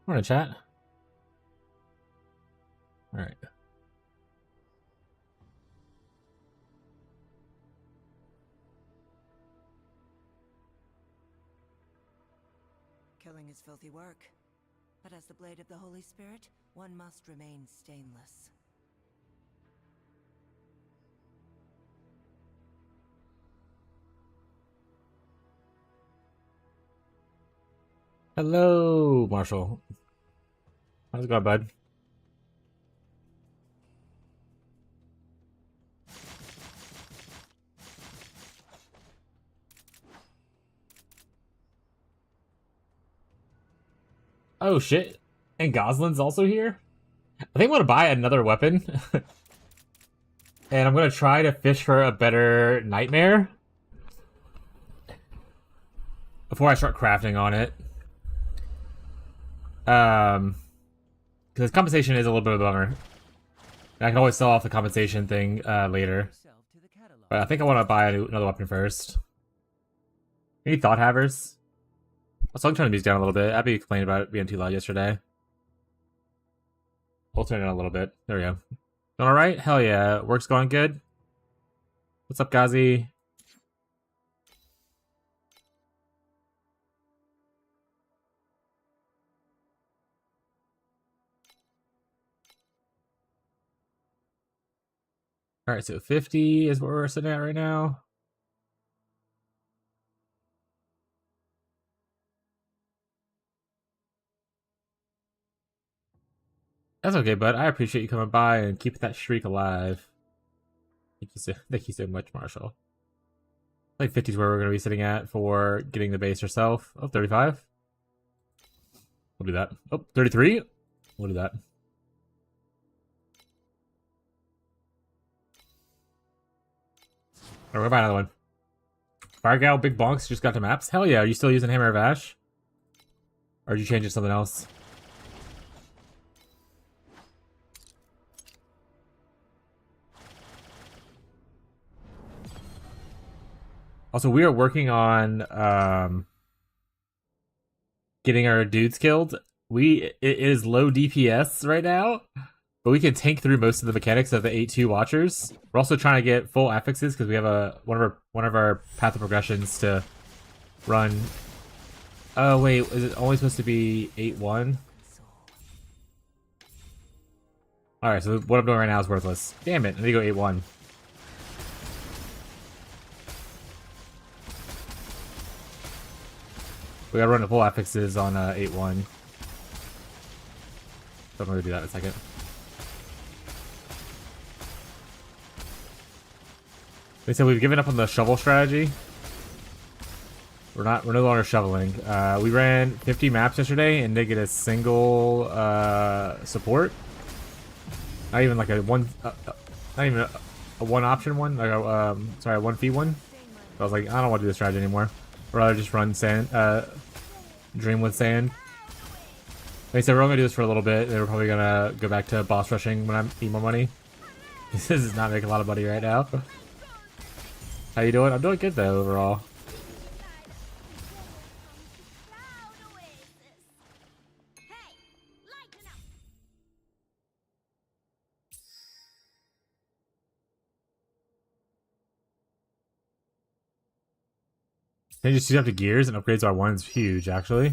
Morning, chat. All right. Killing is filthy work, but as the blade of the Holy Spirit, one must remain stainless. Hello, Marshall. How's it going, bud? Oh shit! And Goslin's also here. I think I'm gonna buy another weapon, and I'm gonna try to fish for a better nightmare before I start crafting on it. Because compensation is a little bit of a bummer. I can always sell off the compensation thing later. But I think I want to buy another weapon first. Any thought havers? Also, I'm turning the music down a little bit. Abby complained about it being too loud yesterday. We'll turn it down a little bit. There we go. Doing alright? Hell yeah. Work's going good. What's up, Gazi? Alright, so 50 is what we're sitting at right now. That's okay, bud. I appreciate you coming by and keeping that streak alive. Thank you so much, Marshall. Like 50 is where we're going to be sitting at for getting the base herself. Oh, 35. We'll do that. Oh, 33. We'll do that. Alright, we're gonna buy another one. Fire Gal Big Bonks just got to maps. Hell yeah, are you still using Hammer of Ash? Or did you change it to something else? Also, we are working on getting our dudes killed. It is low DPS right now, but we can tank through most of the mechanics of the 8-2 Watchers. We're also trying to get full affixes because we have one of our path of progressions to run. Oh wait, is it only supposed to be 8-1? Alright, so what I'm doing right now is worthless. Damn it, I need to go 8-1. We gotta run the full affixes on 8-1. So I'm gonna do that in a second. They said we've given up on the shovel strategy. We're no longer shoveling. We ran 50 maps yesterday and didn't get a single support. Not even like a one, not even a one option one. Like a sorry, a 1 fee one. So I was like, I don't want to do this strategy anymore. I'd rather just run sand, dream with sand. They said we're only gonna do this for a little bit. They were probably gonna go back to boss rushing when I need more money. This is not making a lot of money right now. How you doing? I'm doing good though overall. They just use up the gears and upgrades R1 is huge, actually.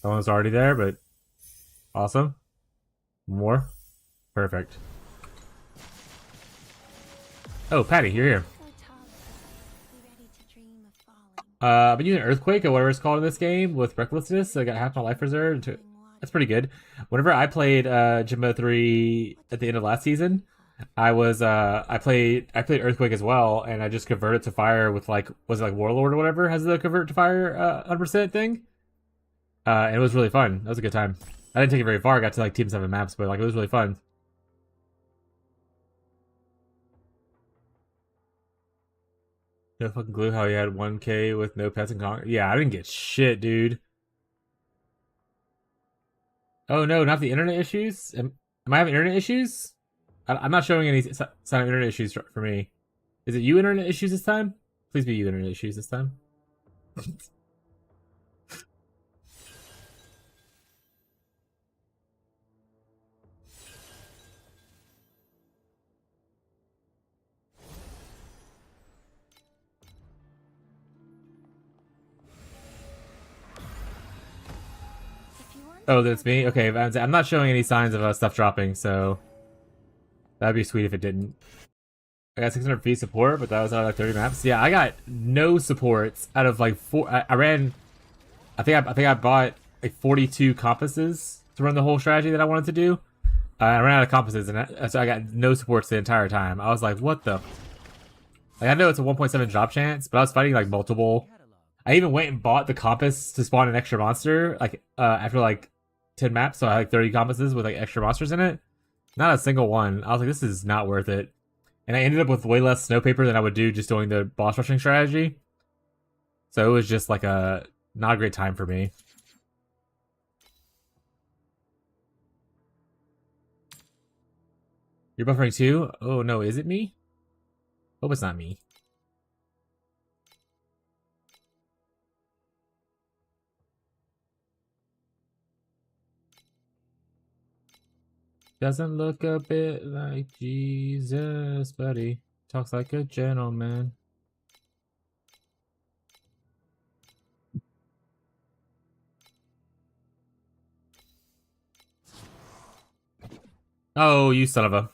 That one's already there, but awesome. More. Perfect. Oh, Patty, you're here. I've been using Earthquake or whatever it's called in this game with Recklessness, so I got half my life reserved. That's pretty good. Whenever I played Jimbo 3 at the end of last season, I played Earthquake as well, and I just converted to fire with like, was it like Warlord or whatever has the convert to fire 100% thing. And it was really fun. That was a good time. I didn't take it very far. I got to like Team 7 maps, but like it was really fun. No fucking clue how he had 1K with no pets and con. Yeah, I didn't get shit, dude. Oh no, not the internet issues. Am I having internet issues? I'm not showing any sign of internet issues for me. Is it you internet issues this time? Please be you internet issues this time. Oh, that's me? Okay, I'm not showing any signs of stuff dropping, so that'd be sweet if it didn't. I got 600 feet support, but that was out of like 30 maps. Yeah, I got no supports out of like 4. I ran. I think I bought like 42 compasses to run the whole strategy that I wanted to do. I ran out of compasses, and so I got no supports the entire time. I was like, what the? Like, I know it's a 1.7 drop chance, but I was fighting like multiple. I even went and bought the compass to spawn an extra monster, like after like 10 maps, so I had like 30 compasses with like extra monsters in it. Not a single one. I was like, this is not worth it. And I ended up with way less snow paper than I would do just doing the boss rushing strategy. So it was just like a not a great time for me. You're buffering too? Oh no, is it me? Hope it's not me. Doesn't look a bit like Jesus, buddy. Talks like a gentleman. Oh, you son of a...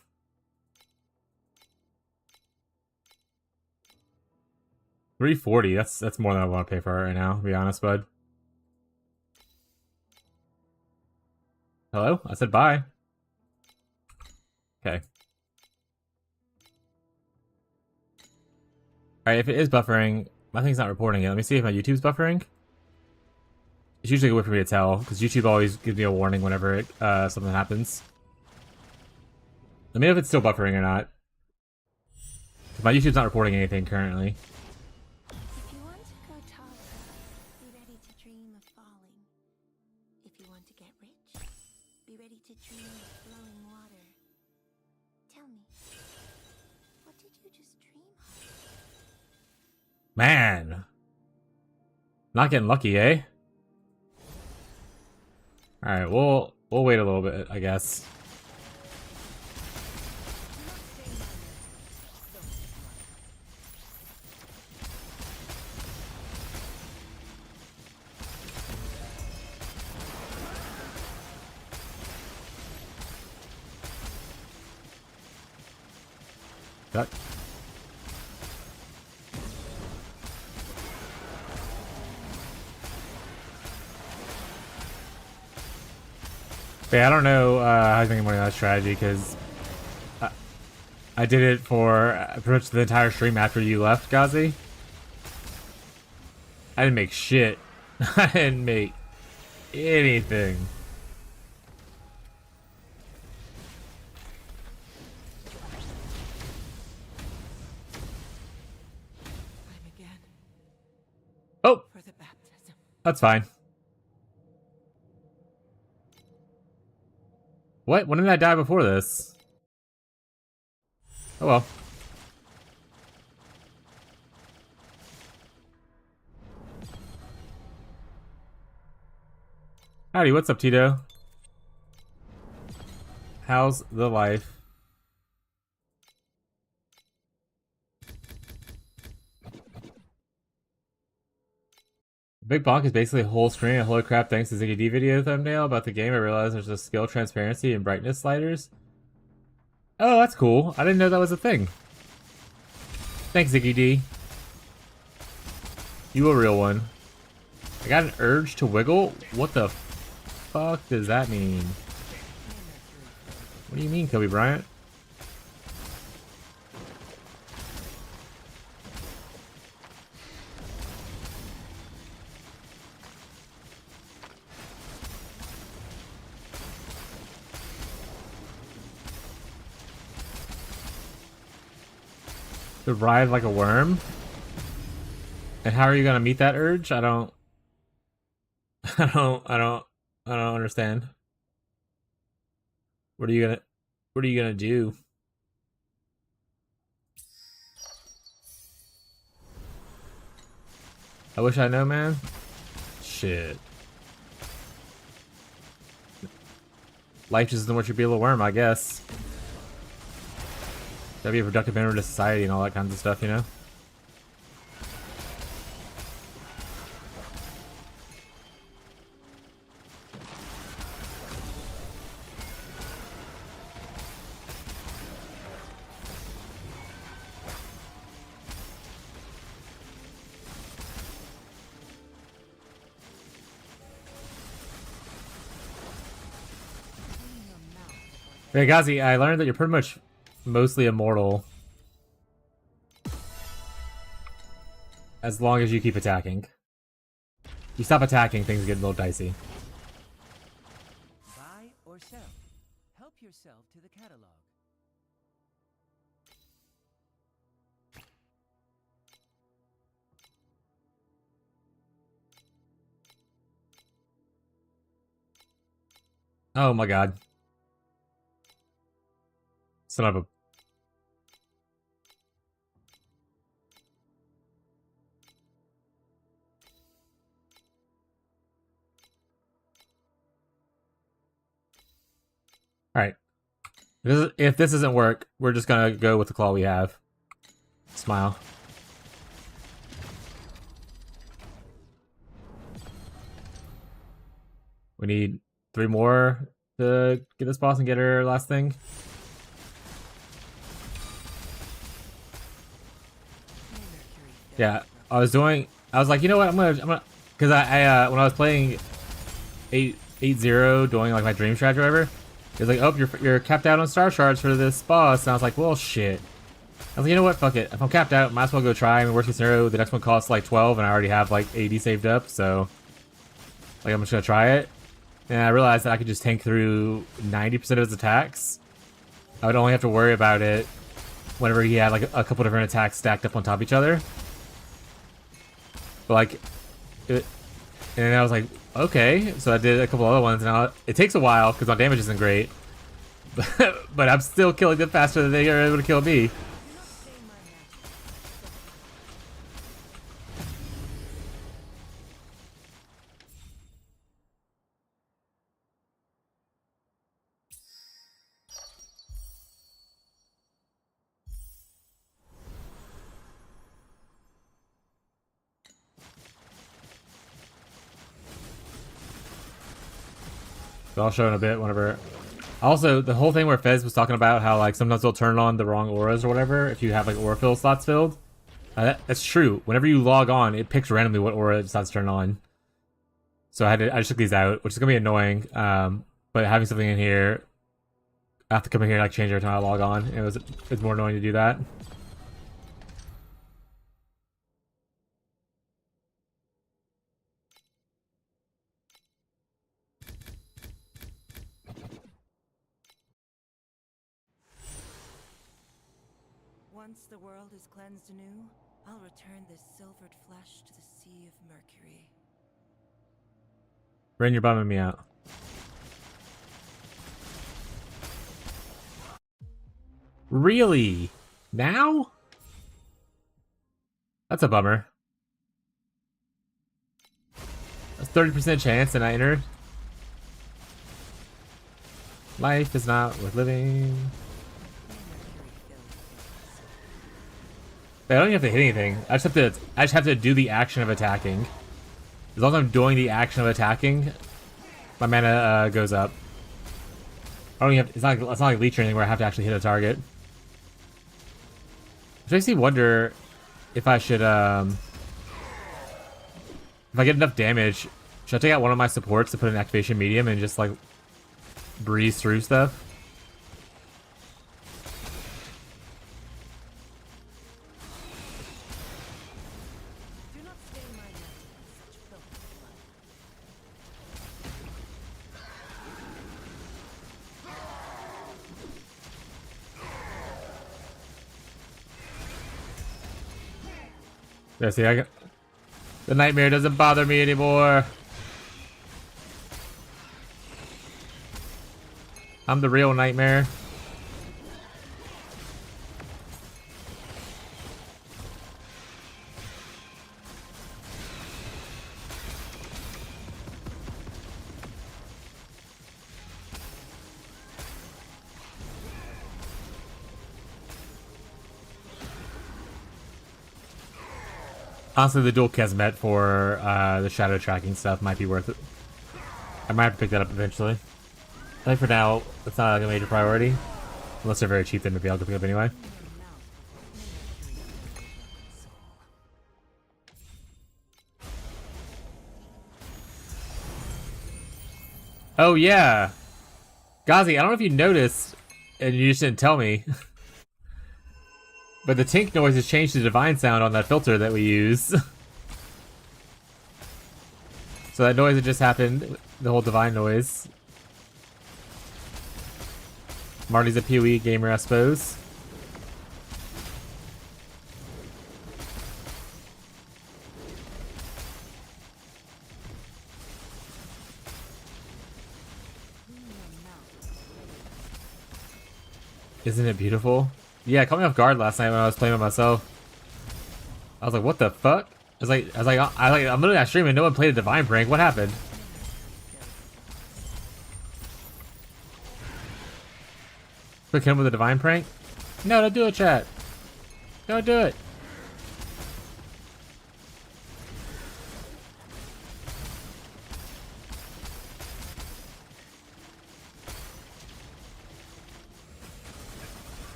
340. That's more than I want to pay for it right now, to be honest, bud. Hello? I said bye. Okay. Alright, if it is buffering, my thing's not reporting it. Let me see if my YouTube's buffering. It's usually a way for me to tell, because YouTube always gives me a warning whenever something happens. Let me know if it's still buffering or not. My YouTube's not reporting anything currently. If you want to go taller, be ready to dream of falling. If you want to get rich, be ready to dream of flowing water. Tell me, what did you just dream of? Man. Not getting lucky, eh? Alright, we'll wait a little bit, I guess. Got. Yeah, I don't know how to make money on that strategy, because I did it for pretty much the entire stream after you left, Gazi. I didn't make shit. I didn't make anything. I'm again. Oh! For the baptism. That's fine. What? When did I die before this? Oh well. Howdy, what's up, Tito? How's the life? Big Bonk is basically a whole screen of holy crap thanks to Ziggy D video thumbnail about the game. I realized there's a skill transparency and brightness sliders. Oh, that's cool. I didn't know that was a thing. Thanks, Ziggy D. You a real one. I got an urge to wiggle? What the fuck does that mean? What do you mean, Kobe Bryant? To ride like a worm? And how are you gonna meet that urge? I don't understand. What are you gonna do? I wish I know, man. Shit. Life just isn't what you be able to worm, I guess. Gotta be a productive member to society and all that kinds of stuff, you know? Hey, Gazi, I learned that you're pretty much mostly immortal. As long as you keep attacking. You stop attacking, things get a little dicey. Buy or sell. Help yourself to the catalog. Oh my god. Son of a... Alright. If this doesn't work, we're just gonna go with the claw we have. Smile. We need 3 more to get this boss and get her last thing. Yeah, I was like, you know what, I'm gonna, cause I when I was playing 8-0, doing like my dream strat or whatever, it was like, oh, you're capped out on star shards for this boss, and I was like, well, shit. I was like, you know what, fuck it. If I'm capped out, might as well go try. I mean, worst case scenario, the next one costs like 12, and I already have like 80 saved up, so like I'm just gonna try it. And I realized that I could just tank through 90% of his attacks. I would only have to worry about it whenever he had like a couple different attacks stacked up on top of each other. But like, and I was like, okay. So I did a couple other ones, and it takes a while because my damage isn't great. But I'm still killing them faster than they are able to kill me. So I'll show in a bit whenever. Also, the whole thing where Fez was talking about how like sometimes they'll turn on the wrong auras or whatever if you have like aura fill slots filled. That's true. Whenever you log on, it picks randomly what aura it decides to turn on. So I just took these out, which is gonna be annoying. But having something in here, I have to come in here and like change every time I log on. It's more annoying to do that. Once the world is cleansed anew, I'll return this silvered flesh to the Sea of Mercury. Ren, you're bumming me out. Really? Now? That's a bummer. That's 30% chance and I entered. Life is not worth living. I don't even have to hit anything. I just have to do the action of attacking. As long as I'm doing the action of attacking, my mana goes up. I don't even have, it's not like leech or anything where I have to actually hit a target. Which makes me wonder if I should if I get enough damage, should I take out one of my supports to put an activation medium and just like breeze through stuff? Yeah, see, the nightmare doesn't bother me anymore. I'm the real nightmare. Honestly, the dual Kesmet for the shadow tracking stuff might be worth it. I might have to pick that up eventually. I think for now, it's not like a major priority. Unless they're very cheap, then maybe I'll go pick up anyway. Oh yeah! Gazi, I don't know if you noticed, and you just didn't tell me, but the tink noise has changed to divine sound on that filter that we use. So that noise that just happened, the whole divine noise. Marty's a PoE gamer, I suppose. Isn't it beautiful? Yeah, it caught me off guard last night when I was playing by myself. I was like, "What the fuck?" I'm literally not streaming. No one played a divine prank. What happened? Quick him with a divine prank? No, don't do it, chat. Don't do it.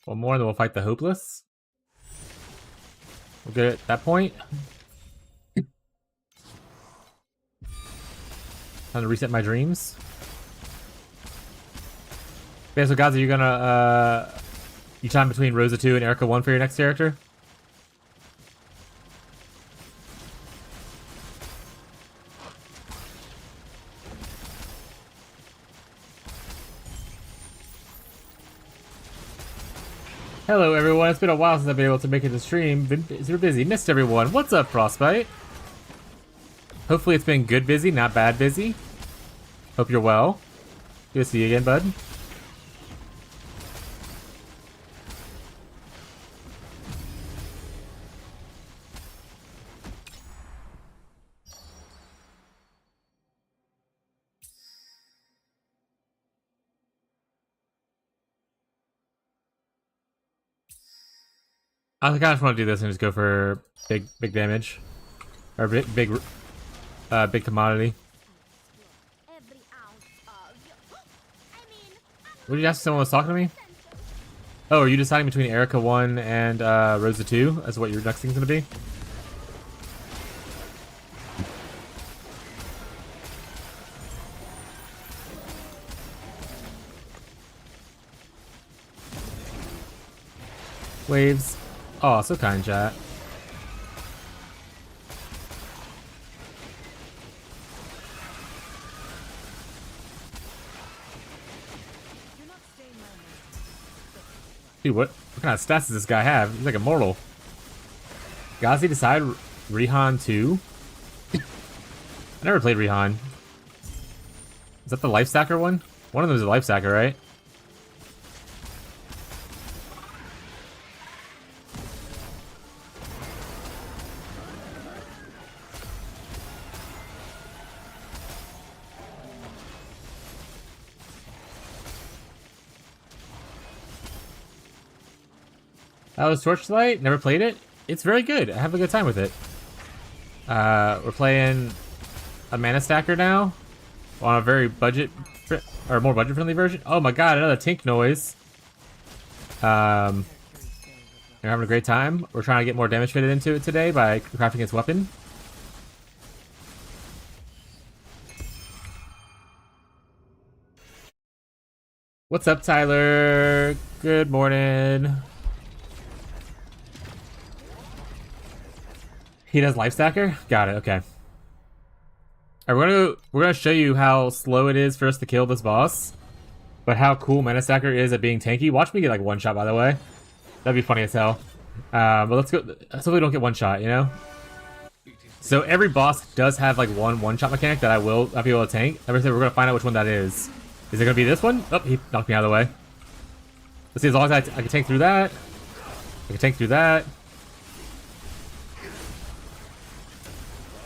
One more, then we'll fight the hopeless. We'll get at that point. Time to reset my dreams. Okay, so guys, are you gonna you time between Rosa2 and Erica 1 for your next character? Hello everyone, it's been a while since I've been able to make it to stream. Been super busy, missed everyone. What's up, Frostbite? Hopefully it's been good busy, not bad busy. Hope you're well. Good to see you again, bud. I kind of just want to do this and just go for big damage, or big commodity. What did you ask? Someone was talking to me. Oh, are you deciding between Erica 1 and Rosa 2 as what your next thing's gonna be? Waves. Oh, so kind, chat. Dude, what kind of stats does this guy have? He's like immortal. Gazi decide Rihan 2? I never played Rihan. Is that the life stacker one? One of them is a life stacker, right? That was Torchlight. Never played it. It's very good. I have a good time with it. We're playing a manastacker now on a very more budget friendly version. Oh my god, another tink noise. You're having a great time. We're trying to get more damage fitted into it today by crafting its weapon. What's up, Tyler? Good morning. He does life stacker? Got it, okay. Alright, we're gonna show you how slow it is for us to kill this boss. But how cool manastacker is at being tanky. Watch me get like one shot, by the way. That'd be funny as hell. But let's go, so we don't get one shot, you know? So every boss does have like one shot mechanic that I will not be able to tank. We're gonna find out which one that is. Is it gonna be this one? Oh, he knocked me out of the way. Let's see, as long as I can tank through that. I can tank through that.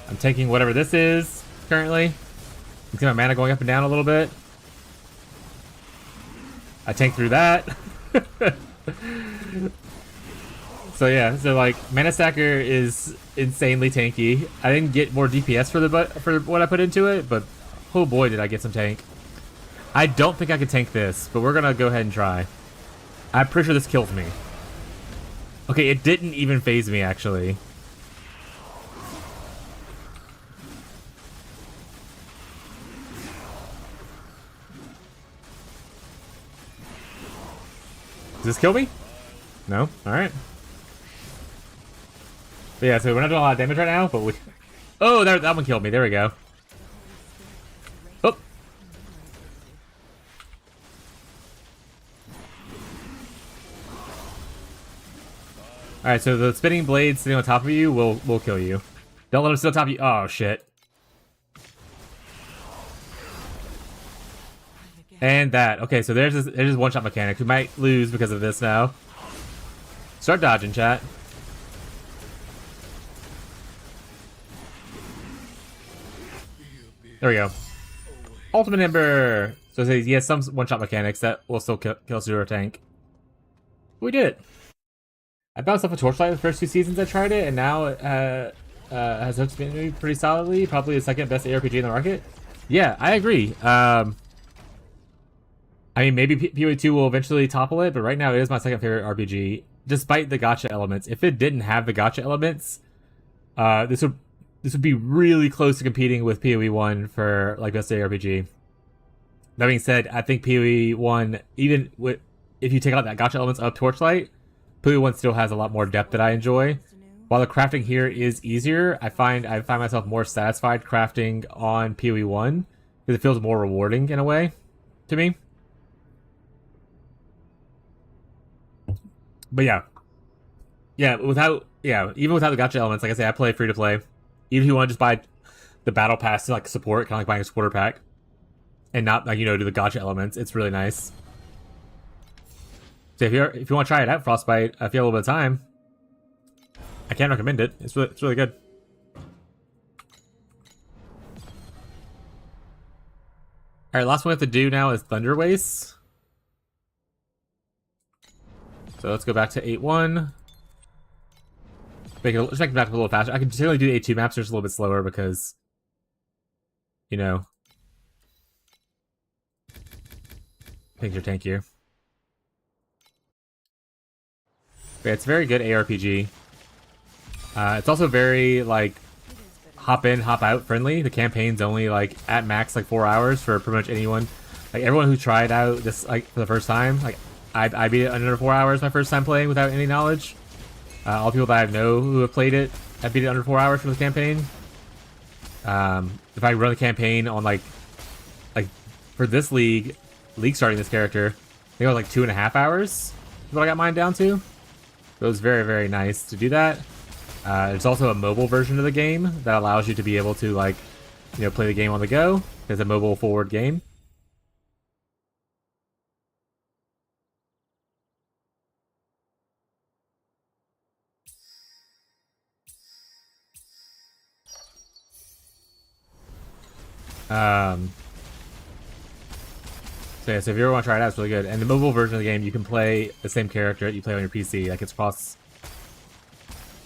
I'm taking whatever this is currently. You can see my mana going up and down a little bit. I tanked through that. So yeah, so like Manastacker is insanely tanky. I didn't get more DPS for what I put into it, but oh boy did I get some tank. I don't think I can tank this, but we're gonna go ahead and try. I'm pretty sure this kills me. Okay, it didn't even phase me actually. Does this kill me? No? Alright. But yeah, so we're not doing a lot of damage right now, but we... Oh, that one killed me. There we go. Oh! Alright, so the spinning blade sitting on top of you will kill you. Don't let him sit on top of you. Oh, shit. And that. Okay, so there's this one-shot mechanic. We might lose because of this now. Start dodging, chat. There we go. Ultimate Ember! So it says, yes, some one-shot mechanics that will still kill Zero Tank. We did it. I bounced off a Torchlight the first 2 seasons I tried it, and now it has hooked me pretty solidly. Probably the second best ARPG in the market. Yeah, I agree. I mean, maybe PoE 2 will eventually topple it, but right now it is my second favorite RPG, despite the gacha elements. If it didn't have the gacha elements, this would be really close to competing with PoE 1 for like best ARPG. That being said, I think PoE 1, even with if you take out that gacha elements of Torchlight, PoE 1 still has a lot more depth that I enjoy. While the crafting here is easier, I find myself more satisfied crafting on PoE 1 because it feels more rewarding in a way to me. But even without the gacha elements, like I say, I play free to play. Even if you want to just buy the battle pass to like support, kind of like buying a supporter pack, and not like do the gacha elements, it's really nice. So if you want to try it out, Frostbite, if you have a little bit of time, I can recommend it. It's really good. All right, last one we have to do now is Thunder Waste. So let's go back to 8-1. Just make it back a little faster. I can certainly do 8-2 maps just a little bit slower because, things are tankier. But it's a very good ARPG. It's also very, like, hop in, hop out friendly. The campaign's only, like, at max, like, 4 hours for pretty much anyone. Like, everyone who tried out this, like, for the first time, like, I beat it under 4 hours my first time playing without any knowledge. All people that I know who have played it, I beat it under 4 hours for the campaign. If I run the campaign on like for this league starting this character, I think it was like 2.5 hours is what I got mine down to. So it was very, very nice to do that. There's also a mobile version of the game that allows you to be able to like, play the game on the go. It's a mobile forward game. So yeah, so if you ever want to try it out, it's really good. And the mobile version of the game, you can play the same character that you play on your PC. Like it's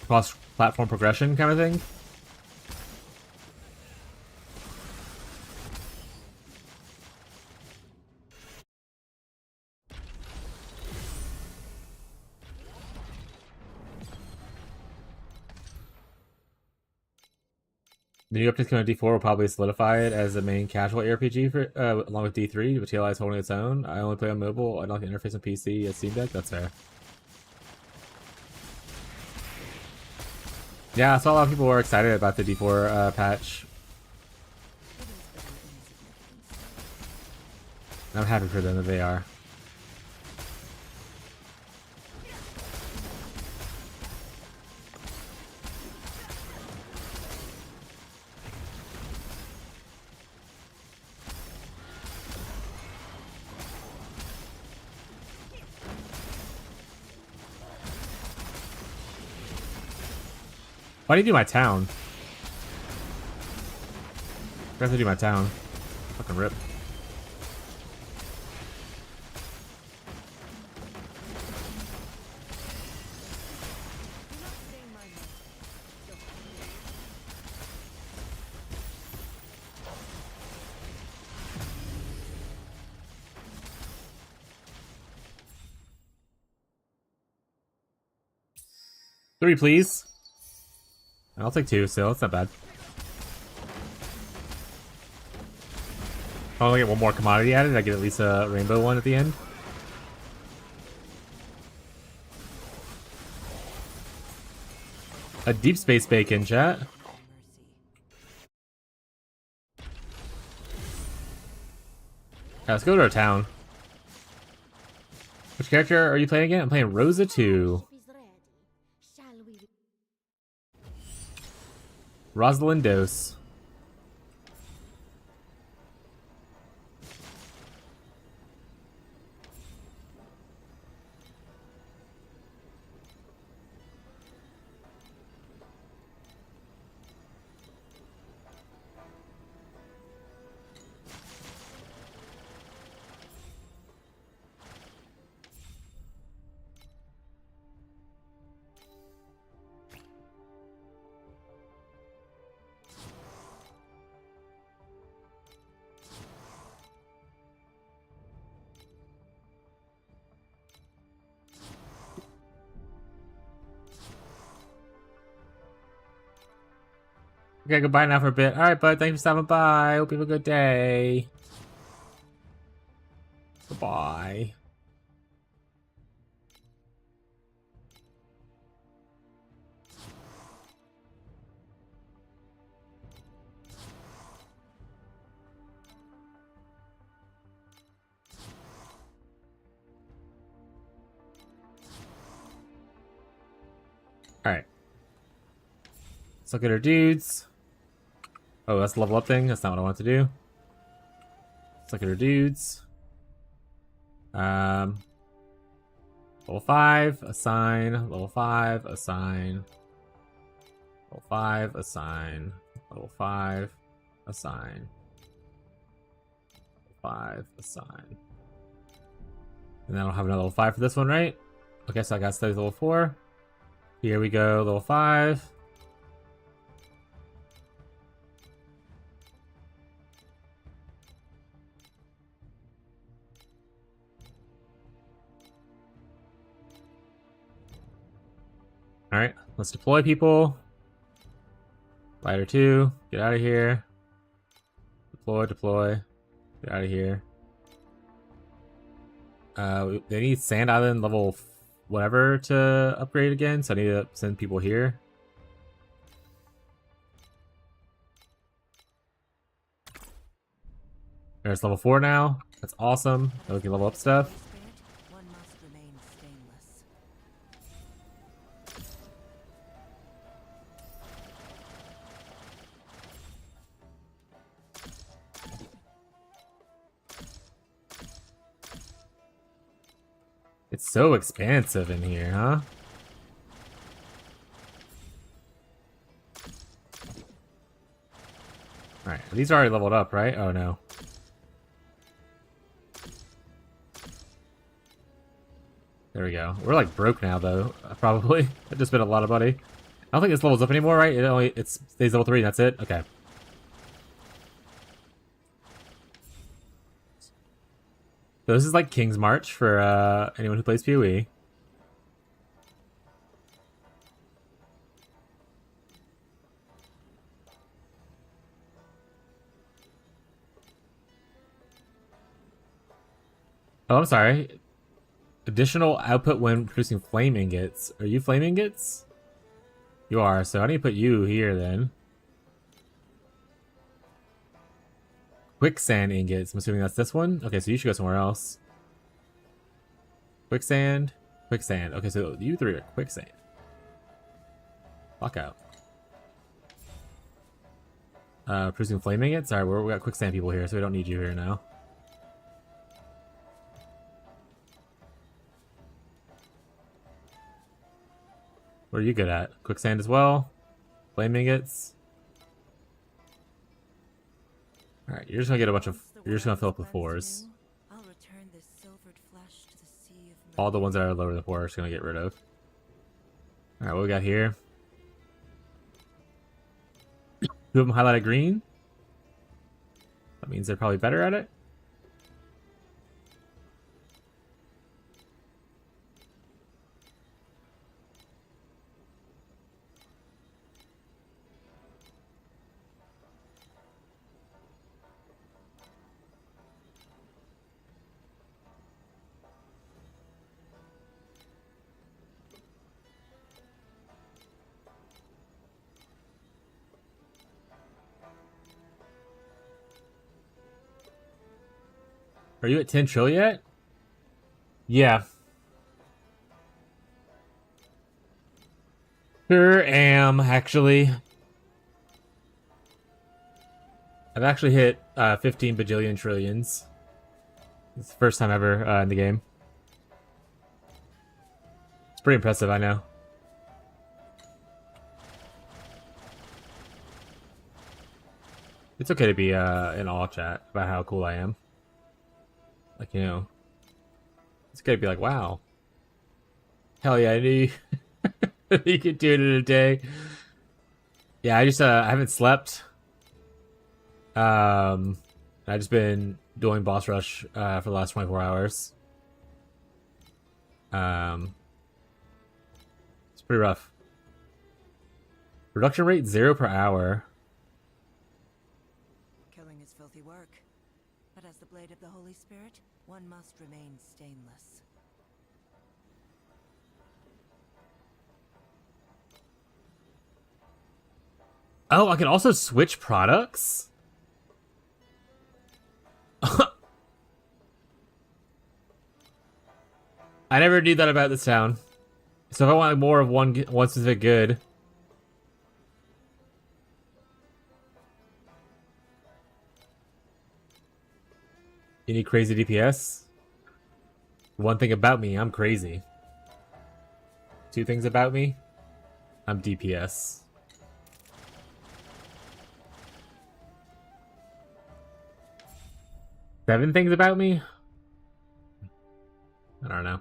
cross-platform progression kind of thing. The new update's coming to D4 will probably solidify it as the main casual ARPG for along with D3, but TLI is holding its own. I only play on mobile. I don't like the interface on PC as Steam Deck. That's fair. Yeah, I saw a lot of people were excited about the D4 patch. I'm happy for them that they are. Why do you do my town? I have to do my town. Fucking rip. Three, please. I'll take two, so it's not bad. If I only get one more commodity added, I get at least a rainbow one at the end. A deep space bacon, chat. Let's go to our town. Which character are you playing again? I'm playing Rosa2. Rosalind Dose. Okay, goodbye now for a bit. Alright, bud. Thanks for stopping by. Hope you have a good day. Goodbye. Alright. Let's look at our dudes. Oh, that's the level up thing? That's not what I want to do. Let's look at our dudes. Level 5, assign. Level 5, assign. Level 5, assign. Level 5, assign. Level 5, assign. And then I'll have another level 5 for this one, right? Okay, so I got studies level 4. Here we go, level 5. Alright, let's deploy people. Lighter 2, get out of here. Deploy, deploy. Get out of here. They need Sand Island level whatever to upgrade again, so I need to send people here. There's level 4 now. That's awesome. Now we can level up stuff. Spirit, one must remain stainless. It's so expansive in here, huh? Alright, these are already leveled up, right? Oh no. There we go. We're like broke now though, probably. I just spent a lot of money. I don't think this level's up anymore, right? It stays level 3 and that's it? Okay. So this is like King's March for anyone who plays PoE. Oh, I'm sorry. Additional output when producing flame ingots. Are you flame ingots? You are, so I need to put you here then. Quicksand ingots. I'm assuming that's this one. Okay, so you should go somewhere else. Quicksand. Quicksand. Okay, so you three are quicksand. Lock out. Producing flame ingots? Alright, we got quicksand people here, so we don't need you here now. What are you good at? Quicksand as well? Flame ingots? Alright, you're just gonna get a bunch of. Once the You're just gonna world fill is up with cleansed 4s. anew, I'll return this silvered flesh to the sea of All the Mercury. ones that are lower than 4 are just gonna get rid of. Alright, what we got here? 2 of them highlighted green. That means they're probably better at it. Are you at 10 trill yet? Yeah. Sure am, actually. I've actually hit 15 bajillion trillions. It's the first time ever in the game. It's pretty impressive, I know. It's okay to be in awe chat about how cool I am. Like, you know, it's gonna be like, wow. Hell yeah, I knew you could do it in a day. Yeah, I just I haven't slept. I've just been doing boss rush for the last 24 hours. It's pretty rough. Production rate 0 per hour. Killing is filthy work, but as the blade of the Holy Spirit, one must remain stainless. Oh, I can also switch products? I never knew that about this town. So if I want more of one specific good... You need crazy DPS? One thing about me, I'm crazy. 2 things about me, I'm DPS. Seven things about me? I don't know.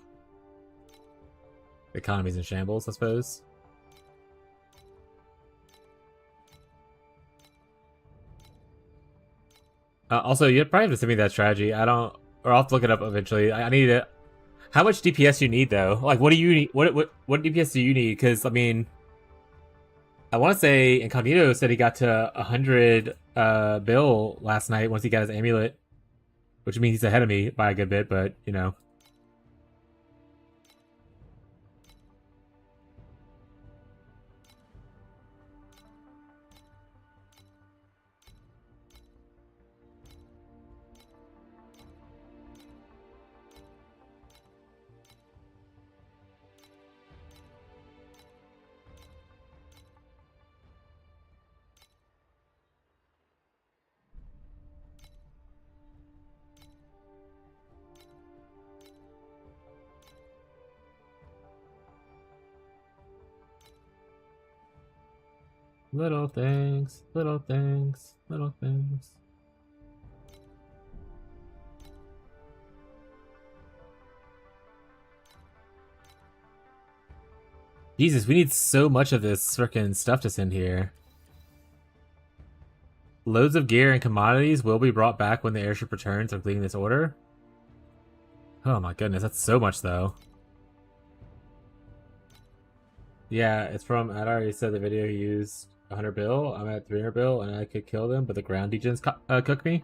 The economy's in shambles, I suppose. Also, you probably have to send me that strategy. I don't, or I'll have to look it up eventually. I need it. How much DPS you need though? Like, what do you need? What DPS do you need? Because I mean, I want to say Incognito said he got to 100 bill last night once he got his amulet, which means he's ahead of me by a good bit. But you know. Little things, little things, little things. Jesus, we need so much of this frickin' stuff to send here. Loads of gear and commodities will be brought back when the airship returns, completing this order. Oh my goodness, that's so much though. Yeah, it's from, I'd already said the video used 100 bill. I'm at 300 bill and I could kill them, but the ground degens cook me.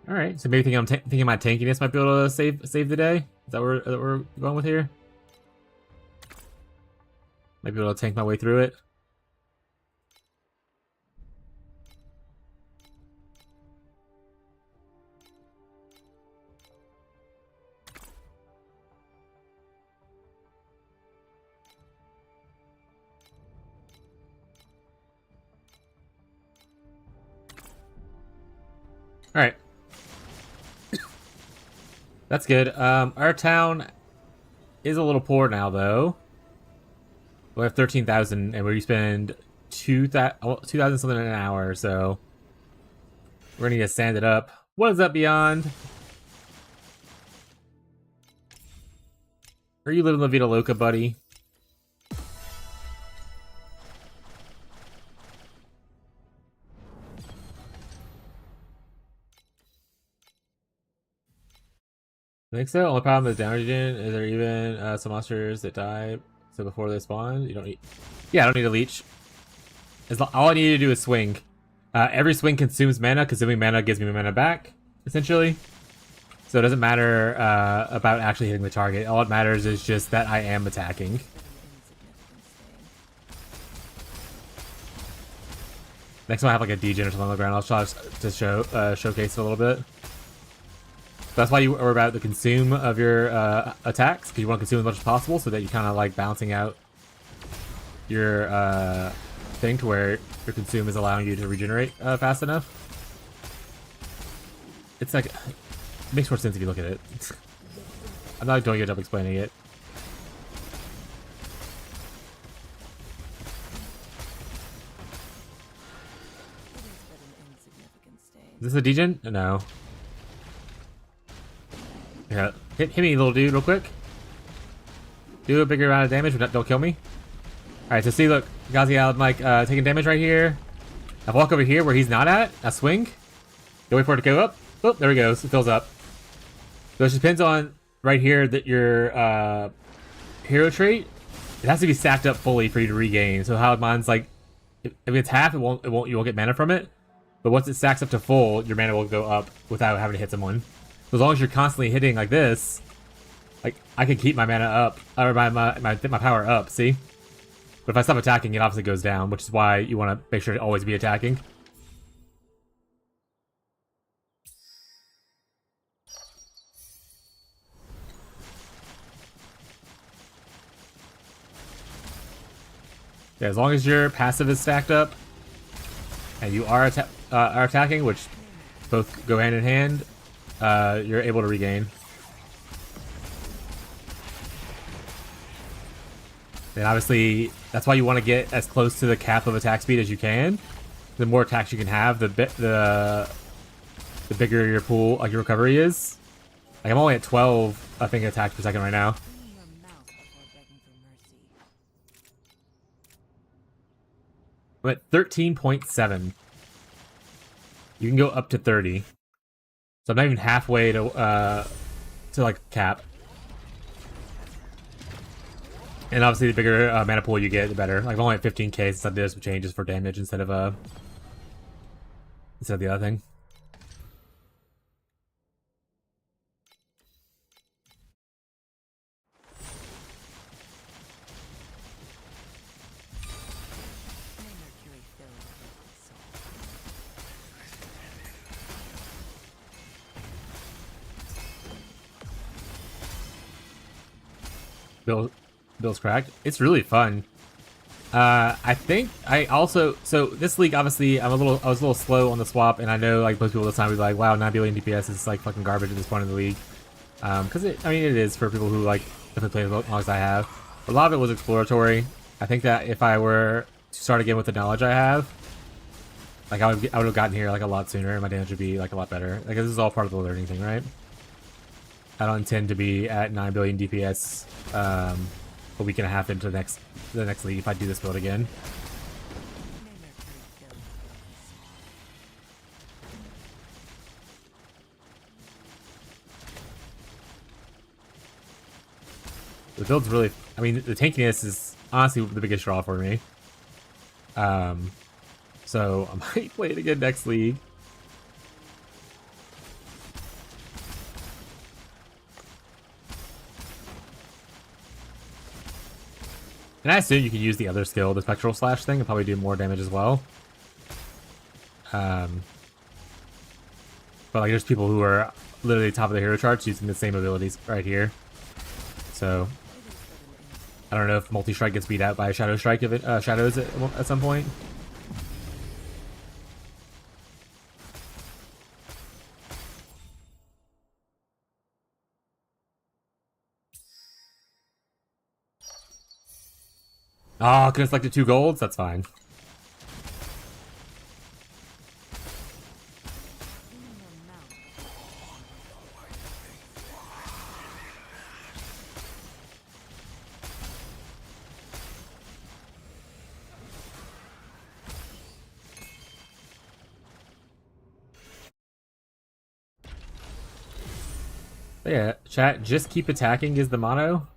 Alright, so maybe thinking my tankiness might be able to save the day? Is that what we're going with here? Might be able to tank my way through it. Alright. That's good. Our town is a little poor now, though. We have 13,000, and we spend 2,000 something an hour, so We're gonna need to sand it up. What is up, Beyond? Are you living La Vida Loca, buddy? I think so. Only problem is damaging. Is there even some monsters that die so before they spawn? You don't need. Yeah, I don't need a leech. All I need to do is swing. Every swing consumes mana. Consuming mana gives me mana back, essentially. So it doesn't matter about actually hitting the target. All it matters is just that I am attacking. Next time I have like a degen or something on the ground, I'll try to showcase it a little bit. That's why you are about the consume of your attacks, because you want to consume as much as possible so that you kind of like balancing out your thing to where your consume is allowing you to regenerate fast enough. It's like, it makes more sense if you look at it. I'm not doing a good job explaining it. Is this a degen? No. Yeah, hit me, little dude, real quick. Do a bigger amount of damage, but don't kill me. Alright, so see, look, Gaziel, Mike, taking damage right here. I walk over here where he's not at. I swing. You wait for it to go up. Oh, there he goes. It fills up. So it just depends on right here that your hero trait. It has to be stacked up fully for you to regain. So how mine's like, if it's half, you won't get mana from it. But once it stacks up to full, your mana will go up without having to hit someone. So as long as you're constantly hitting like this, like I can keep my mana up or my power up. See. But if I stop attacking, it obviously goes down, which is why you want to make sure to always be attacking. Yeah, as long as your passive is stacked up, and you are attacking, which both go hand in hand, you're able to regain. And obviously, that's why you want to get as close to the cap of attack speed as you can. The more attacks you can have, the bigger your pool, like your recovery is. Like I'm only at 12, I think, attacks per second right now. I'm at 13.7. You can go up to 30. So I'm not even halfway to like cap. And obviously, the bigger mana pool you get, the better. Like I'm only at 15k since I did some changes for damage instead of the other thing. Bill's cracked. It's really fun. I think I also, so this league obviously I was a little slow on the swap, and I know like most people this time would be like, wow, 9 billion DPS is like fucking garbage at this point in the league. Because it is for people who like definitely play as long as I have. A lot of it was exploratory. I think that if I were to start again with the knowledge I have, like I would have gotten here like a lot sooner, and my damage would be like a lot better. Like this is all part of the learning thing, right? I don't intend to be at 9 billion DPS a week and a half into the next league if I do this build again. The build's really, I mean, the tankiness is honestly the biggest draw for me. So I might play it again next league. And I assume you can use the other skill, the Spectral Slash thing, and probably do more damage as well. But like, there's people who are literally top of the hero charts using the same abilities right here. So I don't know if multi-strike gets beat out by Shadow Strike if it shadows at some point. Oh, could have selected 2 golds? That's fine. But yeah, chat, just keep attacking is the motto.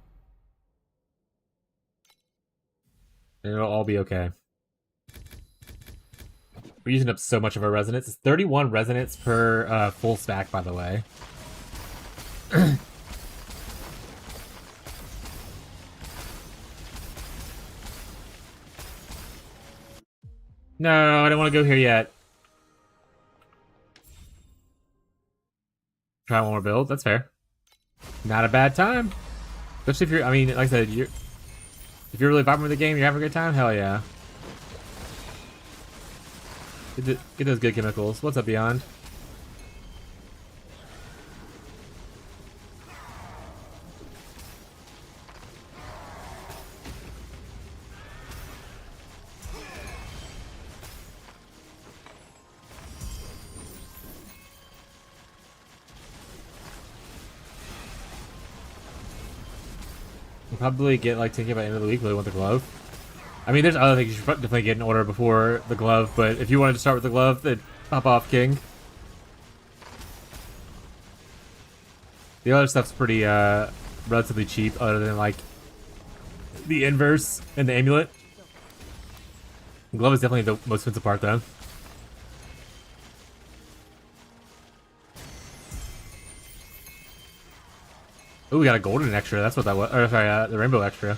And it'll all be okay. We're using up so much of our resonance. It's 31 resonance per full stack, by the way. No, I don't want to go here yet. Try one more build. That's fair. Not a bad time. Especially if you're, I mean, like I said, if you're really vibing with the game, you're having a good time, hell yeah. Get those good chemicals. What's up, Beyond? We'll probably get like thinking about end of the week. Really want the glove. I mean, there's other things you should definitely get in order before the glove, but if you wanted to start with the glove, then pop off King. The other stuff's pretty relatively cheap, other than like the inverse and the amulet. The glove is definitely the most expensive part, though. Oh, we got a golden extra. That's what that was. Or sorry, the rainbow extra.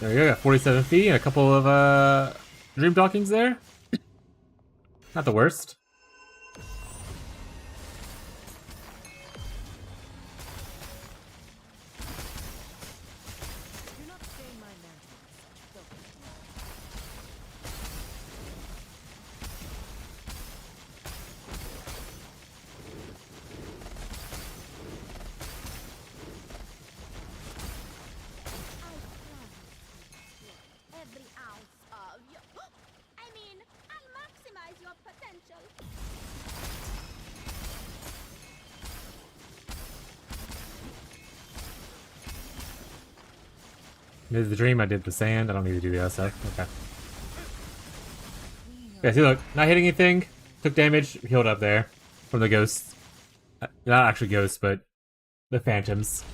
There we go, got 47 feet and a couple of dream talkings there. Not the worst. Do not stain my mantle with such filth. Every ounce of you. I mean, I'll maximize your potential. Did the dream, I did the sand. I don't need to do the other stuff. Okay. Yeah, see, look, not hitting anything. Took damage, healed up there from the ghosts. Not actually ghosts, but the phantoms.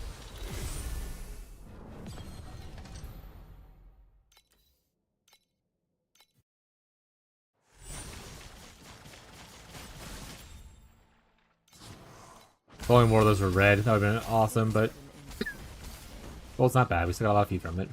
If only more of those were red, that would have been awesome, but... Well, it's not bad. We still got a lot of feet from it.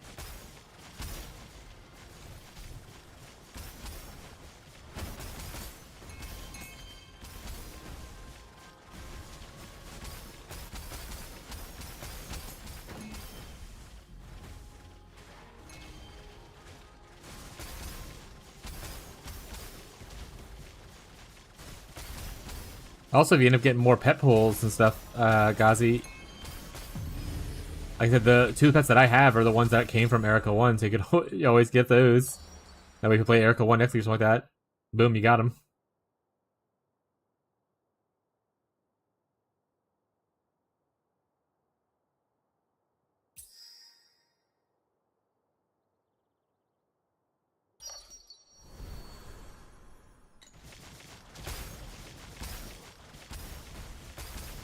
Also, if you end up getting more pet pools and stuff, Ghazi, like I said, the two pets that I have are the ones that came from Erica 1, so you always get those. That way you can play Erica 1 next week, something like that. Boom, you got them.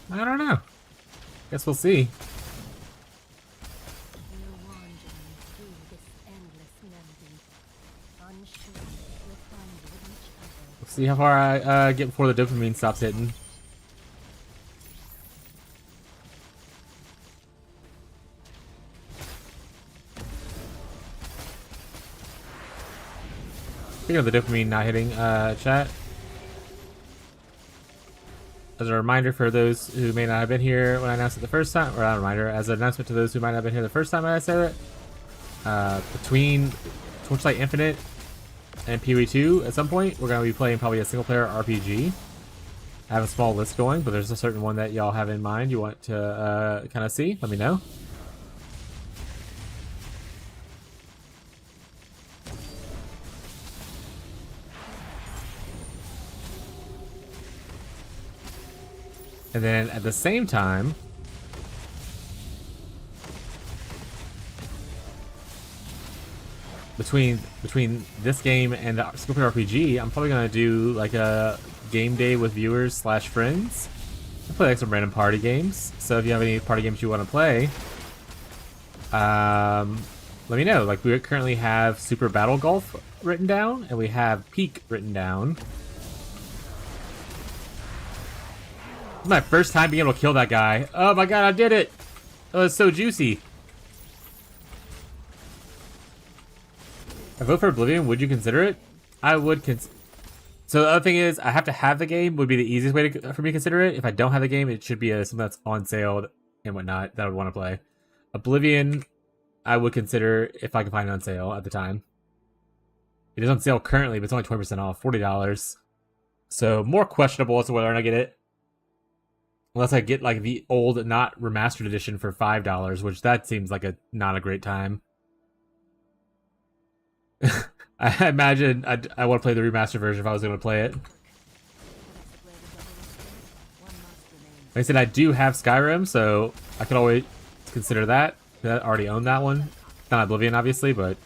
I don't know. Guess we'll see. We're wandering through this endless melody, unsure if we'll find with each other. We'll see how far I get before the dopamine stops hitting. Speaking of the dopamine not hitting, chat. As a reminder for those who may not have been here when I announced it the first time, or not a reminder, as an announcement to those who might not have been here the first time I said it, between Torchlight Infinite and PoE2, at some point, we're going to be playing probably a single-player RPG. I have a small list going, but there's a certain one that y'all have in mind you want to kind of see. Let me know. And then at the same time, between this game and the Scorpion RPG, I'm probably gonna do like a game day with viewers slash friends. I play like some random party games. So if you have any party games you want to play, let me know. Like we currently have Super Battle Golf written down, and we have Peak written down. This is my first time being able to kill that guy. Oh my god, I did it! That was so juicy. I vote for Oblivion. Would you consider it? I would So the other thing is, I have to have the game would be the easiest way for me to consider it. If I don't have the game, it should be something that's on sale and whatnot that I would want to play. Oblivion, I would consider if I can find it on sale at the time. It is on sale currently, but it's only 20% off, $40. So more questionable as to whether or not I get it. Unless I get like the old, not remastered edition for $5, which that seems like not a great time. I imagine I want to play the remastered version if I was going to play it. Like I said, I do have Skyrim, so I could always consider that. I already own that one. Not Oblivion, obviously, but...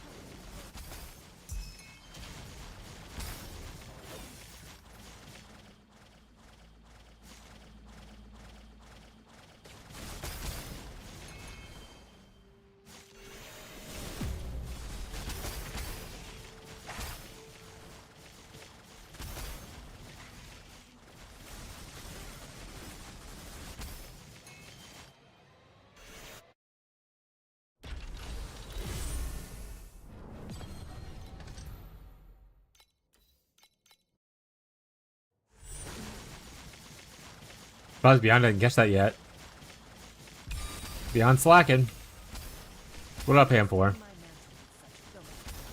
Probably Beyond didn't catch that yet. Beyond slacking. What did I pay him for?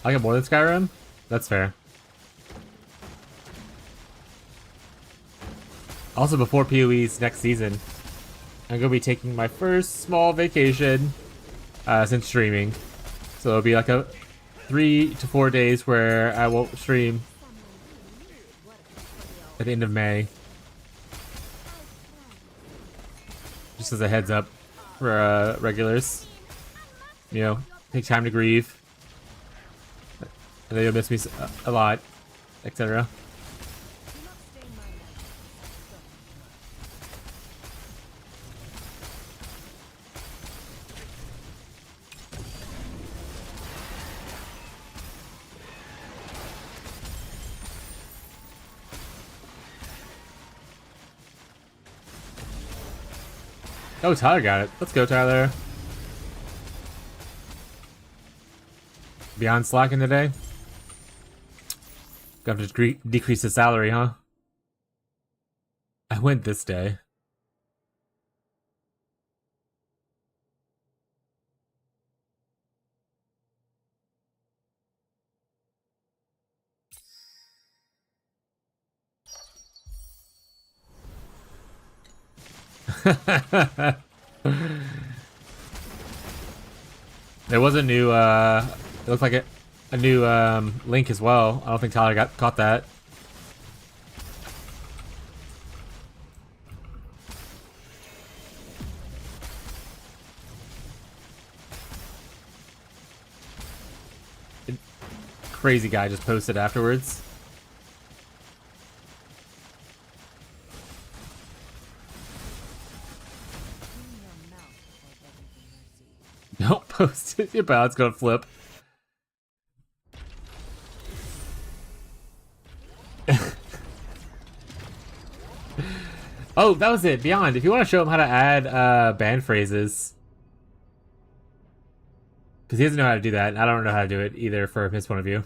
I get more than Skyrim? That's fair. Also, before PoE's next season, I'm going to be taking my first small vacation since streaming. So it'll be like a 3 to 4 days where I won't stream at the end of May. Just as a heads up for regulars. You know, take time to grieve. And then you'll miss me a lot, etc. Oh, Tyler got it. Let's go, Tyler. Beyond slacking today? Got to decrease the salary, huh? I went this day. There was a new, it looked like a new link as well. I don't think Tyler caught that. Crazy guy just posted afterwards. Don't post it. Your balance gonna flip. Oh, that was it. Beyond. If you want to show him how to add band phrases, because he doesn't know how to do that, and I don't know how to do it either from his point of view.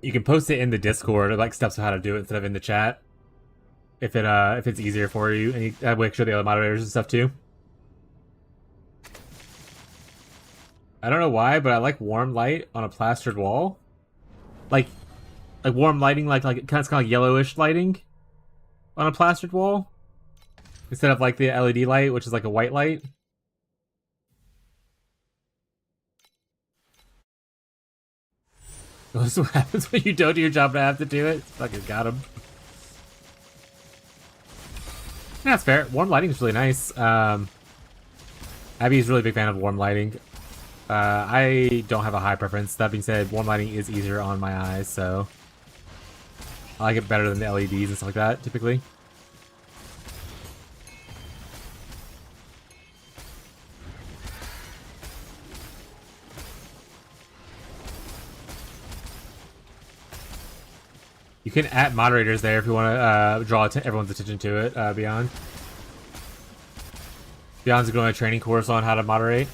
You can post it in the Discord, or like steps of how to do it instead of in the chat, if it's easier for you, and that way show the other moderators and stuff too. I don't know why, but I like warm light on a plastered wall. Like, like warm lighting, like it's kind of like yellowish lighting on a plastered wall instead of like the LED light, which is like a white light. This is what happens when you don't do your job and I have to do it. Fucking got him. Yeah, that's fair. Warm lighting is really nice. Abby's really a big fan of warm lighting. I don't have a high preference. That being said, warm lighting is easier on my eyes, so I like it better than the LEDs and stuff like that, typically. You can add moderators there if you want to draw everyone's attention to it, Beyond. Beyond's going to a training course on how to moderate.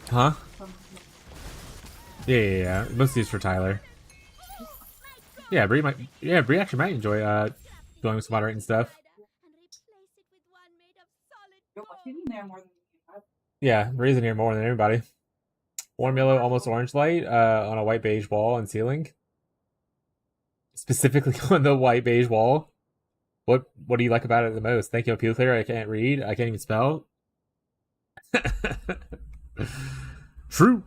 Huh? Yeah. Mostly it's for Tyler. Yeah, Bree actually might enjoy doing some moderating stuff. Yeah, Bree's in here more than everybody. Warm yellow, almost orange light on a white beige wall and ceiling. Specifically on the white beige wall. What do you like about it the most? Thank you, Appeal Clear. I can't read. I can't even spell. True.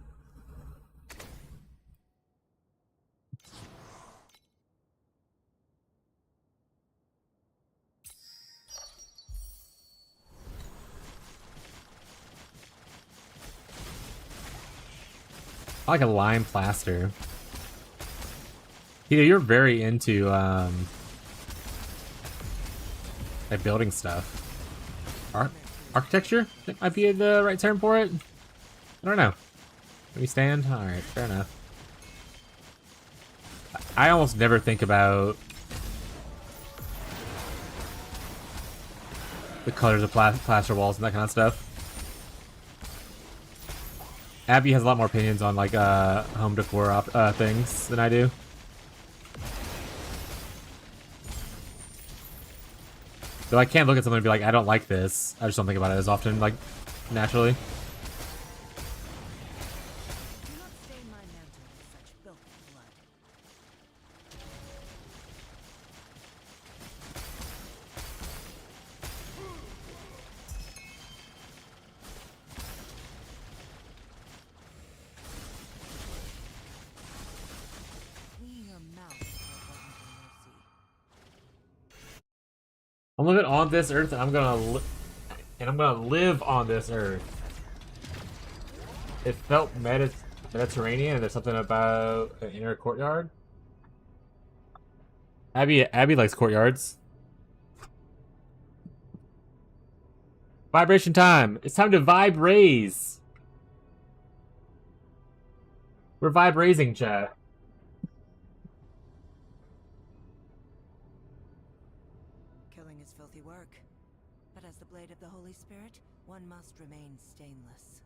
I like a lime plaster. You're very into like building stuff. Architecture? That might be the right term for it. I don't know. Let me stand. All right, fair enough. I almost never think about the colors of plaster walls and that kind of stuff. Abby has a lot more opinions on like home decor things than I do. So I can't look at something and be like, I don't like this. I just don't think about it as often, like, naturally. Do not stain my mantle with such filthy blood. Clean your mouth before begging for mercy. I'm living on this earth, and I'm gonna live on this earth. It felt Mediterranean, and there's something about an inner courtyard. Abby likes courtyards. Vibration time. It's time to vibe raise. We're vibe raising, chat. Killing is filthy work, but as the blade of the Holy Spirit, one must remain stainless.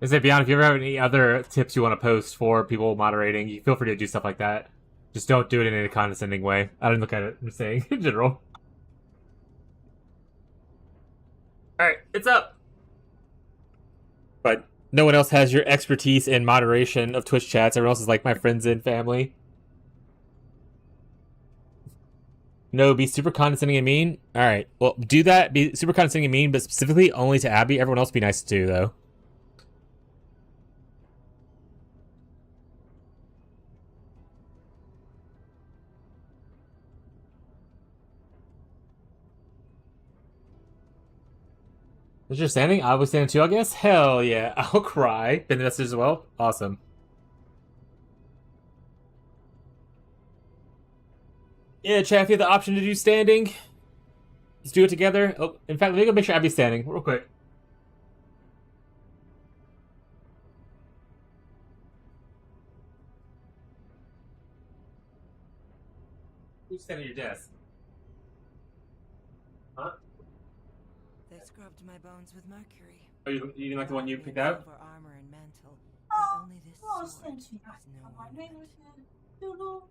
I say, Beyond, if you ever have any other tips you want to post for people moderating, you feel free to do stuff like that. Just don't do it in a condescending way. I didn't look at it. I'm saying in general. Alright, it's up! But no one else has your expertise in moderation of Twitch chats. Everyone else is like my friends and family. No, be super condescending and mean? Alright, well, do that. Be super condescending and mean, but specifically only to Abby. Everyone else be nice too, though. Was you standing? I was standing too, I guess? Hell yeah. I'll cry. Been the message as well? Awesome. Yeah, chat, if you have the option to do standing, let's do it together. Oh, in fact, let me go make sure Abby's standing real quick. Who's standing at your desk? Huh? They scrubbed my bones with mercury. Oh, you didn't like the one you picked out? For armor and mantle, but only this sword is no one.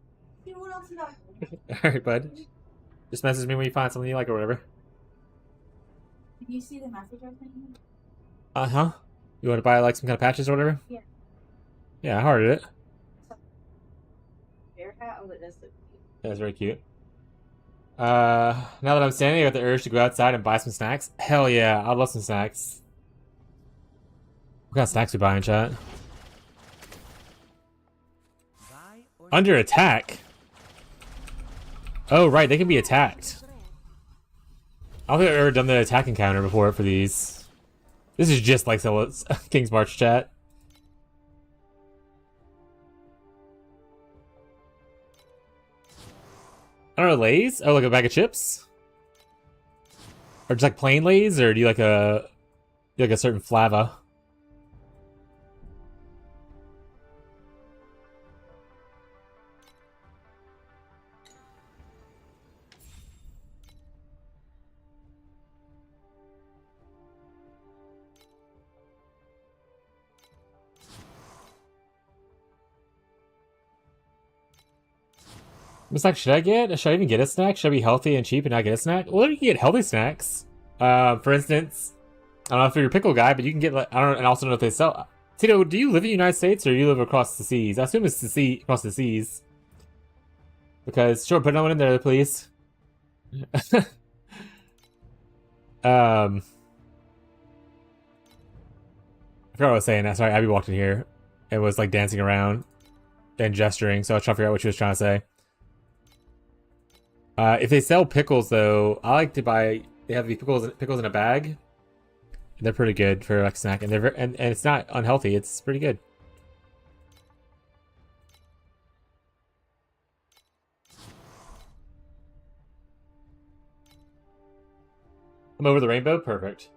Alright, bud. Just message me when you find something you like or whatever. Did you see the message I sent you? Uh-huh. You want to buy like some kind of patches or whatever? Yeah. Yeah, I hearted it. Bear hat? Oh, that does look cute. That's very cute. Now that I'm standing, I got the urge to go outside and buy some snacks. Hell yeah, I'd love some snacks. What kind of snacks we buying, chat? Buy or Under attack? Oh, right, they can be attacked. I don't think I've ever done the attack encounter before for these. This is just like King's March, chat. I don't know, Lay's? Oh, like a bag of chips? Or just like plain Lay's, or do you like a certain flava? What snack should I get? Should I even get a snack? Should I be healthy and cheap and not get a snack? Well, you can get healthy snacks. For instance, I don't know if you're a pickle guy, but you can get like, I don't know, and also know if they sell. Tito, do you live in the United States or you live across the seas? I assume it's the sea across the seas. Because sure, put another one in there, please. I forgot what I was saying. Sorry, Abby walked in here and was like dancing around and gesturing, so I was trying to figure out what she was trying to say. If they sell pickles, though, I like to buy. They have the pickles in a bag. They're pretty good for like snack, and and it's not unhealthy. It's pretty good. I'm over the rainbow. Perfect.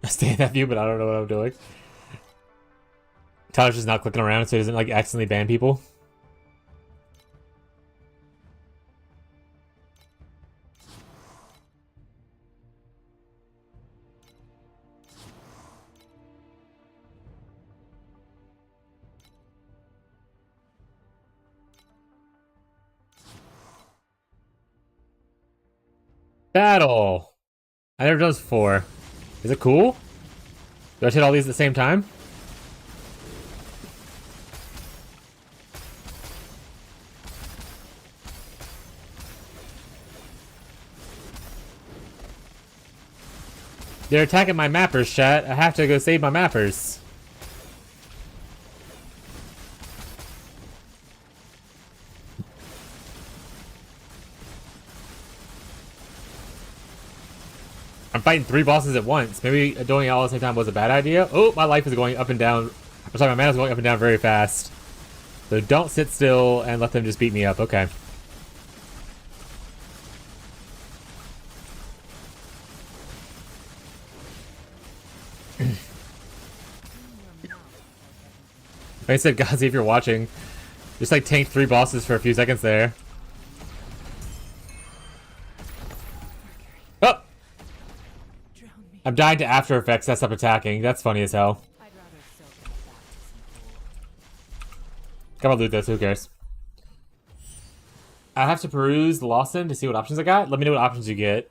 I stay in that view, but I don't know what I'm doing. Tyler's just not clicking around so he doesn't like accidentally ban people. Battle! I never done this before. Is it cool? Do I hit all these at the same time? They're attacking my mappers, chat. I have to go save my mappers. I'm fighting 3 bosses at once. Maybe doing it all at the same time was a bad idea. Oh, my life is going up and down. I'm sorry, my mana is going up and down very fast. So don't sit still and let them just beat me up. Okay. Like I said, Gazi, if you're watching, just like tank 3 bosses for a few seconds there. Oh! I'm dying to After Effects, that's up attacking. That's funny as hell. I'd rather soak in the bath to some pool. Come on, loot this, who cares? I have to peruse Lawson to see what options I got. Let me know what options you get.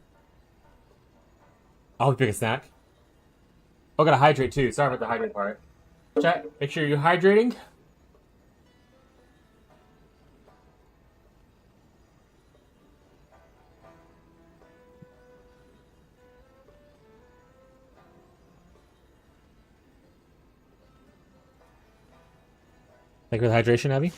I'll pick a snack. Oh, gotta hydrate too. Sorry about the hydrate part. Chat, make sure you're hydrating. Thank you for the hydration, Abby.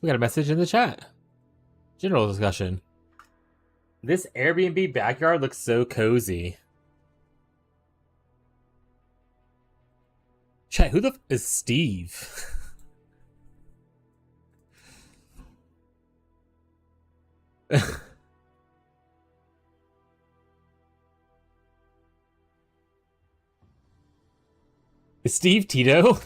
We got a message in the chat. General discussion. This Airbnb backyard looks so cozy. Chat, who the f is Steve? Is Steve Tito?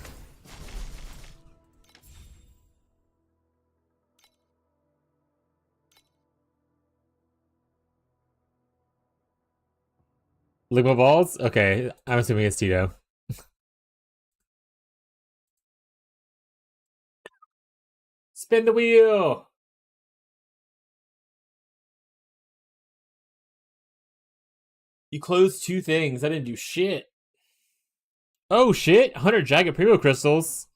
Ligma balls? Okay, I'm assuming it's Tito. Spin the wheel! You closed 2 things. I didn't do shit. Oh shit! 100 Jagged Primo Crystals.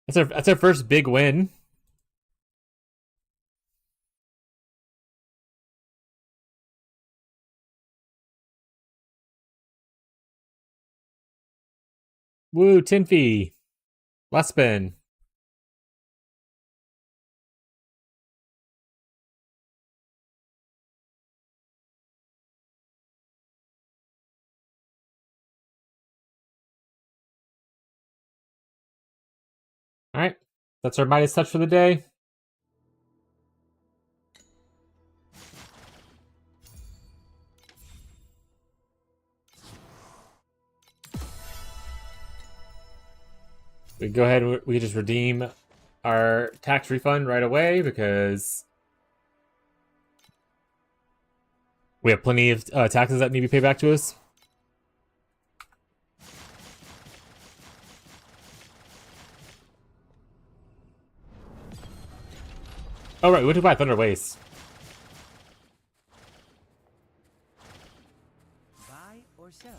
That's our first big win. Woo, Tinfy. Last spin. Alright. That's our Midas Touch for the day. We go ahead and we just redeem our tax refund right away because we have plenty of taxes that need to be paid back to us. Oh right, we went to buy Thunder Waste. Buy or sell.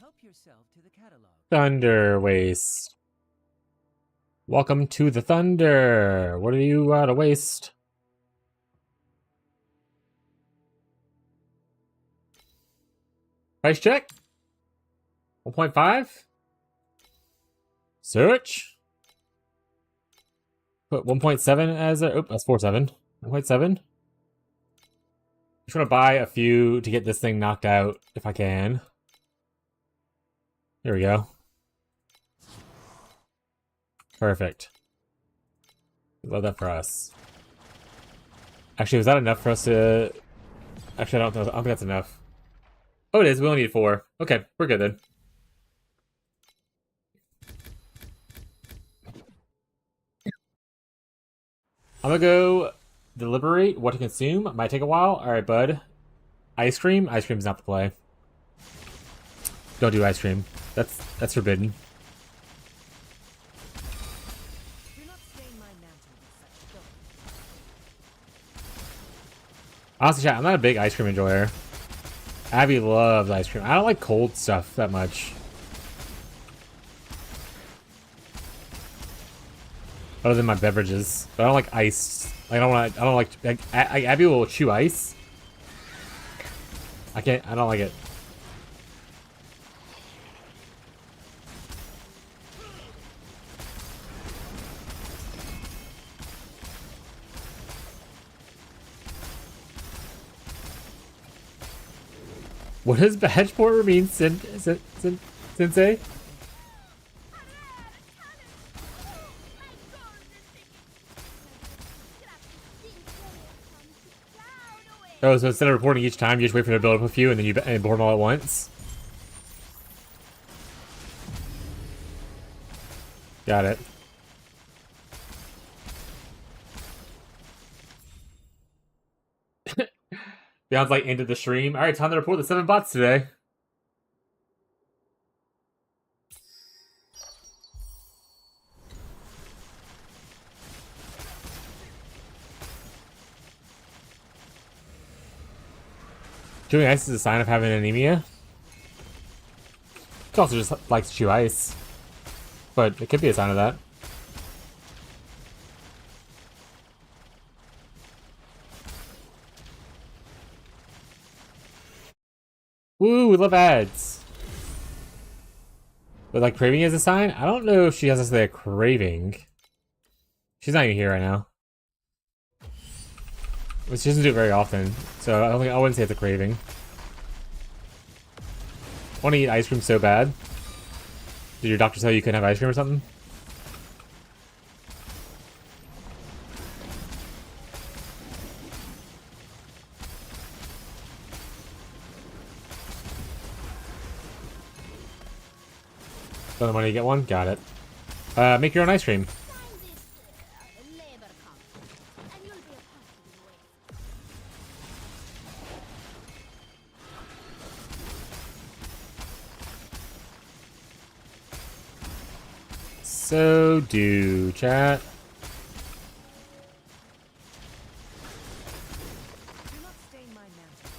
Help yourself to the catalog. Thunder Waste. Welcome to the Thunder. What are you to waste? Price check. 1.5. Search. Put 1.7 as a... Oh, that's 4.7. 1.7. Just want to buy a few to get this thing knocked out if I can. There we go. Perfect. Love that for us. Actually, was that enough for us to... Actually, I don't think that's enough. Oh, it is. We only need 4. Okay, we're good then. I'm gonna go deliberate what to consume. Might take a while. Alright, bud. Ice cream? Ice cream's not the play. Don't do ice cream. That's forbidden. Honestly, chat, I'm not a big ice cream enjoyer. Abby loves ice cream. I don't like cold stuff that much. Other than my beverages. But I don't like ice. Like, I don't like Abby will chew ice. I don't like it. What does badge porter mean, Sensei? Oh, so instead of reporting each time, you just wait for them to build up a few and then you board them all at once? Got it. Beyond's like ended the stream. Alright, time to report the 7 bots today. Chewing ice is a sign of having anemia. It also just likes to chew ice. But it could be a sign of that. Woo, we love ads. But like craving is a sign? I don't know if she has to say a craving. She's not even here right now. Which she doesn't do it very often, so I wouldn't say it's a craving. I want to eat ice cream so bad. Did your doctor tell you couldn't have ice cream or something? Spend the money to get one? Got it. Make your own ice cream. So do, chat. Do not stain my mantle.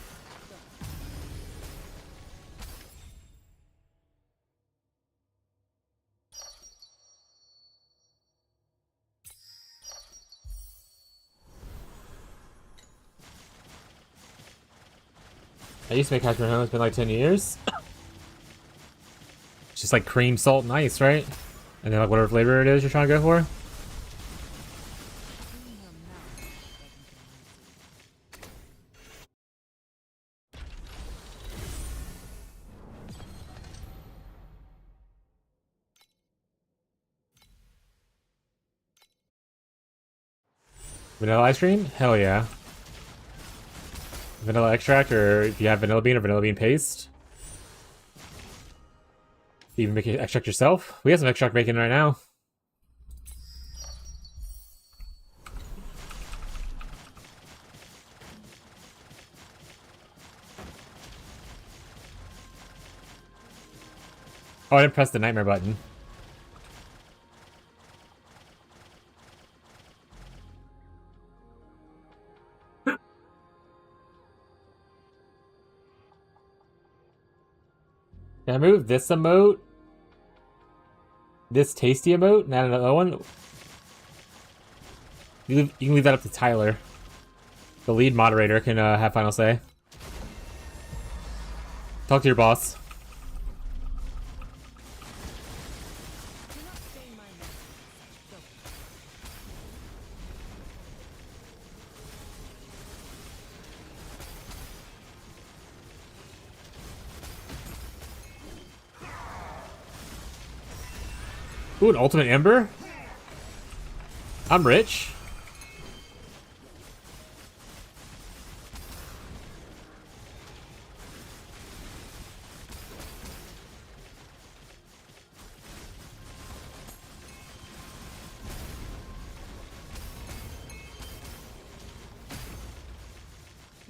I used to make hash brown home. It's been like 10 years. It's just like cream, salt, and ice, right? And then like whatever flavor it is you're trying to go for. Vanilla ice cream? Hell yeah. Vanilla extract, or if you have vanilla bean or vanilla bean paste. You even make extract yourself? We have some extract making right now. Oh, I didn't press the nightmare button. Can I move this emote? This tasty emote? And add another one? You can leave that up to Tyler. The lead moderator can have final say. Talk to your boss. Do not stain my mantle. Ooh, an ultimate ember? I'm rich.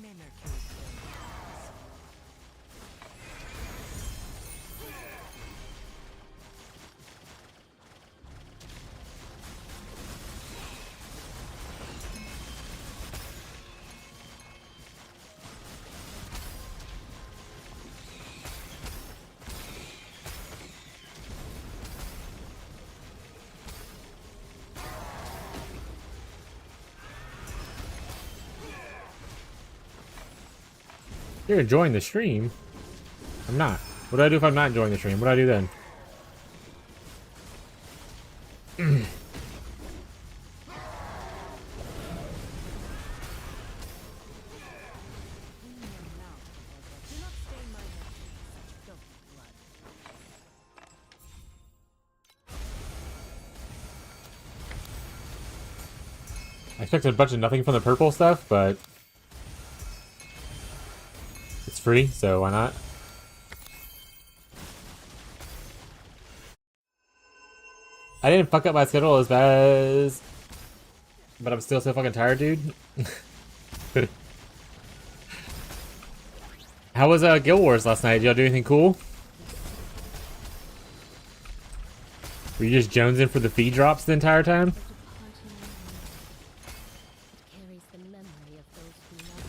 May Mercury You're enjoying the stream. I'm not. What do I do if I'm not enjoying the stream? What do I do then? Do not stain my mantle with such filthy blood. I expected a bunch of nothing from the purple stuff, but it's free, so why not? I didn't fuck up my schedule as bad as... But I'm still so fucking tired, dude. How was Guild Wars last night? Did y'all do anything cool? Were you just jonesing for the feed drops the entire time? Carries the memory of those who love it.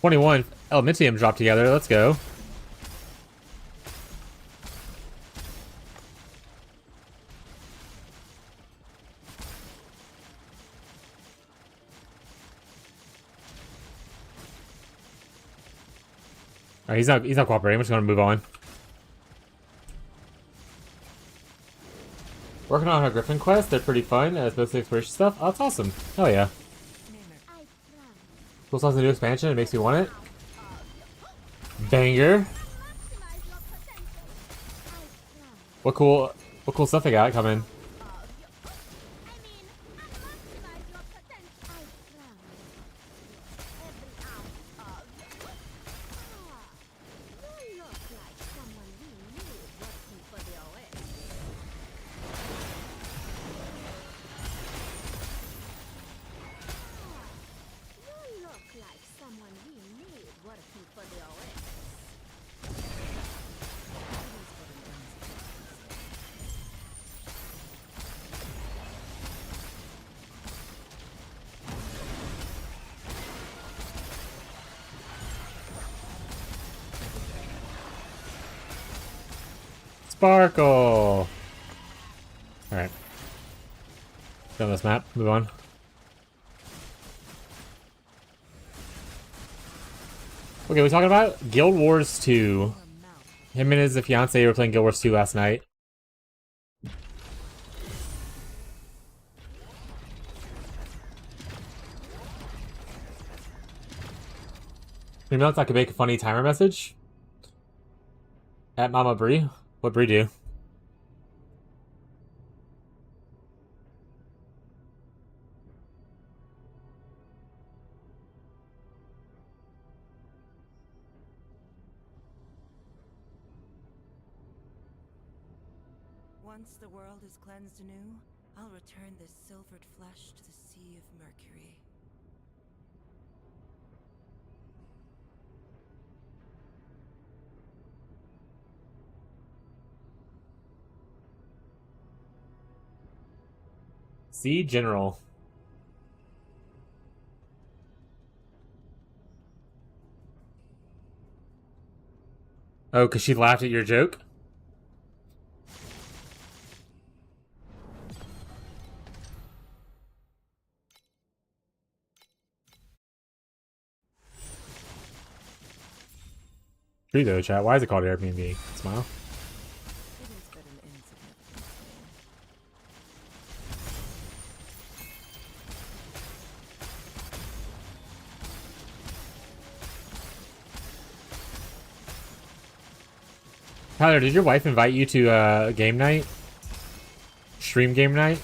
21 Elementium dropped together. Let's go. Alright, he's not cooperating. I'm just gonna move on. Working on our Griffin quest. They're pretty fun. It's mostly exploration stuff. Oh, that's awesome. Hell yeah. Cool stuff's a new expansion. It makes me want it. Banger. What cool stuff they got coming. Sparkle! Alright. Done this map. Move on. Okay, we're talking about Guild Wars 2. Him and his fiance were playing Guild Wars 2 last night. Maybe I could make a funny timer message. At Mama Bree. What Bree do? Once the world is cleansed anew, I'll return this silvered flesh to the sea of Mercury. See General. Oh, because she laughed at your joke? True though, chat. Why is it called Airbnb? Smile. It is but an insignificant thing. Tyler, did your wife invite you to game night? Stream game night?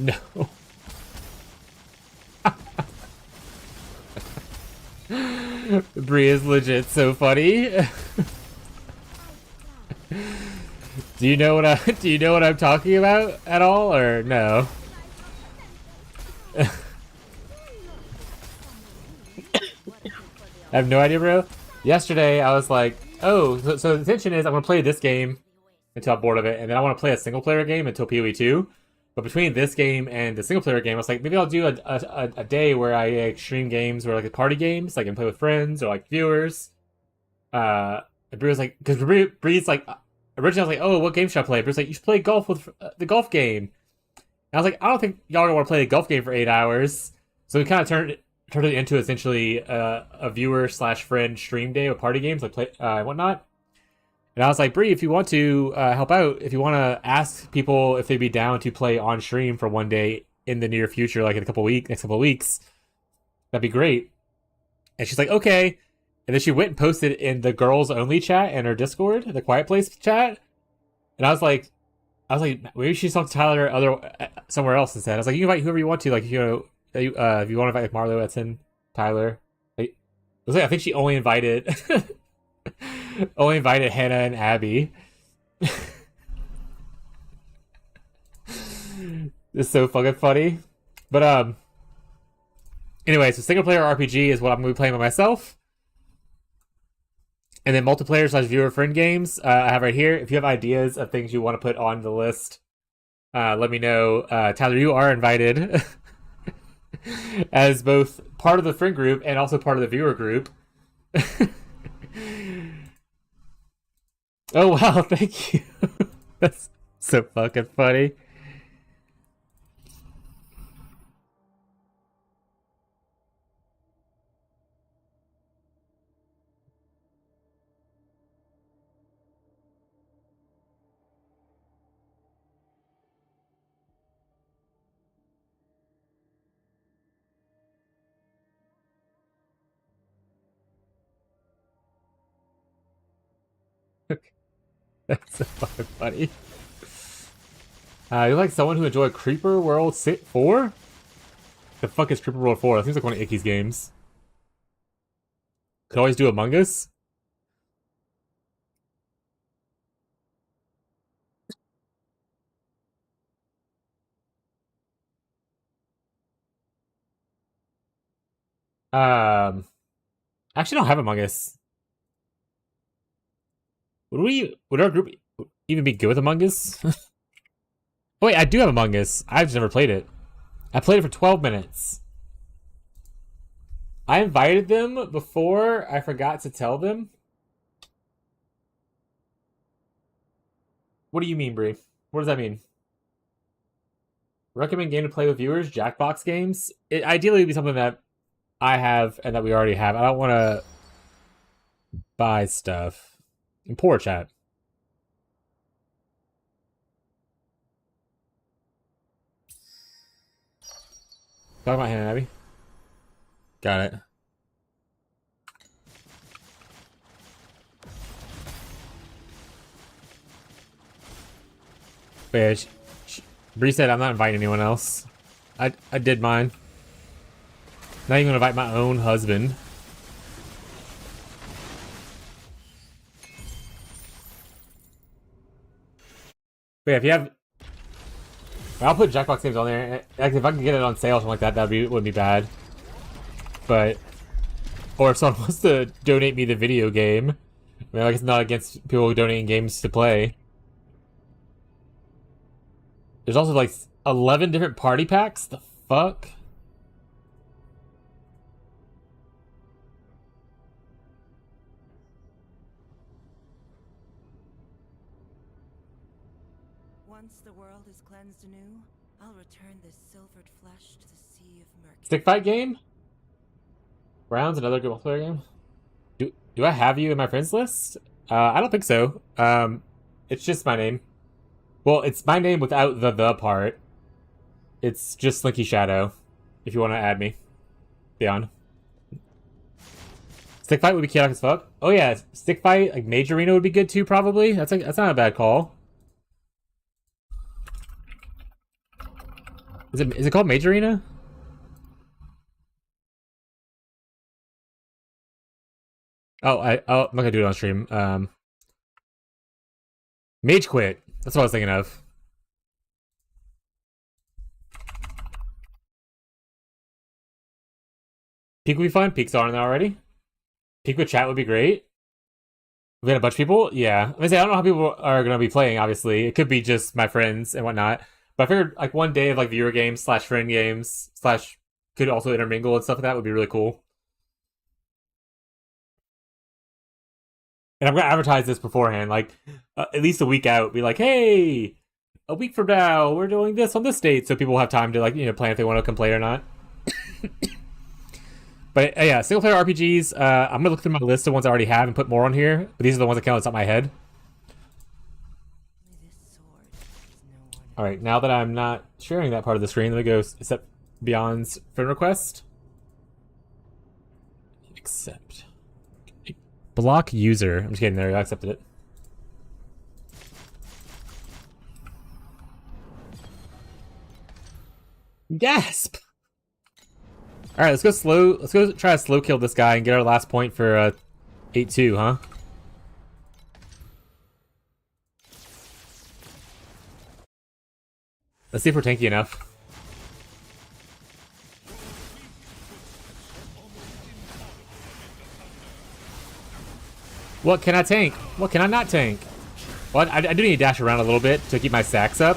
No. Bree is legit so funny. Do you know what I'm talking about at all or no? I have no idea, bro. Yesterday I was like, oh, so the intention is I'm gonna play this game until I'm bored of it, and then I want to play a single player game until PoE 2. But between this game and the single player game, I was like, maybe I'll do a day where I stream games or like party games, like and play with friends or like viewers. And Bree was like, because Bree's like, originally I was like, oh, what game should I play? Bree's like, you should play golf with the golf game. And I was like, I don't think y'all gonna want to play the golf game for 8 hours. So we kind of turned it into essentially a viewer / friend stream day with party games like play and whatnot. And I was like, Bree, if you want to help out, if you want to ask people if they'd be down to play on stream for one day in the near future, like in next couple of weeks, that'd be great. And she's like, okay. And then she went and posted in the girls only chat in her Discord, the Quiet Place chat. And I was like, maybe she's talking to Tyler somewhere else instead. I was like, you can invite whoever you want to, like if you want to invite like Marlo, Edson, Tyler. Like, I think she only invited Hannah and Abby. It's so fucking funny. But anyway, so single player RPG is what I'm gonna be playing by myself. And then multiplayer / viewer friend games I have right here. If you have ideas of things you want to put on the list, let me know. Tyler, you are invited as both part of the friend group and also part of the viewer group. Oh wow, thank you. That's so fucking funny. That's so fucking funny. You're like someone who enjoyed Creeper World 4? The fuck is Creeper World 4? That seems like one of Icky's games. Could always do Among Us? I actually don't have Among Us. Would our group even be good with Among Us? Oh, wait, I do have Among Us. I've just never played it. I played it for 12 minutes. I invited them before I forgot to tell them. What do you mean, Bree? What does that mean? Recommend game to play with viewers? Jackbox games? It ideally would be something that I have and that we already have. I don't want to buy stuff. In poor chat. Talk about Hannah and Abby. Got it. But yeah, Bree said I'm not inviting anyone else. I did mine. Not even gonna invite my own husband. But yeah, if you have, I'll put Jackbox games on there. Like if I can get it on sale or something like that, wouldn't be bad. But or if someone wants to donate me the video game, I mean, like it's not against people donating games to play. There's also like 11 different party packs. The fuck? Once the world is cleansed anew, I'll return this silvered flesh to the sea of murky. Stick fight game? Rounds, another good multiplayer game? Do I have you in my friends list? I don't think so. It's just my name. Well, it's my name without the part. It's just Slinky Shadow. If you want to add me. Beyond. Stick fight would be chaotic as fuck. Oh yeah, stick fight, like Mage Arena would be good too, probably. That's not a bad call. Is it called Mage Arena? Oh, I'm not gonna do it on stream. Mage Quit. That's what I was thinking of. Peak would be fun. Peaks are on there already. Peak with chat would be great. We had a bunch of people. Yeah, I don't know how people are gonna be playing. Obviously, it could be just my friends and whatnot. But I figured like one day of like viewer games / friend games / could also intermingle and stuff like that would be really cool. And I'm gonna advertise this beforehand, like at least a week out. Be like, hey, a week from now we're doing this on this date, so people will have time to like plan if they want to come play or not. But yeah, single player RPGs. I'm gonna look through my list of ones I already have and put more on here. But these are the ones that count on top of my head. All right, now that I'm not sharing that part of the screen, let me go accept Beyond's friend request. Accept. Block user. I'm just kidding. There, I accepted it. Gasp! All right, let's go slow. Let's go try to slow kill this guy and get our last point for 8-2, huh? Let's see if we're tanky enough. What can I tank? What can I not tank? Well, I do need to dash around a little bit to keep my stacks up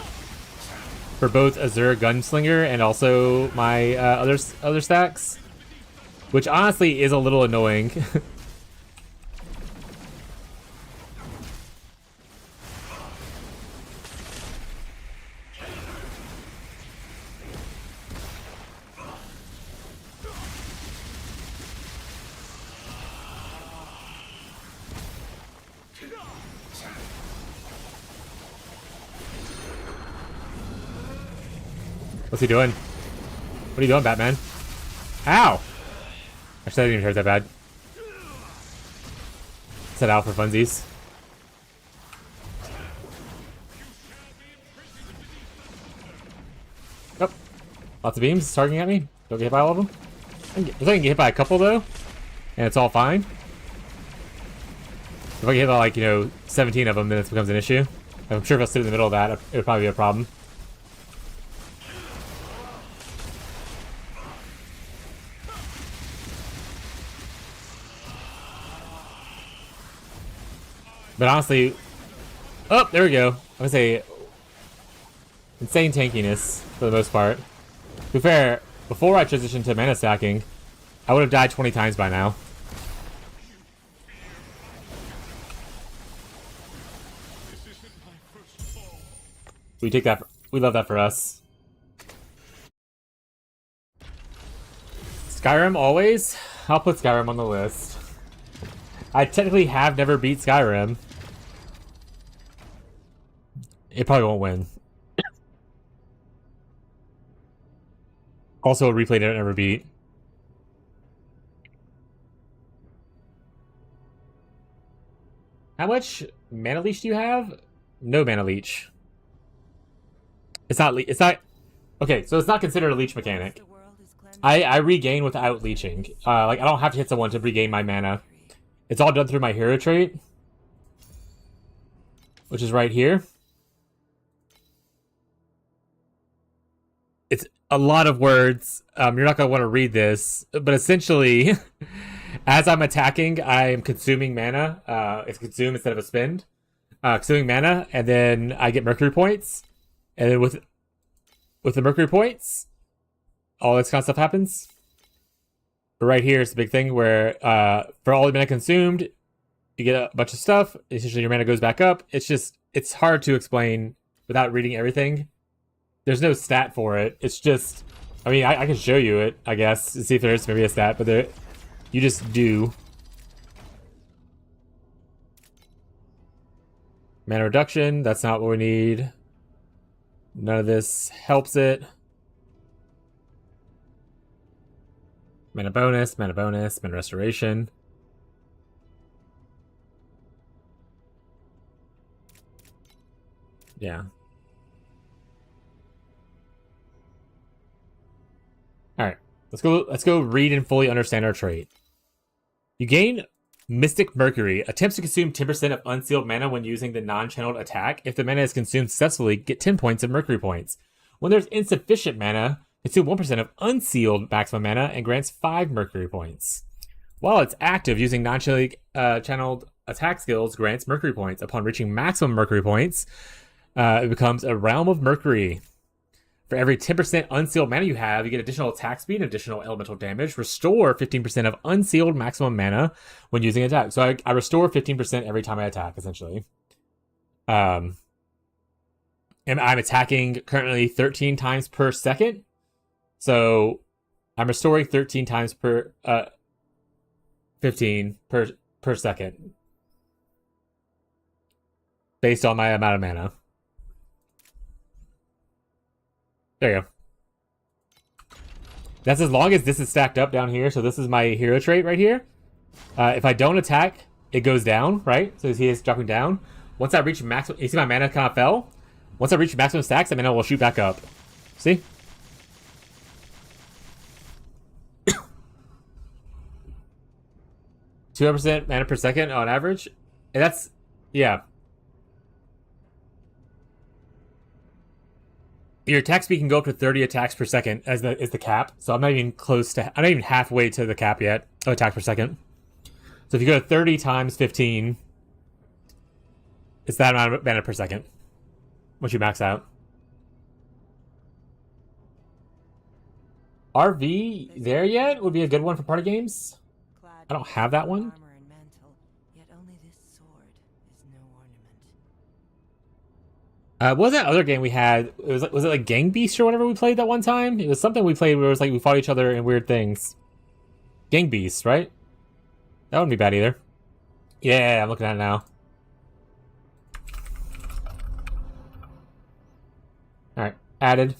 for both Azure Gunslinger and also my other stacks, which honestly is a little annoying. What's he doing? What are you doing, Batman? Ow! Actually, I didn't even hurt that bad. Set out for funsies. Oh, lots of beams targeting at me. Don't get hit by all of them. If I can get hit by a couple though, and it's all fine. If I get hit by like, 17 of them, then it becomes an issue. I'm sure if I sit in the middle of that, it would probably be a problem. But honestly, oh, there we go. I'm gonna say insane tankiness for the most part. To be fair, before I transitioned to mana stacking, I would have died 20 times by now. We take that. We love that for us. Skyrim always. I'll put Skyrim on the list. I technically have never beat Skyrim. It probably won't win. Also, a replay that I never beat. How much mana leech do you have? No mana leech. It's not. It's not. Okay, so it's not considered a leech mechanic. I regain without leeching. Like I don't have to hit someone to regain my mana. It's all done through my hero trait, which is right here. It's a lot of words. You're not going to want to read this, but essentially, as I'm attacking, I'm consuming mana. It's consume instead of a spend. Consuming mana, and then I get Mercury points. And then with the Mercury points, all this kind of stuff happens. But right here is the big thing where for all the mana consumed, you get a bunch of stuff. Essentially, your mana goes back up. It's hard to explain without reading everything. There's no stat for it. It's just, I mean, I can show you it, I guess, to see if there's maybe a stat, but you just do. Mana reduction, that's not what we need. None of this helps it. Mana bonus, mana restoration. Yeah. Alright. Let's go read and fully understand our trait. You gain Mystic Mercury. Attempts to consume 10% of unsealed mana when using the non-channeled attack. If the mana is consumed successfully, get 10 points of Mercury points. When there's insufficient mana, consume 1% of unsealed maximum mana and grants 5 Mercury points. While it's active, using non-channeled attack skills grants Mercury points. Upon reaching maximum Mercury points, it becomes a Realm of Mercury. For every 10% unsealed mana you have, you get additional attack speed and additional elemental damage. Restore 15% of unsealed maximum mana when using attack. So I restore 15% every time I attack, essentially. And I'm attacking currently 13 times per second. So I'm restoring 13 times per 15 per second. Based on my amount of mana. There you go. That's as long as this is stacked up down here. So this is my hero trait right here. If I don't attack, it goes down, right? So he is dropping down. Once I reach maximum, you see my mana kind of fell? Once I reach maximum stacks, the mana will shoot back up. See? 200% mana per second on average. And that's, yeah. Your attack speed can go up to 30 attacks per second as the cap. So I'm not even close to, I'm not even halfway to the cap yet of attack per second. So if you go to 30 times 15, it's that amount of mana per second once you max out. RV there yet would be a good one for party games. I don't have that one. What was that other game we had? Was it like Gang Beast or whatever we played that one time? It was something we played where it was like we fought each other in weird things. Gang Beast, right? That wouldn't be bad either. Yeah, I'm looking at it now. Alright, added.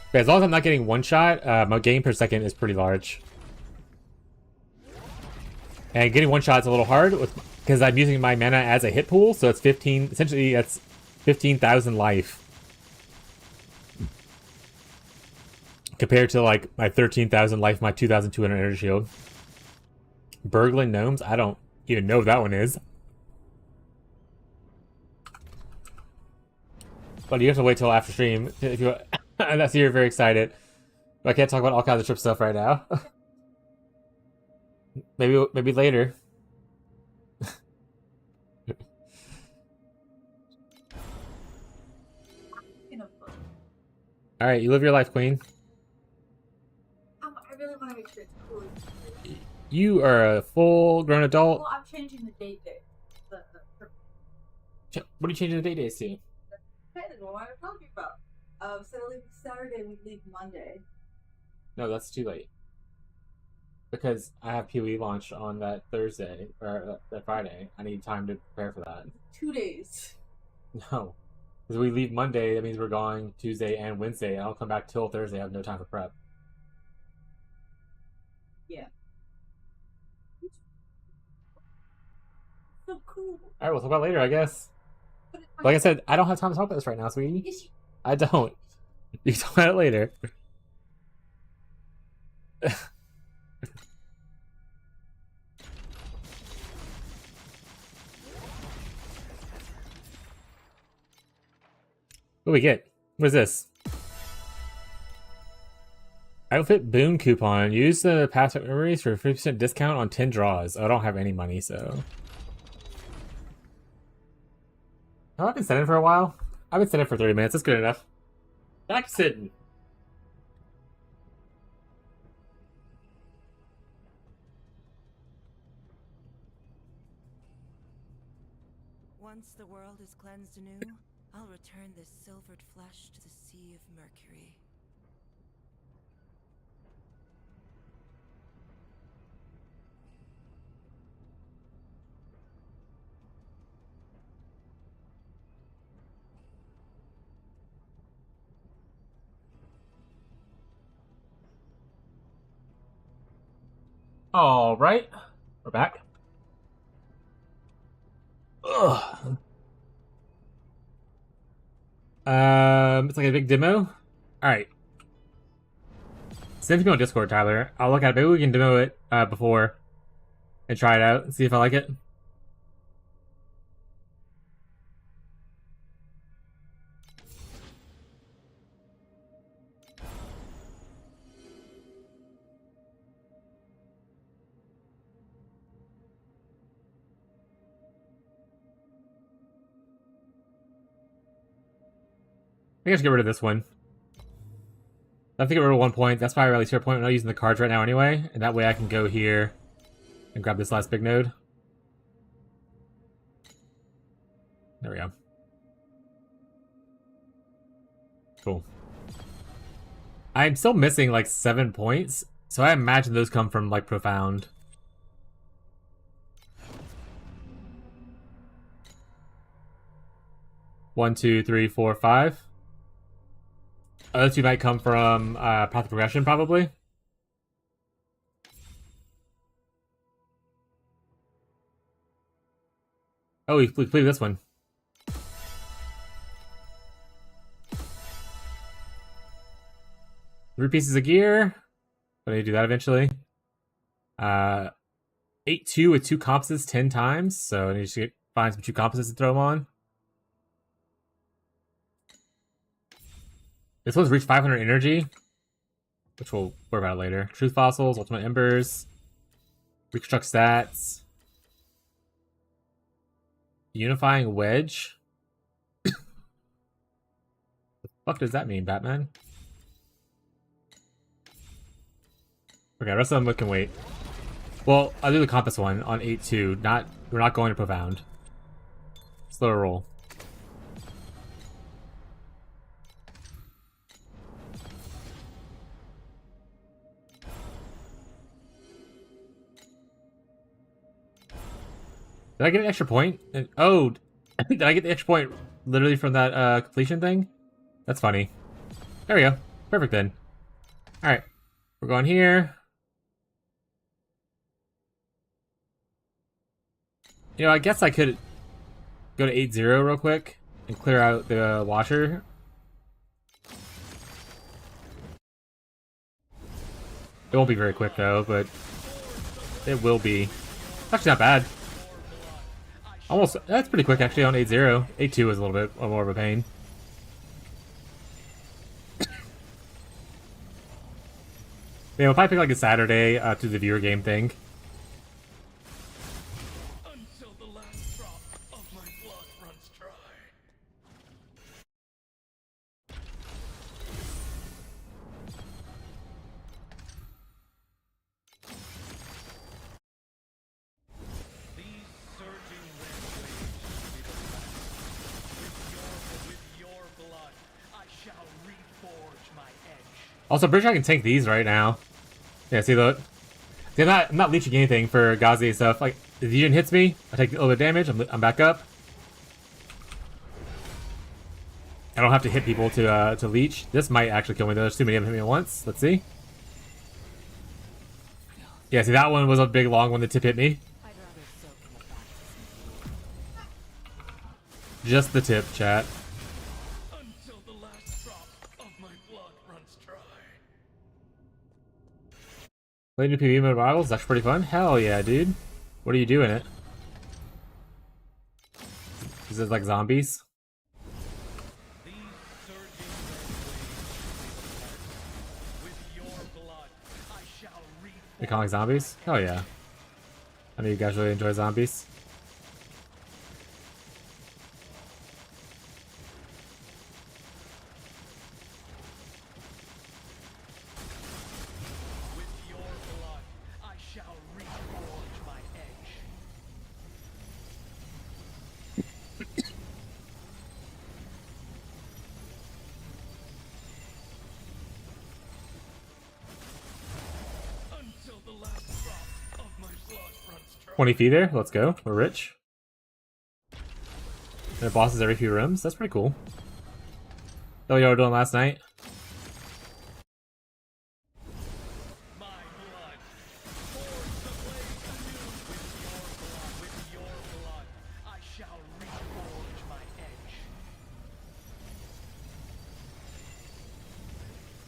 Okay, as long as I'm not getting one shot, my gain per second is pretty large. And getting one shot is a little hard with because I'm using my mana as a hit pool, so it's 15. Essentially, that's 15,000 life compared to like my 13,000 life, my 2,200 energy shield. Burgling gnomes? I don't even know what that one is. But you have to wait till after stream if you. I see you're very excited. But I can't talk about all kinds of trip stuff right now. maybe later. All right, you live your life, Queen. I really want to make sure it's cool. You are a full-grown adult. Well, I'm changing the date. What are you changing the date days to? That's what I'm talking about. So I leave Saturday, we leave Monday. No, that's too late. Because I have PoE launch on that Thursday, or that Friday. I need time to prepare for that. 2 days. No. Because we leave Monday, that means we're going Tuesday and Wednesday. And I'll come back till Thursday. I have no time for prep. Yeah. So cool. Alright, we'll talk about it later, I guess. Like I said, I don't have time to talk about this right now, sweetie. Yes, I don't. You can talk about it later. What do we get? What is this? Outfit boon coupon. Use the password memories for a 50% discount on 10 draws. Oh, I don't have any money, so. Oh, I've been sitting for a while. I've been sitting for 30 minutes. That's good enough. Back sitting. Once the world is cleansed anew, I'll return this silvered flesh to the sea of Mercury. All right, we're back. Ugh. It's like a big demo. All right. Send me on Discord, Tyler. I'll look at it. Maybe we can demo it before and try it out and see if I like it. I think I should get rid of this one. I have to get rid of 1 point. That's why I release your point. I'm not using the cards right now anyway. And that way I can go here and grab this last big node. There we go. Cool. I'm still missing like 7 points. So I imagine those come from like Profound. One, two, three, four, five. Other two might come from Path of Progression, probably. Oh, we completed this one. 3 pieces of gear. But I need to do that eventually. 8-2 with 2 composites 10 times. So I need to find some 2 composites to throw them on. This one's reached 500 energy, which we'll worry about later. Truth Fossils, Ultimate Embers, Reconstruct Stats, Unifying Wedge. The fuck does that mean, Batman? Okay, the rest of them can wait. Well, I'll do the Compass one on 8-2. We're not going to Profound. Slower roll. Did I get an extra point? Oh, did I get the extra point literally from that completion thing? That's funny. There we go. Perfect then. Alright. We're going here. You know, I guess I could go to 8-0 real quick and clear out the Watcher. It won't be very quick though, but it will be. It's actually not bad. Almost, that's pretty quick actually on 8-0. 8-2 is a little bit more of a pain. Yeah, we'll probably pick like a Saturday to the viewer game thing. Until the last drop of my blood runs dry. These surging red waves shall be the last. With your blood, I shall reforge my edge. Also, I'm pretty sure I can tank these right now. Yeah, see the. See, I'm not leeching anything for Ghazi and stuff. Like, if the unit hits me, I take a little bit of damage. I'm back up. I don't have to hit people to leech. This might actually kill me though. There's too many of them hit me at once. Let's see. Yeah, see that one was a big long one. The tip hit me. I'd rather soak in the baptism. Just the tip, chat. Until the last drop of my blood runs dry. Play new PvE mode rivals. That's pretty fun. Hell yeah, dude. What do you do in it? Is it like zombies? These surging red waves shall be the last. With your blood, I shall reforge. They call like zombies? Hell yeah. I know you guys really enjoy zombies. With your blood, I shall reforge my edge. Until the last drop of my blood runs dry. 20 feet there. Let's go. We're rich. And the bosses every few rooms. That's pretty cool. Oh, y'all were doing last night? My blood, forge the blaze anew. With your blood, I shall reforge my edge.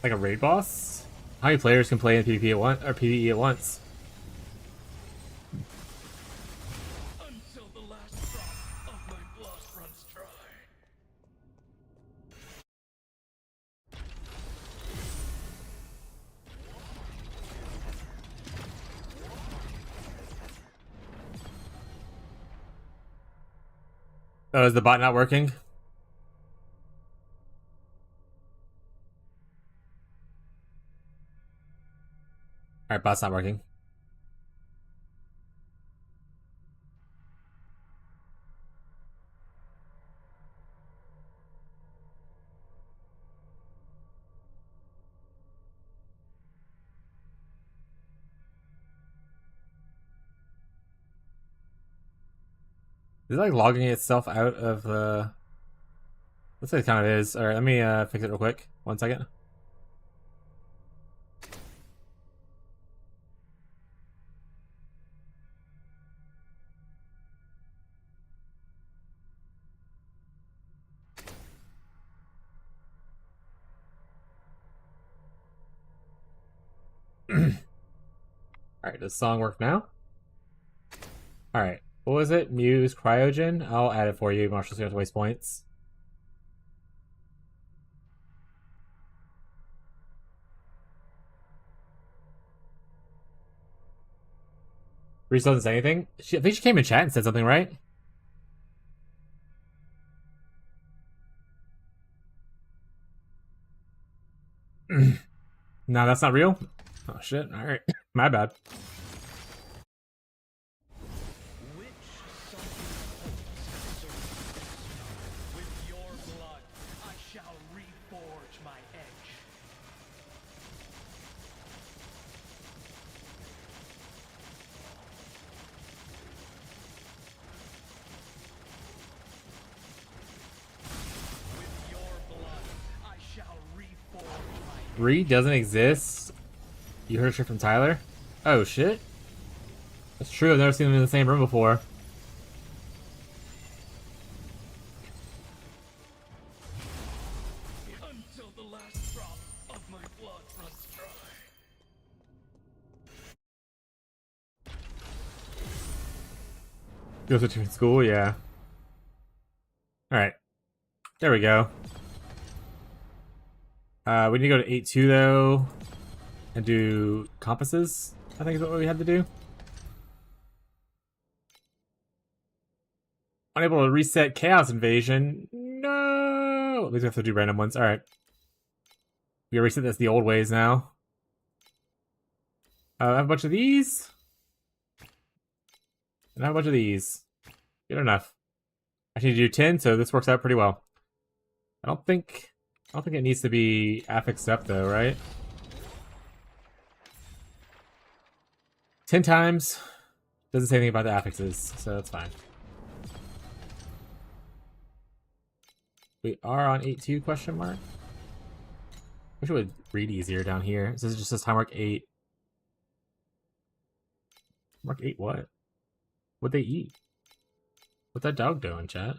Like a raid boss? How many players can play in PvP at once or PvE at once? Until the last drop of my blood runs dry. Oh, is the bot not working? Alright, bot's not working. Is it like logging itself out of the... Looks like it kind of is. Alright, let me fix it real quick. 1 second. Alright, does song work now? Alright, what was it? Muse Cryogen? I'll add it for you, Marshall, so you don't have to waste points. Reese doesn't say anything? I think she came in chat and said something, right? No, that's not real? Oh shit, alright. My bad. Which something hopes have surfaced. With your blood, I shall reforge my edge. With your blood, I shall reforge my Reed doesn't exist? You heard shit from Tyler? Oh shit. That's true, I've never seen them in the same room before. Goes to school, yeah. Alright. There we go. We need to go to 8-2 though. And do compasses, I think is what we had to do. Unable to reset Chaos Invasion. No! At least we have to do random ones. Alright. We gotta reset this the old ways now. I have a bunch of these. And I have a bunch of these. Good enough. I need to do 10, so this works out pretty well. I don't think it needs to be affixed up though, right? 10 times. Doesn't say anything about the affixes, so that's fine. We are on 8-2 question mark. Wish it would read easier down here. This is just says time mark 8. Mark 8 what? What'd they eat? What's that dog doing, chat?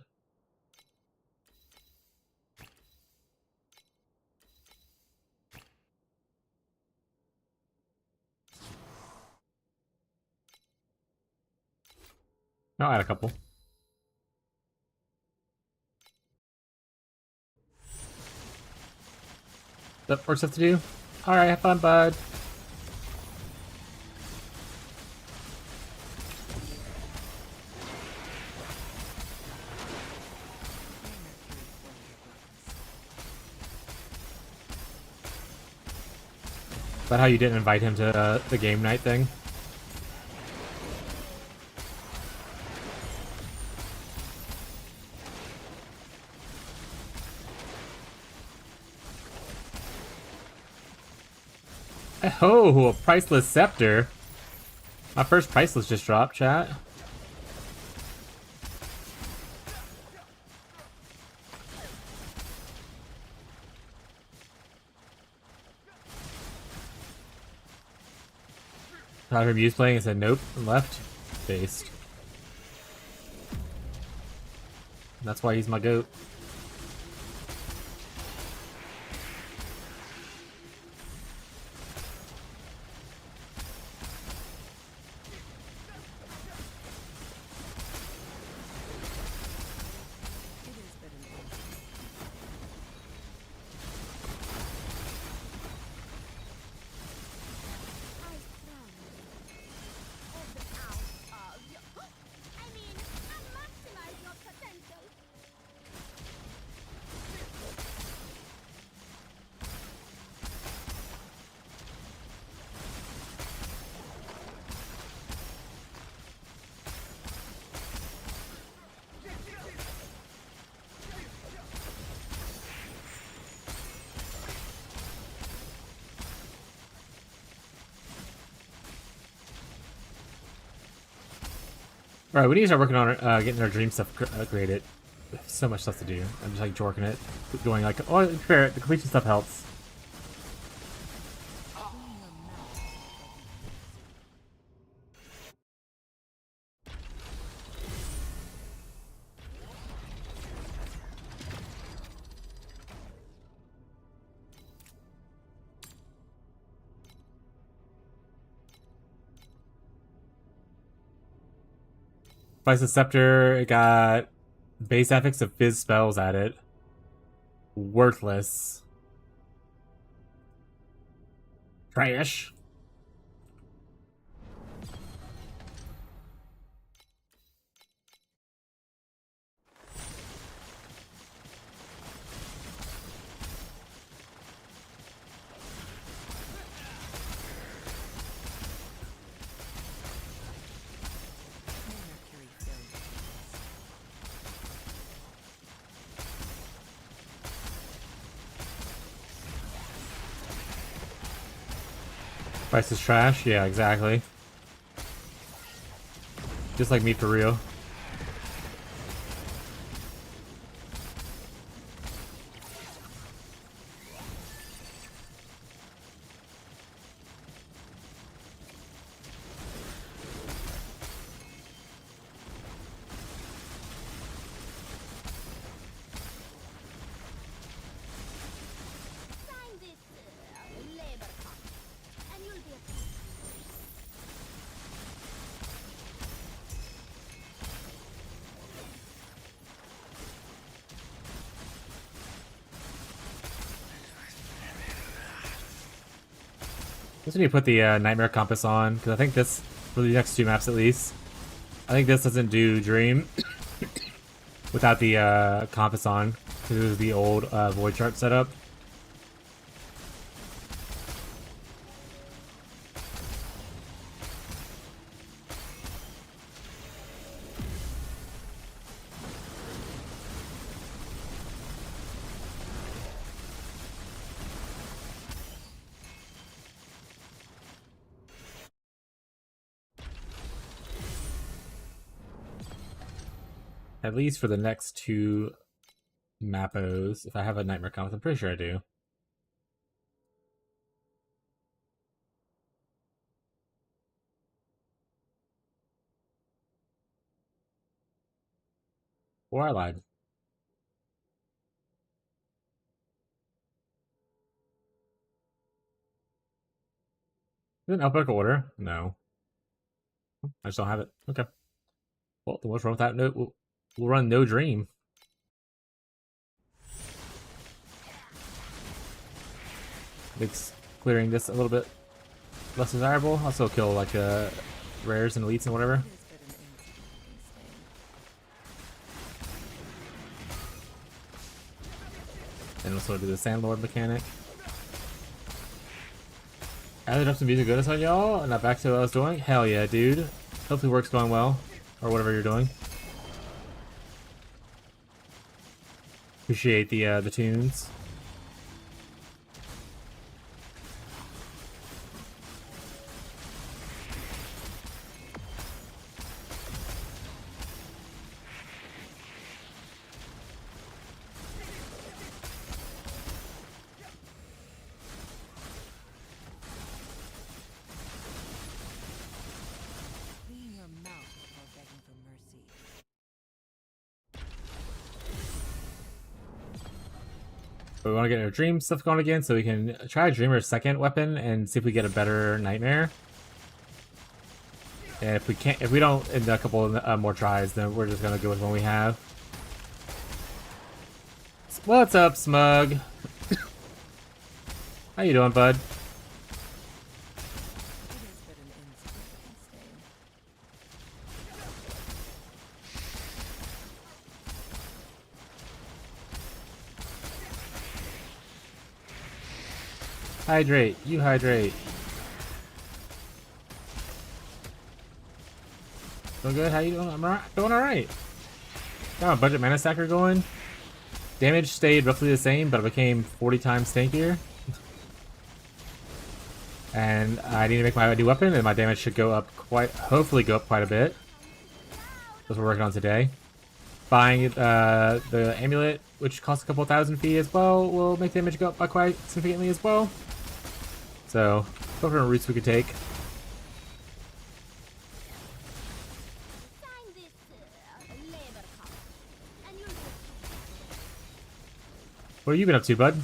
I'll add a couple. That more stuff to do? Alright, have fun, bud. Is that how you didn't invite him to the game night thing? Oh, a priceless scepter. My first priceless just dropped, chat. I heard Muse playing and said nope and left. Based. That's why he's my goat. Alright, we need to start working on getting our dream stuff upgraded. So much stuff to do. I'm just like jorking it. Going like, oh, fair, the completion stuff helps. Priceless Scepter, it got base affix of fizz spells added. Worthless. Trash. Price is trash? Yeah, exactly. Just like me for real. Sign this labor contract, and you'll be a Guess we need to put the Nightmare Compass on, because I think this, for the next 2 maps at least, I think this doesn't do Dream without the Compass on, because it was the old Void Chart setup. At least for the next 2 Mappos, if I have a Nightmare Compass, I'm pretty sure I do. Or I lied. Is it in alphabetical order? No. I just don't have it. Okay. Well, then what's wrong with that? No, we'll run No Dream. Makes clearing this a little bit less desirable. I'll still kill like rares and elites and whatever. And we'll sort of do the Sandlord mechanic. Added up some music goodness on y'all, and now back to what I was doing. Hell yeah, dude. Hopefully work's going well, or whatever you're doing. Appreciate the tunes. Clean your mouth before begging for mercy. But we want to get our Dream stuff going again, so we can try Dreamer's second weapon and see if we get a better Nightmare. And if we can't, if we don't in a couple more tries, then we're just gonna go with one we have. What's up, Smug? How you doing, bud? It is but an insignificant stain. Hydrate. You hydrate. Doing good? How you doing? I'm doing alright. Got my budget mana stacker going. Damage stayed roughly the same, but it became 40 times tankier. And I need to make my new weapon, and my damage should go up hopefully go up quite a bit. That's what we're working on today. Buying the amulet, which costs a couple thousand fee as well, will make damage go up by quite significantly as well. So, different routes we could take. Sign this labor contract, and you'll What have you been up to, bud?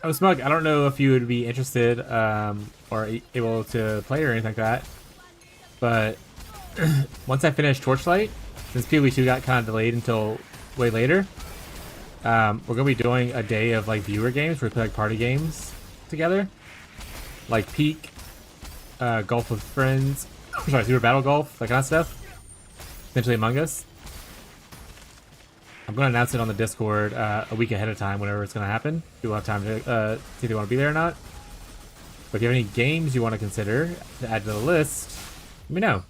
Oh, Smug, I don't know if you would be interested or able to play or anything like that, but once I finish Torchlight, since PoE2 got kind of delayed until way later, we're going to be doing a day of like viewer games where we play like party games together, like Peak, Golf with Friends, sorry, Super Battle Golf, that kind of stuff, potentially Among Us. I'm going to announce it on the Discord a week ahead of time whenever it's going to happen. People have time to see if they want to be there or not. But if you have any games you want to consider to add to the list, let me know.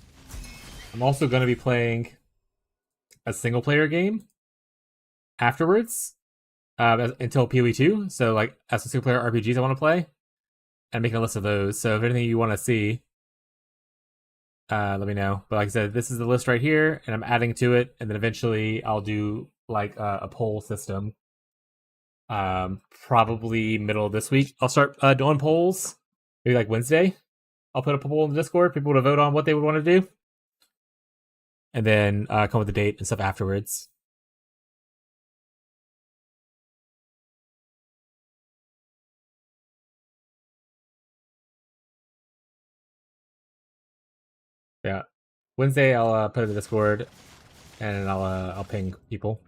I'm also going to be playing a single player game afterwards until PoE2. So like as a single player RPGs I want to play and making a list of those. So if anything you want to see, let me know. But like I said, this is the list right here and I'm adding to it. And then eventually I'll do like a poll system. Probably middle of this week. I'll start doing polls. Maybe like Wednesday. I'll put up a poll in the Discord. People to vote on what they would want to do. And then come with the date and stuff afterwards. Yeah. Wednesday I'll put it in the Discord and I'll ping people.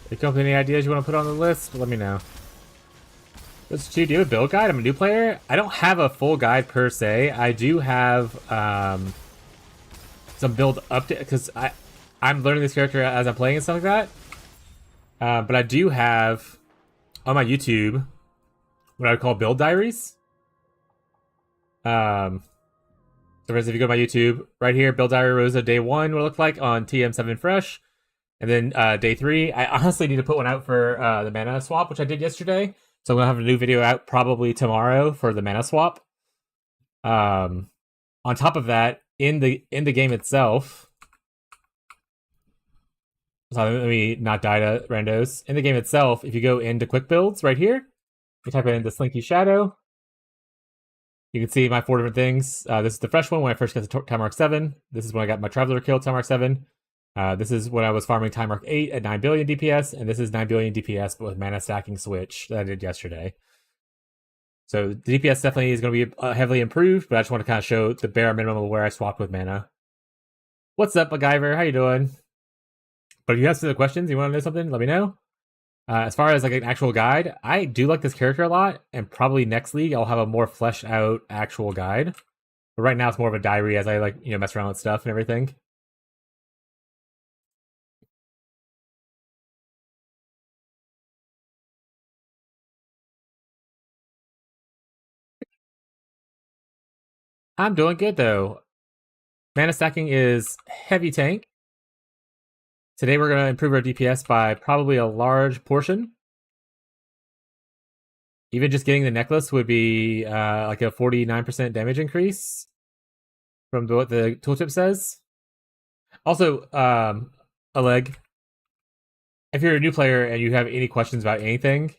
If you come up with any ideas you want to put on the list, let me know. Rosa2, do you have a build guide? I'm a new player. I don't have a full guide per se. I do have some build update because I'm learning this character as I'm playing and stuff like that. But I do have on my YouTube what I would call build diaries. So for instance, if you go to my YouTube, right here, build diary Rosa day 1 will look like on TM7 Fresh. And then day 3, I honestly need to put one out for the mana swap, which I did yesterday. So I'm going to have a new video out probably tomorrow for the mana swap. On top of that, in the game itself... So let me not die to randos. In the game itself, if you go into quick builds right here, you type in the Slinky Shadow. You can see my 4 different things. This is the fresh one when I first got to Time Mark 7. This is when I got my Traveler kill Time Mark 7. This is when I was farming Time Mark 8 at 9 billion DPS. And this is 9 billion DPS, but with mana stacking switch that I did yesterday. So the DPS definitely is going to be heavily improved, but I just want to kind of show the bare minimum of where I swapped with mana. What's up, MacGyver? How you doing? But if you have some other questions, you want to know something, let me know. As far as like an actual guide, I do like this character a lot, and probably next league I'll have a more fleshed out actual guide. But right now it's more of a diary as I like, you know, mess around with stuff and everything. I'm doing good though. Mana stacking is heavy tank. Today we're going to improve our DPS by probably a large portion. Even just getting the necklace would be like a 49% damage increase from what the tooltip says. Also, Oleg, if you're a new player and you have any questions about anything,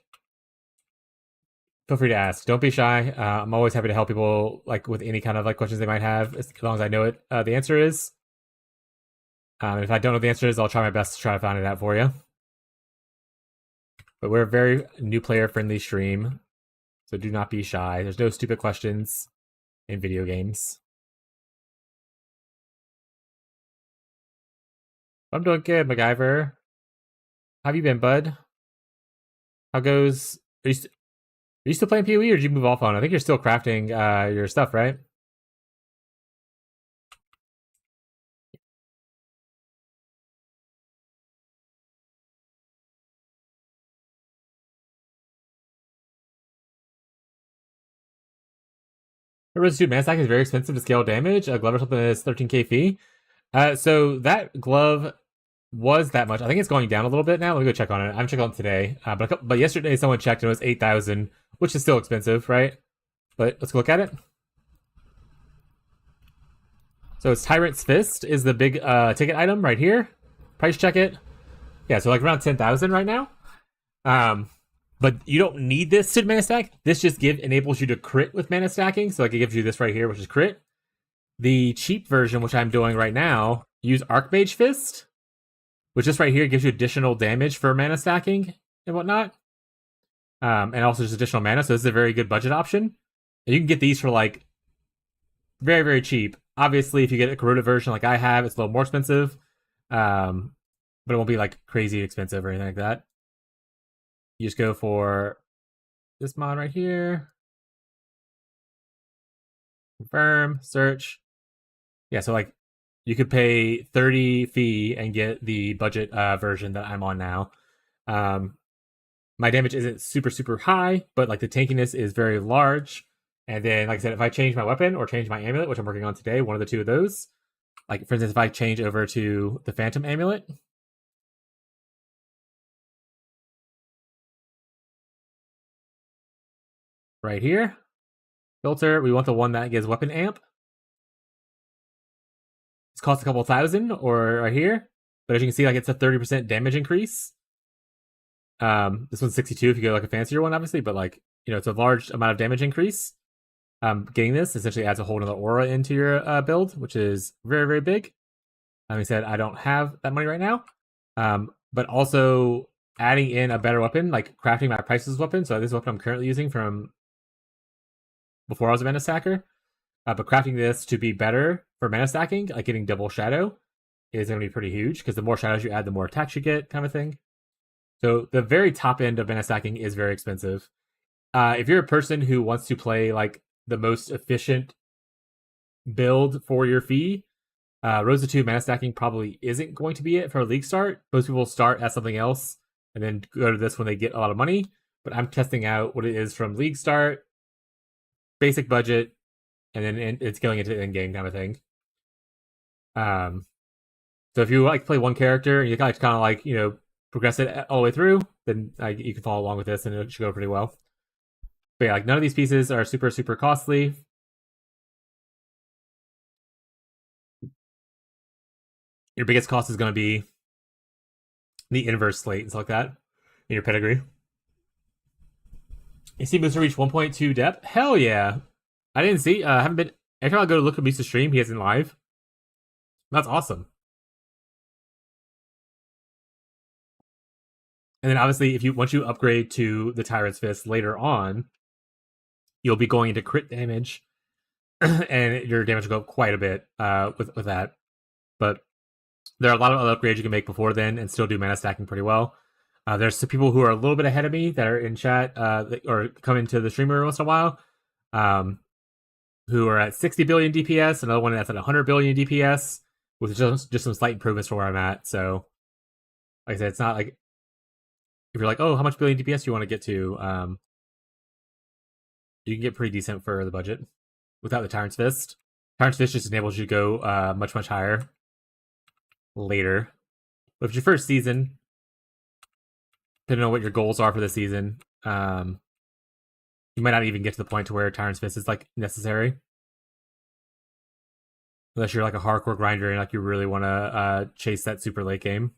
feel free to ask. Don't be shy. I'm always happy to help people like with any kind of like questions they might have, as long as I know it. The answer is. If I don't know the answers, I'll try my best to try to find it out for you. But we're a very new player friendly stream, so do not be shy. There's no stupid questions in video games. I'm doing good, MacGyver. How have you been, bud? How goes? Are you still playing PoE, or did you move off on it? I think you're still crafting your stuff, right? Rosa2 manastack is very expensive to scale damage. A glove or something is 13k fee. So that glove was that much. I think it's going down a little bit now. Let me go check on it. I haven't checked on it today. But yesterday someone checked and it was 8,000, which is still expensive, right? But let's go look at it. So it's Tyrant's Fist is the big ticket item right here. Price check it. Yeah, so like around 10,000 right now. But you don't need this to mana stack. This just enables you to crit with mana stacking. So like it gives you this right here, which is crit. The cheap version, which I'm doing right now, use Archmage Fist, which just right here gives you additional damage for mana stacking and whatnot. And also just additional mana. So this is a very good budget option. And you can get these for like very, very cheap. Obviously, if you get a corroded version like I have, it's a little more expensive. But it won't be like crazy expensive or anything like that. You just go for this mod right here. Confirm, search. Yeah, so like you could pay 30 fee and get the budget version that I'm on now. My damage isn't super, super high, but like the tankiness is very large. And then, like I said, if I change my weapon or change my amulet, which I'm working on today, one of the two of those, like for instance, if I change over to the Phantom Amulet, right here, filter, we want the one that gives weapon amp. It's cost a couple thousand, or right here, but as you can see, like it's a 30% damage increase. This one's 62 if you go like a fancier one, obviously, but like, you know, it's a large amount of damage increase. Getting this essentially adds a whole nother aura into your build, which is very, very big. Like I said, I don't have that money right now. But also adding in a better weapon, like crafting my priceless weapon. So this is weapon I'm currently using from before I was a mana stacker. But crafting this to be better for mana stacking, like getting double shadow, is going to be pretty huge, because the more shadows you add, the more attacks you get, kind of thing. So the very top end of mana stacking is very expensive. If you're a person who wants to play like the most efficient build for your fee, Rosa2 mana stacking probably isn't going to be it for a league start. Most people start at something else and then go to this when they get a lot of money. But I'm testing out what it is from league start, basic budget, and then it's going into end game kind of thing. So if you like play one character and you kind of like progress it all the way through, then you can follow along with this and it should go pretty well. But yeah, like none of these pieces are super costly. Your biggest cost is going to be the inverse slate and stuff like that in your pedigree. You see Musa reach 1.2 depth? Hell yeah. I didn't see. I haven't been. Every time I go to look at Musa's stream, he isn't live. That's awesome. And then obviously, once you upgrade to the Tyrant's Fist later on, you'll be going into crit damage, and your damage will go up quite a bit with that. But there are a lot of other upgrades you can make before then and still do mana stacking pretty well. There's some people who are a little bit ahead of me that are in chat or come into the streamer once in a while, who are at 60 billion DPS, another one that's at 100 billion DPS, with just some slight improvements from where I'm at. So, like I said, it's not like if you're like, oh, how much billion DPS do you want to get to? You can get pretty decent for the budget without the Tyrant's Fist. Tyrant's Fist just enables you to go much higher later. But if it's your first season, depending on what your goals are for the season, you might not even get to the point to where Tyrant's Fist is like necessary. Unless you're like a hardcore grinder and like you really want to chase that super late game.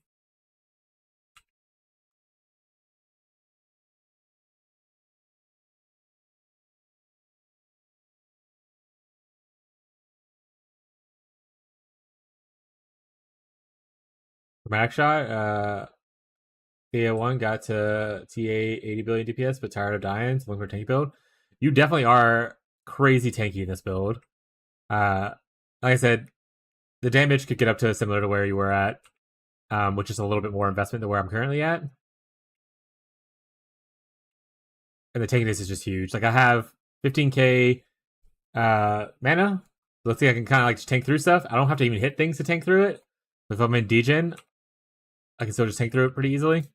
Max shot, TA1 got to TA 80 billion DPS, but tired of dying, so looking for a tanky build. You definitely are crazy tanky in this build. Like I said, the damage could get up to similar to where you were at, which is a little bit more investment than where I'm currently at. And the tankiness is just huge. Like I have 15k mana. Let's see, I can kind of like just tank through stuff. I don't have to even hit things to tank through it. If I'm in degen, I can still just tank through it pretty easily.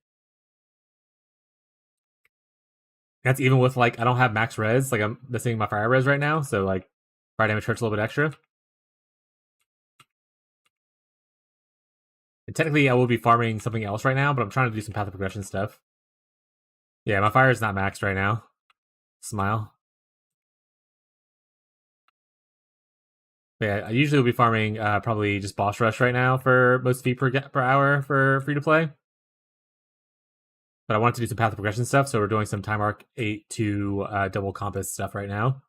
That's even with like I don't have max res. Like I'm missing my fire res right now, so like fire damage hurts a little bit extra. And technically, I will be farming something else right now, but I'm trying to do some path of progression stuff. Yeah, my fire is not maxed right now. Smile. But yeah, I usually will be farming probably just boss rush right now for most fee per hour for free to play. But I wanted to do some path of progression stuff, so we're doing some time arc 8 to double compass stuff right now.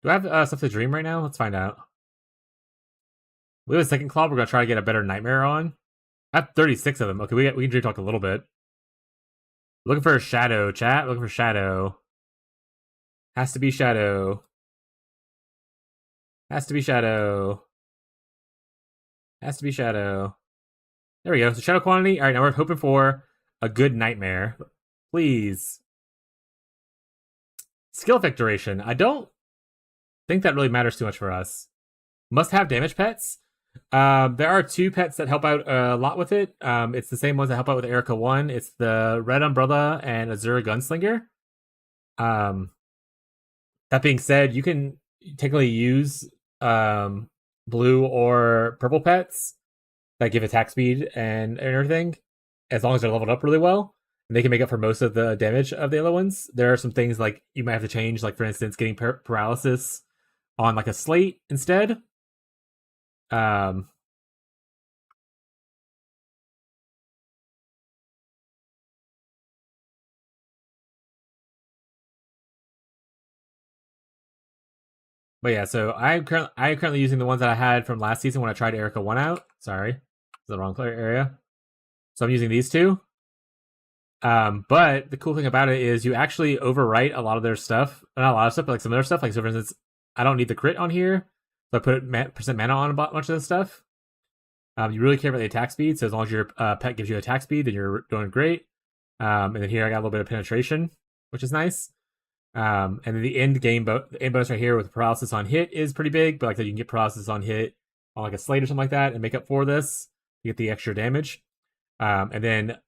Do I have stuff to dream right now? Let's find out. We have a second claw. We're gonna try to get a better nightmare on. I have 36 of them. Okay, we can dream talk a little bit. Looking for a shadow, chat. Looking for shadow. Has to be shadow. Has to be shadow. Has to be shadow. There we go. So shadow quantity. All right, now we're hoping for a good nightmare. Please. Skill effect duration. I don't think that really matters too much for us. Must have damage pets. There are 2 pets that help out a lot with it. It's the same ones that help out with Erica 1. It's the Red Umbrella and Azura Gunslinger. That being said, you can technically use blue or purple pets that give attack speed and everything, as long as they're leveled up really well. And they can make up for most of the damage of the other ones. There are some things like you might have to change, like for instance, getting paralysis on like a slate instead. But yeah, so I'm currently using the ones that I had from last season when I tried Erica 1 out. Sorry, it's the wrong area. So I'm using these 2. But the cool thing about it is you actually overwrite a lot of their stuff. Not a lot of stuff, but like some other stuff. Like so, for instance, I don't need the crit on here, so I put percent mana on a bunch of this stuff. You really care about the attack speed, so as long as your pet gives you attack speed, then you're doing great. And then here I got a little bit of penetration, which is nice. And then the end bonus right here with paralysis on hit is pretty big, but like that you can get paralysis on hit on like a slate or something like that and make up for this. You get the extra damage. And then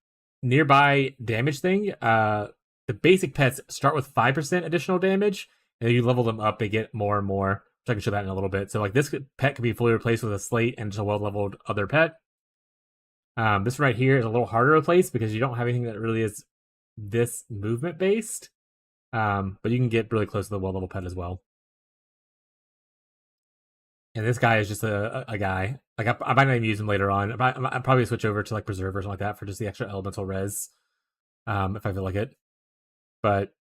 nearby damage thing, the basic pets start with 5% additional damage, and then you level them up, they get more and more. Which I can show that in a little bit. So like this pet could be fully replaced with a slate and just a well-leveled other pet. This right here is a little harder to replace because you don't have anything that really is this movement based. But you can get really close to the well-leveled pet as well. And this guy is just a guy. Like I might not even use him later on. I'll probably switch over to like Preserve or something like that for just the extra elemental res. If I feel like it. But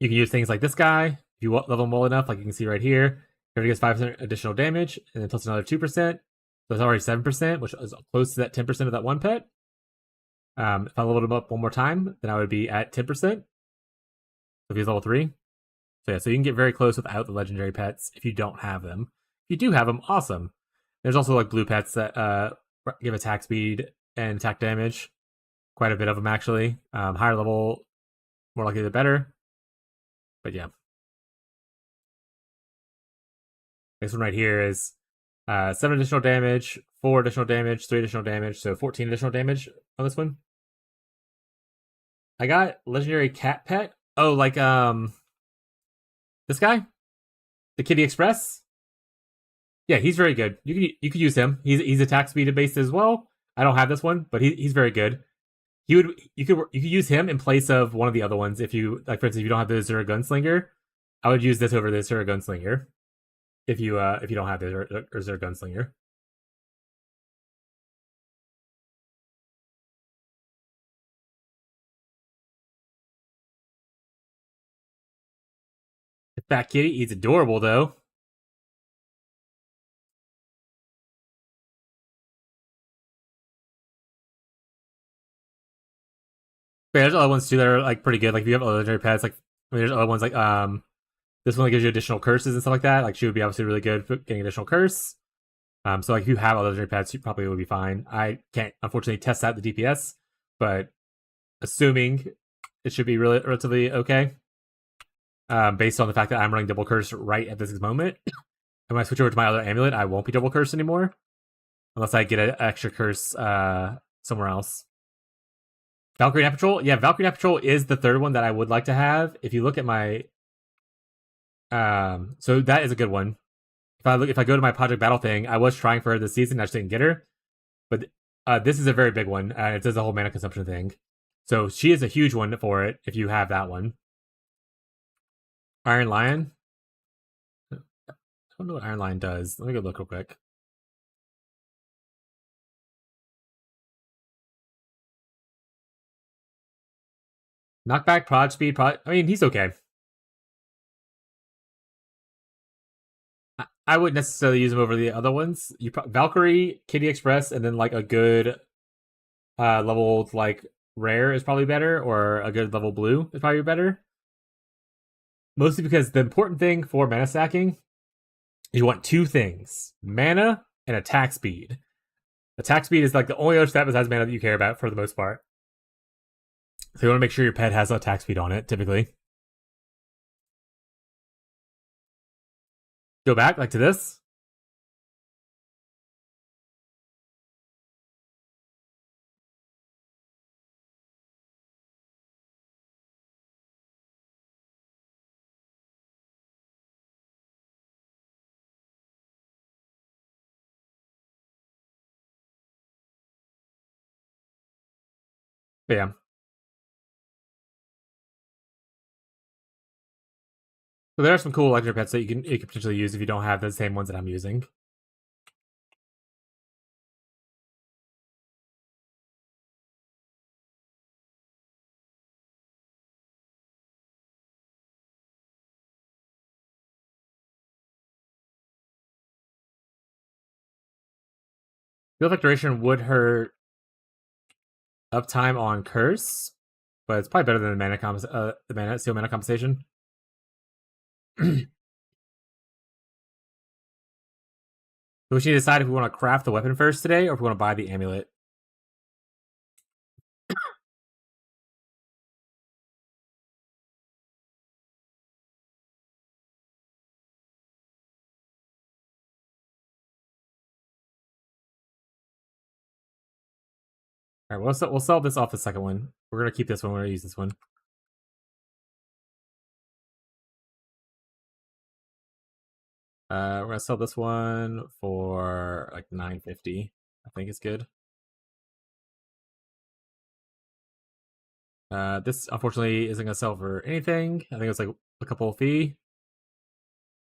you can use things like this guy. If you level him well enough, like you can see right here, he already gets 5% additional damage, and then plus another 2%. So it's already 7%, which is close to that 10% of that one pet. If I leveled him up one more time, then I would be at 10%. If he's level 3. So yeah, so you can get very close without the legendary pets if you don't have them. If you do have them, awesome. There's also like blue pets that give attack speed and attack damage. Quite a bit of them actually. Higher level, more likely the better. But yeah. This one right here is 7 additional damage, 4 additional damage, 3 additional damage, so 14 additional damage on this one. I got legendary cat pet. Oh, like this guy, the Kitty Express. Yeah, he's very good. You could use him. He's attack speed based as well. I don't have this one, but he's very good. You could use him in place of one of the other ones if you like. For instance, if you don't have the Azura Gunslinger, I would use this over the Azura Gunslinger. If you don't have the Azura Gunslinger. The Fat Kitty, he's adorable though. But there's other ones too that are like pretty good. Like if you have other legendary pets, like there's other ones like this one that gives you additional curses and stuff like that. Like she would be obviously really good for getting additional curse. So like if you have other legendary pets, you probably would be fine. I can't unfortunately test out the DPS, but assuming it should be relatively okay. Based on the fact that I'm running double curse right at this moment. And when I switch over to my other amulet, I won't be double cursed anymore. Unless I get an extra curse somewhere else. Valkyrie Night Patrol? Yeah, Valkyrie Night Patrol is the third one that I would like to have. If you look at my... so that is a good one. If I go to my Project Battle thing, I was trying for her this season, I just didn't get her. But this is a very big one. It does the whole mana consumption thing. So she is a huge one for it, if you have that one. Iron Lion? I don't know what Iron Lion does. Let me go look real quick. Knockback, prod speed, I mean, he's okay. I wouldn't necessarily use him over the other ones. Valkyrie, Kitty Express, and then like a good leveled like rare is probably better, or a good level blue is probably better. Mostly because the important thing for mana stacking, you want two things: mana and attack speed. Attack speed is like the only other stat besides mana that you care about for the most part. So you want to make sure your pet has attack speed on it, typically. Go back, like to this. But yeah. So there are some cool electric pets that you can potentially use if you don't have the same ones that I'm using. Field effect duration would hurt uptime on curse, but it's probably better than the steel mana compensation. So we should decide if we want to craft the weapon first today, or if we want to buy the amulet. All right, we'll sell this off the second one. We're gonna keep this one. We're gonna use this one. We're gonna sell this one for like $9.50. I think it's good. This unfortunately isn't gonna sell for anything. I think it's like a couple of fee.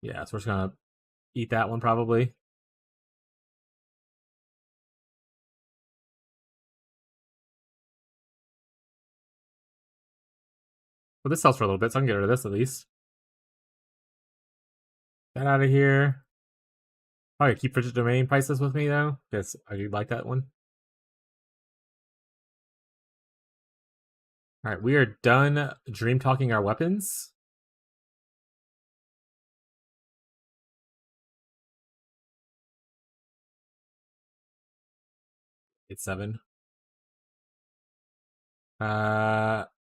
Yeah, so we're just gonna eat that one probably. Well, this sells for a little bit, so I can get rid of this at least. Get out of here. Probably keep frigid domain prices with me though, because I do like that one. All right, we are done dream talking our weapons. It's 7.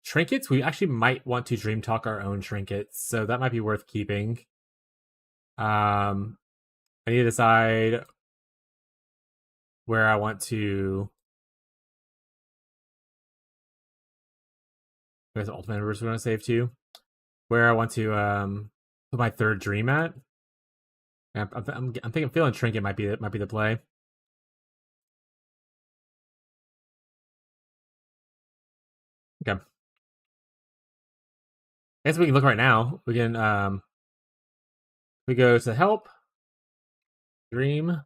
Trinkets. We actually might want to dream talk our own trinkets, so that might be worth keeping. I need to decide where I want to. There's ultimate members we want to save to. Where I want to put my third dream at. I'm feeling trinket might be the play. Okay. I guess we can look right now. We can we go to help, dream.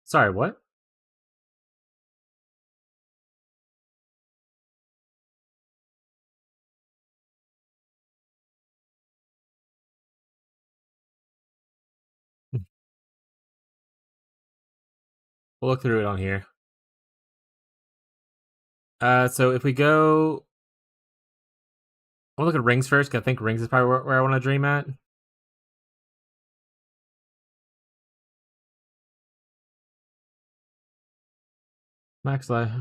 Sorry, what? We'll look through it on here. So if we go, we'll look at rings first, because I think rings is probably where I want to dream at. Max life.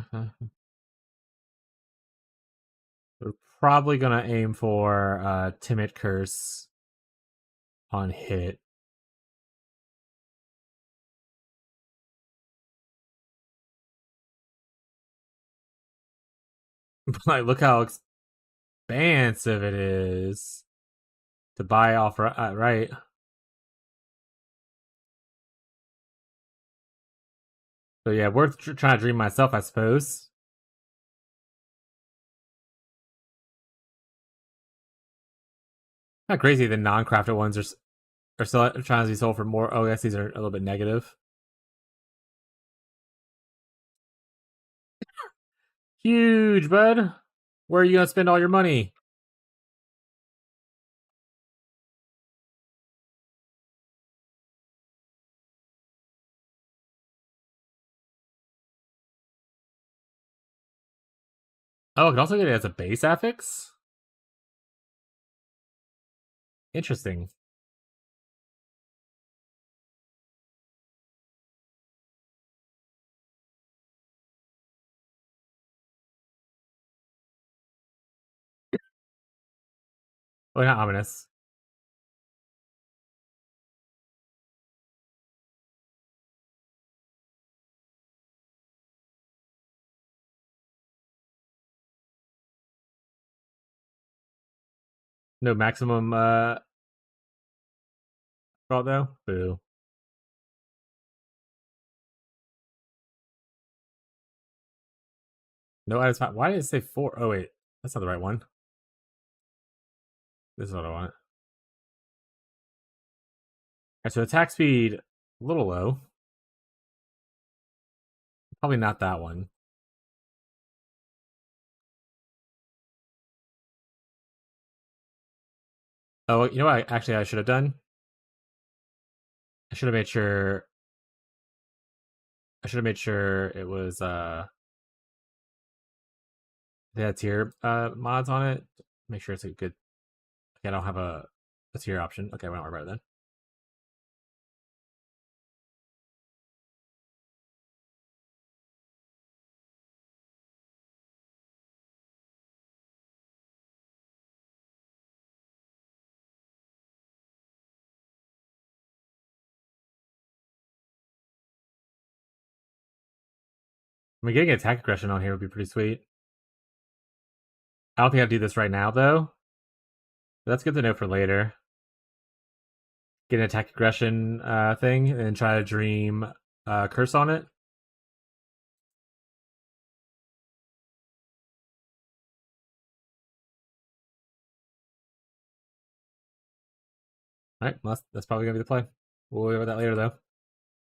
We're probably gonna aim for Timid Curse on hit. Like, look how expansive it is to buy off right. So yeah, worth trying to dream myself, I suppose. Not crazy. The non-crafted ones are still trying to be sold for more. Oh, yes, these are a little bit negative. Huge, bud. Where are you gonna spend all your money? Oh, I can also get it as a base affix? Interesting. Oh, not ominous. No maximum draw though? Boo. No items found. Why did it say 4? Oh wait, that's not the right one. This is what I want. Alright, so attack speed, a little low. Probably not that one. Oh, you know what? Actually, I should have done. I should have made sure. I should have made sure it was they had tier mods on it. Make sure it's a good. Okay, I don't have a tier option. Okay, we don't worry about it then. I mean, getting attack aggression on here would be pretty sweet. I don't think I'd do this right now though. But that's good to know for later. Get an attack aggression thing and try to dream curse on it. All right, well, that's probably gonna be the play. We'll worry about that later though.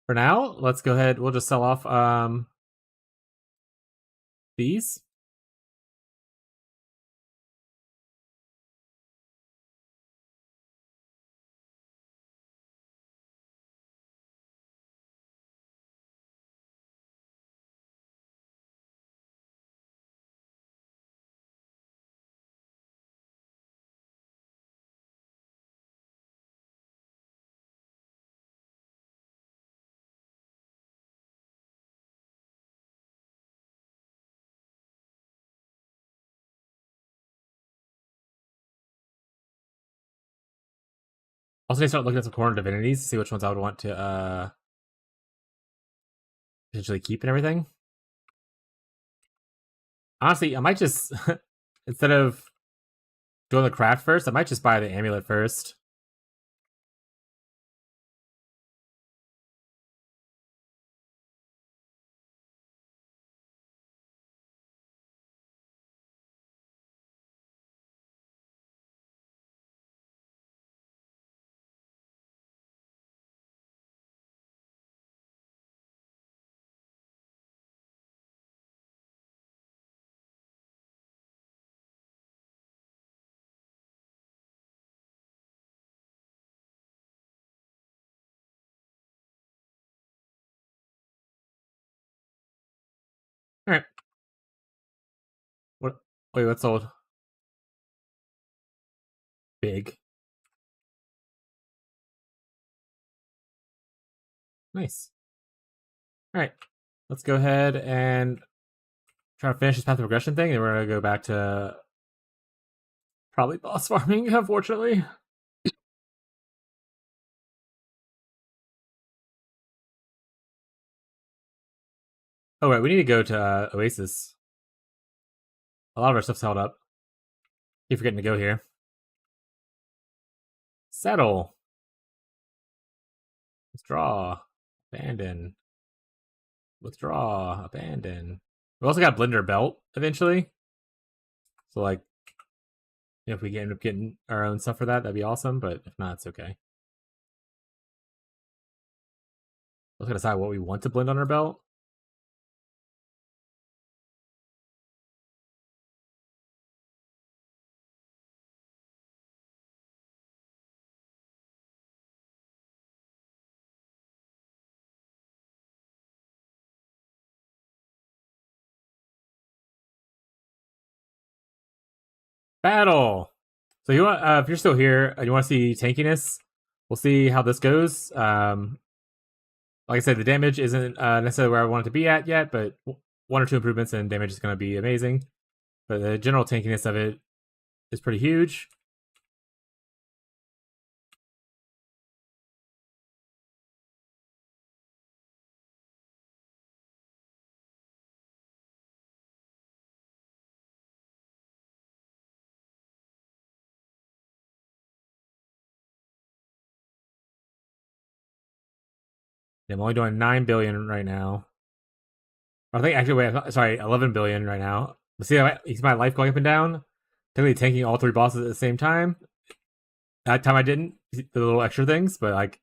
For now, let's go ahead. We'll just sell off these. Also, need to start looking at some corner divinities to see which ones I would want to potentially keep and everything. Honestly, I might just instead of doing the craft first, I might just buy the amulet first. All right. What? Wait, what's sold? Big. Nice. All right. Let's go ahead and try to finish this path of progression thing, and we're gonna go back to probably boss farming. Unfortunately. Oh right, we need to go to Oasis. A lot of our stuff's held up. Keep forgetting to go here. Settle. Withdraw. Abandon. Withdraw. Abandon. We also got Blender Belt eventually. So like, if we end up getting our own stuff for that, that'd be awesome. But if not, it's okay. Let's decide what we want to blend on our belt. Battle. So you want if you're still here and you want to see tankiness, we'll see how this goes. Like I said, the damage isn't necessarily where I want it to be at yet, but one or two improvements in damage is going to be amazing. But the general tankiness of it is pretty huge. I'm only doing 9 billion right now. I think actually, wait, sorry, 11 billion right now. But see, you see my life going up and down. Technically tanking all three bosses at the same time. That time I didn't. The little extra things, but like,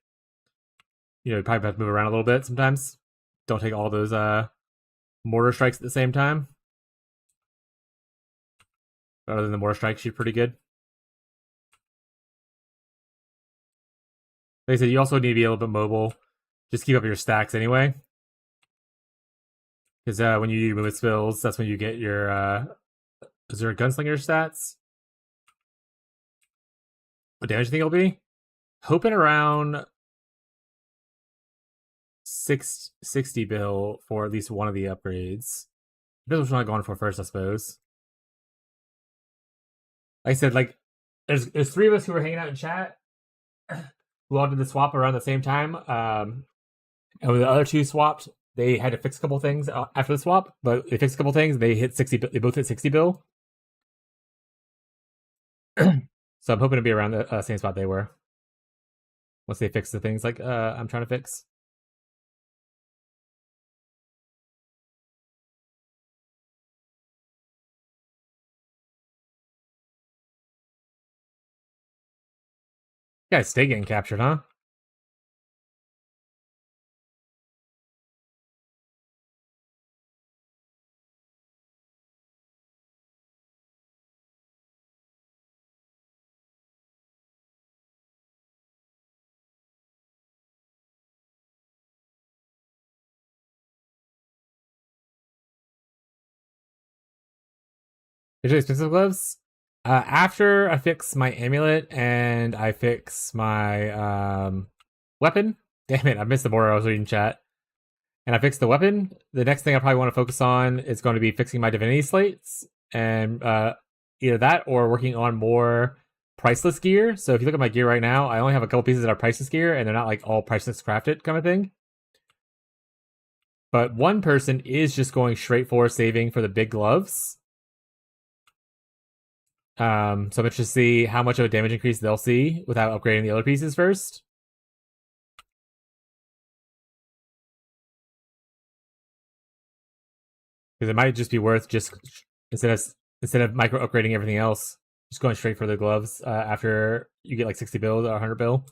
you probably have to move around a little bit sometimes. Don't take all those mortar strikes at the same time. But other than the mortar strikes, you're pretty good. Like I said, you also need to be a little bit mobile. Just keep up your stacks anyway. Because when you do movement spills, that's when you get your is there a gunslinger stats? What damage do you think it'll be? Hoping around 60 bill for at least one of the upgrades. Depends which one I'm going for first, I suppose. Like I said, like there's three of us who were hanging out in chat who all did the swap around the same time. And when the other two swapped, they had to fix a couple things after the swap, but they fixed a couple things. They hit 60. They both hit 60 bill. So I'm hoping to be around the same spot they were once they fix the things like I'm trying to fix. You guys stay getting captured, huh? Visually expensive gloves. After I fix my amulet and I fix my weapon. Damn it, I missed the border. I was reading chat. And I fixed the weapon. The next thing I probably want to focus on is going to be fixing my divinity slates. And either that or working on more priceless gear. So if you look at my gear right now, I only have a couple pieces that are priceless gear, and they're not like all priceless crafted kind of thing. But one person is just going straight for saving for the big gloves. So I'm interested to see how much of a damage increase they'll see without upgrading the other pieces first. Because it might just be worth just instead of micro upgrading everything else, just going straight for the gloves after you get like 60 bill or 100 bill.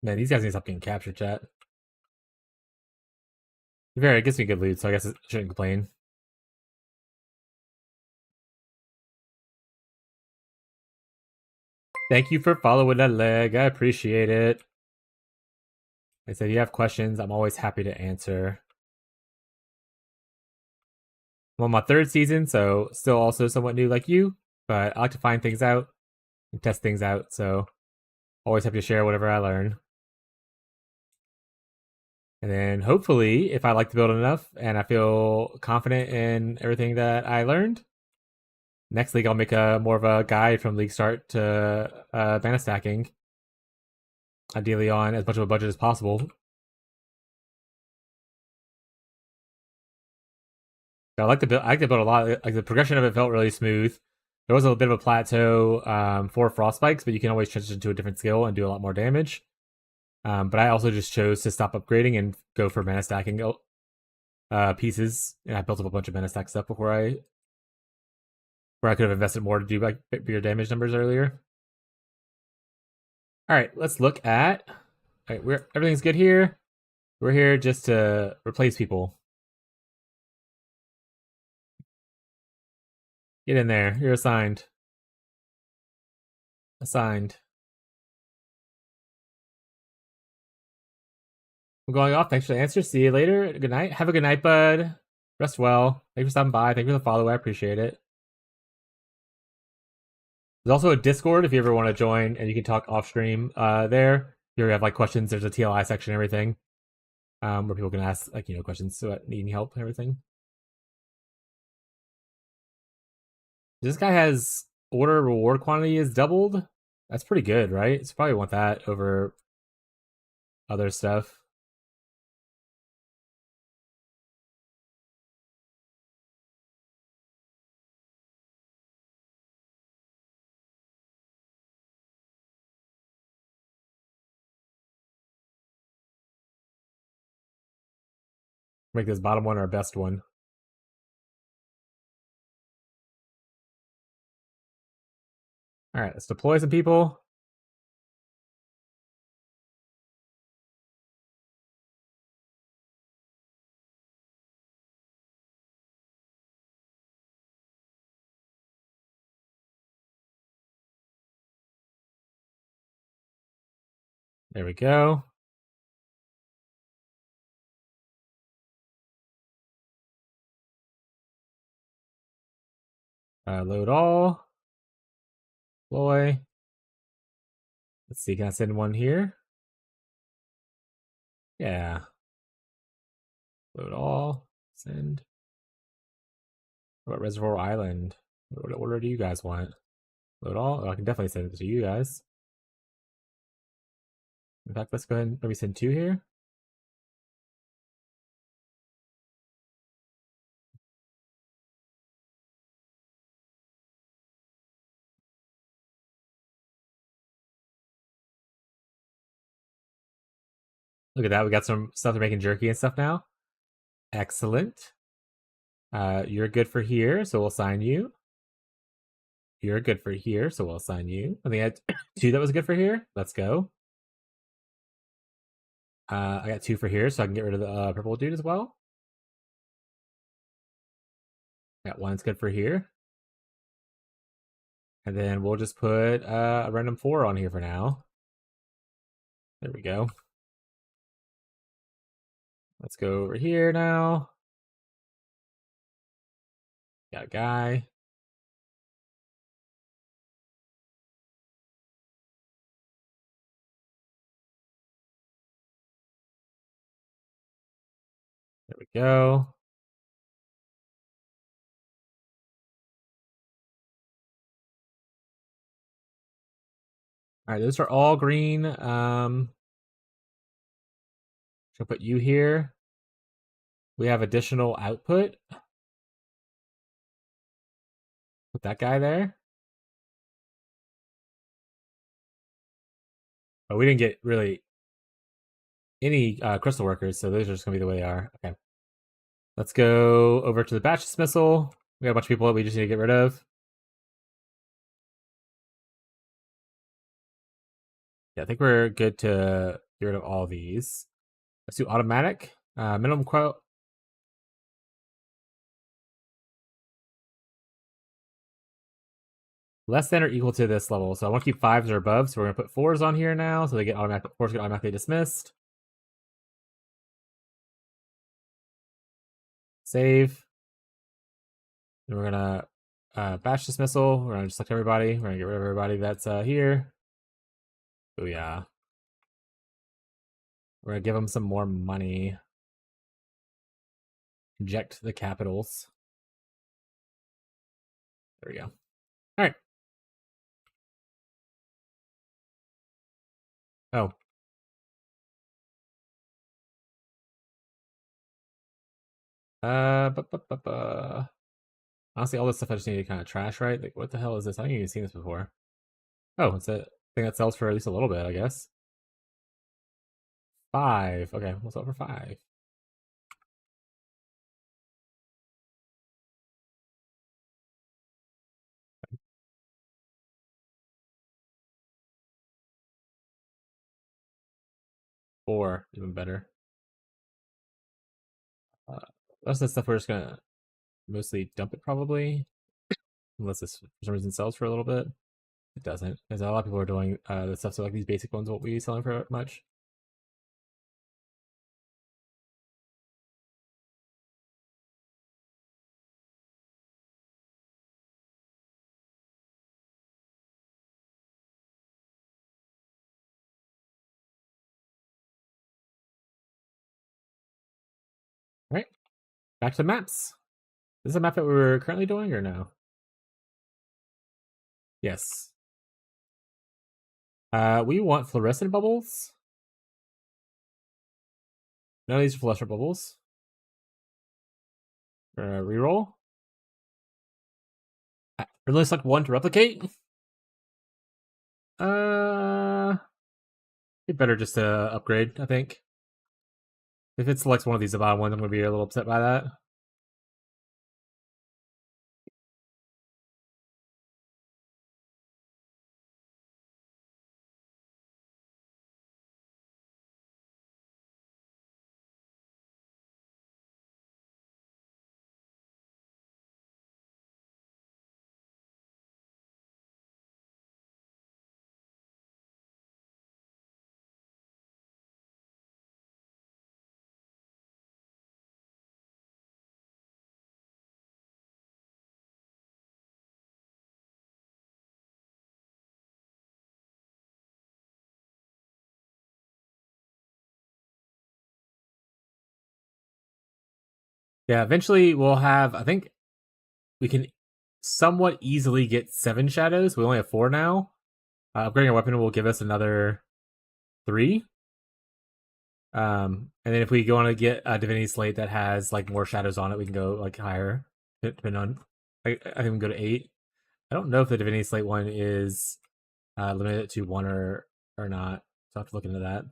Man, these guys need to stop getting captured, chat. It gets me good loot, so I guess I shouldn't complain. Thank you for following that leg. I appreciate it. Like I said, if you have questions, I'm always happy to answer. I'm on my third season, so still also somewhat new like you, but I like to find things out and test things out, so always happy to share whatever I learn. And then hopefully, if I like the build enough and I feel confident in everything that I learned, next league I'll make a more of a guide from league start to mana stacking. Ideally on as much of a budget as possible. I like the build. I like the build a lot. Like the progression of it felt really smooth. There was a bit of a plateau for frost spikes, but you can always transition to a different skill and do a lot more damage. But I also just chose to stop upgrading and go for mana stacking pieces. And I built up a bunch of mana stack stuff before I could have invested more to do like bigger damage numbers earlier. All right, let's look at. All right, everything's good here. We're here just to replace people. Get in there. You're assigned. Assigned. I'm going off. Thanks for the answer. See you later. Good night. Have a good night, bud. Rest well. Thanks for stopping by. Thank you for the follow. I appreciate it. There's also a Discord if you ever want to join, and you can talk off stream there. If you have like questions, there's a TLI section and everything where people can ask like questions about needing help and everything. This guy has order reward quantity is doubled. That's pretty good, right? So probably want that over other stuff. Make this bottom one our best one. All right, let's deploy some people. There we go. Load all. Deploy. Let's see, can I send one here? Yeah. Load all. Send. What about Reservoir Island? What order do you guys want? Load all? Oh, I can definitely send it to you guys. In fact, let's go ahead and maybe send 2 here. Look at that. We got some stuff to making jerky and stuff now. Excellent. You're good for here, so we'll sign you. You're good for here, so we'll assign you. I think I had 2 that was good for here. Let's go. I got 2 for here, so I can get rid of the purple dude as well. Got 1's good for here. And then we'll just put a random 4 on here for now. There we go. Let's go over here now. Got a guy. There we go. All right, those are all green. Should put you here. We have additional output. Put that guy there. But we didn't get really any crystal workers, so those are just gonna be the way they are. Okay. Let's go over to the batch dismissal. We got a bunch of people that we just need to get rid of. Yeah, I think we're good to get rid of all these. Let's do automatic. Minimum quote. Less than or equal to this level. So I want to keep 5s or above. So we're gonna put 4s on here now. So they get 4s get automatically dismissed. Save. And we're gonna batch dismissal. We're gonna just select everybody. We're gonna get rid of everybody that's here. Oh yeah. We're gonna give them some more money. Inject the capitals. There we go. All right. Oh. Honestly, all this stuff I just need to kind of trash, right? Like, what the hell is this? I haven't even seen this before. Oh, it's a thing that sells for at least a little bit, I guess. 5. Okay, we'll sell for 5. Four, even better. That's the stuff we're just gonna mostly dump it probably, unless this for some reason sells for a little bit. It doesn't, because a lot of people are doing the stuff. So like these basic ones won't be selling for much. All right, back to the maps. Is this a map that we're currently doing or no? Yes. We want fluorescent bubbles. None of these are fluorescent bubbles. Reroll. Really select 1 to replicate. It better just to upgrade, I think. If it selects one of these the bottom ones, I'm gonna be a little upset by that. Yeah, eventually we'll have. I think we can somewhat easily get 7 shadows. We only have 4 now. Upgrading our weapon will give us another 3. And then if we go on to get a Divinity Slate that has like more shadows on it, we can go like higher. Depending on, I think we can go to 8. I don't know if the Divinity Slate one is limited to 1 or not. So I have to look into that.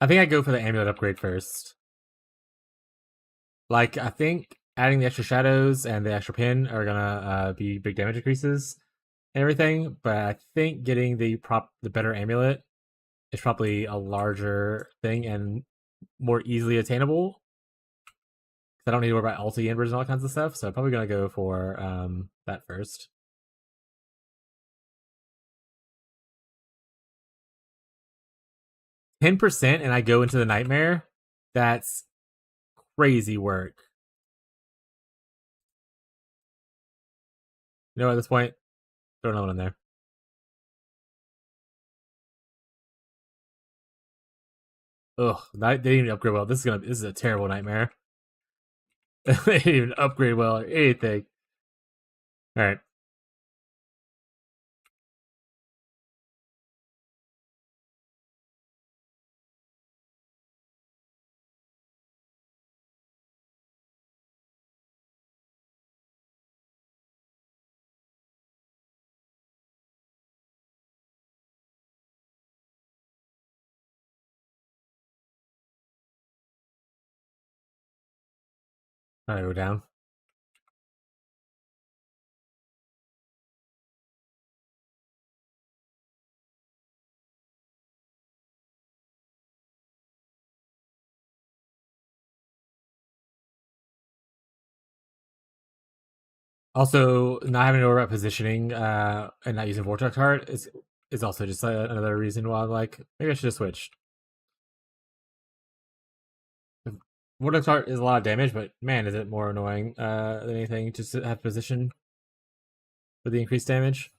I think I go for the amulet upgrade first. Like, I think adding the extra shadows and the extra pin are gonna be big damage increases and everything, but I think getting the better amulet is probably a larger thing and more easily attainable. I don't need to worry about ulti embers and all kinds of stuff, so I'm probably gonna go for that first. 10% and I go into the nightmare. That's crazy work. You know, at this point, throw another one in there. Ugh, they didn't even upgrade well. This is a terrible nightmare. They didn't even upgrade well or anything. All right. All right, we're down. Also, not having to worry about positioning and not using Vortex Heart is also just another reason why I'm like, maybe I should have switched. Vortex Heart is a lot of damage, but man, is it more annoying than anything to have position for the increased damage.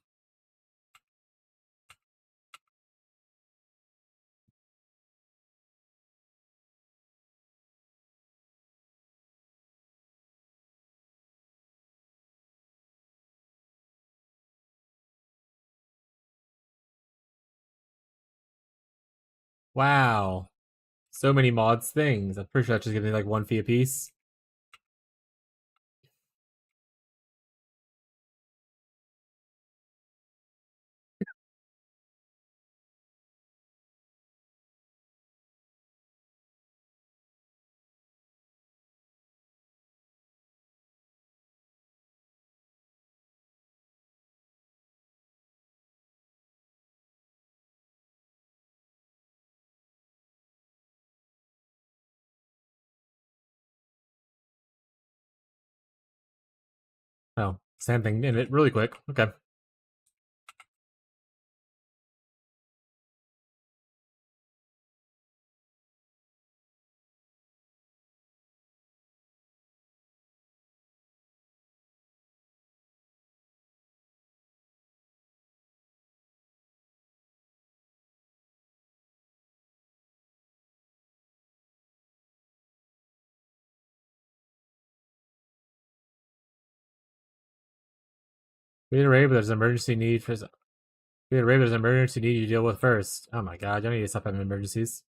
Wow. So many mods things. I'm pretty sure that's just giving me like 1 fee a piece. Oh, same thing in it really quick. Okay. We had a raid, but there's an emergency need for. We had a raid, but there's an emergency need you deal with first. Oh my god, y'all need to stop having emergencies.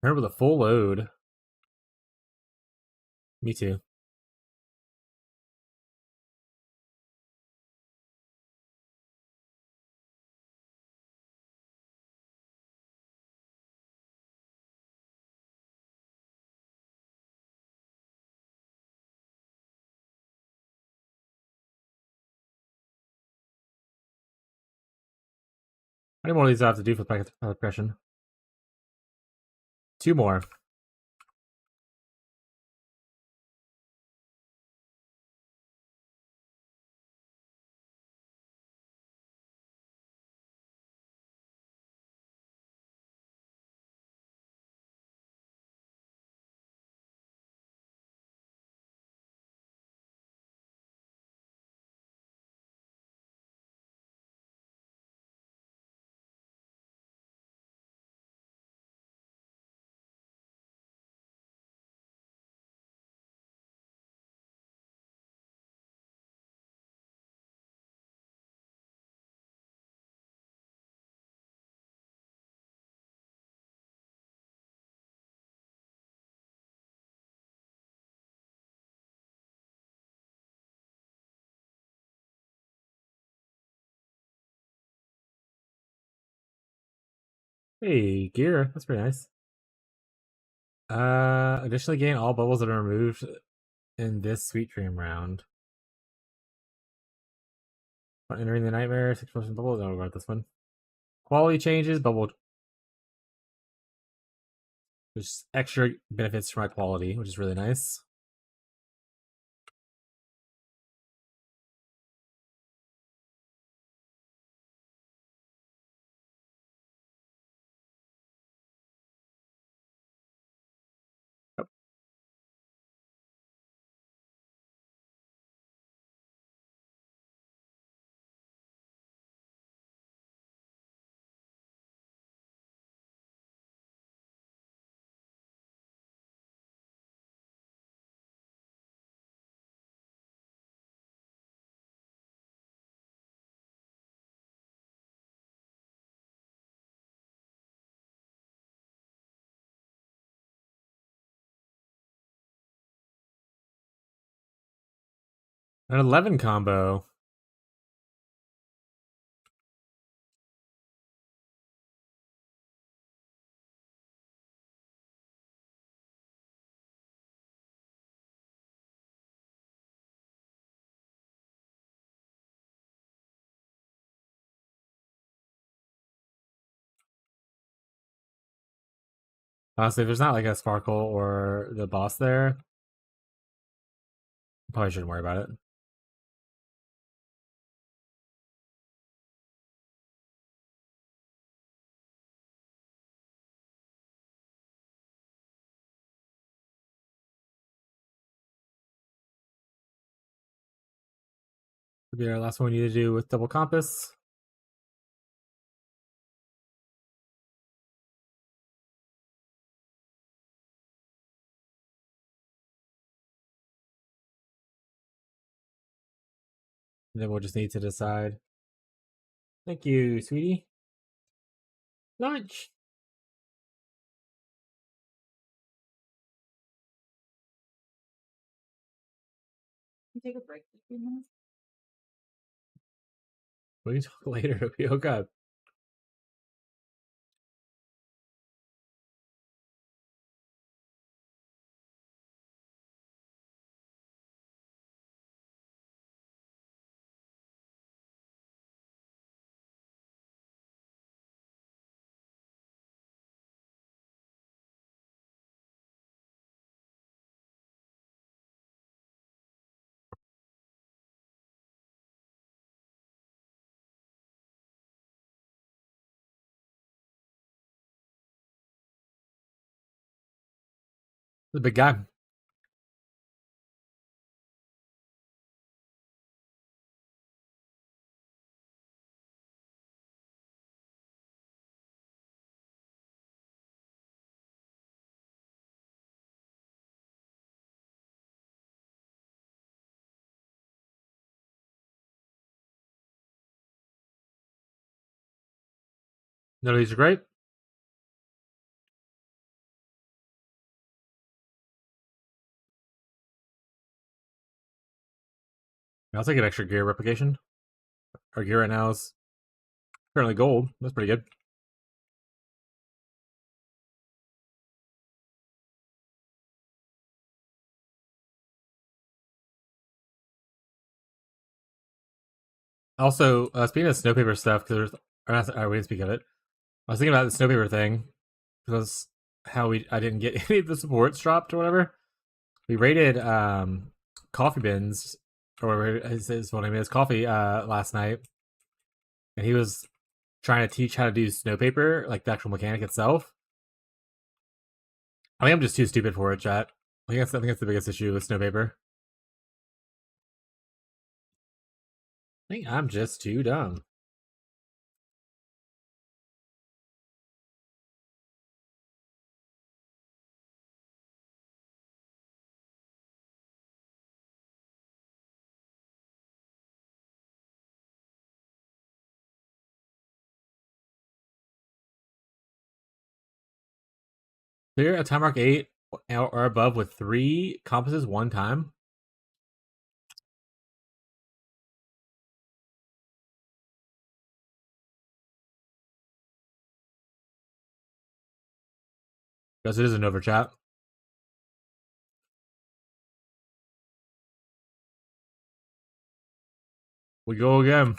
Remember the full load. Me too. How many more of these do I have to do for packet depression? 2 more. Hey, gear. That's pretty nice. Additionally gain all bubbles that are removed in this Sweet Dream round. Upon entering the nightmare, 6% bubble. Oh, about this one. Quality changes, bubble. There's extra benefits for my quality, which is really nice. An 11 combo. Honestly, if there's not like a sparkle or the boss there, probably shouldn't worry about it. Could be our last one we need to do with double compass. And then we'll just need to decide. Thank you, sweetie. Lunch. You take a break for 3 minutes. We can talk later. Oh god. The big guy. No, these are great. I'll take an extra gear replication. Our gear right now is currently gold. That's pretty good. Also, speaking of snow paper stuff, because Or not, we didn't speak of it. I was thinking about the snowpaper thing because how I didn't get any of the supports dropped or whatever. We raided coffee bins or whatever his full name is, coffee last night, and he was trying to teach how to do snowpaper, like the actual mechanic itself. I think I'm just too stupid for it, chat. I think that's the biggest issue with snowpaper. I think I'm just too dumb. Clear a time mark 8 or above with 3 compasses one time. Because it is an over chat. We go again.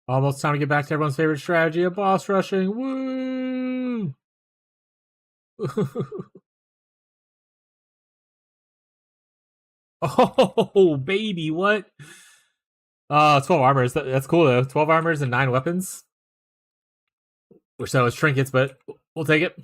Almost time to get back to everyone's favorite strategy of boss rushing. Woo! Oh, baby, what? 12 armors. That's cool, though. 12 armors and 9 weapons. Wish that was trinkets, but we'll take it.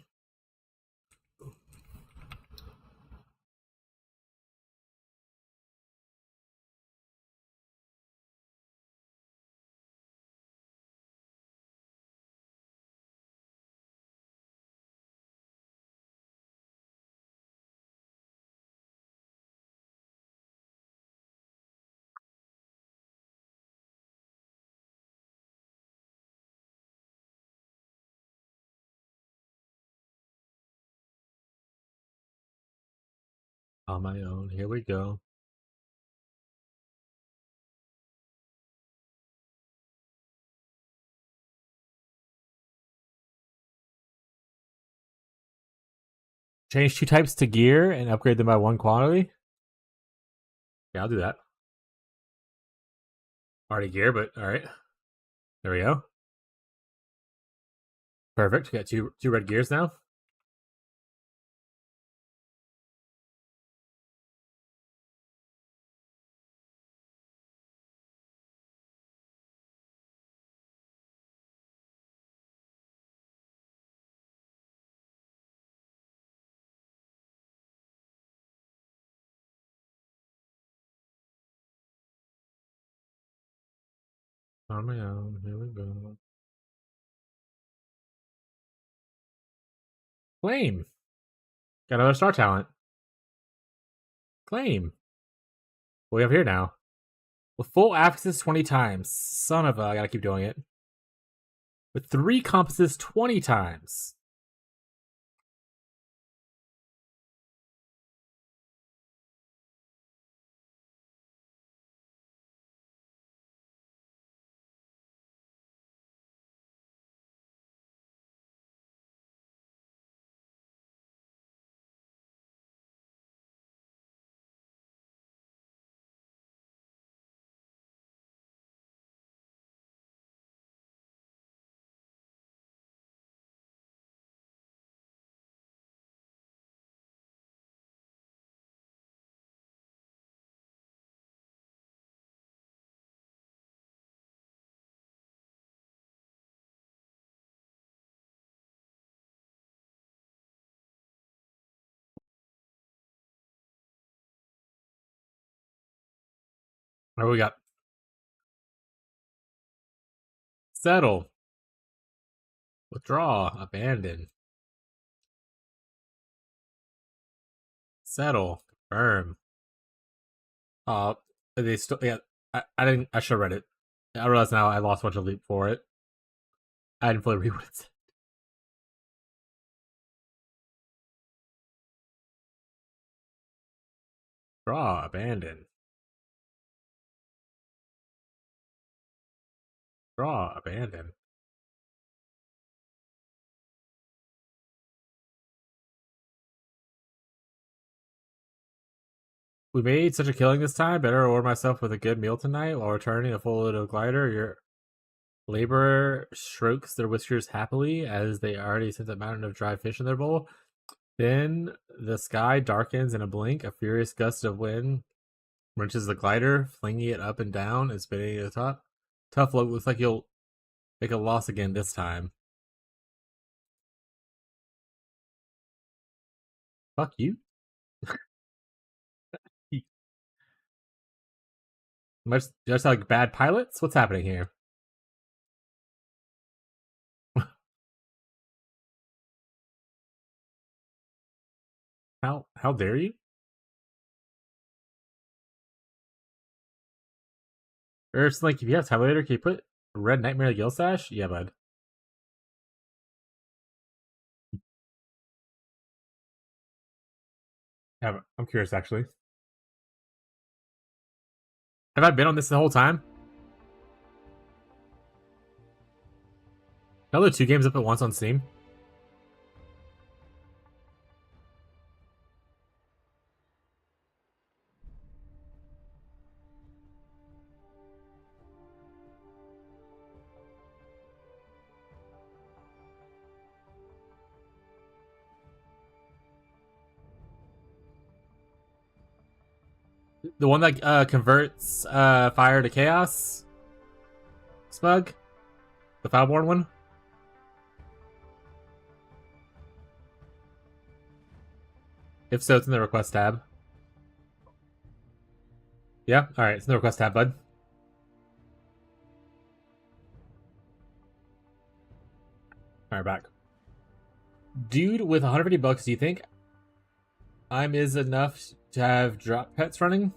On my own. Here we go. Change 2 types to gear and upgrade them by 1 quantity. Yeah, I'll do that. Already gear, but alright. There we go. Perfect. We got two red gears now. On my own. Here we go. Claim. Got another star talent. Claim. What do we have here now? With full axis 20 times. Son of a, I gotta keep doing it. With 3 compasses 20 times. What do we got? Settle. Withdraw. Abandon. Settle. Confirm. They still. Yeah, I didn't. I should have read it. I realize now I lost a bunch of loot for it. I didn't fully read what it said. Draw, abandon. Draw, abandon. We made such a killing this time. Better reward myself with a good meal tonight while returning a full load of glider. Your laborer strokes their whiskers happily as they already sent a mountain of dry fish in their bowl. Then the sky darkens in a blink. A furious gust of wind wrenches the glider, flinging it up and down and spinning to the top. Tough luck. Looks like you'll make a loss again this time. Fuck you. Just like bad pilots? What's happening here? How dare you? Or it's like, if you have time later, can you put Red Nightmare in the Gill Sash? Yeah, bud. Yeah, I'm curious, actually. Have I been on this the whole time? Another 2 games up at once on Steam? The one that converts fire to chaos? Smug? The Foulborn one? If so, it's in the request tab. Yeah? Alright, it's in the request tab, bud. Alright, back. Dude, with 150 bucks, do you think I'm is enough to have drop pets running?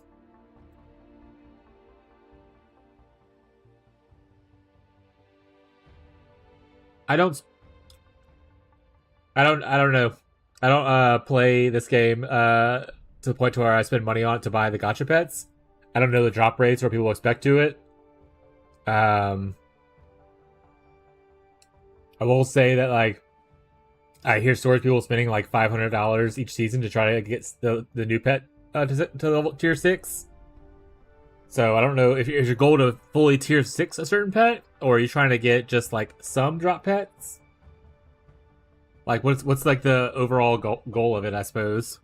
I don't know. I don't play this game to the point to where I spend money on it to buy the gacha pets. I don't know the drop rates or people expect to it. I will say that, like, I hear stories of people spending like $500 each season to try to get the new pet to level tier 6. So I don't know if is your goal to fully tier 6 a certain pet, or are you trying to get just like some drop pets? Like, what's like the overall goal of it, I suppose?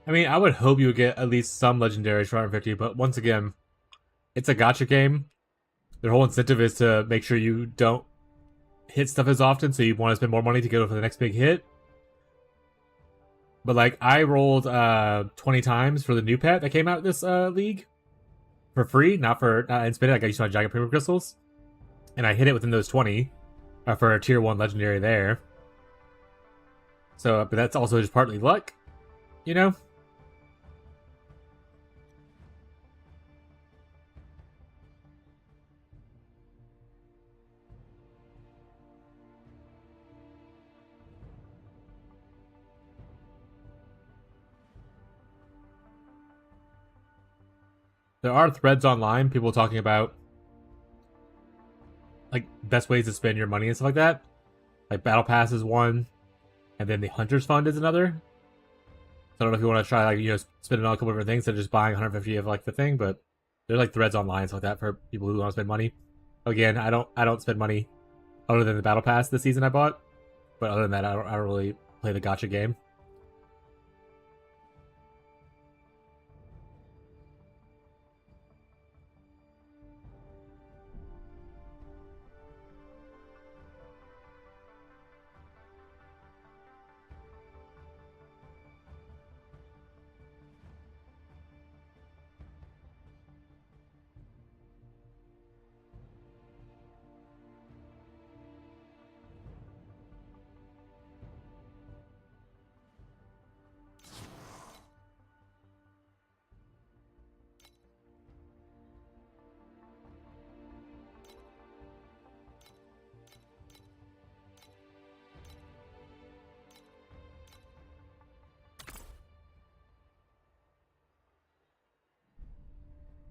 I mean, I would hope you would get at least some legendaries for 150, but once again, it's a gacha game. Their whole incentive is to make sure you don't hit stuff as often, so you want to spend more money to go for the next big hit. But like, I rolled 20 times for the new pet that came out this league for free, not in spinning. Like, I used my giant paper crystals, and I hit it within those 20 for a tier 1 legendary there. So, but that's also just partly luck, you know. There are threads online, people talking about like best ways to spend your money and stuff like that. Like Battle Pass is one, and then the Hunters Fund is another. So I don't know if you want to try, like, you know, spending on a couple different things instead of just buying 150 of like the thing, but there's like threads online and stuff like that for people who want to spend money. Again, I don't spend money other than the Battle Pass this season I bought, but other than that, I don't really play the gacha game.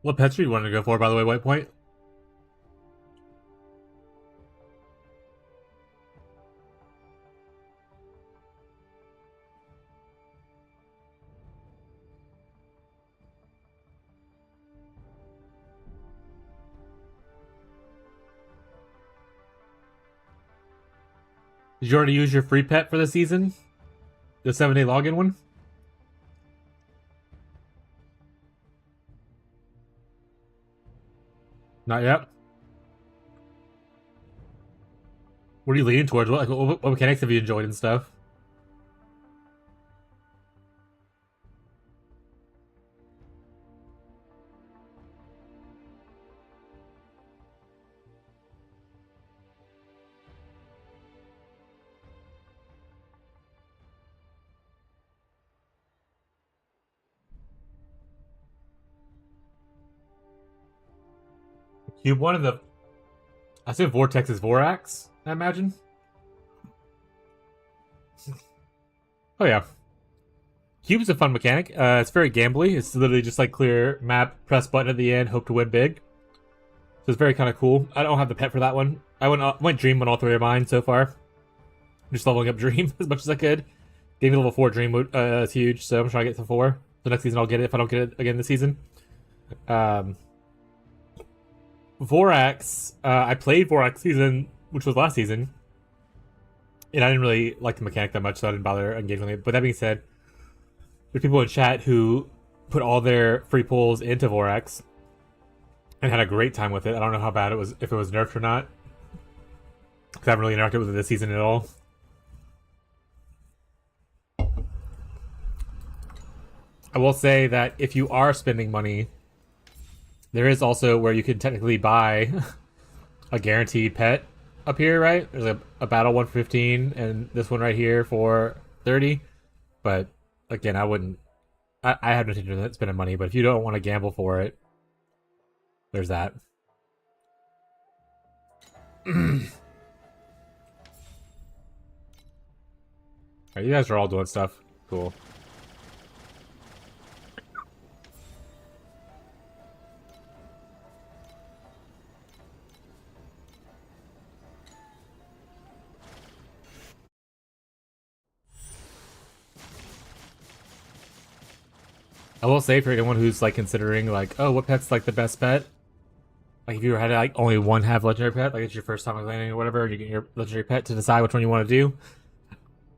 What pets do you want to go for, by the way, White Point? Did you already use your free pet for the season? The 7-day login one? Not yet. What are you leaning towards? What mechanics have you enjoyed and stuff? Cube one of the... I said Vortex is Vorax, I imagine. Oh yeah. Cube's a fun mechanic. It's very gambly. It's literally just like clear map, press button at the end, hope to win big. So it's very kind of cool. I don't have the pet for that one. I went Dream on all three of mine so far. Just leveling up Dream as much as I could. Gave me level 4 Dream is huge, so I'm trying to get to 4. So next season I'll get it if I don't get it again this season. Vorax, I played Vorax season, which was last season, and I didn't really like the mechanic that much, so I didn't bother engaging with it. But that being said, there's people in chat who put all their free pulls into Vorax and had a great time with it. I don't know how bad it was, if it was nerfed or not, because I haven't really interacted with it this season at all. I will say that if you are spending money, there is also where you can technically buy a guaranteed pet up here, right? There's a battle one for 15 and this one right here for 30. But again, I wouldn't... I have no intention of spending money, but if you don't want to gamble for it, there's that. Alright, you guys are all doing stuff. Cool. I will say for anyone who's like considering like, oh, what pet's like the best pet? Like if you had like only one have legendary pet, like it's your first time like landing or whatever, you get your legendary pet to decide which one you want to do.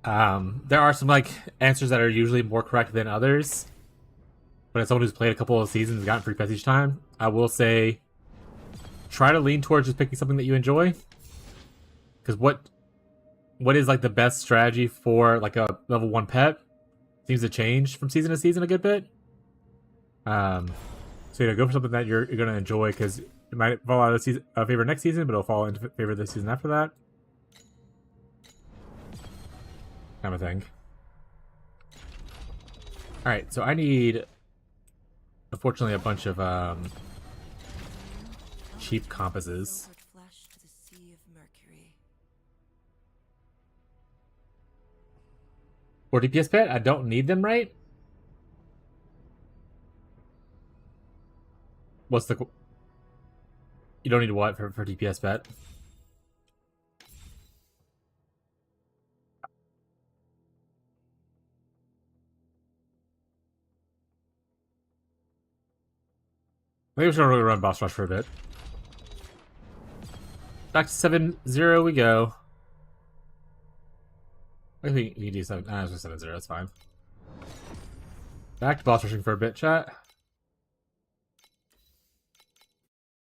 There are some like answers that are usually more correct than others. But as someone who's played a couple of seasons and gotten free pets each time, I will say try to lean towards just picking something that you enjoy. Because what is like the best strategy for like a level 1 pet seems to change from season to season a good bit. So you know, go for something that you're gonna enjoy, because it might fall out of season, favor next season, but it'll fall into favor this season after that. Kind of thing. Alright, so I need, unfortunately, a bunch of cheap compasses. For DPS pet, I don't need them, right? What's the... You don't need what for DPS pet? I think we're gonna really run boss rush for a bit. Back to 7-0 we go. I think we can do 7. Nah, it's just 7-0, that's fine. Back to boss rushing for a bit, chat.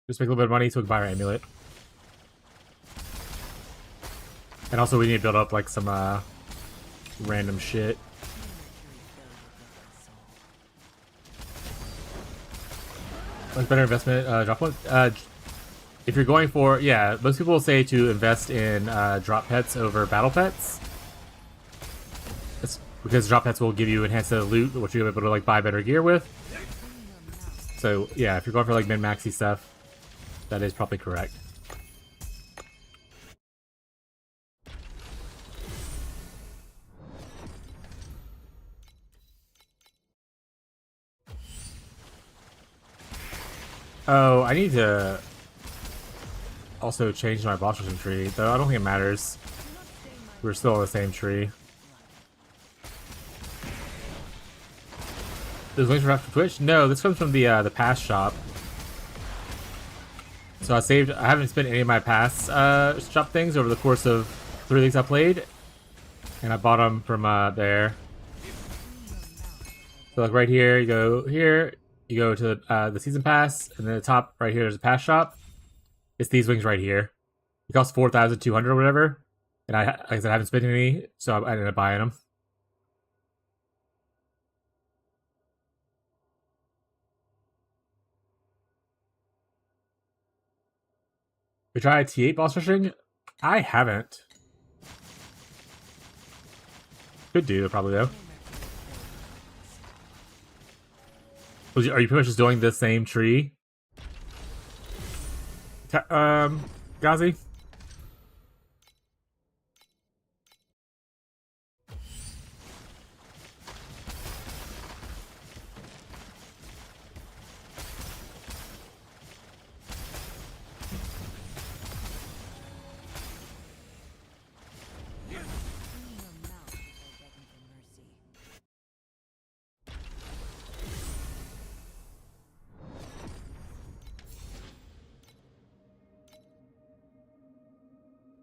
Just make a little bit of money so we can buy our amulet. And also we need to build up like some random shit. What's better investment? Drop one? If you're going for... Yeah, most people will say to invest in drop pets over battle pets. That's because drop pets will give you enhanced loot, which you'll be able to like buy better gear with. So yeah, if you're going for like min-maxy stuff, that is probably correct. Oh, I need to also change my boss rushing tree, though I don't think it matters. We're still on the same tree. Those links from Twitch? No, this comes from the pass shop. So I haven't spent any of my pass shop things over the course of 3 weeks I played, and I bought them from there. So like right here, you go here, you go to the season pass, and then the top right here is a pass shop. It's these wings right here. It costs 4,200 or whatever, and like I said, I haven't spent any, so I ended up buying them. We tried T8 boss rushing? I haven't. Could do, probably, though. Are you pretty much just doing the same tree? Gazi?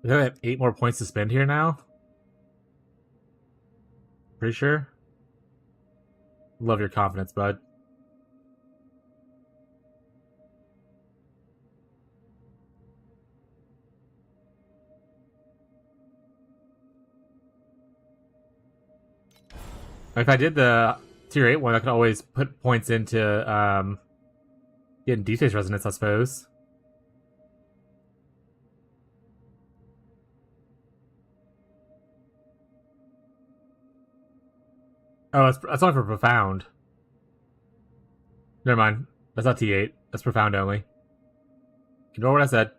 I have 8 more points to spend here now. Pretty sure. Love your confidence, bud. If I did the tier 8 one, I could always put points into getting D-Phase resonance, I suppose. Oh, that's only for profound. Never mind. That's not T8. That's profound only. Ignore what I said.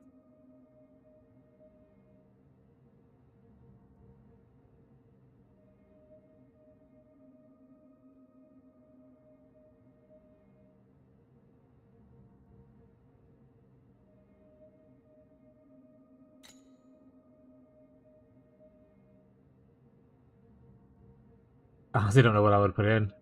I honestly don't know what I would put in.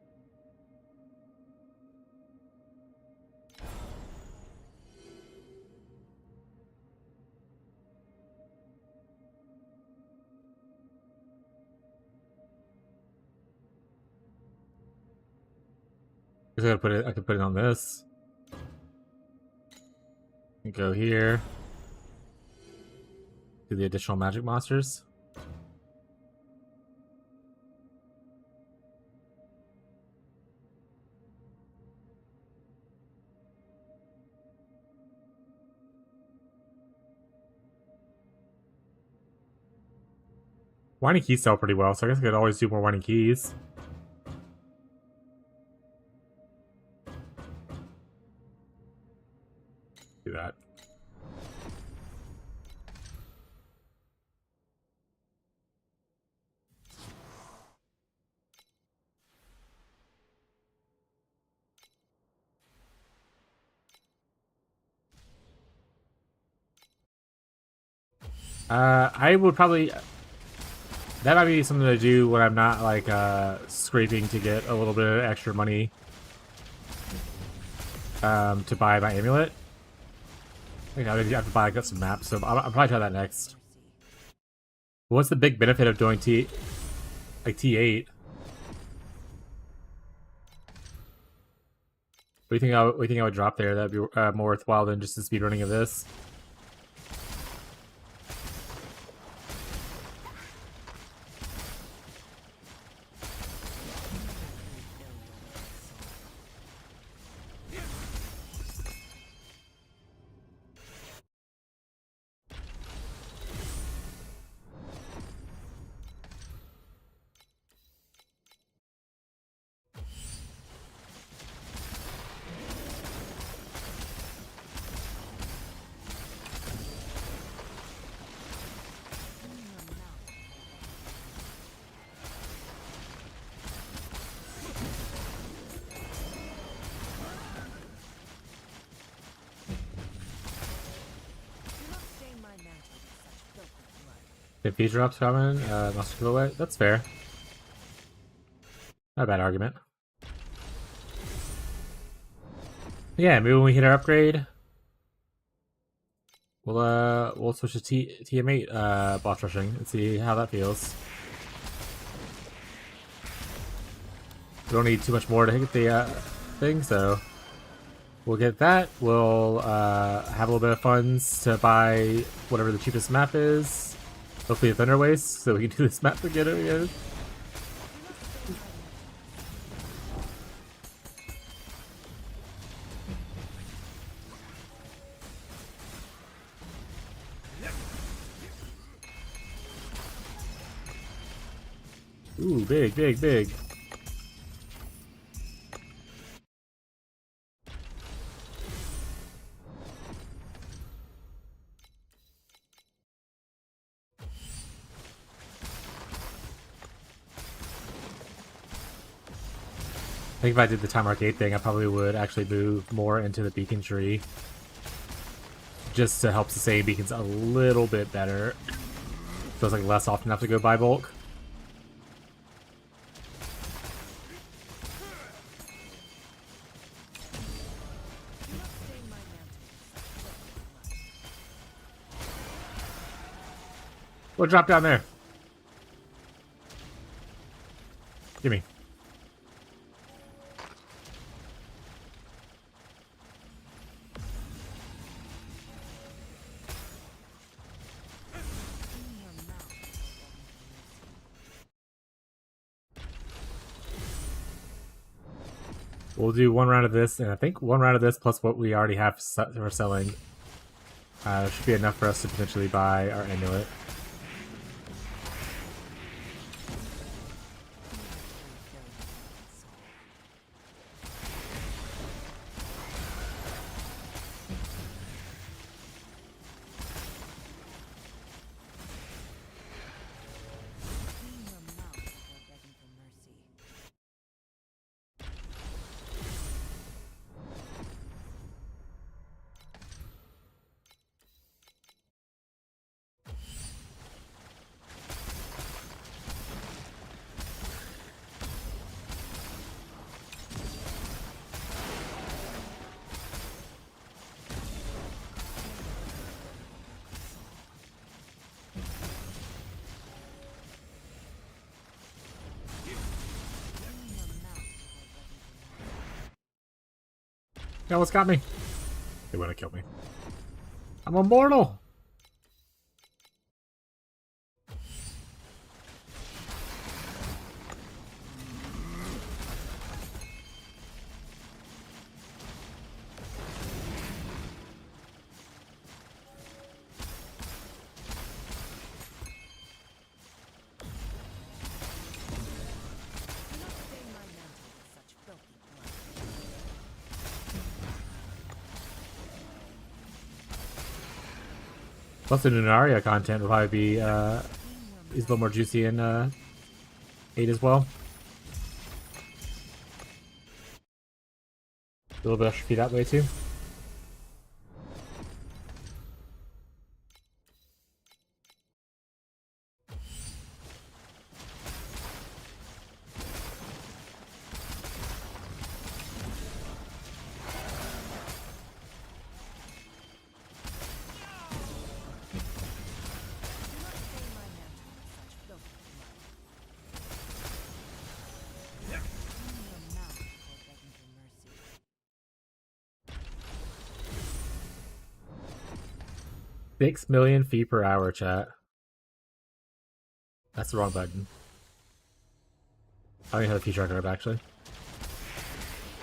I could put it on this. And go here. Do the additional magic monsters. Whiny keys sell pretty well, so I guess I could always do more whiny keys. Do that. I would probably... That might be something to do when I'm not, like, scraping to get a little bit of extra money to buy my amulet. I think I have to buy some maps, so I'll probably try that next. What's the big benefit of doing T8? What do you think I would drop there? That'd be more worthwhile than just the speedrunning of this. The feature drops coming, must go away. That's fair. Not a bad argument. Yeah, maybe when we hit our upgrade, we'll switch to TM8 boss rushing and see how that feels. We don't need too much more to hit the thing, so we'll get that. We'll have a little bit of funds to buy whatever the cheapest map is. Hopefully a Thunder Waste, so we can do this map again. Ooh, big. I think if I did the time arcade thing, I probably would actually move more into the beacon tree. Just to help sustain beacons a little bit better. Feels like less often have to go buy bulk. What dropped down there? Gimme. We'll do one round of this, and I think one round of this plus what we already have for selling should be enough for us to potentially buy our amulet. That what's got me? They want to kill me. I'm immortal! Plus the Nunaria content will probably be is a little more juicy in 8 as well. A little bit extra feed that way too. $6 million feet per hour, chat. That's the wrong button. I don't even have a feature record up, actually.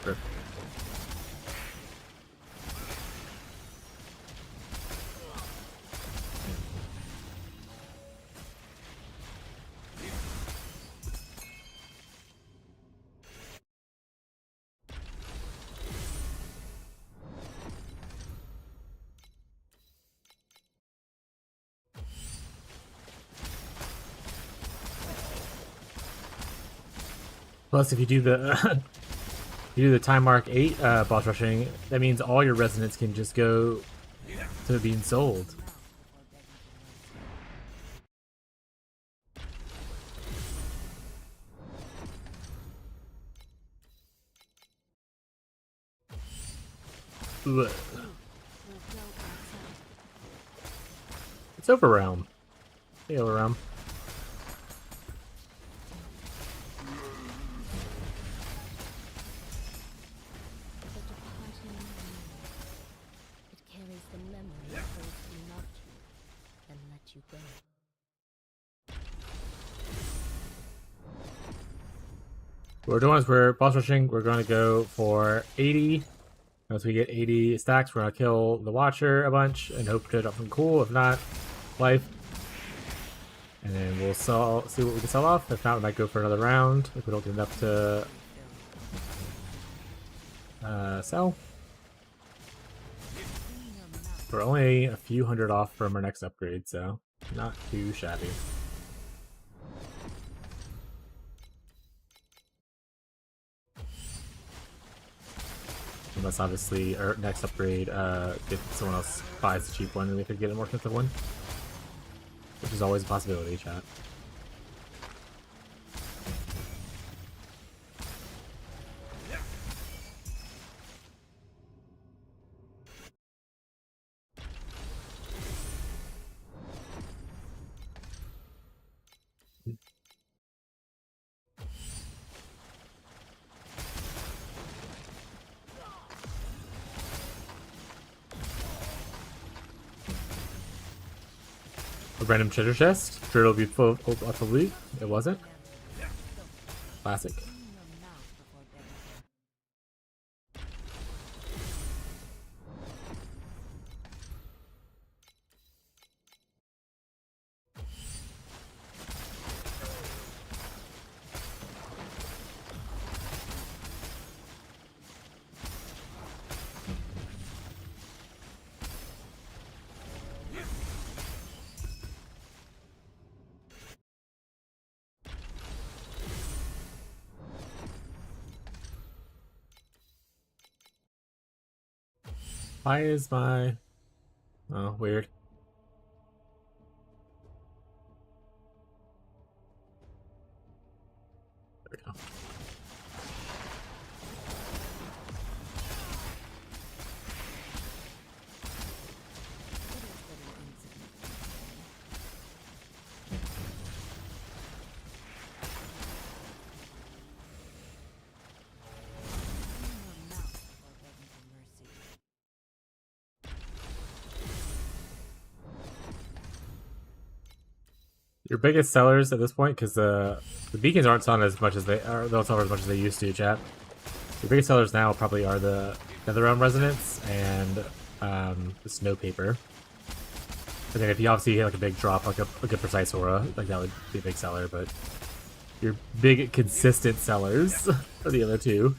Sure. Plus, if you do the time mark 8 boss rushing, that means all your resonance can just go to being sold. Ugh. It's Overrealm. Hey, Overrealm. It carries the memory of those who loved you and let you go. What we're doing is we're boss rushing. We're going to go for 80. Once we get 80 stacks, we're going to kill the Watcher a bunch and hope to drop something cool. If not, life. And then we'll see what we can sell off. If not, we might go for another round if we don't get enough to sell. We're only a few hundred off from our next upgrade, so not too shabby. Unless obviously our next upgrade, if someone else buys the cheap one, then we could get a more expensive one. Which is always a possibility, chat. A random treasure chest. Sure, it'll be full of lots of loot. It wasn't. Classic. Why is my... Oh, weird. There we go. Your biggest sellers at this point, because the beacons aren't selling as much as they don't sell as much as they used to, chat. Your biggest sellers now probably are the NetherRealm Resonance and the Snow Paper. And then if you obviously hit like a big drop, like a Precise Aura, like that would be a big seller. But your big consistent sellers are the other two.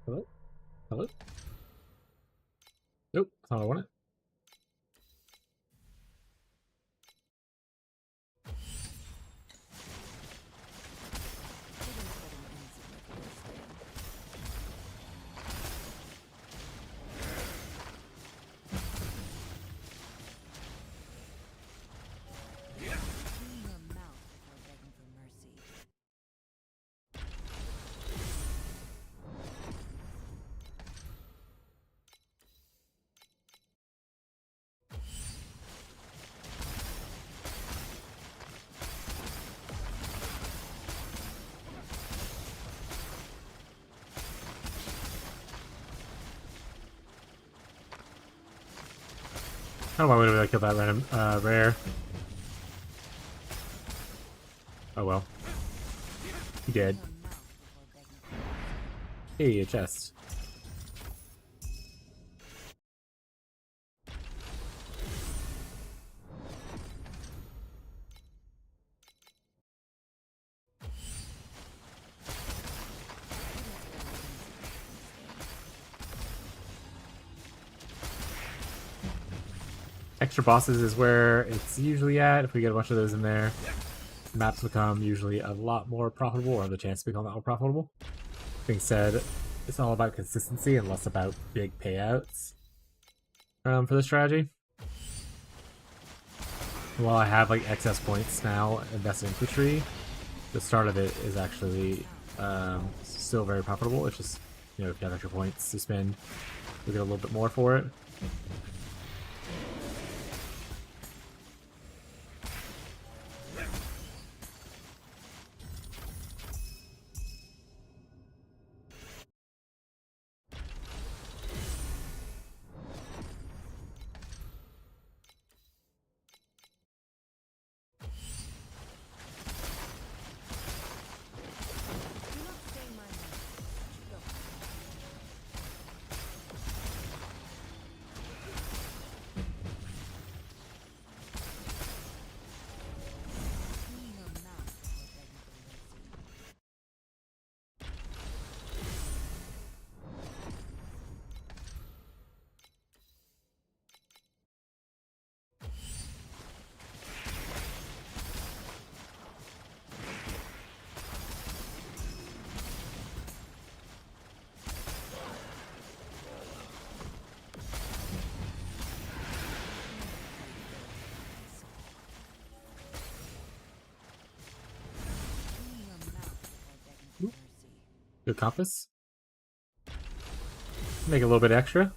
Hello? Hello? Nope, that's not what I wanted. I don't know why we would have killed that random rare. Oh well. He did. Hey, a chest. Extra bosses is where it's usually at. If we get a bunch of those in there, maps become usually a lot more profitable, or the chance to become a lot more profitable. Being said, it's all about consistency and less about big payouts for the strategy. While I have like excess points now invested in infantry, the start of it is actually still very profitable. It's just, you know, if you have extra points to spend, we get a little bit more for it. Good compass. Make a little bit extra.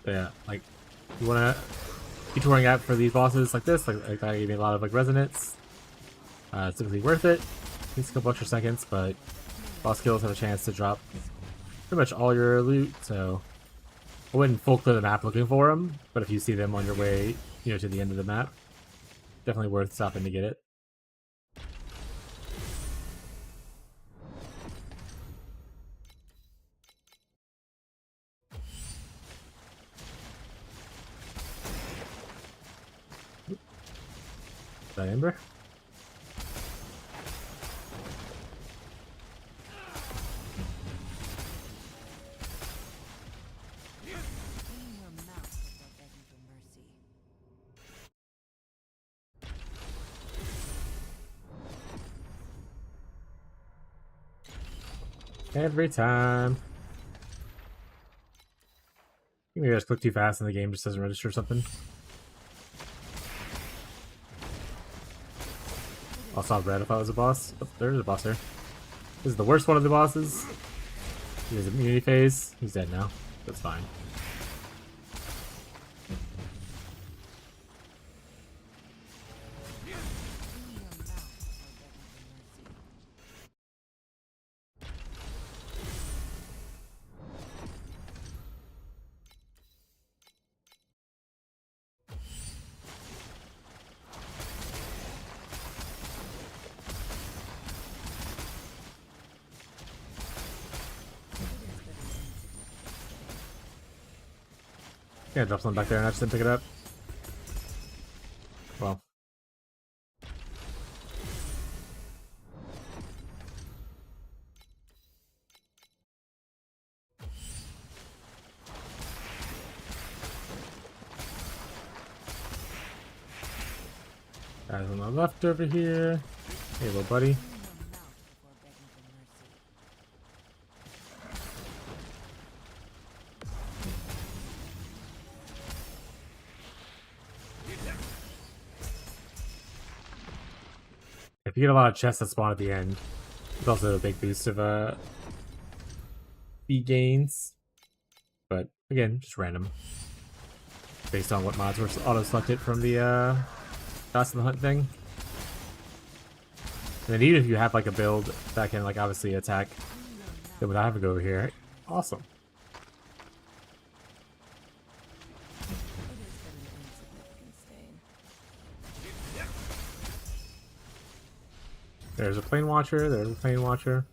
But yeah, like you wanna be touring out for these bosses like this, like I gave me a lot of like resonance. It's typically worth it. Takes a couple extra seconds, but boss kills have a chance to drop pretty much all your loot, so I wouldn't full clear the map looking for them, but if you see them on your way, you know, to the end of the map, definitely worth stopping to get it. Is that Ember? Every time. Maybe I just click too fast and the game just doesn't register something. I saw red if I was a boss. Oh, there's a boss there. This is the worst one of the bosses. He has immunity phase. He's dead now. That's fine. Yeah, drop something back there and I just didn't pick it up. Well. Guys on the left over here. Hey, little buddy. If you get a lot of chests that spawn at the end, there's also a big boost of speed gains. But again, just random. Based on what mods were auto-selected from the Fast in the Hunt thing. And then even if you have like a build that can like obviously attack Then would I have to go over here? Awesome. It has been an insignificant stain. There's a plane watcher. There's a plane watcher.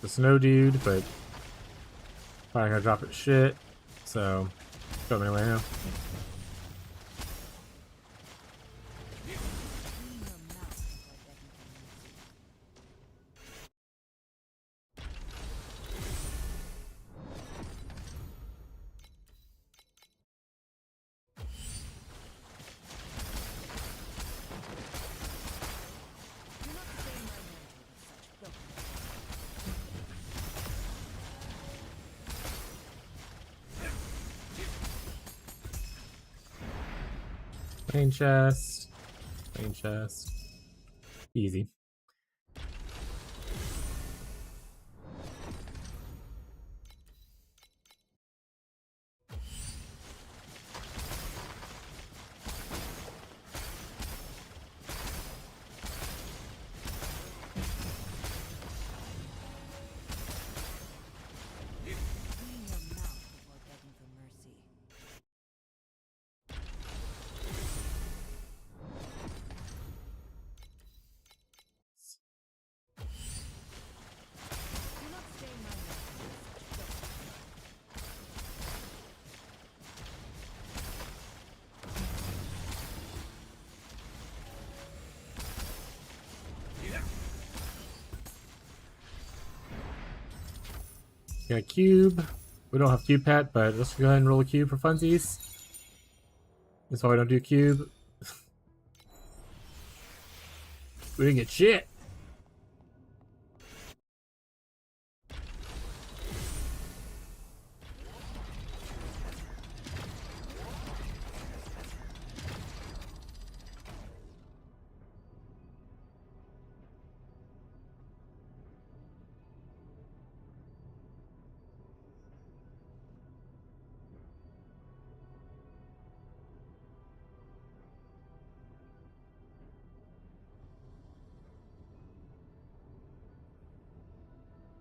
The snow dude, but probably gonna drop it shit. So, go anyway now. Plane chest. Plane chest. Easy. Clean your mouth before begging for mercy. Do not stain my mantle with such filth. Got a cube. We don't have cube pet, but let's go ahead and roll a cube for funsies. That's why we don't do cube. We didn't get shit.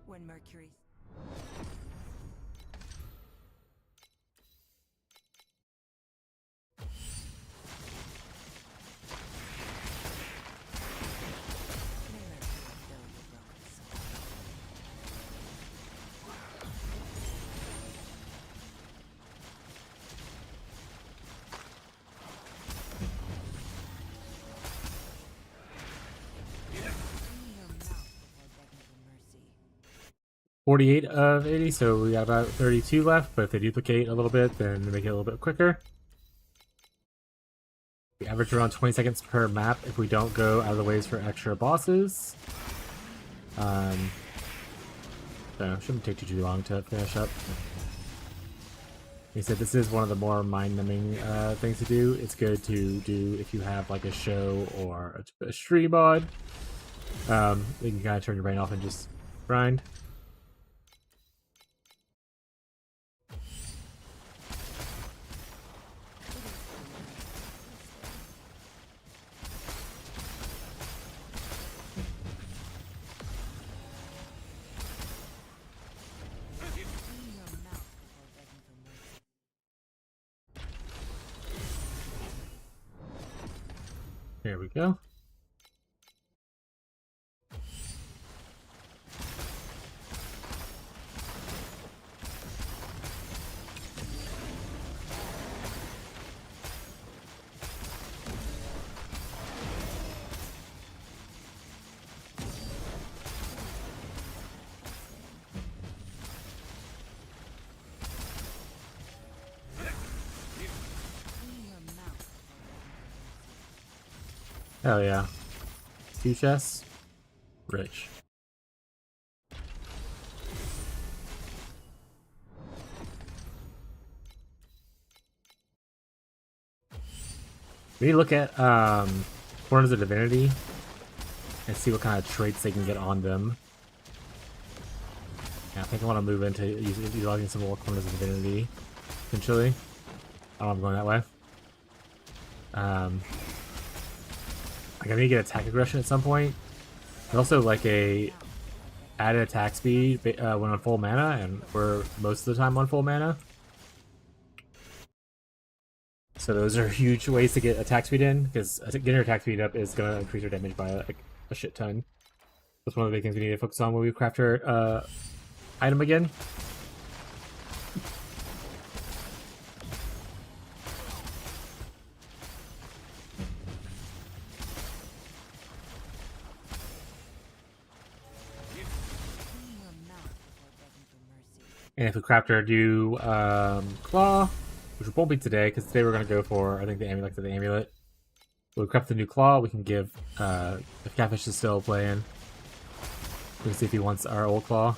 When Mercury... May Mercury fill your broken soul. Clean your mouth before begging for mercy. 48 of 80, so we got about 32 left, but if they duplicate a little bit, then make it a little bit quicker. We average around 20 seconds per map if we don't go out of the ways for extra bosses. So shouldn't take too long to finish up. Like I said, this is one of the more mind-numbing things to do. It's good to do if you have like a show or a stream on. You can kind of turn your brain off and just grind. Clean your mouth before begging for mercy. There we go. Clean your mouth before begging for mercy. Hell yeah. 2 chests. Rich. We need to look at Corners of Divinity and see what kind of traits they can get on them. think I want to move into utilizing some more corners of divinity, potentially. I don't know if I'm going that way. Like I need to get attack aggression at some point. There's also like a added attack speed when on full mana, and we're most of the time on full mana. So those are huge ways to get attack speed in, because getting your attack speed up is going to increase your damage by like a shit ton. That's one of the big things we need to focus on when we craft our item again. And if we craft our new claw, which won't be today, because today we're going to go for, I think, the amulet to the amulet. When we craft the new claw, we can give, if Catfish is still playing, we can see if he wants our old claw.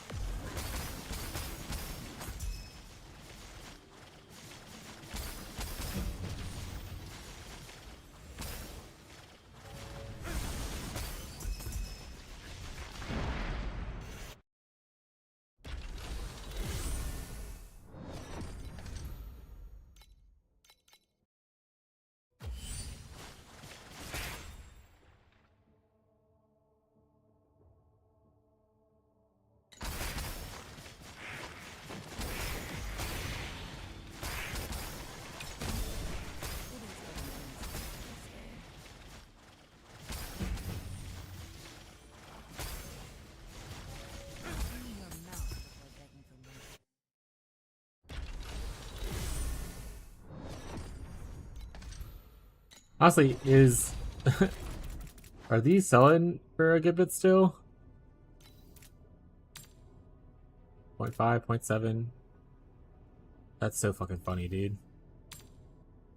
Honestly, are these selling for a good bit still? 0.5, 0.7. That's so fucking funny, dude.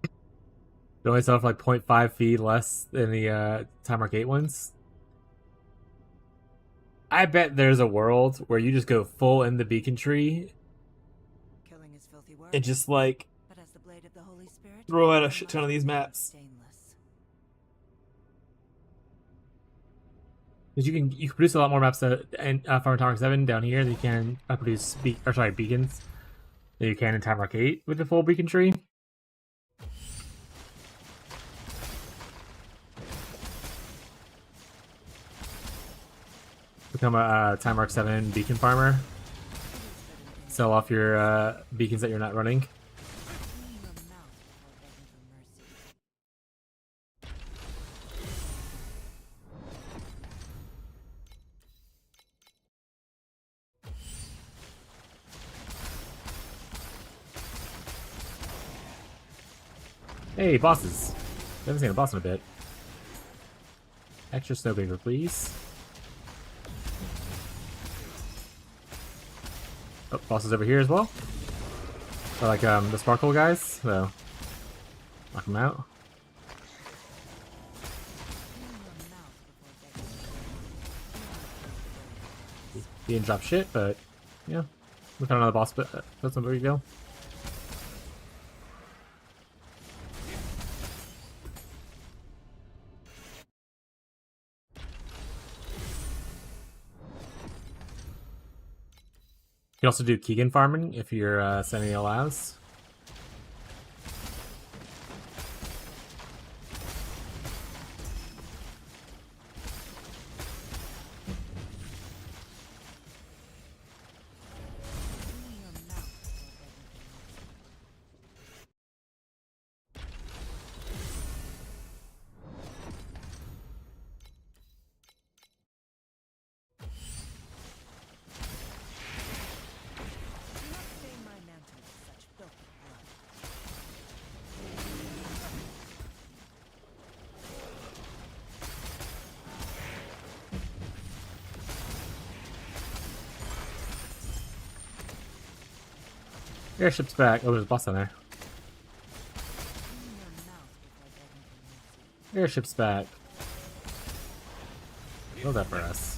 They only sell for like 0.5 fee less than the Time Mark 8 ones. I bet there's a world where you just go full in the beacon tree Killing is filthy work, and just like but as the blade of the Holy Spirit, throw out a I shit ton of must these remain maps. stainless. Because you can produce a lot more maps in Farm Time Mark 7 down here than you can produce beacons than you can in Time Mark 8 with the full beacon tree. Become a Time Mark 7 beacon farmer. Sell off your beacons that you're not running. Clean your mouth before begging for mercy. Hey, bosses. I haven't seen a boss in a bit. Extra snowbeaver, please. Oh, boss is over here as well. I like the sparkle guys, so knock them out. He didn't drop shit, but yeah. We found another boss, but that's not where you go. You can also do Keegan farming if your Sentinel allows. Clean your mouth before begging for mercy. Do not stain my mantle with such filthy blood. Airship's back. Oh, there's a boss down there. Clean your mouth before begging for mercy. Airship's back. Build that for us.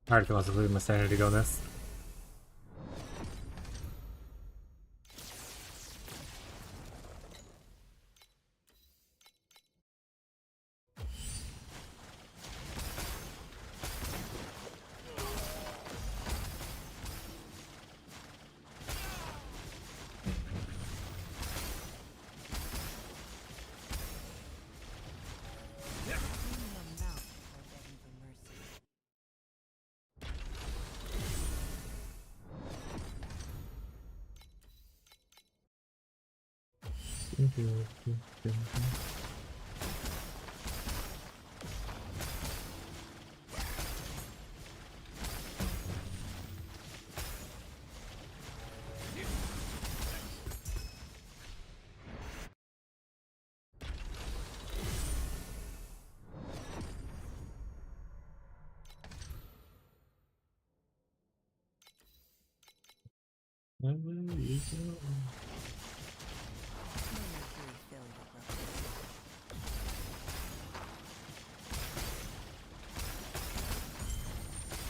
I already feel like losing my sanity to go on this.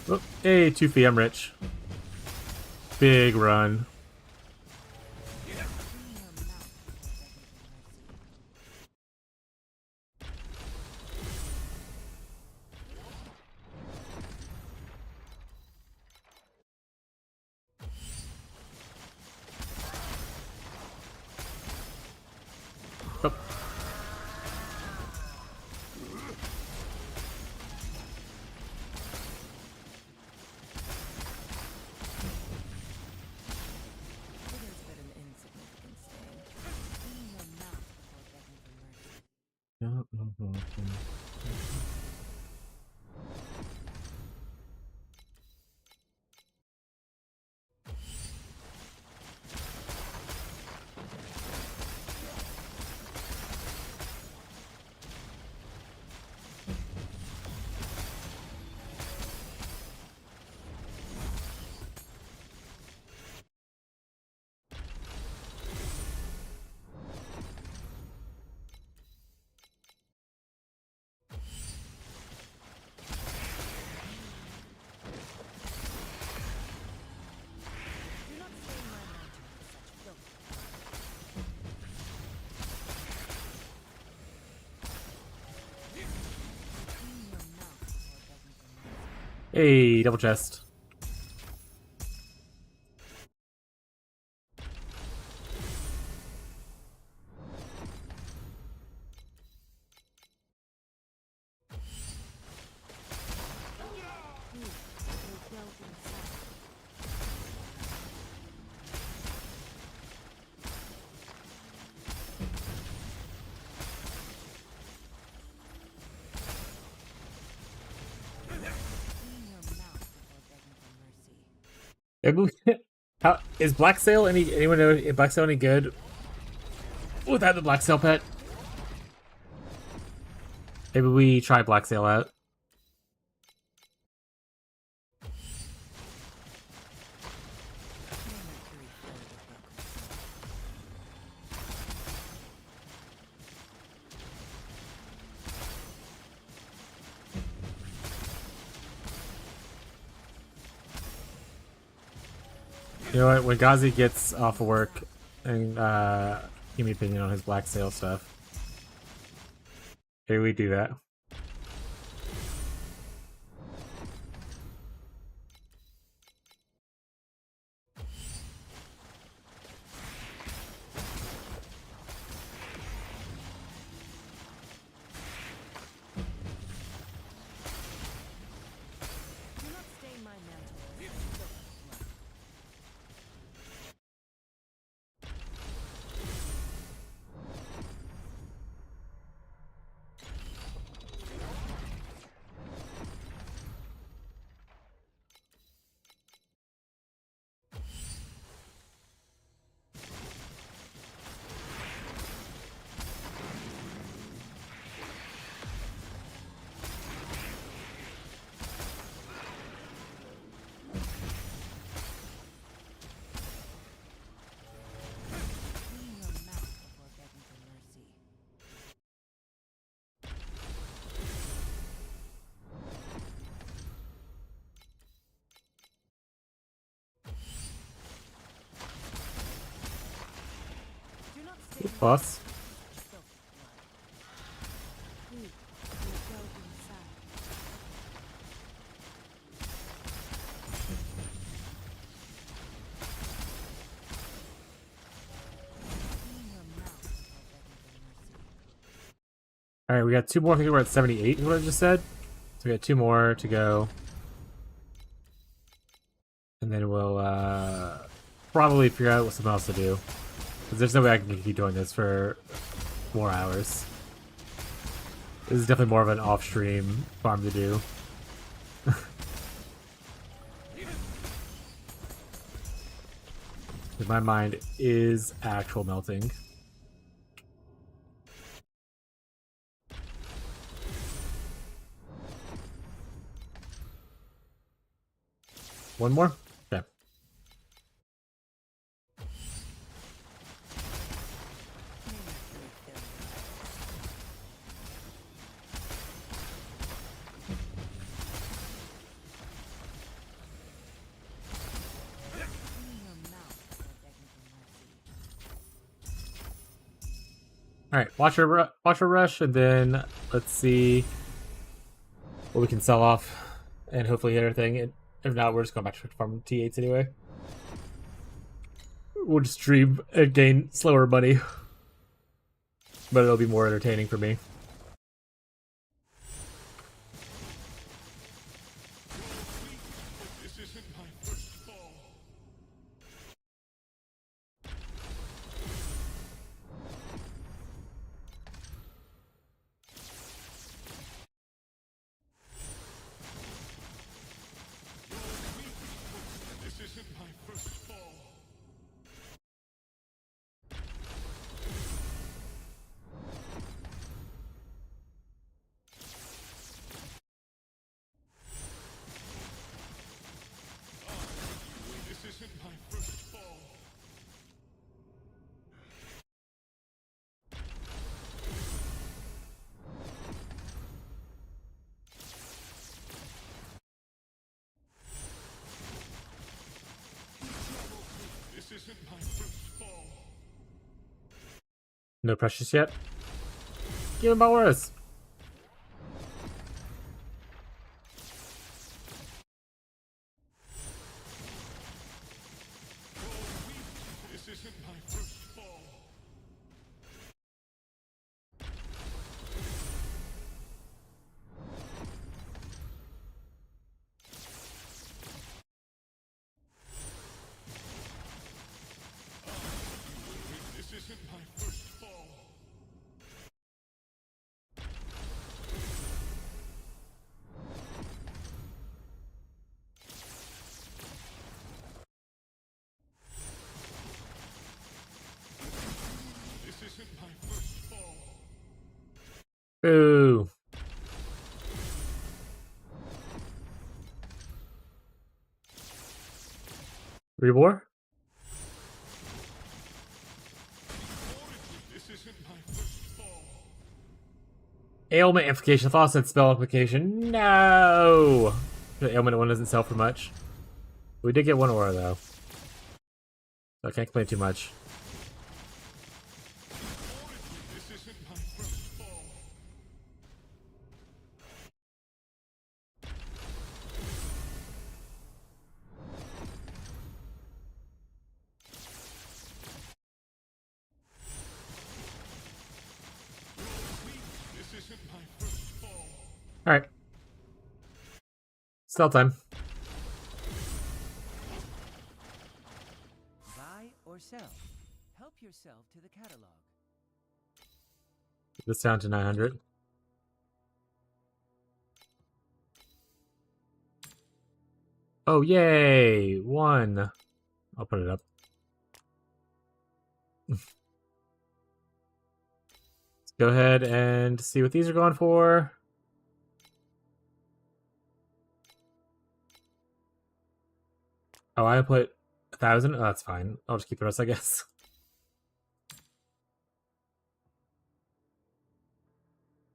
Oh, hey, 2P, I'm rich. Big run. Oh. Hey, double chest. Maybe we, how is Black Sail anyone know if Black Sail any good without the Black Sail pet? Maybe we try Black Sail out. You know what? When Ghazi gets off of work, and give me an opinion on his Black Sail stuff. Maybe we do that. Plus. We will go inside. Clean your mouth before begging for mercy. Alright, we got two more. I think we're at 78 is what I just said. So we got two more to go. And then we'll probably figure out something else to do. Because there's no way I can keep doing this for more hours. This is definitely more of an off-stream farm to do. My mind is actual melting. One more? Okay. Alright, watch her rush, and then let's see what we can sell off and hopefully hit everything. If not, we're just going back to farm T8s anyway. We'll just stream and gain slower money. But it'll be more entertaining for me. This isn't my first fall. This isn't my first fall. This isn't my first fall. This isn't my first fall. No precious yet. Give him Boris. This isn't my first fall. This isn't my first fall. This isn't my first fall. Boo. Rebor? This isn't my first fall. Ailment amplification. I thought I said spell amplification. No! The ailment one doesn't sell for much. We did get one aura though. So I can't complain too much. This isn't my first fall. This isn't my first fall. Alright. Stealth time. Buy or sell. Help yourself to the catalog. This down to 900. Oh, yay! One. I'll put it up. Let's go ahead and see what these are going for. Oh, I put 1,000? Oh, that's fine. I'll just keep the rest, I guess.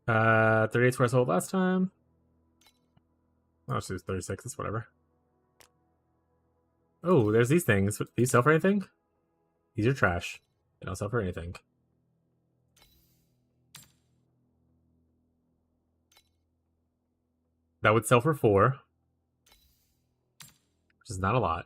Uh, 38's where I sold last time. Oh, it's 36. It's whatever. Oh, there's these things. These sell for anything? These are trash. They don't sell for anything. That would sell for 4, which is not a lot.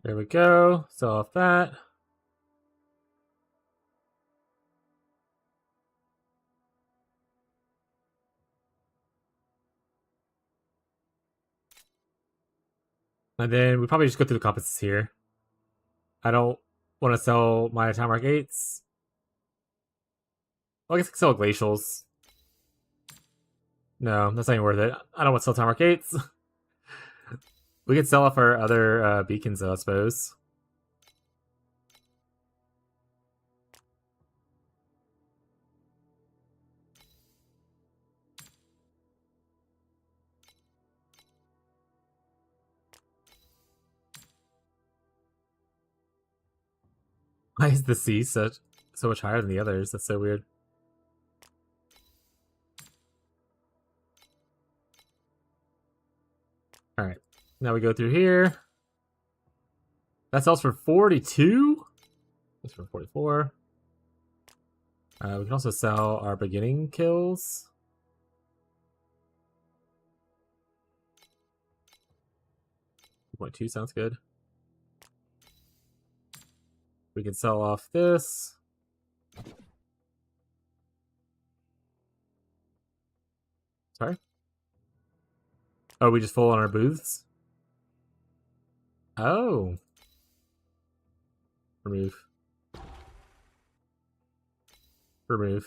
There we go. Sell off that. And then we probably just go through the compasses here. I don't want to sell my time mark 8s. Well, I guess I can sell glacials. No, that's not even worth it. I don't want to sell time mark 8s. We could sell off our other beacons, though, I suppose. Why is the C so much higher than the others? That's so weird. Alright, now we go through here. That sells for 42? That's for 44. We can also sell our beginning kills. .2 sounds good. We can sell off this. Sorry? Oh, we just full on our booths? Oh. Remove. Remove.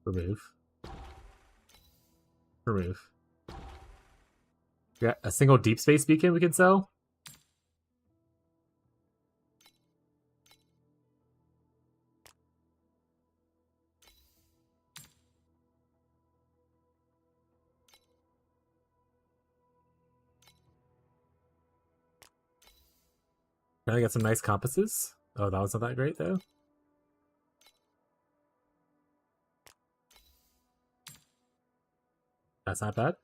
Remove. Remove. We got a single deep space beacon we can sell. Now I got some nice compasses. Oh, that was not that great though. That's not bad.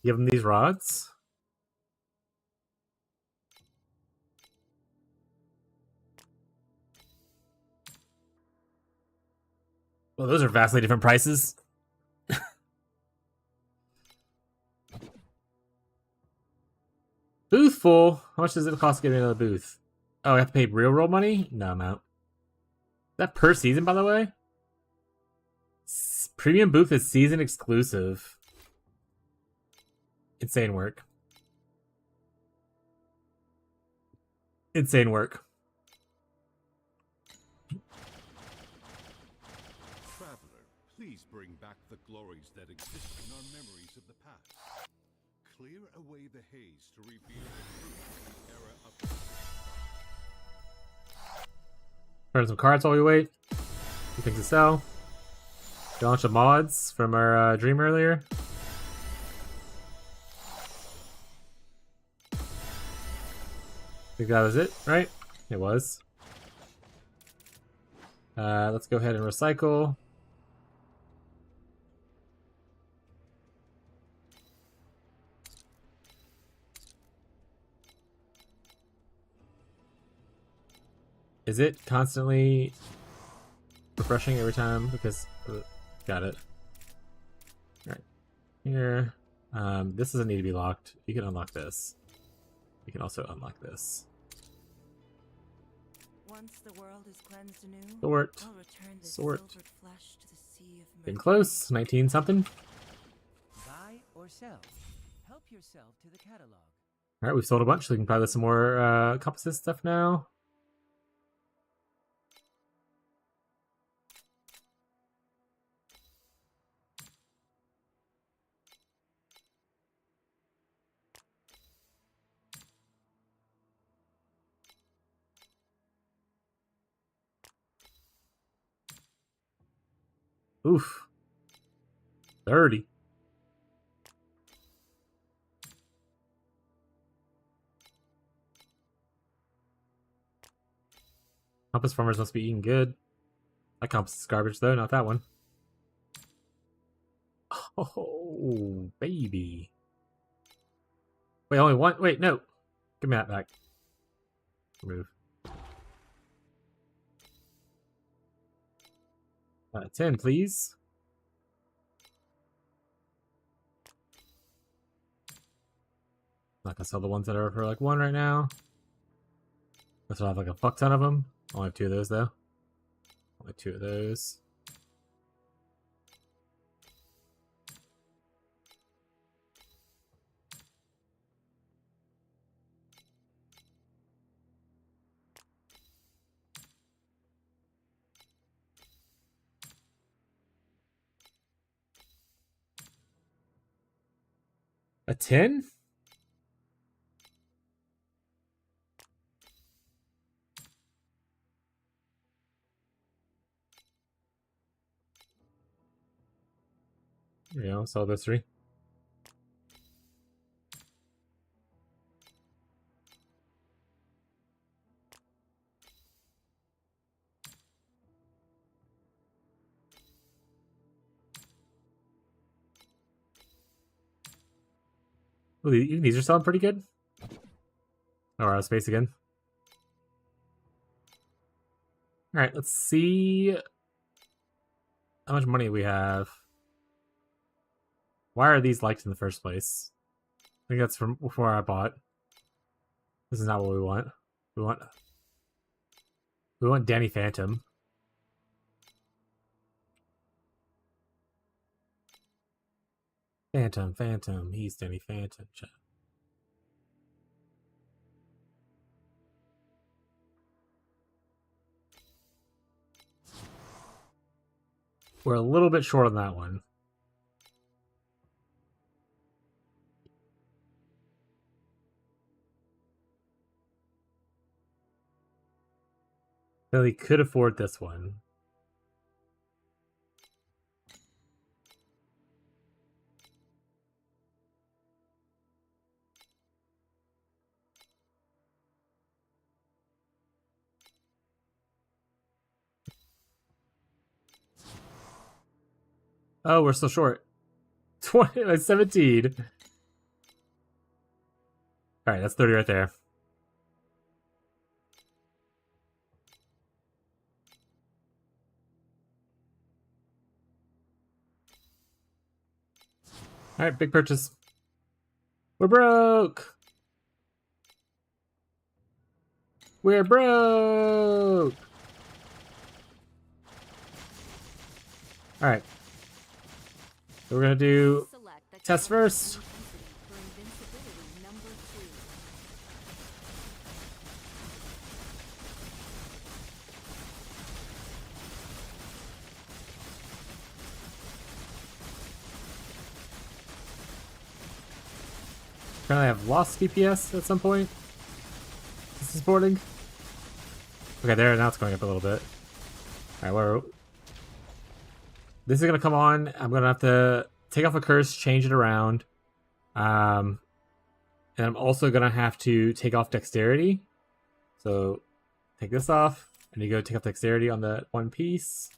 Give them these rods. Well, those are vastly different prices. Booth full. How much does it cost to get another booth? Oh, I have to pay real world money? No amount. Is that per season, by the way? Premium booth is season exclusive. Insane work. Insane work. Traveler, please bring back the glories that exist in our memories of the past. Clear away the haze to reveal the truth of the era of... Turn some cards while we wait. Some things to sell. We launched the mods from our dream earlier. I think that was it, right? It was. Let's go ahead and recycle. Is it constantly refreshing every time? Because got it. All right, here. This doesn't need to be locked. You can unlock this. You can also unlock this. Once the world is cleansed anew, Sort. I'll return this Sort. silvered flesh to the sea of Getting mercury. close. 19 something. Buy or sell. Help yourself to the catalog. Alright, we've sold a bunch, so we can probably list some more composite stuff now. Oof. 30. Compass farmers must be eating good. That compass is garbage though, not that one. Oh, baby. Wait, only one? Wait, no. Give me that back. Remove. 10, please. Not gonna sell the ones that are for like 1 right now. Unless I have like a fuck ton of them. Only have 2 of those though. Only 2 of those. A 10? Yeah, I'll sell those 3. Ooh, even these are selling pretty good. Oh, we're out of space again. Alright, let's see how much money we have. Why are these liked in the first place? I think that's from before I bought. This is not what we want. We want Danny Phantom. Phantom. He's Danny Phantom. We're a little bit short on that one. Billy could afford this one. Oh, we're still short. 17. Alright, that's 30 right there. Alright, big purchase. We're broke! We're broke! Alright. So we're gonna do test first. Apparently I've lost DPS at some point. This is boarding. Okay, there, now it's going up a little bit. Alright, where this is gonna come on. I'm gonna have to take off a curse, change it around. And I'm also gonna have to take off dexterity. So take this off, and you go take off dexterity on the one piece.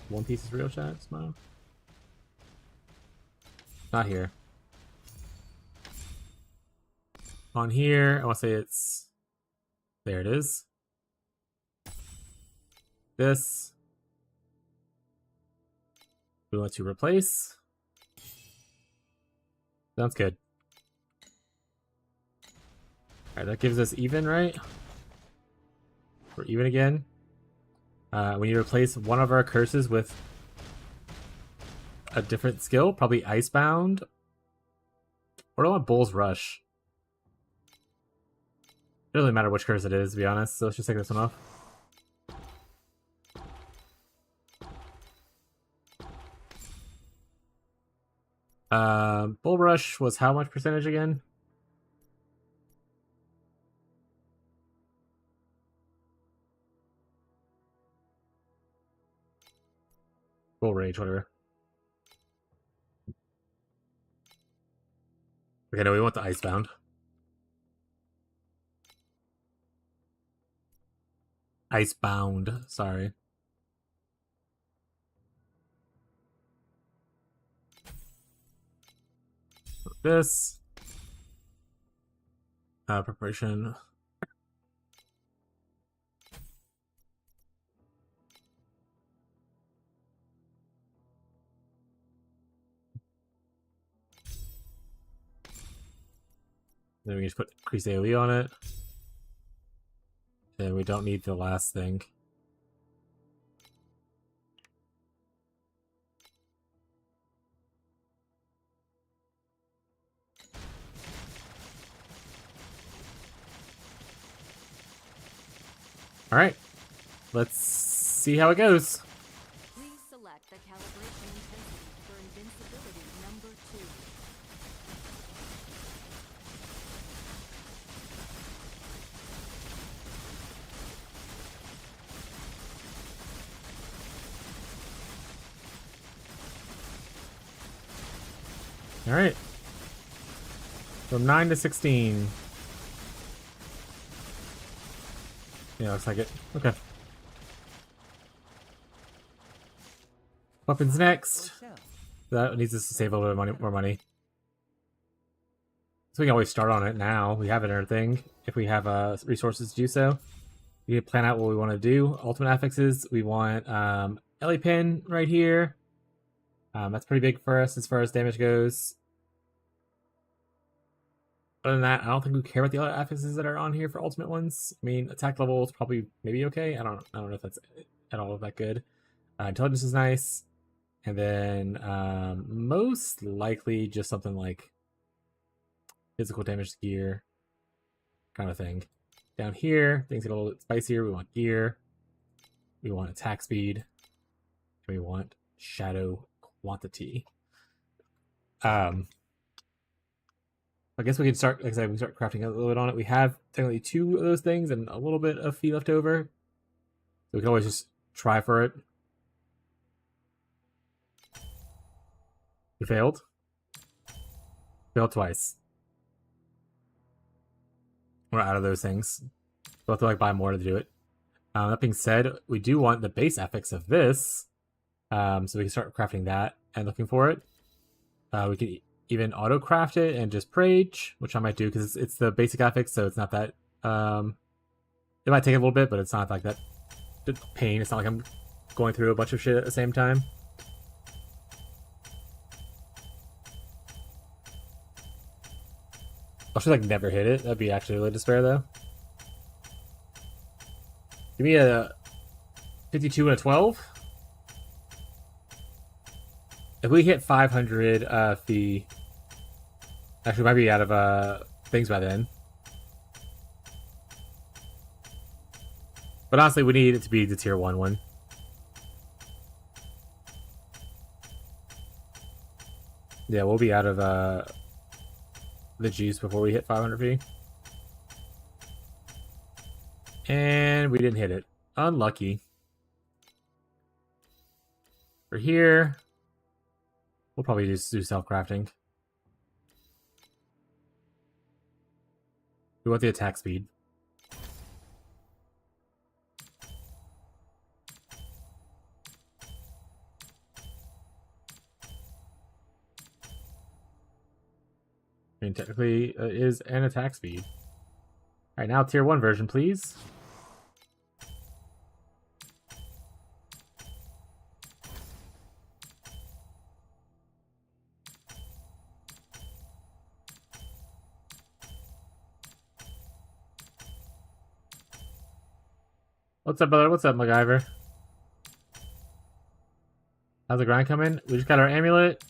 One piece is real chat, smile. Not here. On here, I want to say it's... There it is. This. We want to replace. Sounds good. Alright, that gives us even, right? We're even again. We need to replace one of our curses with a different skill, probably Icebound. Or do I want Bull's Rush? Doesn't really matter which curse it is, to be honest, so let's just take this one off. Bull Rush was how much percentage again? Bull Rage, whatever. Okay, no, we want the Icebound. Icebound, sorry. This. Preparation. Then we can just put increase AoE on it. And we don't need the last thing. Alright. Let's see how it goes. Please select the calibration intensity for invincibility number 2. Alright. From 9 to 16. Yeah, looks like it. Okay. Weapons next. Or sell. That needs us to save a little bit more money. So we can always start on it now. We have it in our thing. If we have resources to do so. We need to plan out what we want to do. Ultimate affixes. We want Ellie Pin right here. That's pretty big for us as far as damage goes. Other than that, I don't think we care about the other affixes that are on here for ultimate ones. I mean, attack level is probably maybe okay. I don't know if that's at all that good. Intelligence is nice. And then most likely just something like physical damage gear kind of thing. Down here, things get a little bit spicier. We want gear. We want attack speed. And we want shadow quantity. I guess we can start, like I said, we can start crafting a little bit on it. We have technically 2 of those things and a little bit of fee left over. So we can always just try for it. We failed. Failed twice. We're out of those things. We'll have to like buy more to do it. That being said, we do want the base affix of this. So we can start crafting that and looking for it. We can even auto craft it and just Prage, which I might do because it's the basic affix, so it's not that it might take a little bit, but it's not like that pain. It's not like I'm going through a bunch of shit at the same time. I should like never hit it. That'd be actually really despair though. Give me a 52 and a 12. If we hit 500 fee, actually, we might be out of things by then. But honestly, we need it to be the tier 1 one. Yeah, we'll be out of the juice before we hit 500 fee. And we didn't hit it. Unlucky. For here, we'll probably just do self-crafting. We want the attack speed. I mean, technically, it is an attack speed. Alright, now tier 1 version, please. What's up, brother? What's up, MacGyver? How's the grind coming? We just got our amulet.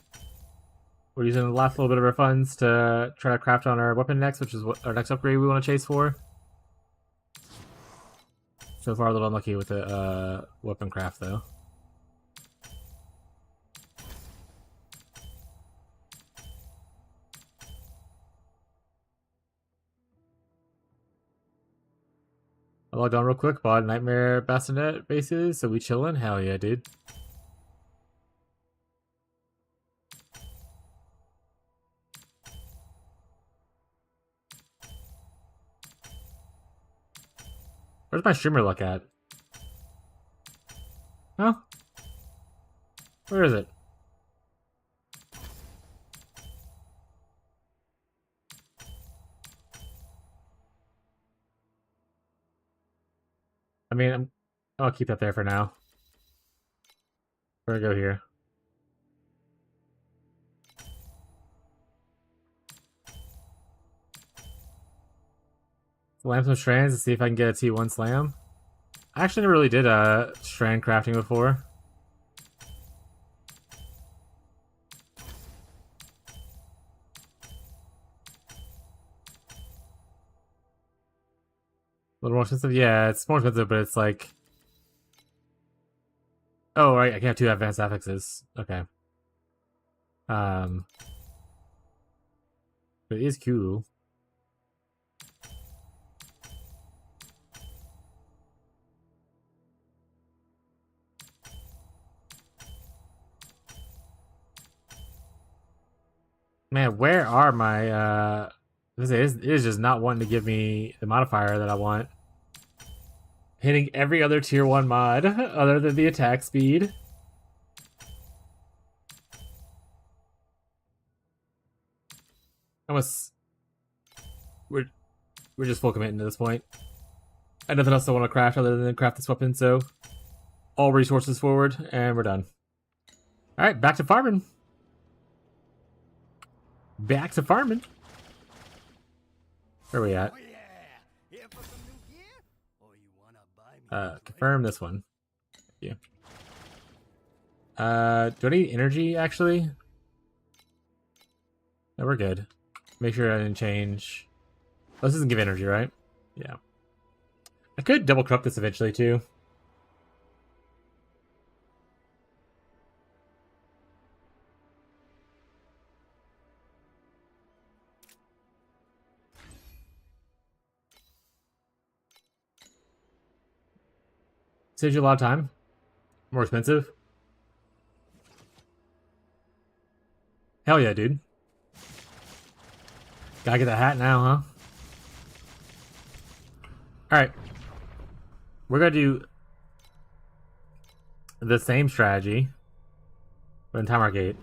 We're using the last little bit of our funds to try to craft on our weapon next, which is what our next upgrade we want to chase for. So far, a little unlucky with the weapon craft, though. I logged on real quick, bought Nightmare Bassinet bases, so we chillin'? Hell yeah, dude. Where's my streamer luck at? Huh? Where is it? I mean, I'll keep that there for now. We're gonna go here. Slam some strands and see if I can get a T1 slam. I actually never really did strand crafting before. A little more expensive? Yeah, it's more expensive, but it's like... Oh, right, I can have 2 advanced affixes. Okay. But it is cool. Man, where are my, it is just not wanting to give me the modifier that I want. Hitting every other tier 1 mod other than the attack speed. We're just full committing to this point. I have nothing else I want to craft other than craft this weapon, so all resources forward, and we're done. Alright, back to farming. Back to farming. Where are we at? Confirm this one. Yeah. Do I need energy, actually? No, we're good. Make sure I didn't change. Oh, this doesn't give energy, right? Yeah. I could double corrupt this eventually, too. Saves you a lot of time. More expensive. Hell yeah, dude. Gotta get that hat now, huh? Alright. We're gonna do the same strategy, but in Timer Gate.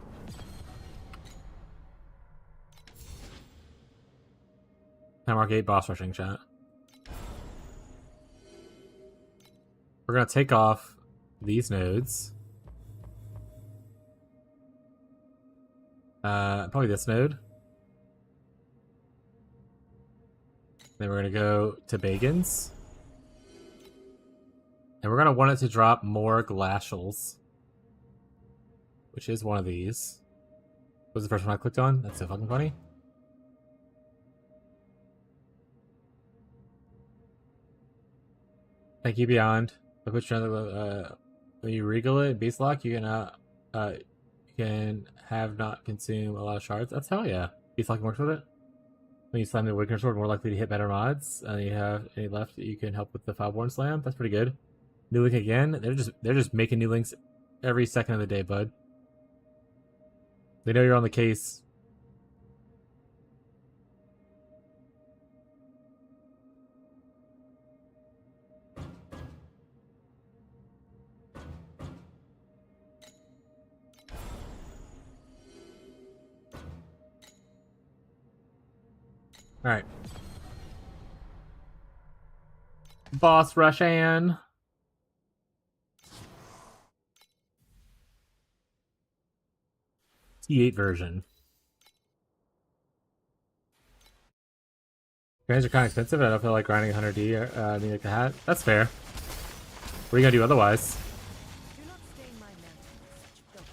Timer Gate boss rushing shot. We're gonna take off these nodes. Probably this node. Then we're gonna go to Bagans. And we're gonna want it to drop more glacials. Which is one of these. What was the first one I clicked on? That's so fucking funny. Thank you, Beyond. I put you on the when you regal it, beast lock, you can have not consume a lot of shards. That's hell yeah. Beast locking works with it. When you slam the Awakener Sword, more likely to hit better mods, and you have any left that you can help with the Fileborn Slam. That's pretty good. New link again. They're just making new links every second of the day, bud. They know you're on the case. Alright. Boss Rushan. T8 version. Grinds are kind of expensive. I don't feel like grinding 100D or need like the hat. That's fair. What are you gonna do otherwise? Do not stain my mantle with such filth.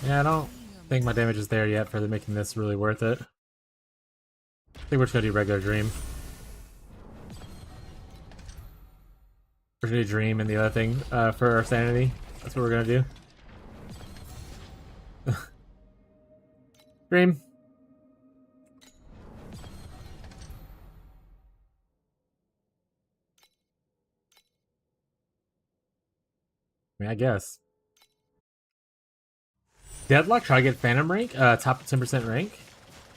Yeah, I don't think my damage is there yet for making this really worth it. I think we're just gonna do regular Dream. We're gonna do Dream and the other thing for our sanity. That's what we're gonna do. Dream. I mean, I guess. Deadlock, try to get Phantom rank, top 10% rank.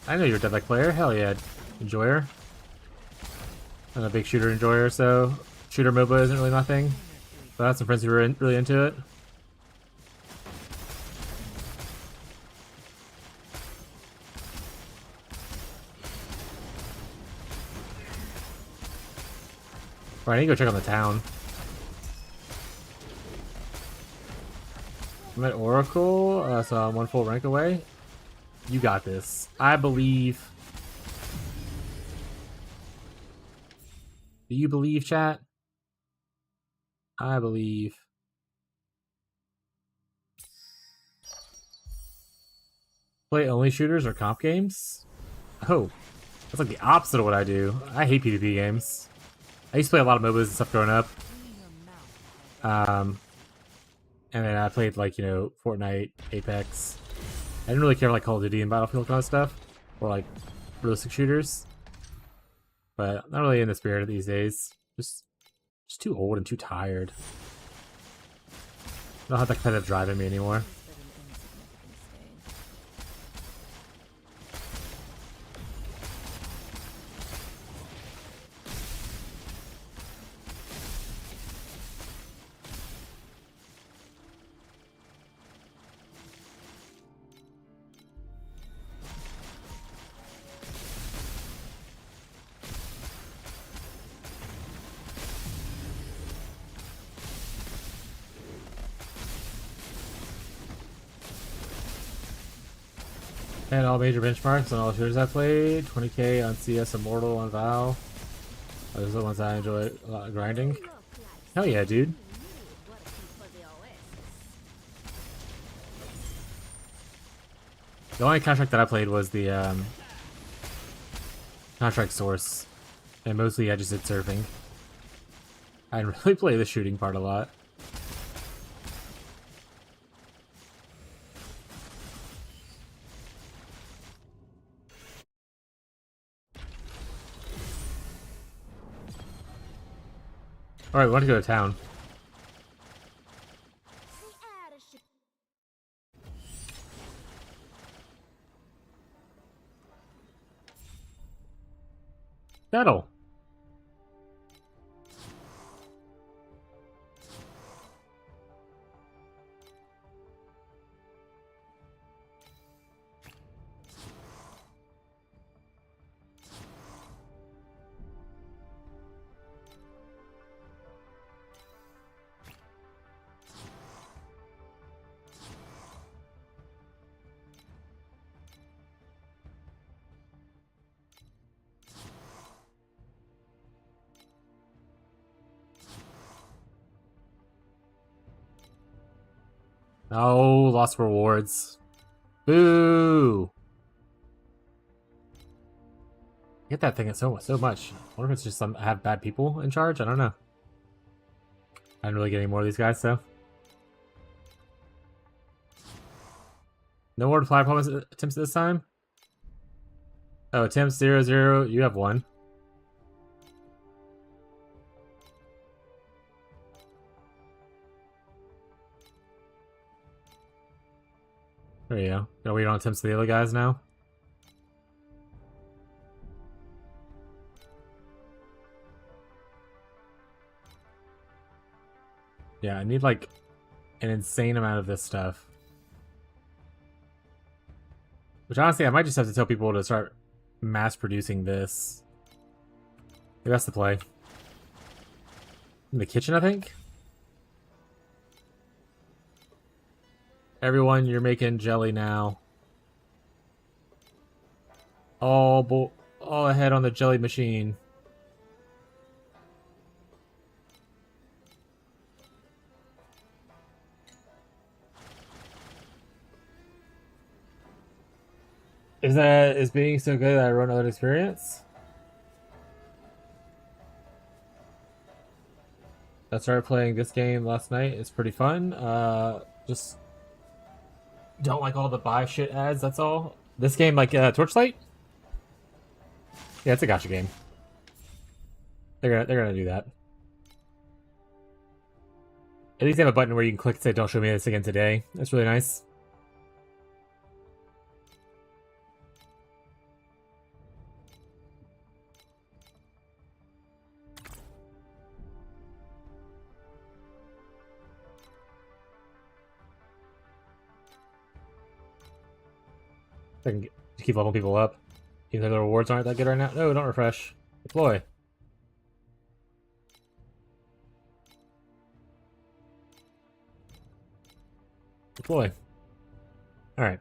I know you're a Deadlock player. Hell yeah, enjoyer. I'm a big shooter enjoyer, so shooter MOBA isn't really my thing. But I have some friends who are really into it. Alright, I need to go check on the town. I'm at Oracle, so I'm 1 full rank away. You got this. I believe. Do you believe, chat? I believe. Play only shooters or comp games? Oh, that's like the opposite of what I do. I hate PvP games. I used to play a lot of MOBAs and stuff growing up. And then I played, like, you know, Fortnite, Apex. I didn't really care for, like, Call of Duty and Battlefield kind of stuff. Or, like, realistic shooters. But not really in the spirit these days. Just too old and too tired. I don't have that competitive drive in me anymore. And all major benchmarks on all shooters I played. 20k on CS, Immortal, on VOW. Those are the ones I enjoy grinding. Hell yeah, dude. The only contract that I played was the contract source. And mostly I just did surfing. I didn't really play the shooting part a lot. Alright, we want to go to town. Battle. Oh, lost rewards. Boo! Get that thing at so much. I wonder if it's just I have bad people in charge. I don't know. I didn't really get any more of these guys, so. No more reply promise attempts this time. Oh, attempts 0, you have 1. There you go. Gotta wait on attempts to the other guys now. Yeah, I need like an insane amount of this stuff. Which honestly, I might just have to tell people to start mass producing this. Maybe that's the play. In the kitchen, I think? Everyone, you're making jelly now. All ahead on the jelly machine. Is being so good that I run another experience? I started playing this game last night. It's pretty fun. Just don't like all the buy shit ads. That's all. This game, like Torchlight. Yeah, it's a gacha game. They're gonna do that. At least they have a button where you can click and say, "Don't show me this again today." That's really nice. I can keep leveling people up. Even though the rewards aren't that good right now. No, don't refresh. Deploy. Deploy. Alright.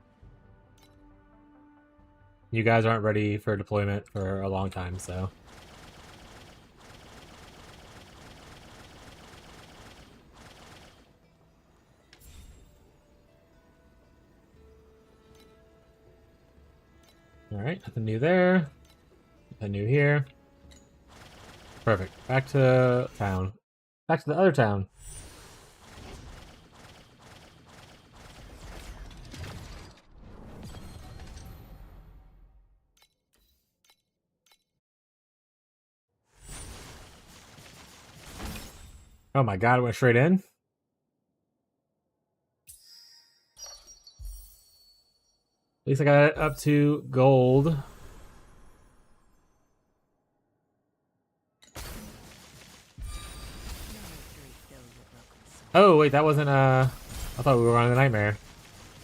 You guys aren't ready for deployment for a long time, so... Alright, nothing new there. Nothing new here. Perfect. Back to town. Back to the other town. Oh my god, it went straight in? At least I got it up to gold. Oh, wait, that wasn't, I thought we were on the nightmare.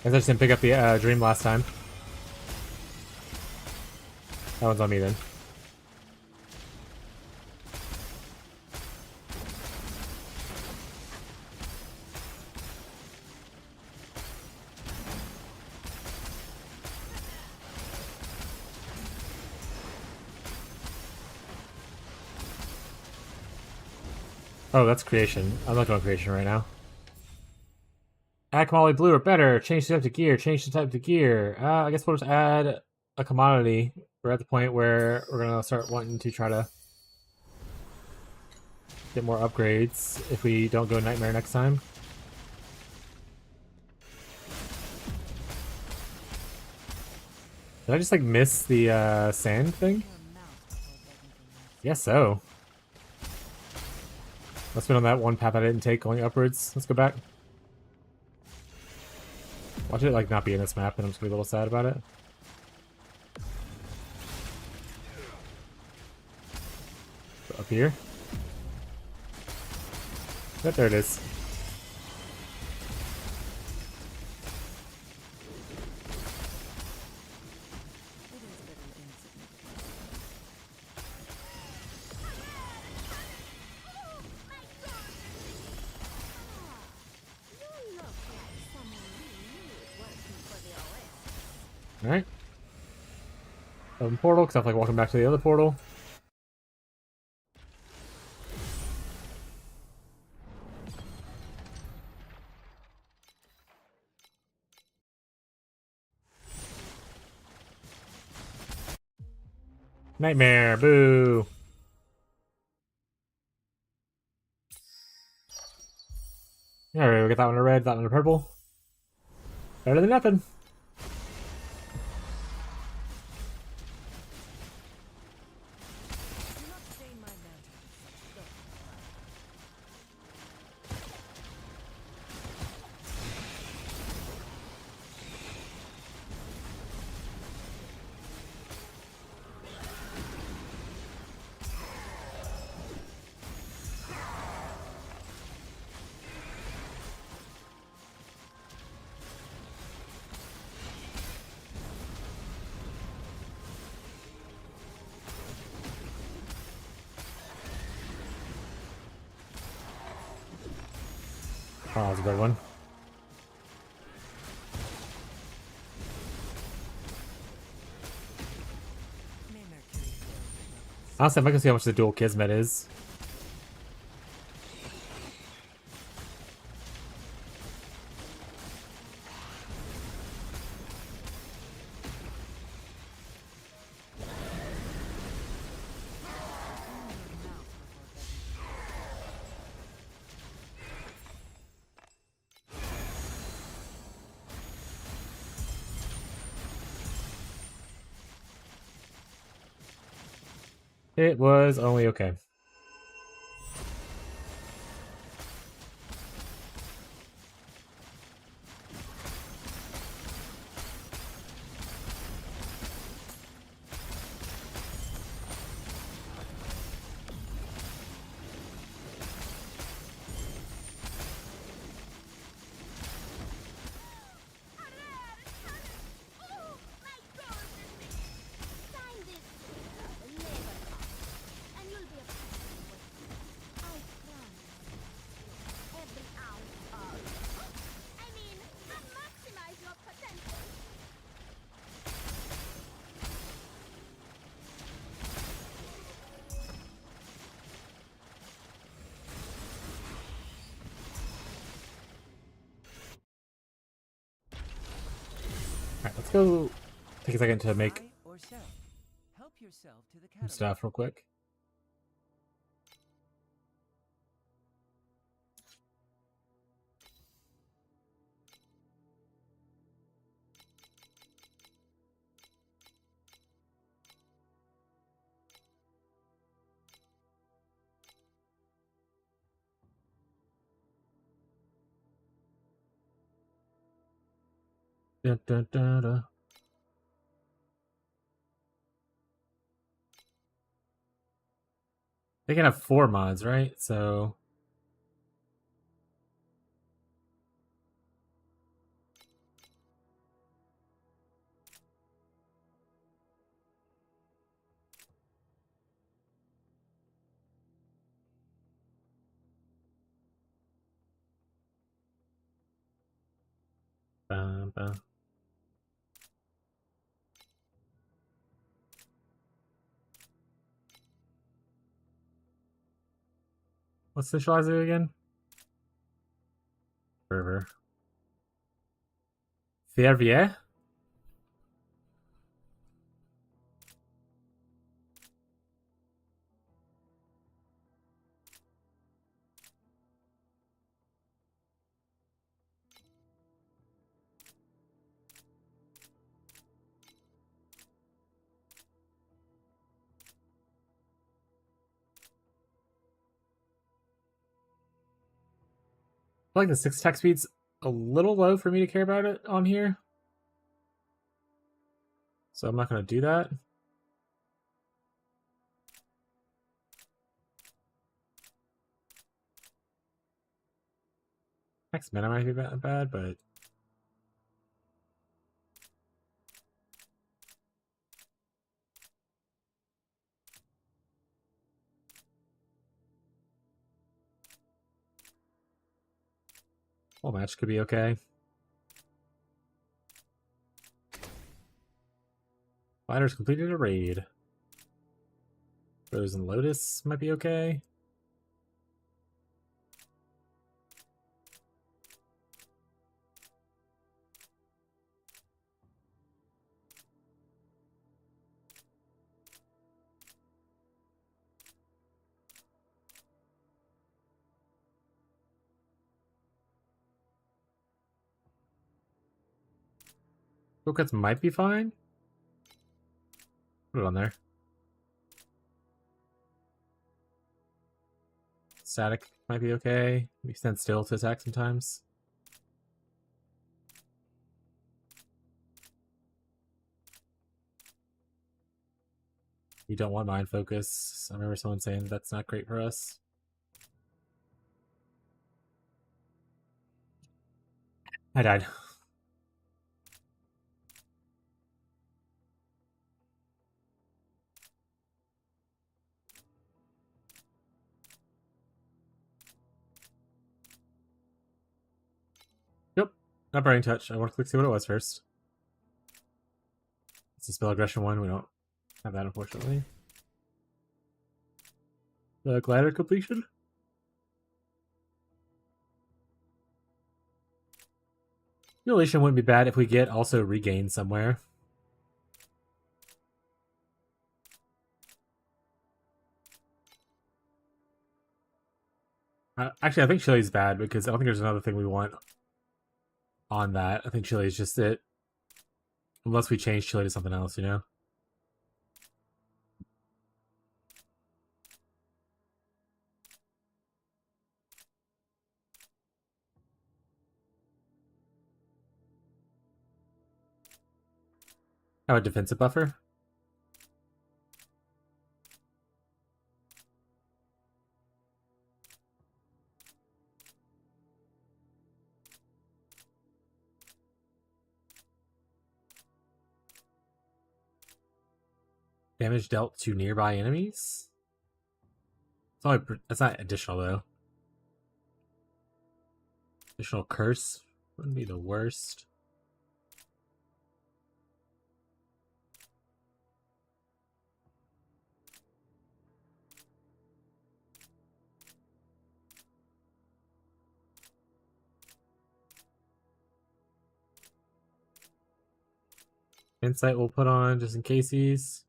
I guess I just didn't pick up the, dream last time. That one's on me, then. Oh, that's creation. I'm not doing creation right now. Add commodity blue or better. Change the type to gear. Change the type to gear. I guess we'll just add a commodity. We're at the point where we're gonna start wanting to try to get more upgrades if we don't go nightmare next time. Did I just like miss the sand thing? Guess so. Must have been on that one path I didn't take going upwards. Let's go back. Watch it like not be in this map and I'm just gonna be a little sad about it. So up here. Yep, there it is. Alright. Open portal, because I feel like walking back to the other portal. Nightmare, boo! Alright, we got that one in red, that one in purple. Better than nothing. Oh, that's a good one. Honestly, I'm not gonna see how much the dual Kismet is. It was only okay. Alright, let's go take a second to make Buy or sell. Help yourself to the some catalog. stuff real quick. Dun, dun, dun, dun. They can have 4 mods, right? So bum, bum. What's the Shalazu again? Fervor. Fervier? I feel like the 6 attack speed's a little low for me to care about it on here. So I'm not going to do that. Next mana might be bad, but whole match could be okay. Fighters completed a raid. Rose and Lotus might be okay. Cuts might be fine. Put it on there. Static might be okay. We stand still to attack sometimes. You don't want mind focus. I remember someone saying that's not great for us. I died. Nope. Not Burning Touch. I want to quick see what it was first. It's a spell aggression one. We don't have that, unfortunately. The glider completion. Mutilation wouldn't be bad if we get also regain somewhere. Actually, I think Chili's bad because I don't think there's another thing we want on that. I think Chili is just it. Unless we change Chili to something else, you know? Have a defensive buffer. Damage dealt to nearby enemies? It's only, that's not additional though. Additional curse wouldn't be the worst. Insight we'll put on just in cases.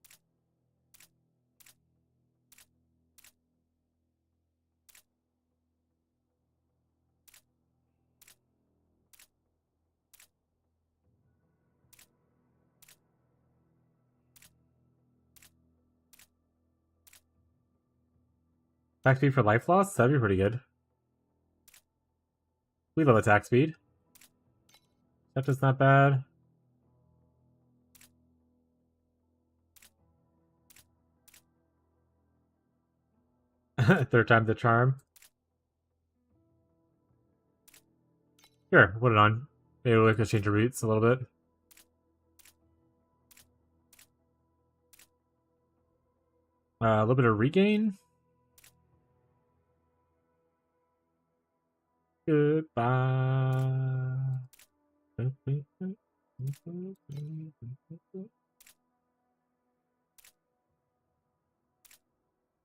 Attack speed for life loss? That'd be pretty good. We love attack speed. That is not bad. Third time the charm. Sure, put it on. Maybe we could change the roots a little bit. A little bit of regain. Goodbye.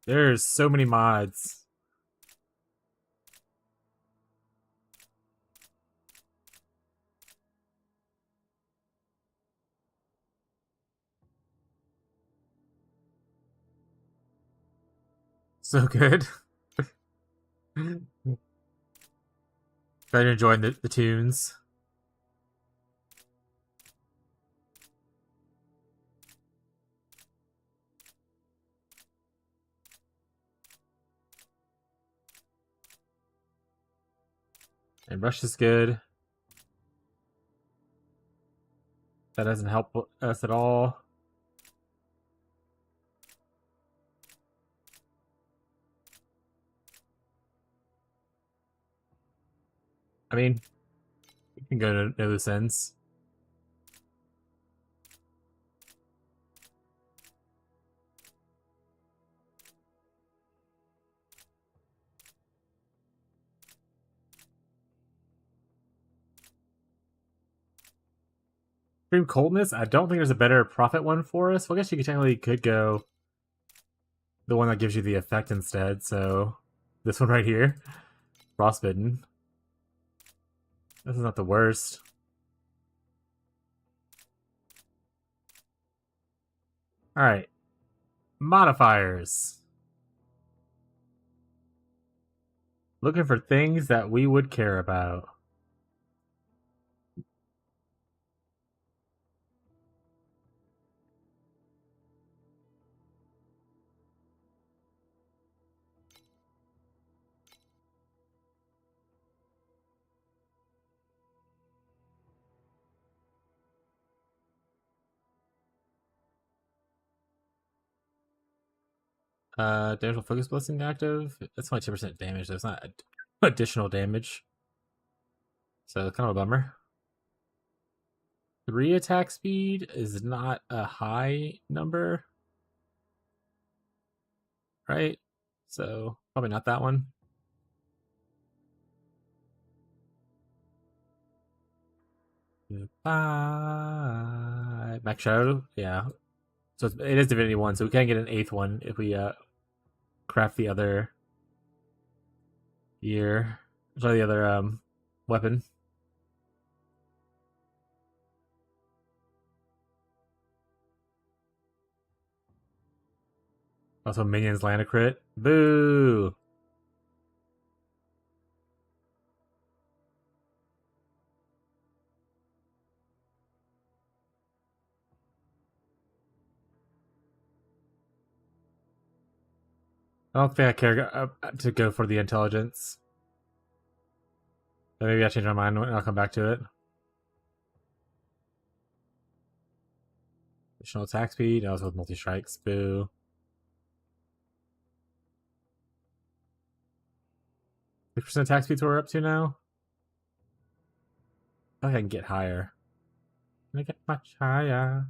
There's so many mods. So good. Glad you're enjoying the tunes. And rush is good. That doesn't help us at all. I mean, you can go to no sense. Extreme coldness. I don't think there's a better profit one for us. Well, I guess you technically could go the one that gives you the effect instead. So this one right here, frostbitten. This is not the worst. All right, modifiers. Looking for things that we would care about. Damage will focus blessing active. That's only 10% damage. That's not additional damage. So kind of a bummer. 3 attack speed is not a high number. Right? So probably not that one. Goodbye. Max Shadow? Yeah. So it is Divinity 1, so we can get an 8th one if we craft the other gear. Sorry, the other weapon. Also, minions land a crit. Boo! I don't think I care to go for the intelligence. But maybe I change my mind and I'll come back to it. Additional attack speed. I was with multi-strikes. Boo. 6% attack speed's what we're up to now. I think I can get higher. Can I get much higher?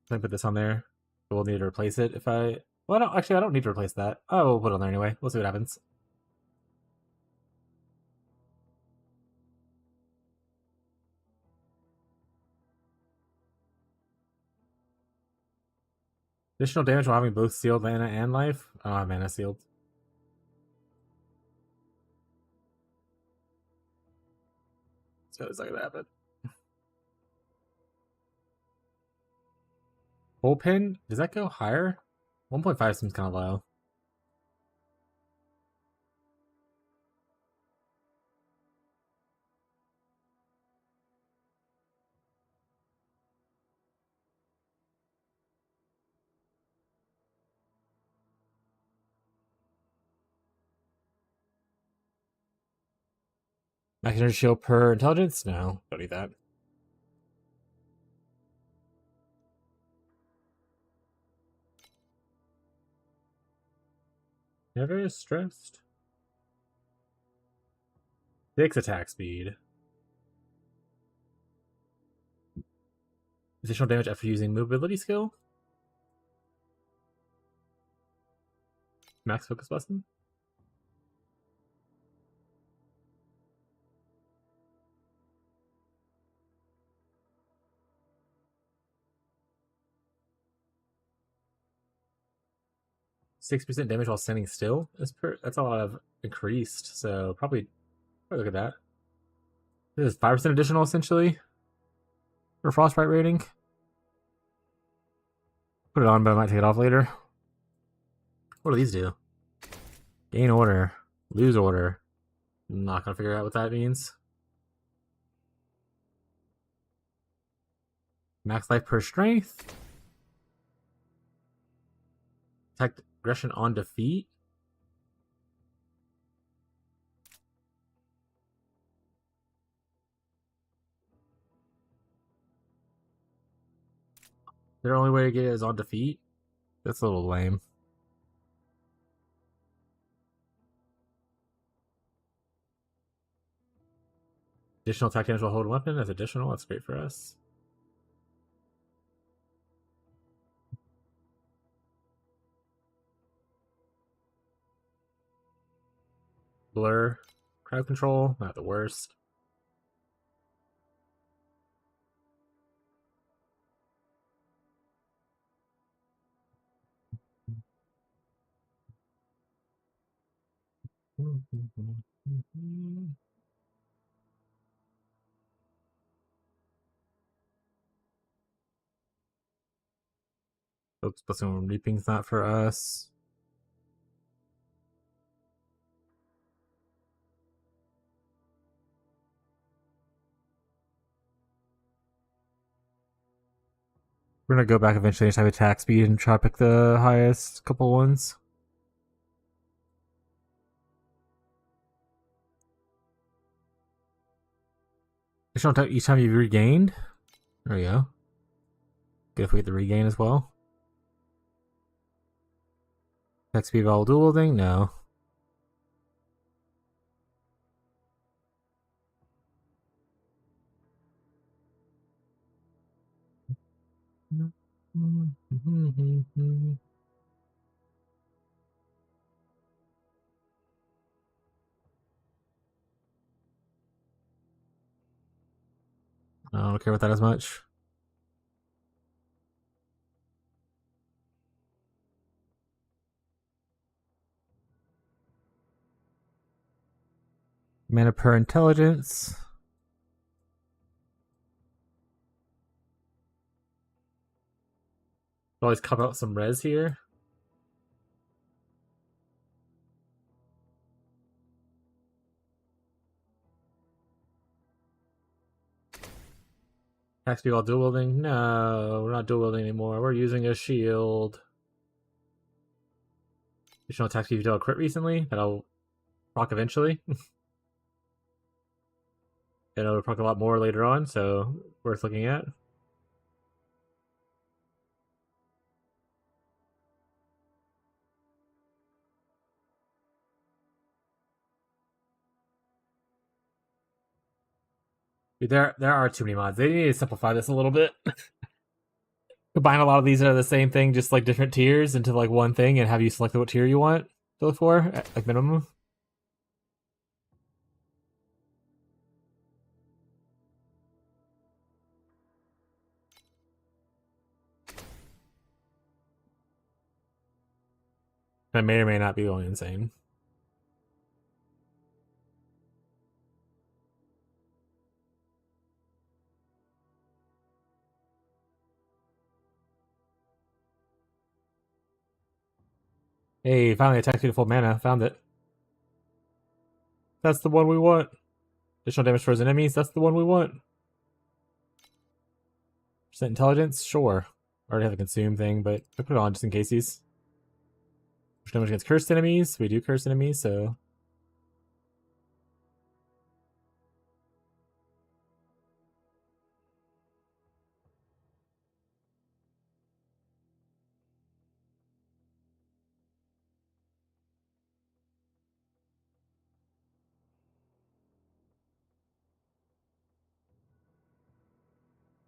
Can I put this on there? We'll need to replace it if I... Well, I don't need to replace that. Oh, we'll put it on there anyway. We'll see what happens. Additional damage while having both sealed mana and life? I don't have mana sealed. So it's not gonna happen. Bullpen? Does that go higher? 1.5 seems kind of low. Max energy shield per intelligence? No, don't need that. Never stressed. 6 attack speed. Additional damage after using mobility skill. Max focus button. %6 damage while standing still. That's a lot of increased, so probably look at that. This is 5% additional essentially for frostbite rating. Put it on, but I might take it off later. What do these do? Gain order, lose order. I'm not gonna figure out what that means. Max life per strength. Attack aggression on defeat. Their only way to get it is on defeat? That's a little lame. Additional attack damage while holding weapon. That's additional. That's great for us. Blur. Crowd control. Not the worst. Oops, plus some reaping's not for us. We're gonna go back eventually and type attack speed and try to pick the highest couple ones. Additional attack each time you've regained. There we go. Good if we get the regain as well. Attack speed while dual wielding? No. I don't care about that as much. Mana per intelligence. Always cop out some res here. Attack speed while dual wielding? No, we're not dual wielding anymore. We're using a shield. Additional attack speed if you dealt a crit recently. That'll proc eventually. And it'll proc a lot more later on, so worth looking at. Dude, there are too many mods. They need to simplify this a little bit. Combine a lot of these that are the same thing, just like different tiers, into like one thing, and have you select what tier you want to look for, like minimum. I may or may not be going insane. Hey, finally attack to full mana. Found it. That's the one we want. Additional damage towards enemies. That's the one we want. Percent intelligence? Sure. I already have the consume thing, but I put it on just in case these. Damage against cursed enemies. We do curse enemies, so.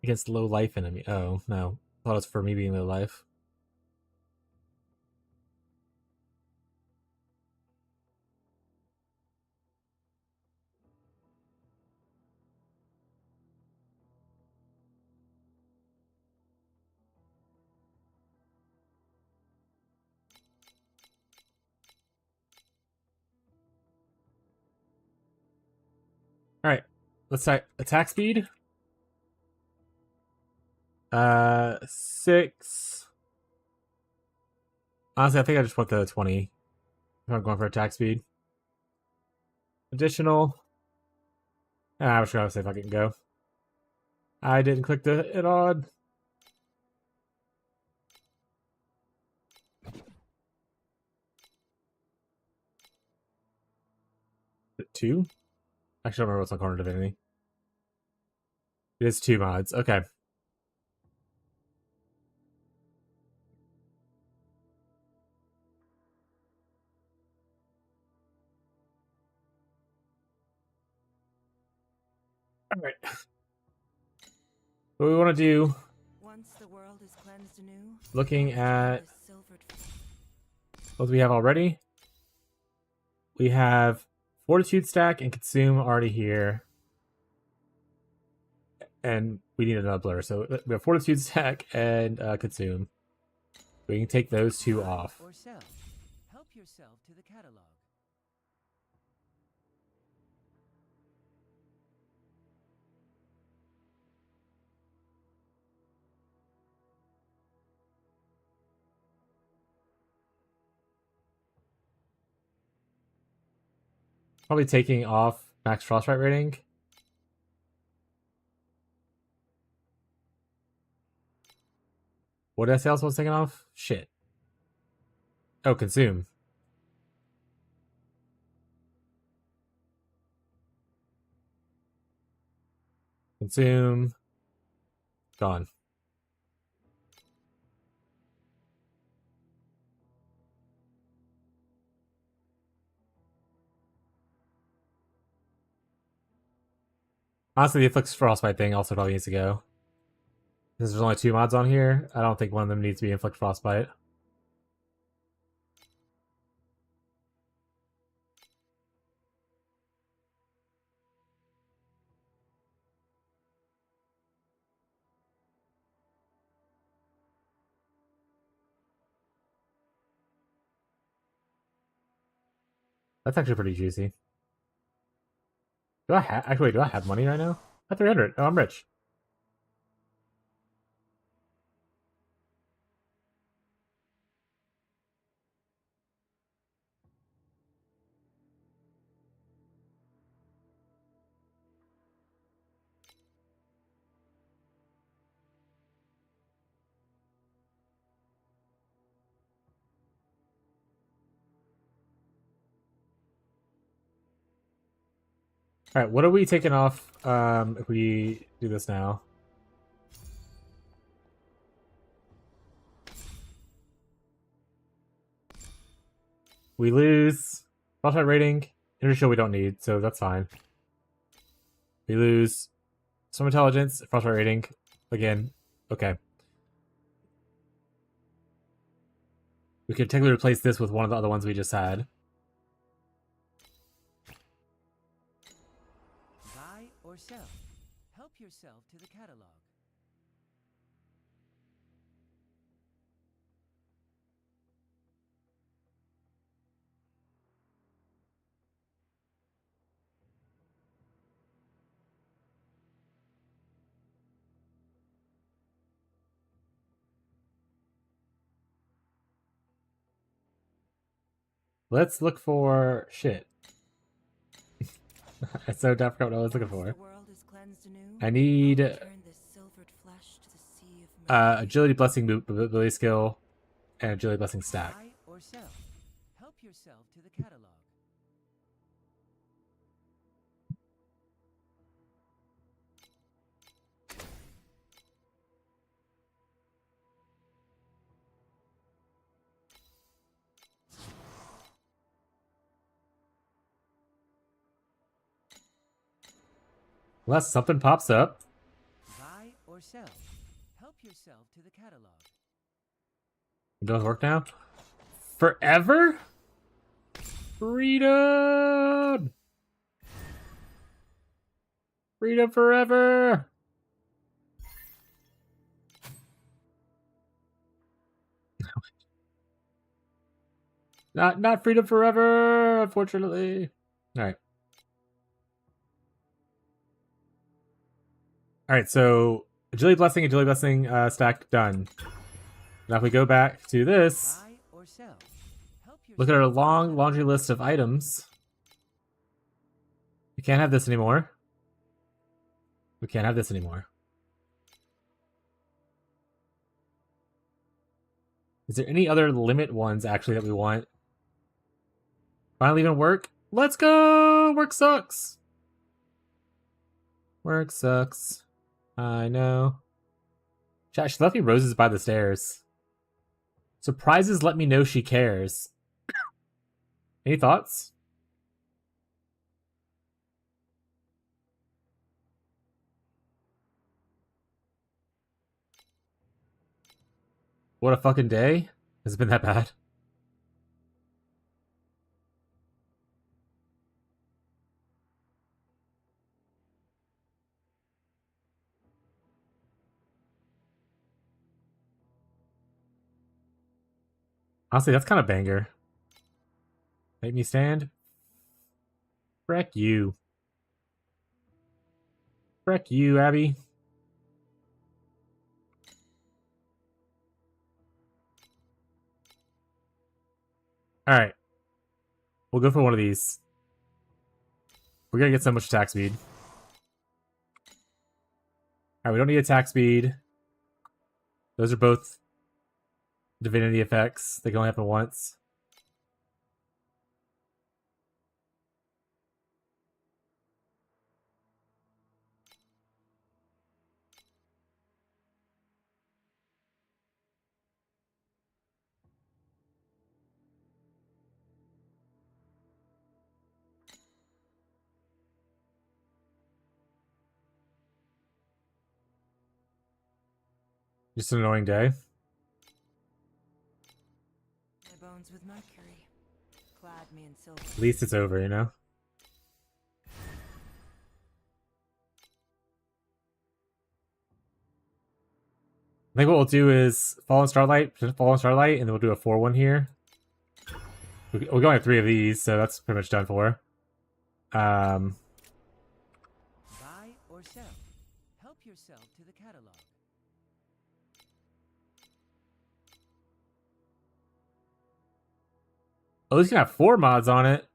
Against low life enemy. Oh, no. I thought it was for me being low life. Alright. Let's try attack speed. 6. Honestly, I think I just want the 20. If I'm going for attack speed. Additional. I was trying to say if I can go. I didn't click it on. Is it 2? Actually, I don't remember what's on Corner Divinity. It is 2 mods. Okay. Alright. What we want to do, Once the world is cleansed anew, looking at the silvered what we have already, we have Fortitude stack and Consume already here. And we need another blur. So we have Fortitude stack and Consume. We can take those 2 off. Or sell. Help yourself to the catalog. Probably taking off max frostbite rating. What did I say else I was taking off? Shit. Oh, Consume. Consume. Gone. Honestly, the Afflicts Frostbite thing also probably needs to go. Since there's only 2 mods on here, I don't think one of them needs to be Inflict Frostbite. That's actually pretty juicy. Do I have actually? Do I have money right now? At 300. Oh, I'm rich. All right, what are we taking off if we do this now? We lose frostbite rating. Inertia we don't need, so that's fine. We lose Some intelligence, frostbite rating. Again, okay. We could technically replace this with one of the other ones we just had. Buy or sell. Help yourself to the catalog. Let's look for shit. I so forgot what I was looking for. The world is cleansed anew, I need I'll return this silvered flesh to the sea of mercy. agility blessing ability skill and agility blessing stack. Buy or sell. Help yourself to the catalog. Unless something pops up. Buy or sell. Help yourself to the catalog. It doesn't work now. Forever? Freedom! Freedom forever! Not freedom forever, unfortunately. Alright. Alright, so agility blessing stack done. Now if we go back to this, Buy or sell. Help look at our yourself to the long catalog. laundry list of items. We can't have this anymore. We can't have this anymore. Is there any other limit ones actually that we want? Finally even work? Let's go! Work sucks! Work sucks. I know. Chat, she left me roses by the stairs. Surprises let me know she cares. Any thoughts? What a fucking day. Has it been that bad? Honestly, that's kind of banger. Make me stand? Freck you. Freck you, Abby. Alright. We'll go for one of these. We're gonna get so much attack speed. Alright, we don't need attack speed. Those are both divinity effects. They can only happen once. Just an annoying day. My bones with mercury, clad me in silver. At least it's over, you know? I think what we'll do is Fallen Starlight, and then we'll do a 4-1 here. We only have 3 of these, so that's pretty much done for. Buy or sell. Help yourself to the catalog. Oh, this can have 4 mods on it.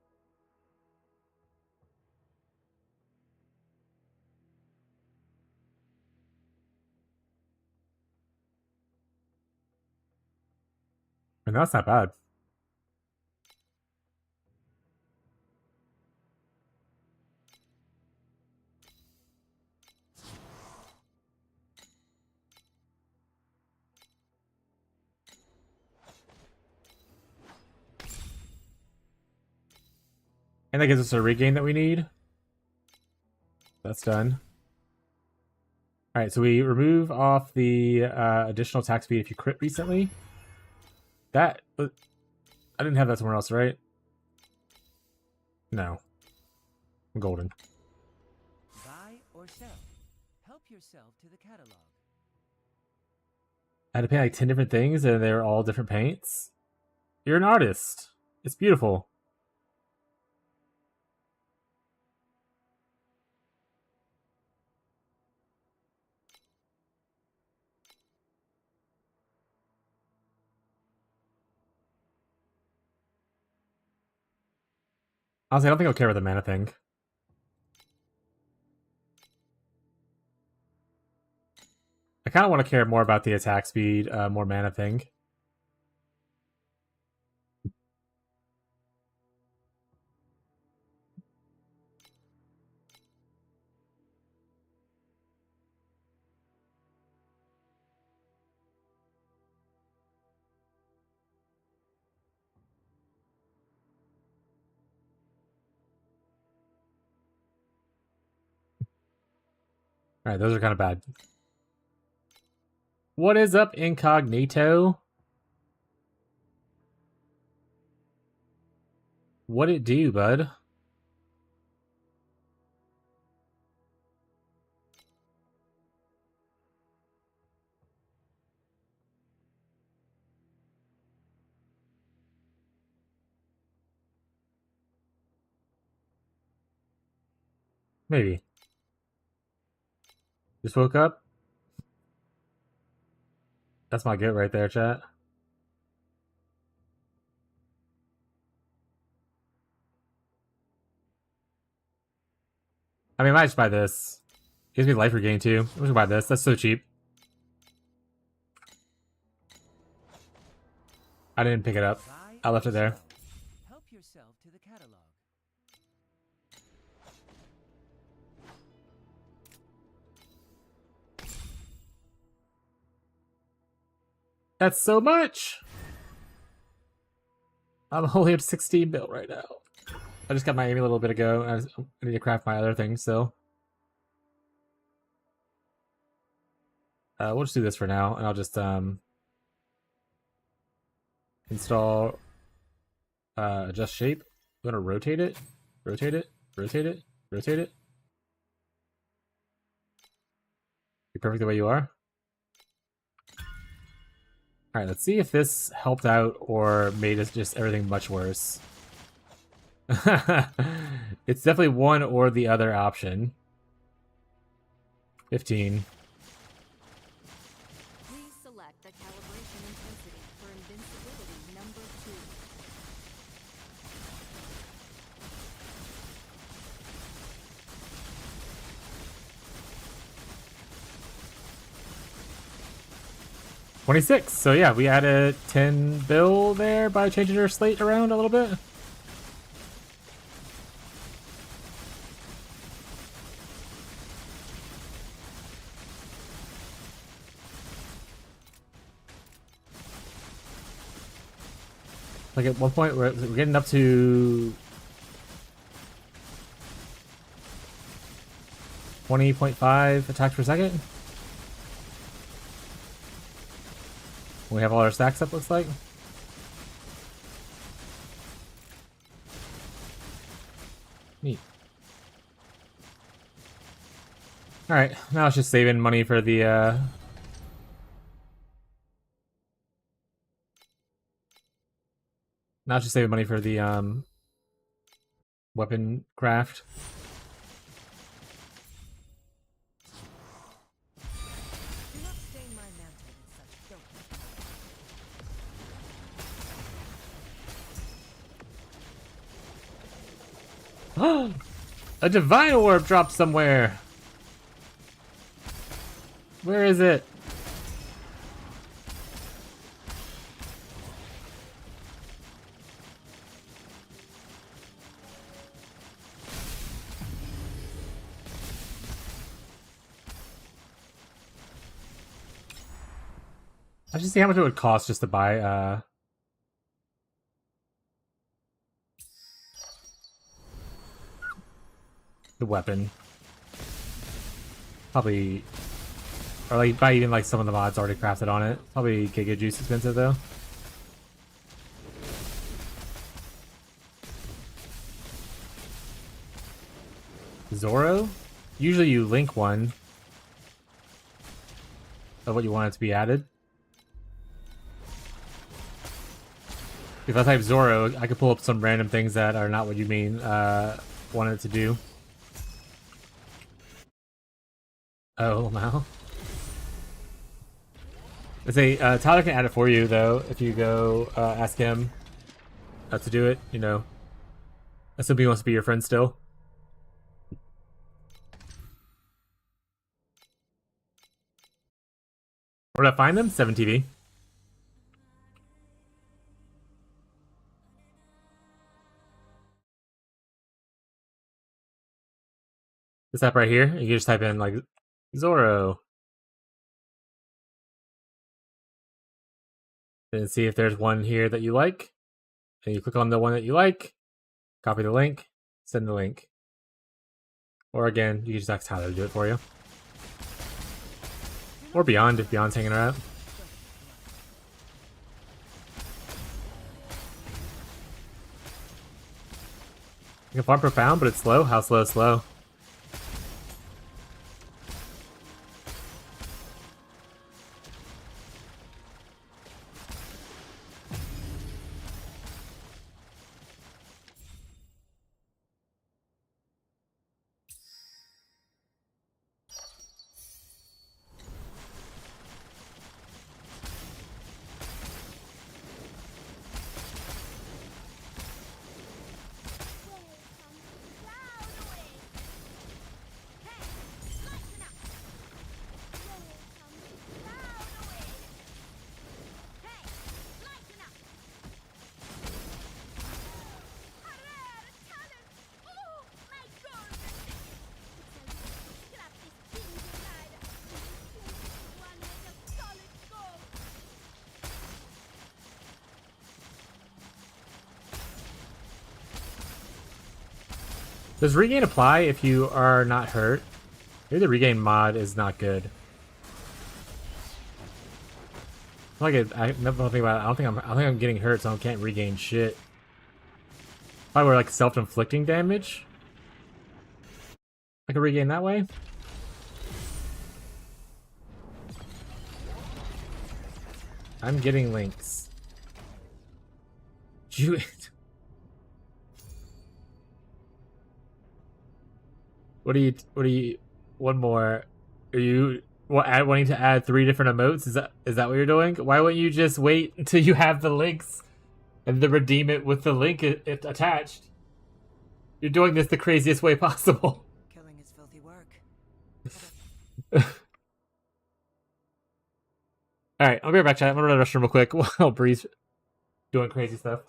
And that's not bad. And that gives us a regain that we need. That's done. Alright, so we remove off the additional attack speed if you crit recently. That... I didn't have that somewhere else, right? No. I'm golden. Buy or sell. Help yourself to the catalog. I had to paint like 10 different things and they're all different paints. You're an artist. It's beautiful. Honestly, I don't think I'll care about the mana thing. I kind of want to care more about the attack speed, more mana thing. Alright, those are kind of bad. What is up, Incognito? What it do, bud? Maybe. Just woke up? That's my goat right there, chat. I mean, I might just buy this. Gives me life regain too. I'm gonna buy this. That's so cheap. I didn't pick it up. I left it there. Help yourself to the catalog. That's so much! I'm only at 16 bill right now. I just got my aim a little bit ago. I need to craft my other things still. We'll just do this for now, and I'll just install adjust shape. I'm gonna rotate it, rotate it, rotate it, rotate it. Be perfect the way you are. Alright, let's see if this helped out or made us just everything much worse. It's definitely one or the other option. 15. Please select the calibration intensity for invincibility number 2. $26. So yeah, we added 10 bill there by changing our slate around a little bit. Like at one point, we're getting up to 20.5 attacks per second. We have all our stacks up, looks like. Neat. Alright, now it's just saving money for the now it's just saving money for the weapon craft. Do not stain my mantle with such filth. A divine orb dropped somewhere. Where is it? I should see how much it would cost just to buy the weapon. Probably Or like buy even like some of the mods already crafted on it. Probably Giga Juice expensive though. Zoro? Usually you link one of what you want it to be added. If I type Zoro, I could pull up some random things that are not what you mean wanted it to do. Oh, wow. I say Tyler can add it for you though if you go ask him to do it. You know, assume he wants to be your friend still. Where did I find them? 7TV. This app right here. You can just type in like Zoro and see if there's one here that you like. And you click on the one that you like, copy the link, send the link. Or again, you can just ask Tyler to do it for you. Or Beyond if Beyond's hanging around. You can farm Profound, but it's slow. How slow is slow? Does regain apply if you are not hurt? Maybe the regain mod is not good. Like I never think about it. I don't think I'm getting hurt, so I can't regain shit. Probably were like self-inflicting damage. I can regain that way. I'm getting links. You. What do you? One more. Are you wanting to add 3 different emotes? Is that what you're doing? Why wouldn't you just wait until you have the links and then redeem it with the link it attached? You're doing this the craziest way possible. Killing is filthy work. All right, I'll be right back, chat. I'm gonna run to the restroom real quick while Bree's doing crazy stuff.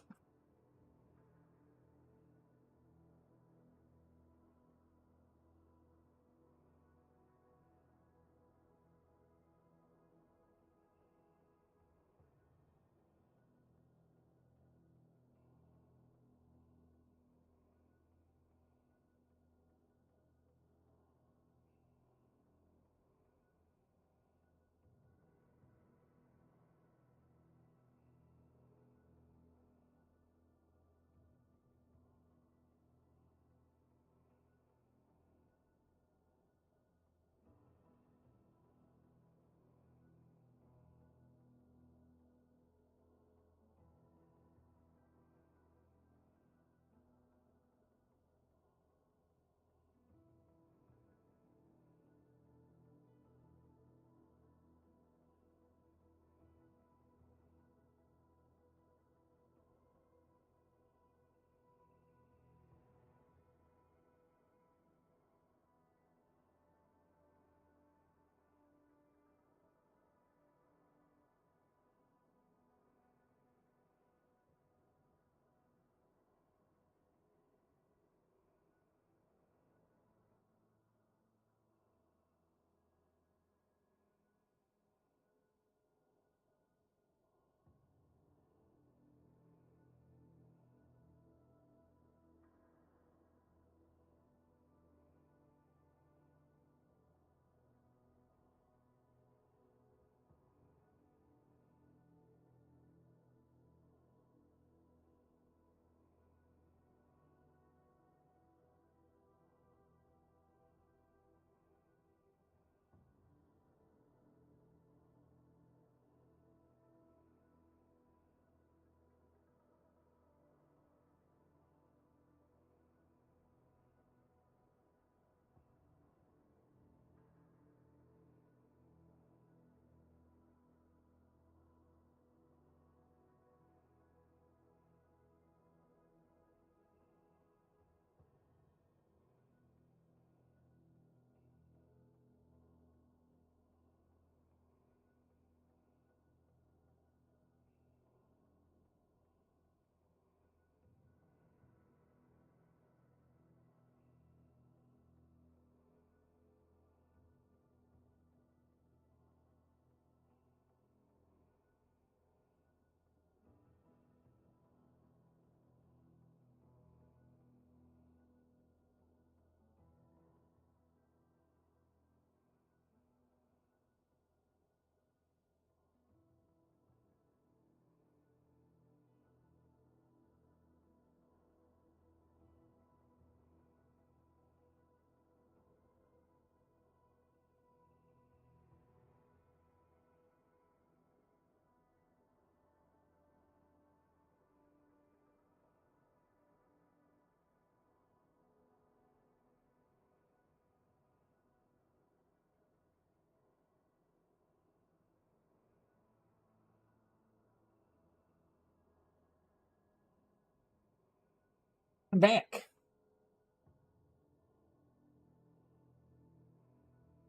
I'm back.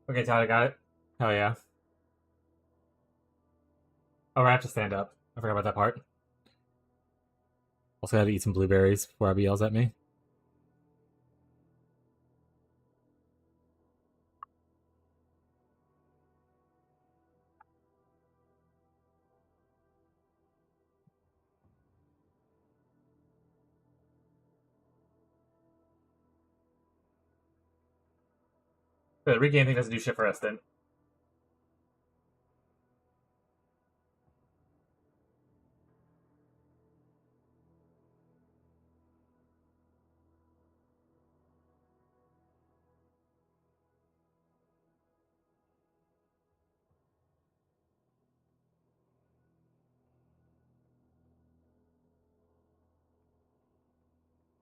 Okay, Todd, I got it. Hell yeah. Oh, I have to stand up. I forgot about that part. Also, had to eat some blueberries before Abby yells at me. The regain thing doesn't do shit for us then.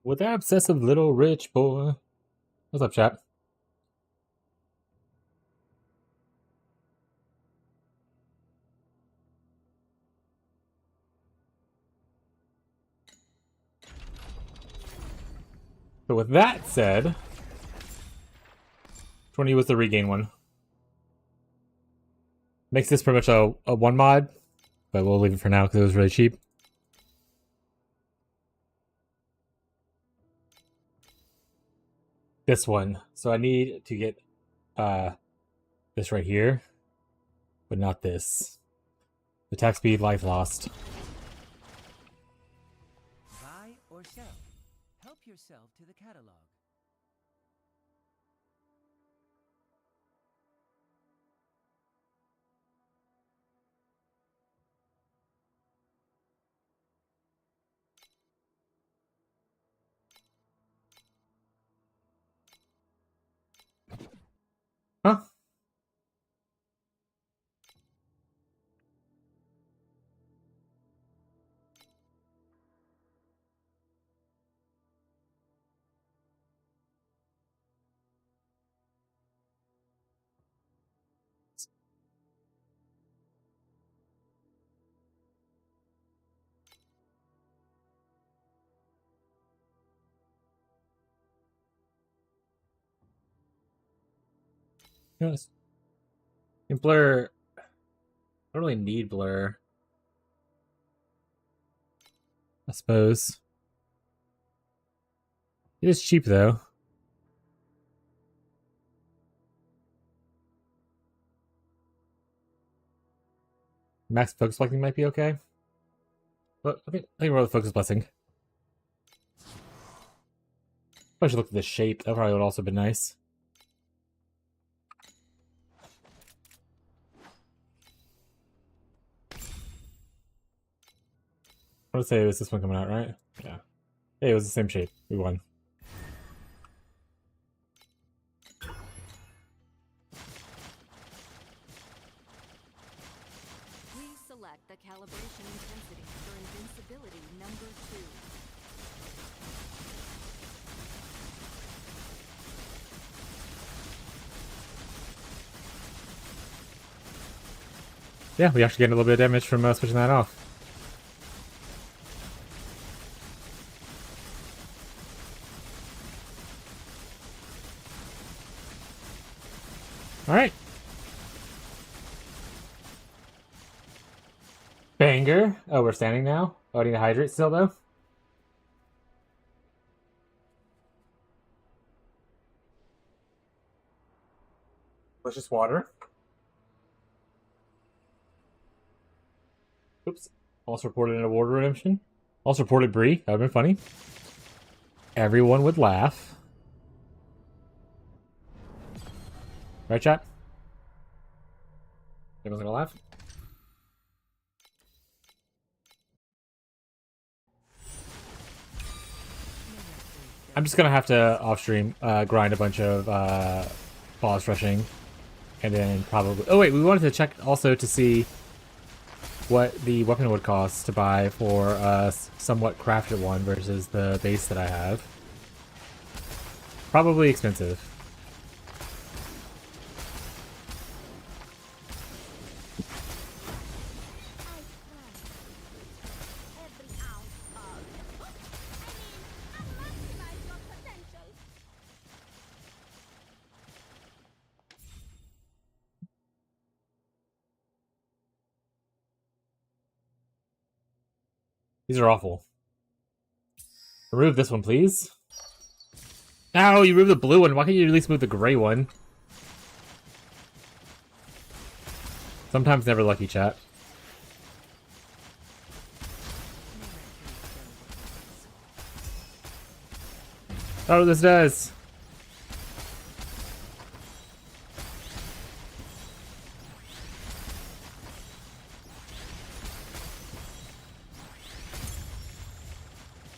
With that obsessive little rich boy. What's up, chap? So with that said, which one of you was the regain one? Makes this pretty much a one mod, but we'll leave it for now because it was really cheap. This one. So I need to get this right here, but not this. Attack speed, life lost. Buy or sell. Help yourself to the catalog. Huh? Yes. And blur. I don't really need blur. I suppose. It is cheap though. Max focus blessing might be okay. But I think roll the focus blessing. I should look at the shape. That probably would also be nice. I would say it was this one coming out, right? Yeah. Hey, it was the same shape. We won. Please select the calibration intensity for invincibility number 2. Yeah, we actually get a little bit of damage from switching that off. Alright. Banger. Oh, we're standing now? Oh, I need to hydrate still, though? Delicious water. Oops. Also reported an award redemption. Also reported Brie. That would have been funny. Everyone would laugh. Right, chat? Everyone's gonna laugh? I'm just gonna have to off-stream grind a bunch of boss rushing, and then probably. Oh wait, we wanted to check also to see what the weapon would cost to buy for a somewhat crafted one versus the base that I have. Probably expensive. These are awful. Remove this one, please. No, you removed the blue one. Why can't you at least move the gray one? Sometimes never lucky, chat. Oh, this does.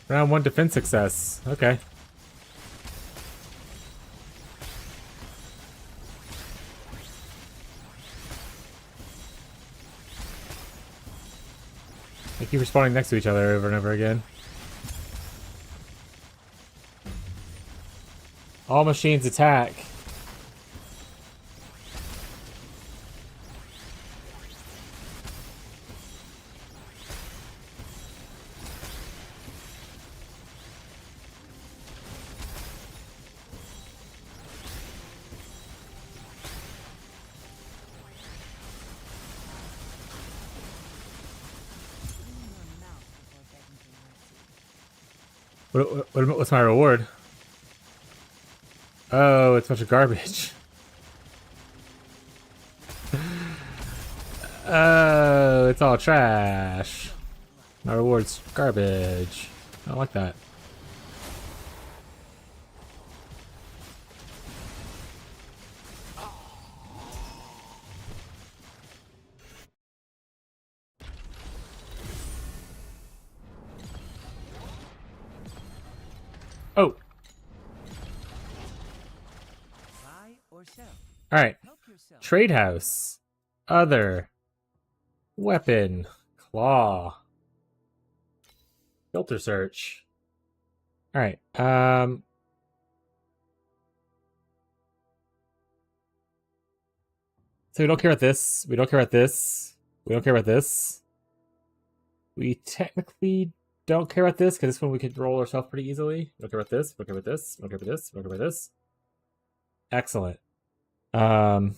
Round 1 defense success. Okay. They keep respawning next to each other over and over again. All machines attack. What's my reward? Oh, it's a bunch of garbage. Oh, it's all trash. My reward's garbage. I don't like that. Oh. Buy or sell. All right. Help yourself. Trade house. Other. Weapon. Claw. Filter search. All right. So we don't care about this. We don't care about this. We don't care about this. We technically don't care about this because this one we could roll ourselves pretty easily. We don't care about this. We don't care about this. We don't care about this. We don't care about this. Excellent. I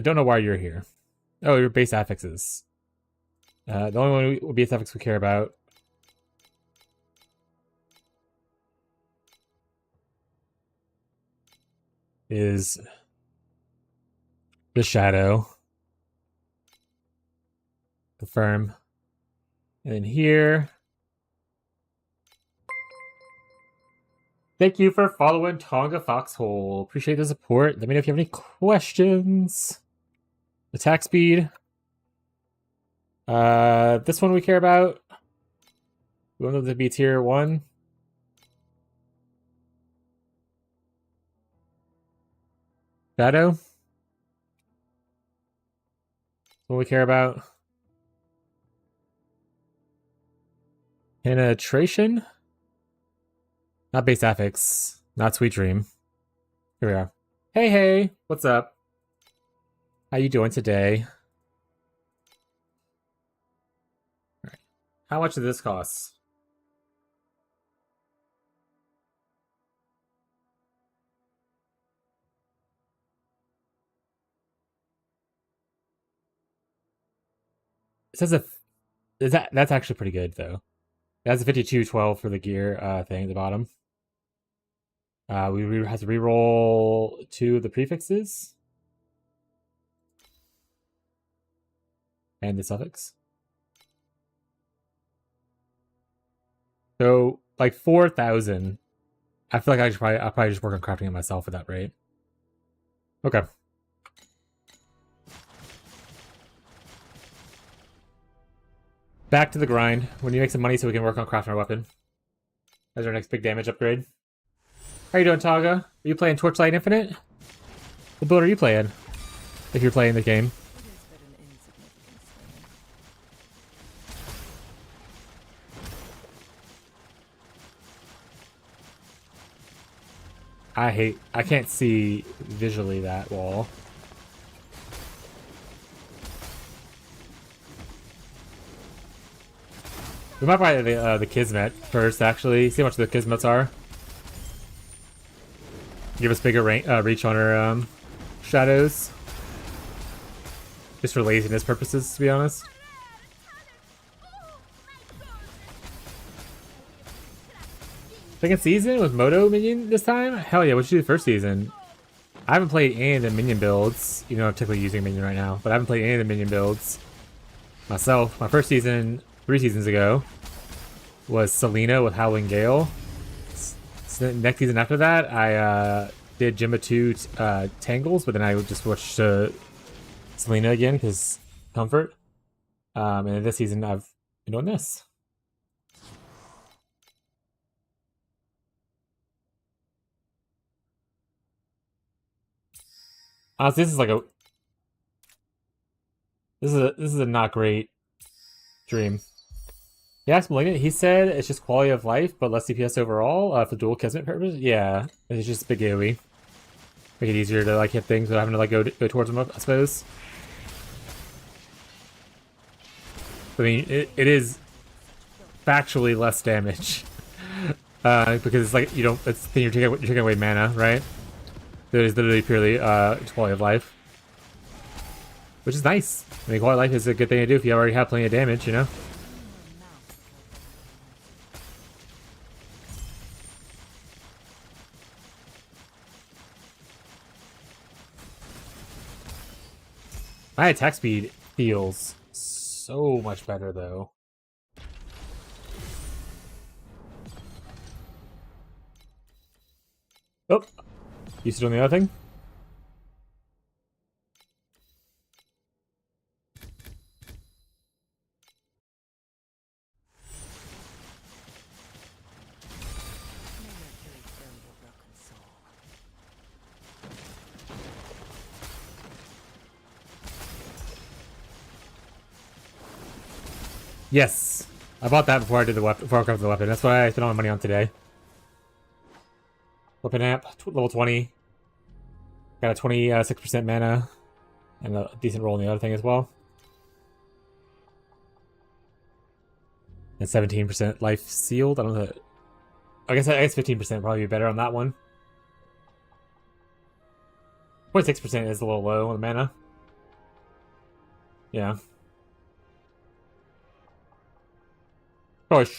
don't know why you're here. Oh, your base affixes. The only one base affix we care about is the shadow. Confirm. And then here. Thank you for following Tonga Foxhole. Appreciate the support. Let me know if you have any questions. Attack speed. This one we care about. We want them to be tier 1. Shadow. What we care about. Penetration. Not base affix. Not sweet dream. Here we are. Hey, hey. What's up? How you doing today? All right. How much does this cost? It says that's actually pretty good though. It has a 5212 for the gear thing at the bottom. We have to re-roll 2 of the prefixes. And the suffix. So, like 4,000. I feel like I'll probably just work on crafting it myself at that rate. Okay. Back to the grind. We need to make some money so we can work on crafting our weapon. That's our next big damage upgrade. How you doing, Taga? Are you playing Torchlight Infinite? What build are you playing? If you're playing the game. I can't see visually that wall. We might buy the Kismet first, actually. See how much the Kismets are. Give us bigger reach on our shadows. Just for laziness purposes, to be honest. Second season with Moto minion this time? Hell yeah, what'd you do the first season? I haven't played any of the minion builds, even though I'm typically using minion right now, but I haven't played any of the minion builds myself. My first season, 3 seasons ago, was Selena with Howling Gale. So next season after that, I did Jimba 2 Tangles, but then I just switched to Selena again, because comfort. And then this season, I've been doing this. Honestly, this is like a this is a not great dream. He asked Malignant, he said it's just quality of life, but less DPS overall for dual kismet purpose. Yeah, it's just big AoE. Make it easier to like hit things without having to like go towards them, I suppose. I mean, it is factually less damage because it's like you don't. It's you're taking away mana, right? It is literally purely quality of life, which is nice. I mean, quality of life is a good thing to do if you already have plenty of damage, you know. My attack speed feels so much better, though. Oh, you still doing the other thing? Yes, I bought that before I did the weapon. Before I covered the weapon, that's what I spent all my money on today. Weapon amp, level 20. Got a 26% mana, and a decent roll in the other thing as well. And 17% life sealed. I don't know. I guess 15% probably be better on that one. 26% is a little low on the mana. Yeah. Probably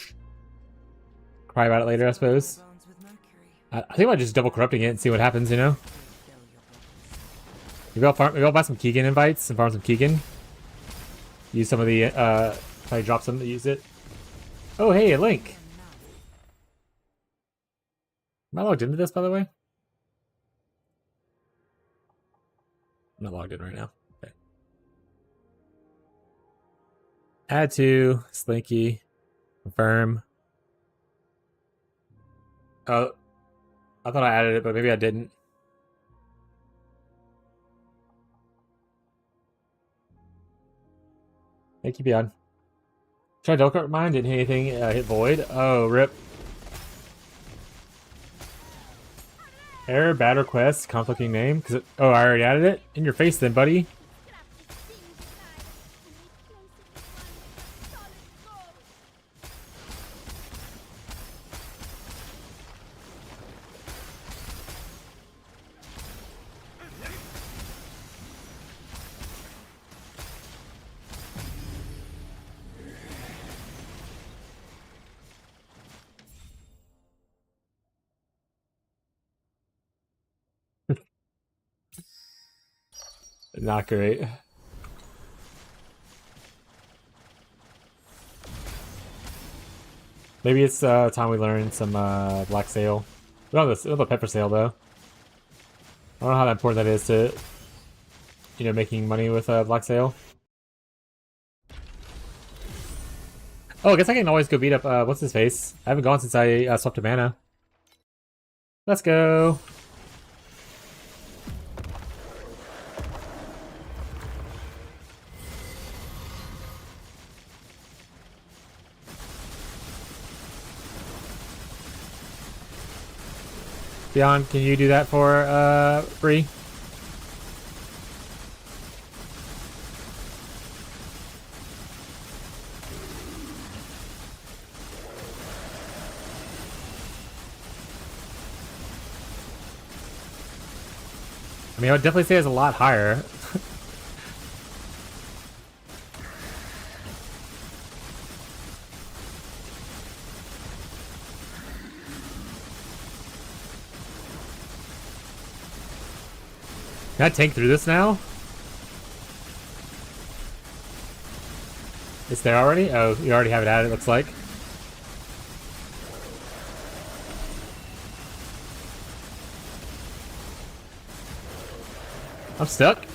cry about it later, I suppose. I think I'll just double corrupting it and see what happens, you know? Maybe I'll buy some Keegan invites and farm some Keegan. Use some of the, probably drop some to use it. Oh, hey, a link! Am I logged into this, by the way? I'm not logged in right now. Okay. Add to, Slinky, confirm. Oh, I thought I added it, but maybe I didn't. Thank you, Beyond. Try Delcart mine, didn't hit anything, hit void. Oh, rip. Error, bad request, conflicting name. Oh, I already added it? In your face then, buddy. Not great. Maybe it's time we learn some black sail. We don't have the pepper sail though. I don't know how important that is to, you know, making money with black sail. Oh, I guess I can always go beat up what's his face. I haven't gone since I swapped to mana. Let's go. Beyond, can you do that for Bree? I mean, I would definitely say it's a lot higher. Can I tank through this now? It's there already? Oh, you already have it at it, looks like. I'm stuck.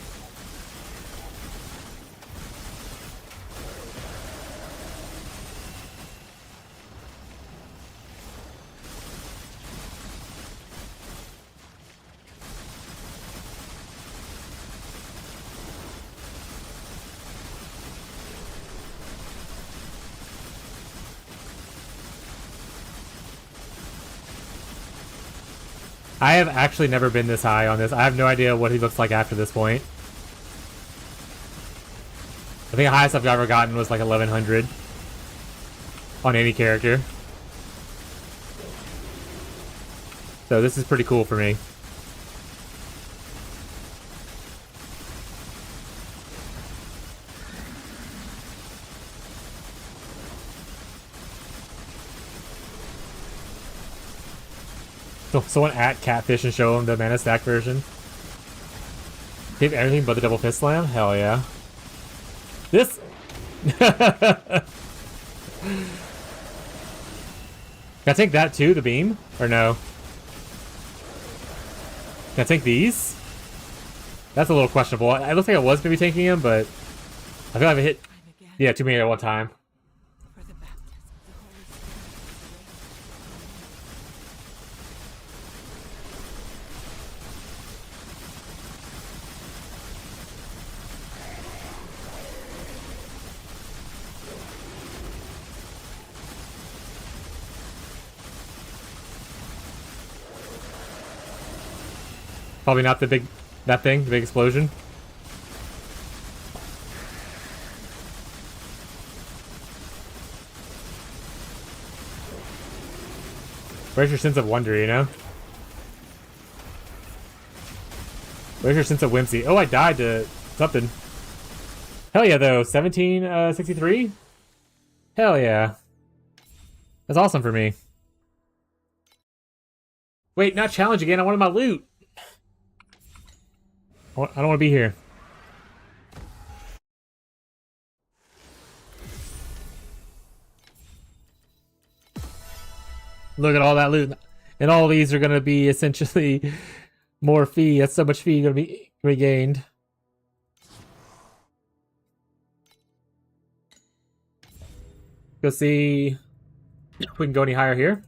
I have actually never been this high on this. I have no idea what he looks like after this point. I think the highest I've ever gotten was like 1100 on any character. So this is pretty cool for me. So someone at Catfish and show him the manastack version. Give everything but the double fist slam? Hell yeah. This. Can I take that too, the beam? Or no? Can I take these? That's a little questionable. It looks like I was maybe taking him, but I feel like I hit, yeah, too many at one time. For the baptism of the Holy Probably not the big, that thing, the big explosion. Where's your sense of wonder, you know? Where's your sense of whimsy? Oh, I died to something. Hell yeah, though. 1763? Hell yeah. That's awesome for me. Wait, not challenge again. I wanted my loot. I don't want to be here. Look at all that loot. And all these are going to be essentially more fee. That's so much fee going to be regained. Go see if we can go any higher here.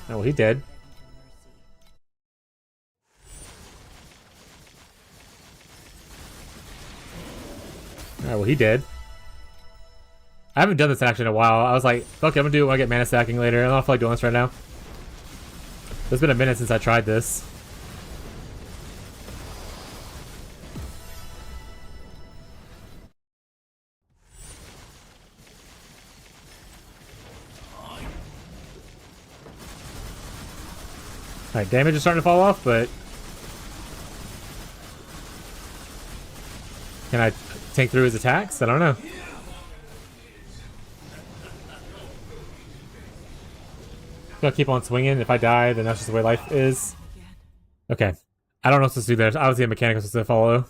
Oh, well, he dead. Alright, well, he did. I haven't done this actually in a while. I was like, okay, I'm gonna do it when I get mana stacking later. I don't feel like doing this right now. It's been a minute since I tried this. Alright, damage is starting to fall off, but... Can I tank through his attacks? I don't know. I'll keep on swinging. If I die, then that's just the way life is. Okay. I don't know what to do there. Obviously a mechanic is to follow.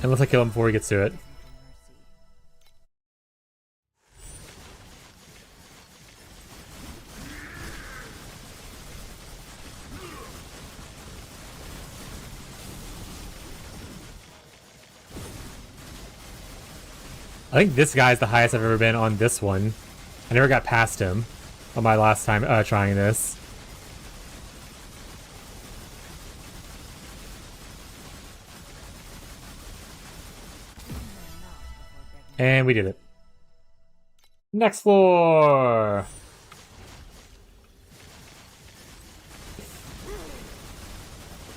Unless I kill him before he gets to it. I think this guy's the highest I've ever been on this one. I never got past him on my last time trying this. And we did it. Next floor!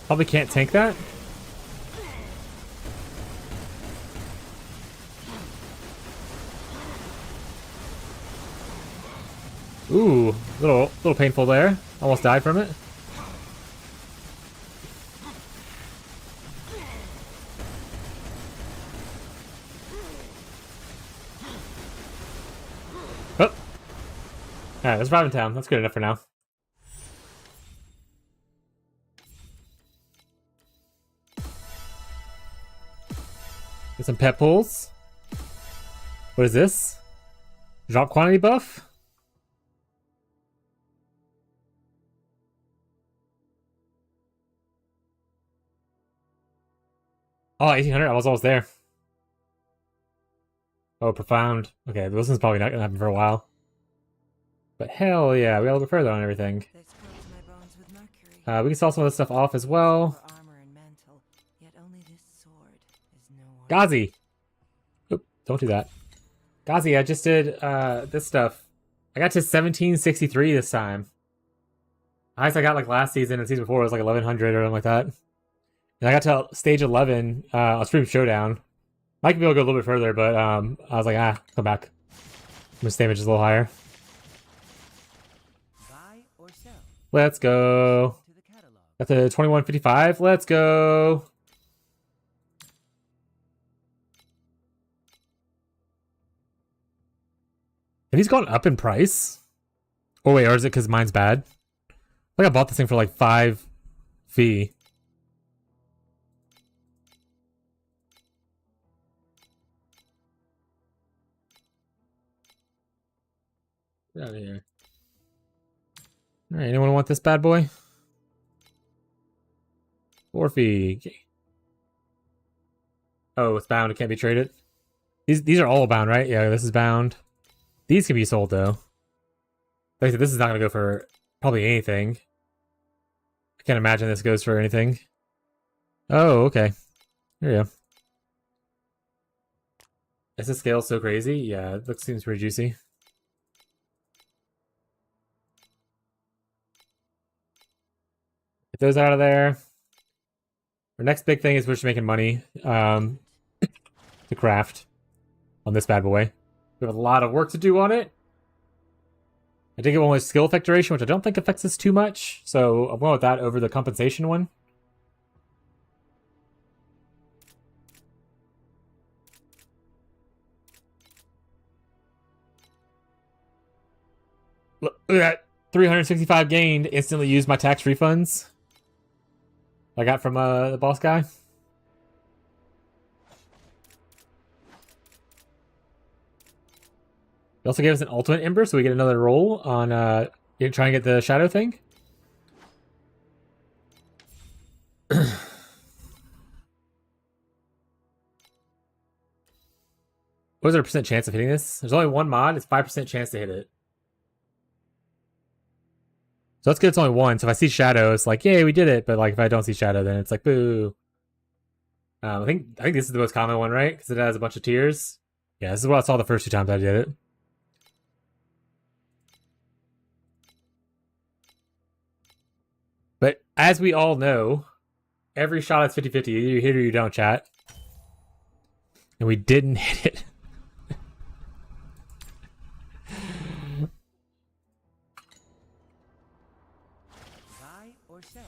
Probably can't tank that. Ooh, little painful there. Almost died from it. Oh. Alright, let's drive in town. That's good enough for now. Get some pet pulls. What is this? Drop quantity buff? Oh, 1800. I was almost there. Oh, profound. Okay, this one's probably not gonna happen for a while. But hell yeah, we got a little bit further on everything. This coats my bones with mercury. We can sell some of this stuff off as well. For armor and mantle, yet only this sword is no one. Ghazi! Oop, don't do that. Ghazi, I just did this stuff. I got to 1763 this time. Highest I got like last season and season before was like 1100 or something like that. And I got to stage 11 on Stream Showdown. Might be able to go a little bit further, but I was like, come back. My damage is a little higher. Buy or sell. Let's go. To the catalog. Got the 2155. Let's go. Have these gone up in price? Oh wait, or is it because mine's bad? Like I bought this thing for like 5 fee. Get out of here. Alright, anyone want this bad boy? 4 fee. Oh, it's bound. It can't be traded. These are all bound, right? Yeah, this is bound. These can be sold though. Like I said, this is not gonna go for probably anything. I can't imagine this goes for anything. Oh, okay. There you go. Is the scale so crazy? Yeah, it seems pretty juicy. Get those out of there. Our next big thing is we're just making money to craft on this bad boy. We have a lot of work to do on it. I did get one with skill effect duration, which I don't think affects us too much. So I'm going with that over the compensation one. Look at that. 365 gained. Instantly used my tax refunds I got from the boss guy. He also gave us an ultimate ember, so we get another roll on trying to get the shadow thing. What was our percent chance of hitting this? There's only one mod. It's 5% chance to hit it. So that's good. It's only one. So if I see shadow, it's like, yay, we did it. But like if I don't see shadow, then it's like, boo. I think this is the most common one, right? Because it has a bunch of tiers. Yeah, this is what I saw the first 2 times I did it. But as we all know, every shot is 50-50. Either you hit or you don't, chat. And we didn't hit it. Buy or sell.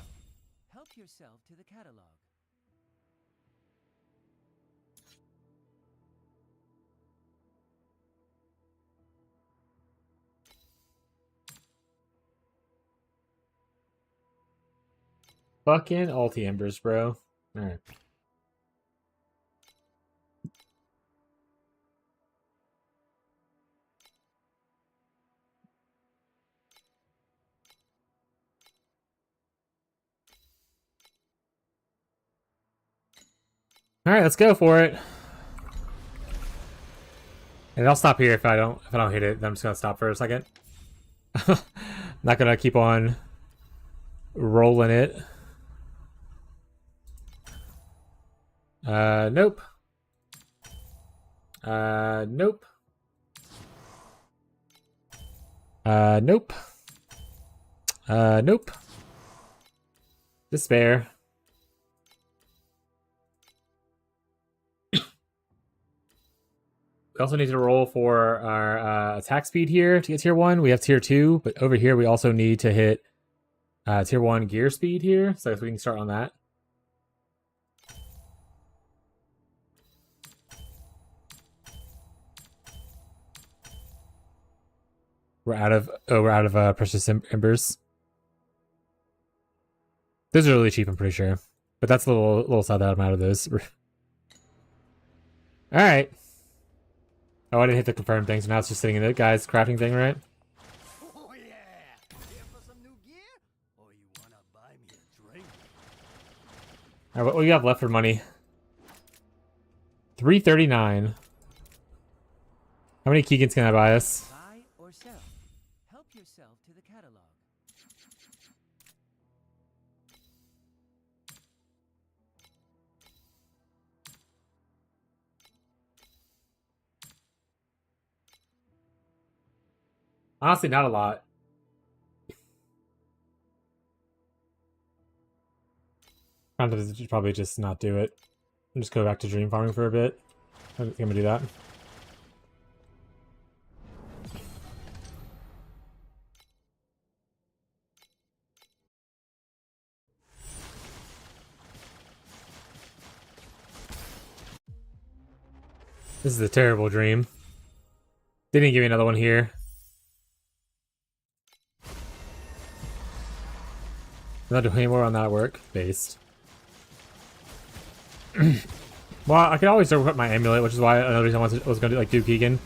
Help yourself to the catalog. Fucking ulti embers, bro. Alright. Alright, let's go for it. And I'll stop here if I don't hit it. Then I'm just gonna stop for a second. Not gonna keep on rolling it. Nope. Nope. Nope. Nope. Despair. We also need to roll for our attack speed here to get tier 1. We have tier 2, but over here we also need to hit tier 1 gear speed here. So if we can start on that. We're out of precious embers. Those are really cheap, I'm pretty sure. But that's a little sad that I'm out of those. Alright. Oh, I didn't hit the confirm thing, so now it's just sitting in the guy's crafting thing, right? Oh yeah! Here for some new gear? Or you wanna buy me a drink? Alright, what do you have left for money? 339. How many Keegans can I buy us? Buy or sell. Help yourself to the catalog. Honestly, not a lot. I'm going to probably just not do it. And just go back to dream farming for a bit. I think I'm going to do that. This is a terrible dream. They didn't give me another one here. I'm not doing any more on that work based. Well, I could always double equip my amulet, which is why another reason I was going to do Keegan. I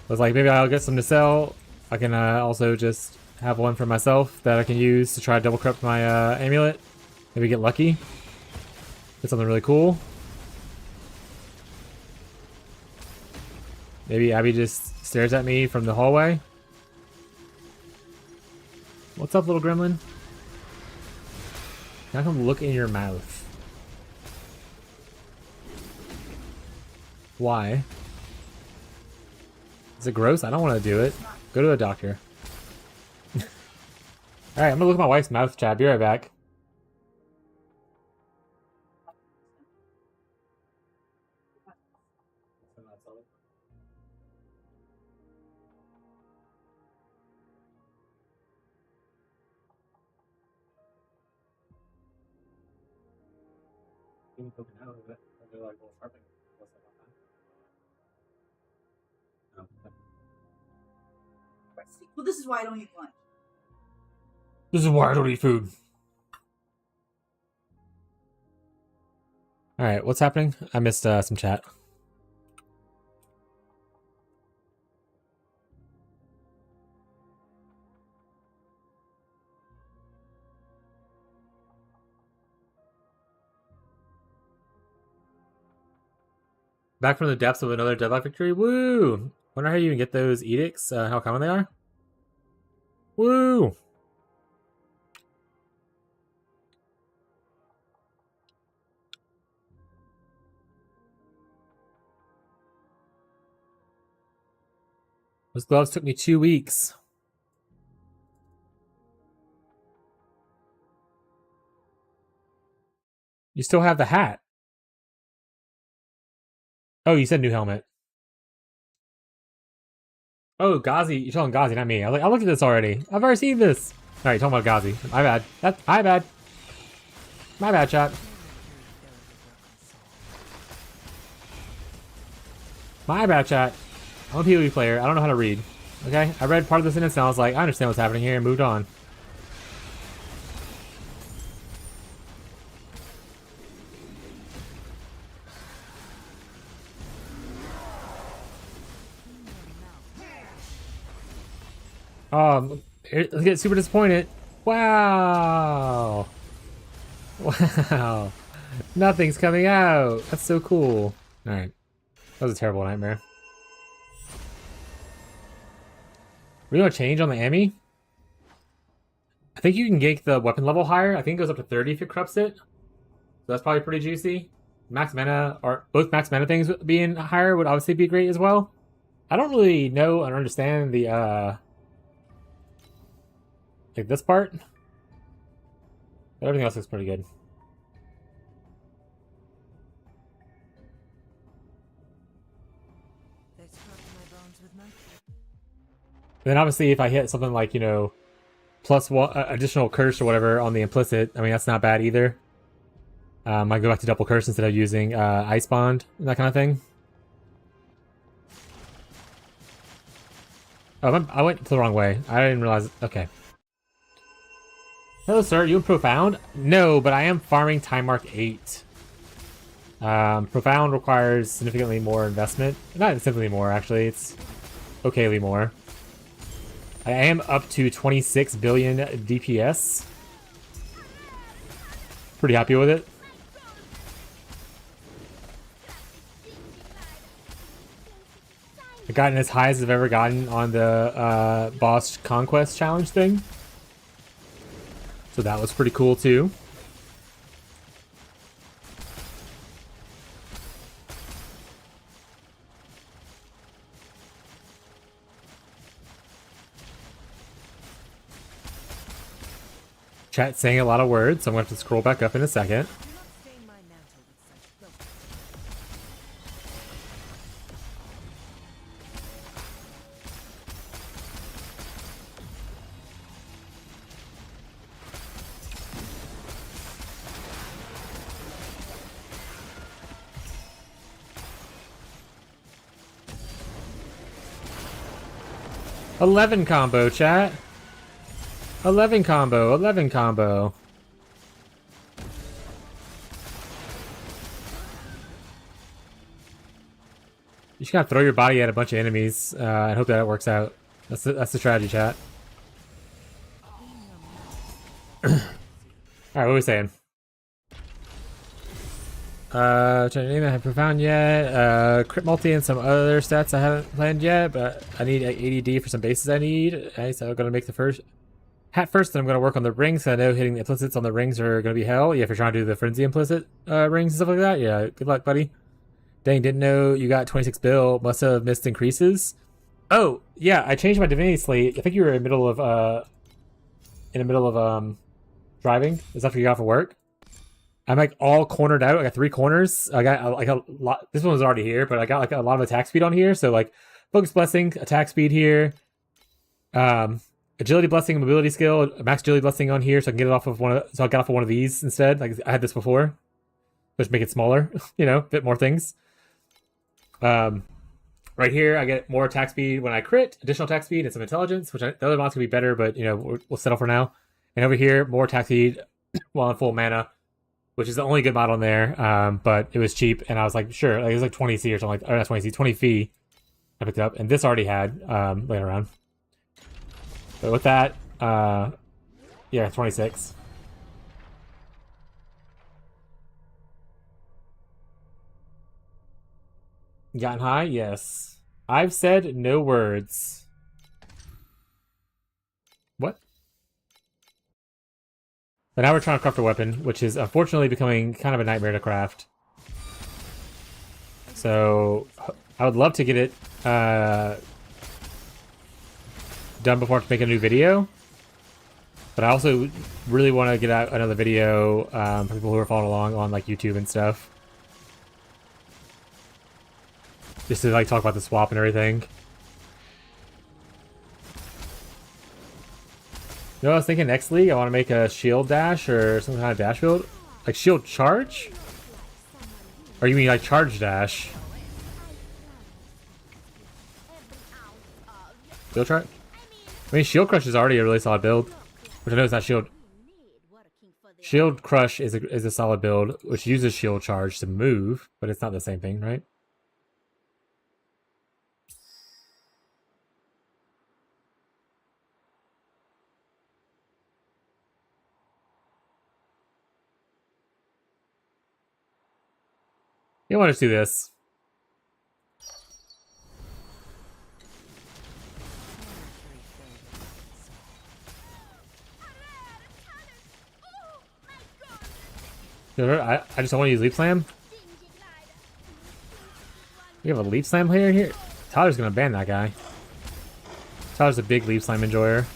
was like, maybe I'll get some to sell. I can also just have one for myself that I can use to try to double equip my amulet. Maybe get lucky. Get something really cool. Maybe Abby just stares at me from the hallway. What's up, little gremlin? Can I come look in your mouth? Why? Is it gross? I don't want to do it. Go to a doctor. Alright, I'm gonna look at my wife's mouth, Chad. Be right back. Well, this is why I don't eat lunch. This is why I don't eat food. Alright, what's happening? I missed some chat. Back from the depths of another deadlock victory. Woo! Wonder how you even get those edicts, how common they are. Woo! Those gloves took me 2 weeks. You still have the hat. Oh, you said new helmet. Oh, Ghazi. You're telling Ghazi, not me. I was like, I looked at this already. I've already seen this. Alright, talking about Ghazi. My bad. My bad. My bad, chat. My bad, chat. I'm a PoE player. I don't know how to read. Okay? I read part of the sentence and I was like, I understand what's happening here, and moved on. Let's get super disappointed. Wow. Wow. Nothing's coming out. That's so cool. Alright. That was a terrible nightmare. We're gonna change on the Ami. I think you can get the weapon level higher. I think it goes up to 30 if it corrupts it. So that's probably pretty juicy. Max mana, or both max mana things being higher would obviously be great as well. I don't really know and understand the like this part. But everything else looks pretty good. The then obviously if I hit something like, you know, plus one additional curse or whatever on the implicit, I mean, that's not bad either. I can go back to double curse instead of using ice bond and that kind of thing. Oh, I went the wrong way. I didn't realize. Okay. Hello, sir. You in Profound? No, but I am farming Time Mark 8. Profound requires significantly more investment. Not significantly more, actually. It's okayly more. I am up to 26 billion DPS. Pretty happy with it. I've gotten as high as I've ever gotten on the boss conquest challenge thing. So that was pretty cool too. Chat saying a lot of words, so I'm going to have to scroll back up in a second. Do not stain my mantle with such filth. 11 combo, chat. 11 combo, 11 combo. You just gotta throw your body at a bunch of enemies and hope that it works out. That's the strategy, chat. Alright, what are we saying? Trying to name I haven't found yet. Crit multi and some other stats I haven't planned yet, but I need like 80D for some bases I need. Okay, so I'm gonna make the first hat first, then I'm gonna work on the rings. So I know hitting the implicits on the rings are gonna be hell. Yeah, if you're trying to do the frenzy implicit rings and stuff like that. Yeah, good luck, buddy. Dang, didn't know you got 26 bill. Must have missed increases. Oh, yeah, I changed my divinity slate. I think you were in the middle of driving. Is that what you got for work? I'm like all cornered out. I got 3 corners. I got like a lot. This one was already here, but I got like a lot of attack speed on here. So like focus blessing, attack speed here, agility blessing, mobility skill, max agility blessing on here. So I can get it off of so I got off of one of these instead. Like I had this before. Just make it smaller, you know, fit more things. Right here I get more attack speed when I crit, additional attack speed and some intelligence, which the other mod's gonna be better, but you know we'll settle for now. And over here, more attack speed while on full mana, which is the only good mod on there. But it was cheap, and I was like, sure, like it was like 20C or something, like, or not 20C, 20 fee. I picked it up, and this already had laying around. But with that, yeah, 26. Gotten high? Yes. I've said no words. What? But now we're trying to craft a weapon, which is unfortunately becoming kind of a nightmare to craft. So, I would love to get it done before I make a new video. But I also really want to get out another video for people who are following along on like YouTube and stuff. Just to like talk about the swap and everything. You know, I was thinking next league, I want to make a shield dash or some kind of dash build. Like shield charge? Or you mean like charge dash? Shield charge? I mean, shield crush is already a really solid build. Which I know is not shield. Shield crush is a solid build, which uses shield charge to move, but it's not the same thing, right? You want to do this? I just don't want to use Leap Slam. We have a Leap Slam player here? Tyler's gonna ban that guy. Tyler's a big Leap Slam enjoyer.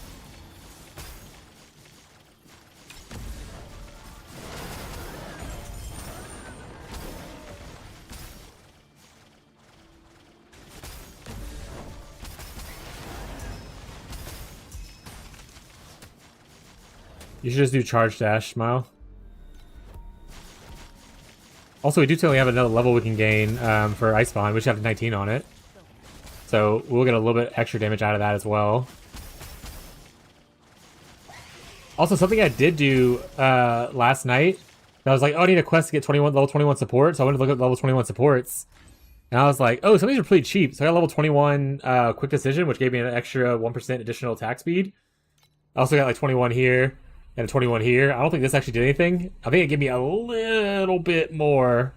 You should just do charge dash, Smile. Also, we do only have another level we can gain for Ice Bond, which have 19 on it. So we'll get a little bit extra damage out of that as well. Also, something I did do last night, I was like, oh, I need a quest to get level 21 support. So I went to look at level 21 supports. And I was like, oh, some of these are pretty cheap. So I got level 21 Quick Decision, which gave me an extra 1% additional attack speed. I also got like 21 here and a 21 here. I don't think this actually did anything. I think it gave me a little bit more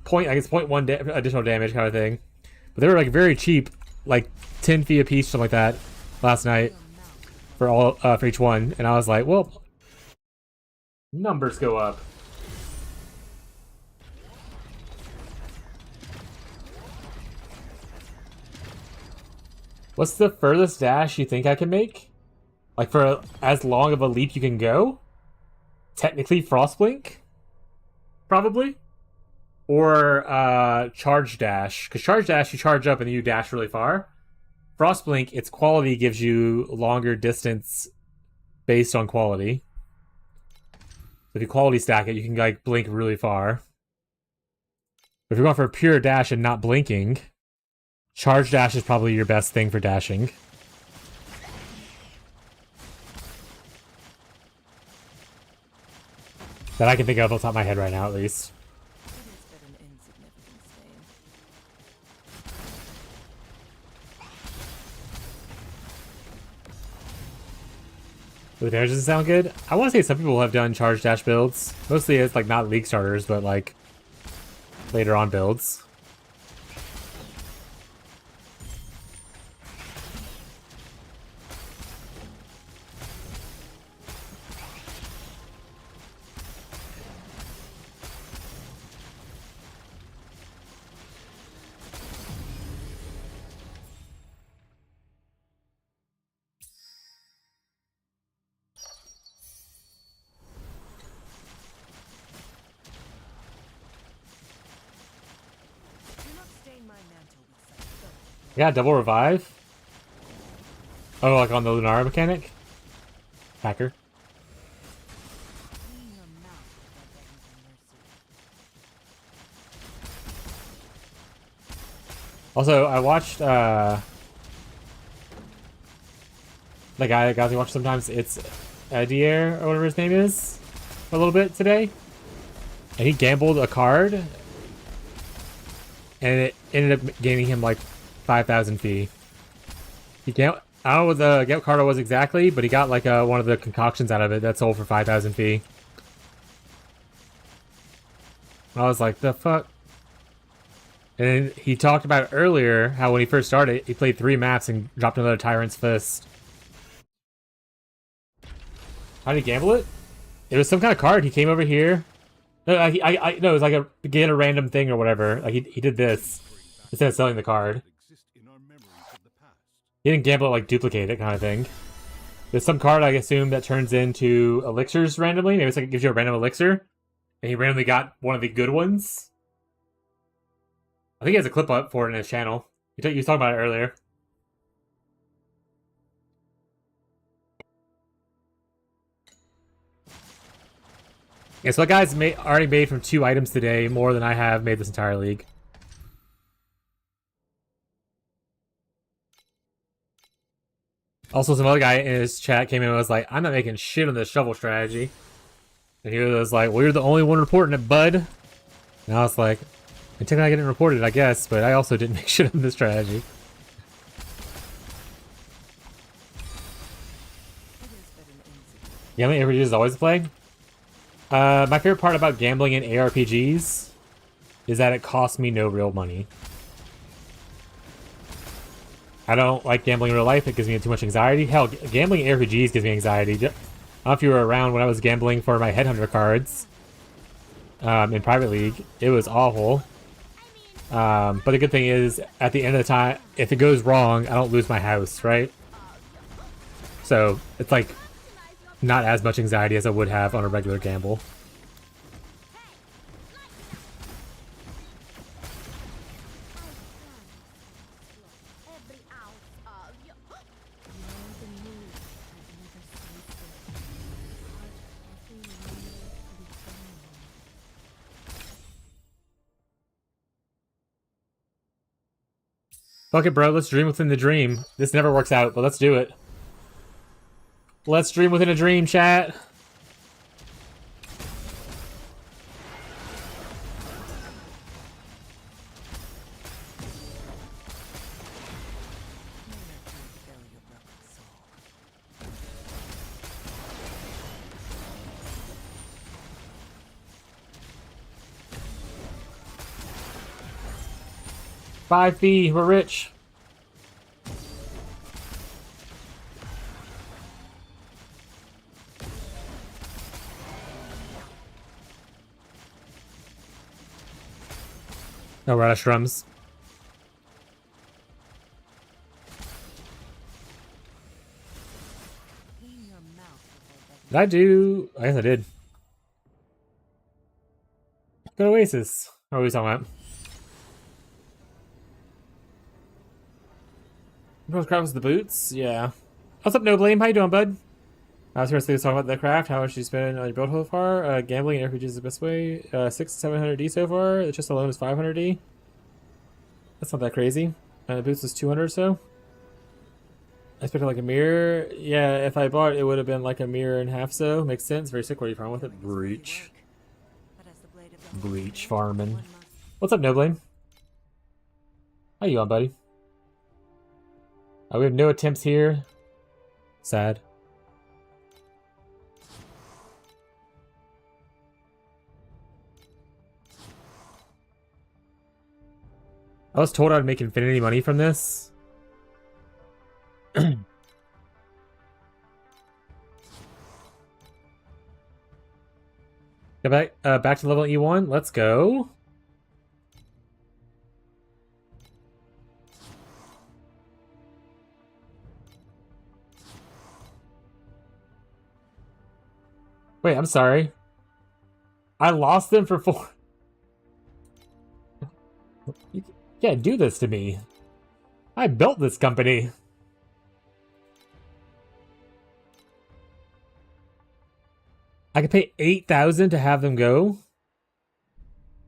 I guess 0.1 additional damage kind of thing. But they were like very cheap, like 10 fee a piece, something like that, last night for all for each one. And I was like, well, numbers go up. What's the furthest dash you think I can make? Like for as long of a leap you can go? Technically Frostblink? Probably? Or charge dash. Because charge dash you charge up and then you dash really far. Frostblink, its quality gives you longer distance based on quality. So if you quality stack it, you can like blink really far. But if you're going for a pure dash and not blinking, charge dash is probably your best thing for dashing. That I can think of off the top of my head right now, at least. The damage doesn't sound good. I want to say some people have done charge dash builds. Mostly it's like not league starters, but like later on builds. Yeah, double revive. Oh, like on the Lunara mechanic? Hacker. Also, I watched the guy that guys we watch sometimes, it's Edier or whatever his name is, a little bit today. And he gambled a card and it ended up gaining him like 5,000 fee. I don't know what the card was exactly, but he got like one of the concoctions out of it that sold for 5,000 fee. I was like, the fuck? And he talked about earlier how when he first started, he played 3 maps and dropped another Tyrant's Fist. How did he gamble it? It was some kind of card. He came over here. No, it was like get a random thing or whatever. Like he did this instead of selling the card. He didn't gamble it, like duplicate it kind of thing. There's some card I assume that turns into elixirs randomly. Maybe it's like it gives you a random elixir, and he randomly got one of the good ones. I think he has a clip up for it in his channel. You was talking about it earlier. Yeah, so that guy's already made from 2 items today, more than I have made this entire league. Also, some other guy in his chat came in and was like, I'm not making shit on this shovel strategy. And he was like, well, you're the only one reporting it, bud. And I was like, until I didn't report it, I guess, but I also didn't make shit on this strategy. Gambling RPGs is always a play. My favorite part about gambling in ARPGs is that it costs me no real money. I don't like gambling in real life. It gives me too much anxiety. Hell, gambling in RPGs gives me anxiety. I don't know if you were around when I was gambling for my Headhunter cards in Private League. It was awful. But the good thing is, at the end of the time, if it goes wrong, I don't lose my house, right? So, it's like not as much anxiety as I would have on a regular gamble. Fuck it, bro. Let's dream within the dream. This never works out, but let's do it. Let's dream within a dream, chat. Five fee, we're rich. No radish drums. Did I do? I guess I did. Good Oasis. What are we talking about? Most craft was the boots? Yeah. What's up, No Blame? How you doing, bud? I was here to talk about the craft. How much you spend on your build so far? Gambling and RPGs is the best way. 700D so far. The chest alone is 500D. That's not that crazy. And the boots is 200 or so. I expected like a mirror. Yeah, if I bought it, it would have been like a mirror and half so. Makes sense. Very sick. Where are you from with it? Breach. Bleach farming. What's up, No Blame? How you on, buddy? We have no attempts here. Sad. I was told I'd make infinity money from this. Get back to level E1. Let's go. Wait, I'm sorry. I lost them for 4. You can't do this to me. I built this company. I could pay 8,000 to have them go. Does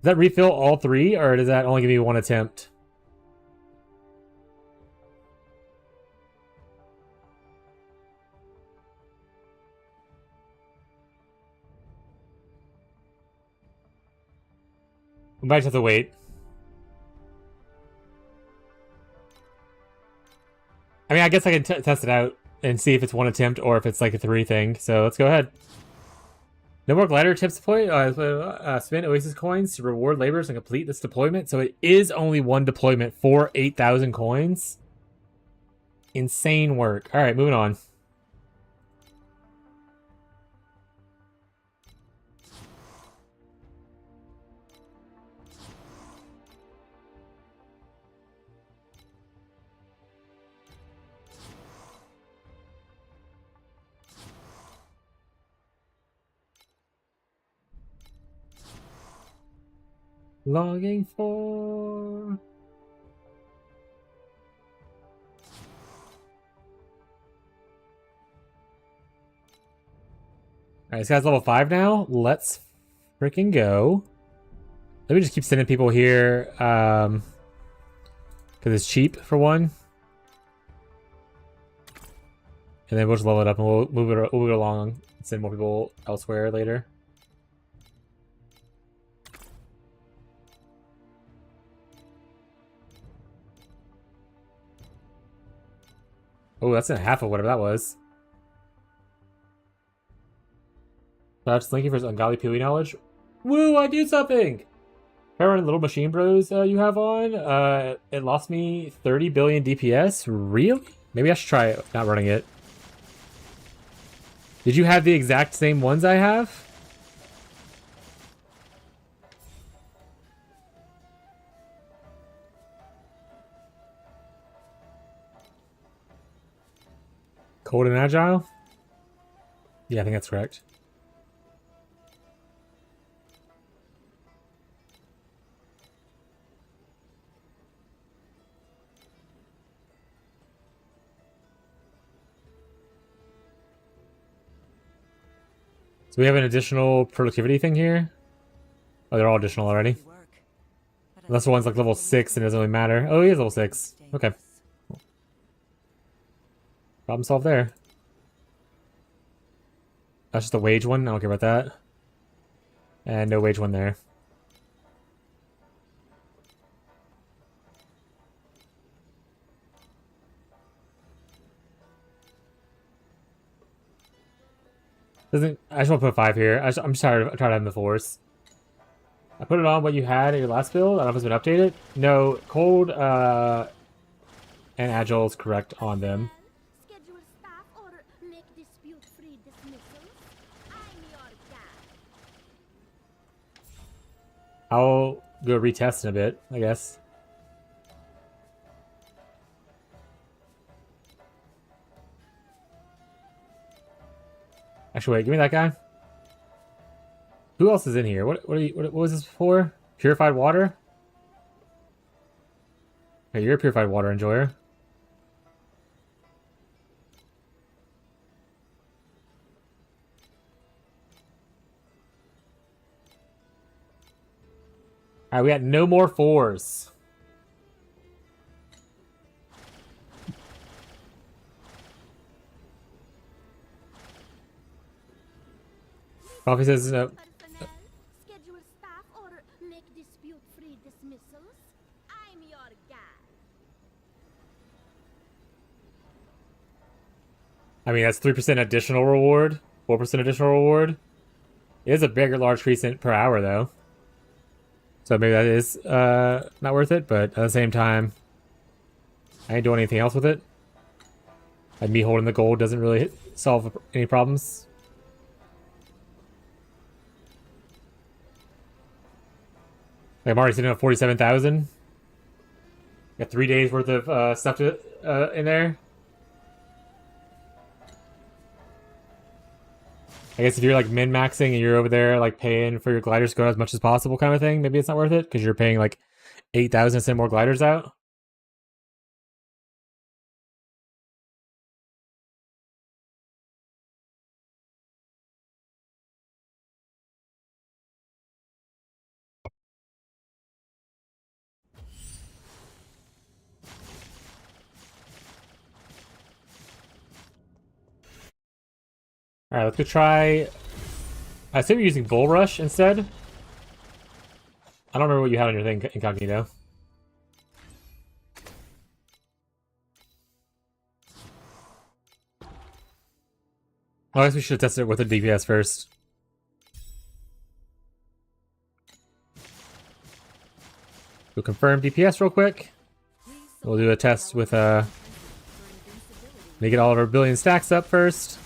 that refill all 3, or does that only give me 1 attempt? We might have to wait. I mean, I guess I can test it out and see if it's 1 attempt or if it's like a 3 thing. So let's go ahead. No more glider tips deploy. Spend Oasis coins to reward laborers and complete this deployment. So it is only 1 deployment for 8,000 coins. Insane work. All right, moving on. Longing for... Alright, this guy's level 5 now. Let's freaking go. Let me just keep sending people here, because it's cheap, for one. And then we'll just level it up and we'll move it along and send more people elsewhere later. Oh, that's in half of whatever that was. That's Linky for his ungodly PoE knowledge. Woo, I do something! Remember Little Machine Bros you have on? It lost me 30 billion DPS? Really? Maybe I should try it, not running it. Did you have the exact same ones I have? Cold and agile? Yeah, I think that's correct. So we have an additional productivity thing here? Oh, they're all additional already. Unless one's like level 6 and it doesn't really matter. Oh, he is level 6. Okay. Problem solved there. That's just a wage one. I don't care about that. And no wage one there. Doesn't I just want to put 5 here. I'm tired of having the 4s. I put it on what you had in your last build. I don't know if it's been updated. No, cold and agile is correct on them. Schedule staff or make dispute-free dismissals. I'm your guy. I'll go retest in a bit, I guess. Actually, wait, give me that guy. Who else is in here? What was this for? Purified water? Okay, you're a purified water enjoyer. Alright, we got no more 4s. Coffee says no. Personnel, schedule staff or make dispute-free dismissals. I'm your guy. I mean, that's 3% additional reward, 4% additional reward. It is a bigger, large increase per hour, though. So maybe that is not worth it, but at the same time, I ain't doing anything else with it. Like, me holding the gold doesn't really solve any problems. Like, I'm already sitting at 47,000. Got 3 days worth of stuff in there. I guess if you're like min-maxing and you're over there like paying for your gliders to go as much as possible kind of thing, maybe it's not worth it because you're paying like 8,000 to send more gliders out. Alright, let's go try... I assume you're using Bull Rush instead. I don't remember what you had on your thing, Incognito. I guess we should have tested it with a DPS first. We'll confirm DPS real quick. We'll do a test with let me get all of our billion stacks up first.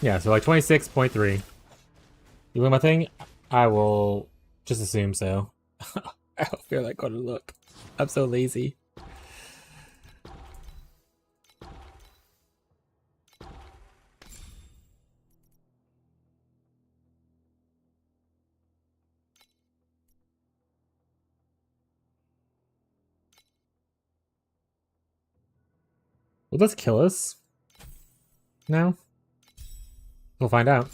Yeah, so like 26.3. You win my thing? I will just assume so. I don't feel like going to look. I'm so lazy. Will this kill us? No? We'll find out.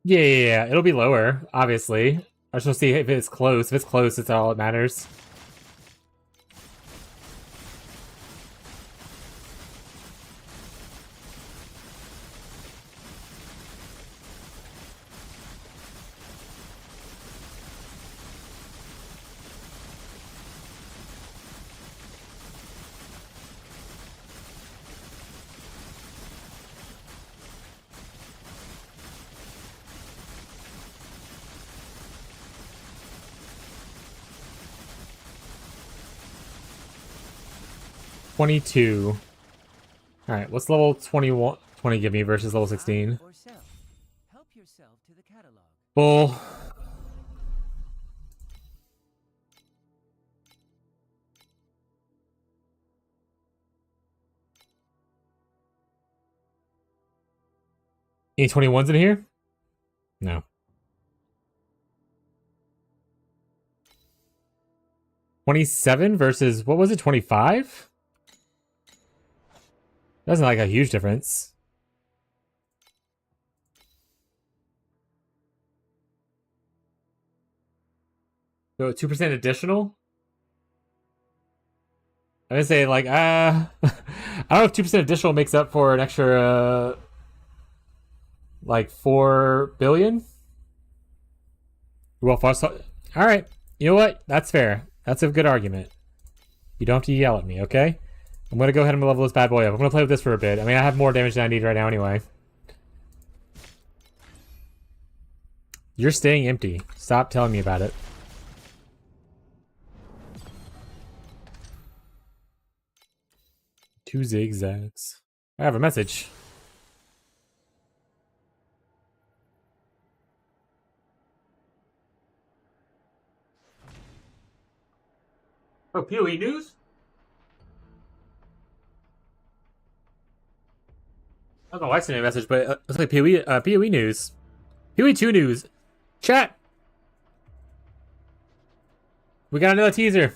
Yeah, it'll be lower, obviously. I just want to see if it's close. If it's close, it's all that matters. $22. Alright, what's level 21, 20 give me versus level 16? Or sell. Help yourself to the catalog. Bull. Any 21s in here? No. 27 versus, what was it, 25? That's not like a huge difference. So 2% additional? I'm gonna say like, I don't know if 2% additional makes up for an extra, like 4 billion? Well, alright. You know what? That's fair. That's a good argument. You don't have to yell at me, okay? I'm gonna go ahead and level this bad boy up. I'm gonna play with this for a bit. I mean, I have more damage than I need right now anyway. You're staying empty. Stop telling me about it. Two zigzags. I have a message. Oh, PoE news? I don't know why I sent a message, but it's like PoE news. PoE 2 news. Chat! We got another teaser.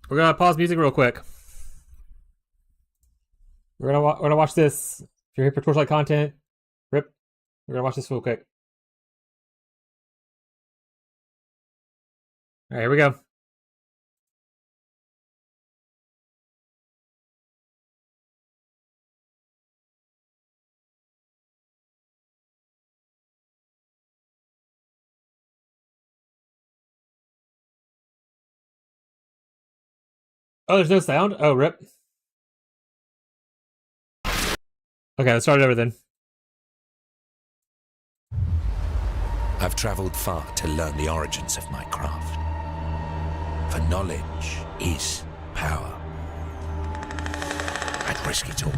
We're gonna pause music real quick. We're gonna watch this. If you're here for Torchlight content, rip. We're gonna watch this real quick. All right, here we go. Oh, there's no sound? Oh, rip. Okay, let's start it over then. I've traveled far to learn the origins of my craft. For knowledge is power. I'd risk it all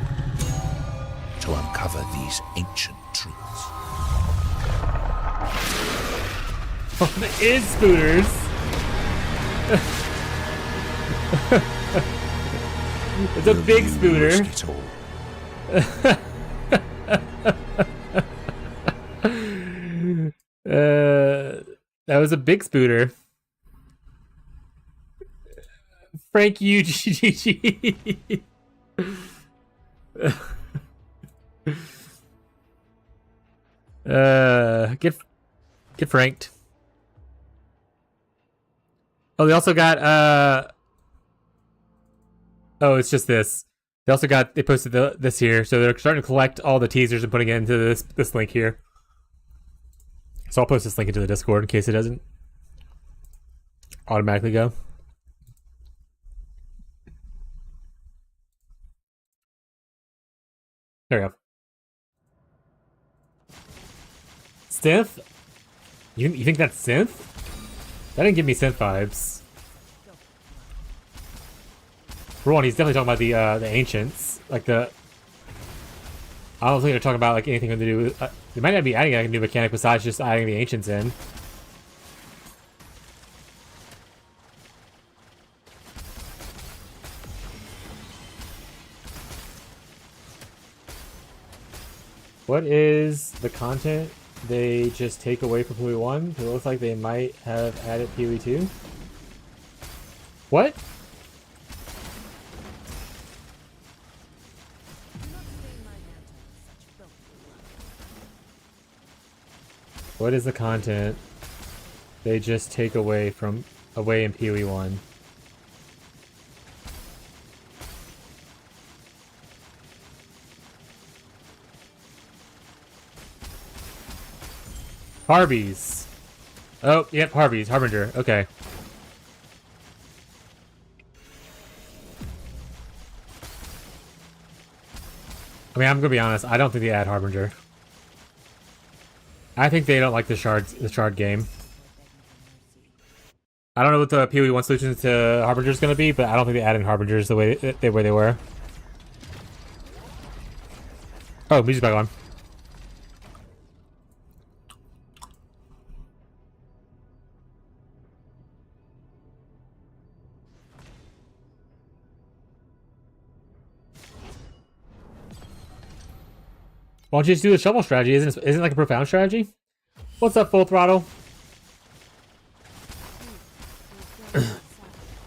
to uncover these ancient truths. Oh, it is spooters. It's a big spooter. Risk it all. That was a big spooter. Frank UGG. Get franked. Oh, they also got oh, it's just this. They posted this here, so they're starting to collect all the teasers and putting it into this link here. So I'll post this link into the Discord in case it doesn't automatically go. There we go. Synth? You think that's synth? That didn't give me synth vibes. For one, he's definitely talking about the ancients, like the. I don't think they're talking about like anything to do with. They might not be adding like a new mechanic besides just adding the ancients in. What is the content they just take away from PoE 1? It looks like they might have added PoE 2. What? What is the content they just take away in PoE 1? Harbies. Oh, yep, Harbies. Harbinger. Okay. I mean, I'm gonna be honest. I don't think they add Harbinger. I think they don't like the shard game. I don't know what the PoE 1 solution to Harbinger is gonna be, but I don't think they added Harbingers the way they were. Oh, music's back on. Why don't you just do the shovel strategy? Isn't it like a profound strategy? What's up, Full Throttle?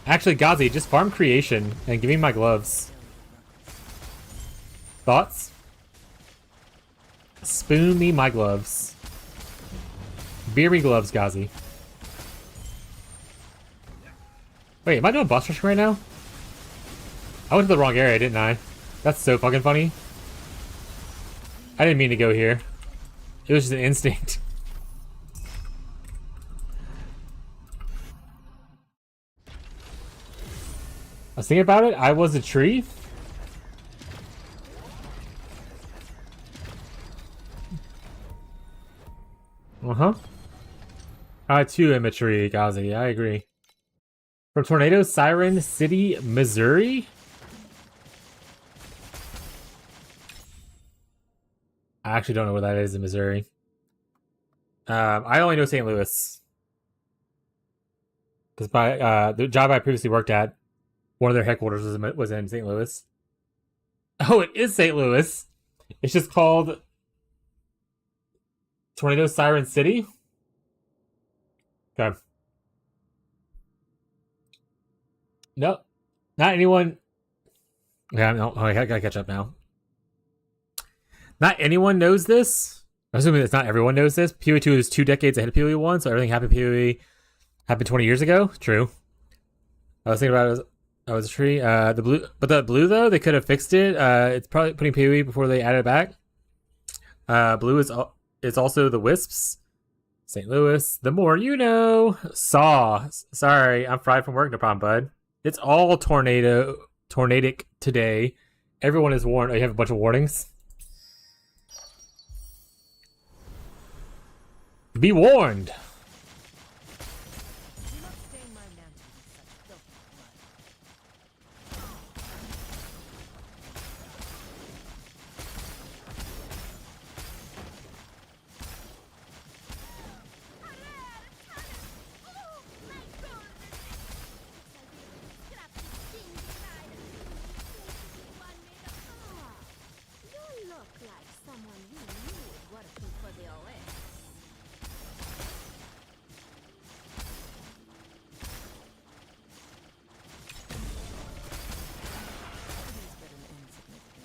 Actually, Gazi, just farm creation and give me my gloves. Thoughts? Spoon me my gloves. Beer me gloves, Gazi. Wait, am I doing boss rushing right now? I went to the wrong area, didn't I? That's so fucking funny. I didn't mean to go here. It was just an instinct. I was thinking about it. I was a tree. Uh-huh. I too am a tree, Gazi. I agree. From Tornado Siren City, Missouri? I actually don't know where that is in Missouri. I only know St. Louis. Because by the job I previously worked at, one of their headquarters was in St. Louis. Oh, it is St. Louis. It's just called Tornado Siren City. Okay. No, not anyone. Yeah, no, I gotta catch up now. Not anyone knows this. I'm assuming it's not everyone knows this. PoE 2 is 2 decades ahead of PoE 1, so everything happened PoE happened 20 years ago. True. I was thinking about it. I was a tree. The blue though, they could have fixed it. It's probably putting PoE before they added it back. Blue is also the Wisps. St. Louis. The more you know. Saw. Sorry, I'm fried from work. No problem, bud. It's all tornadic today. Everyone is warned. Oh, you have a bunch of warnings. Be warned.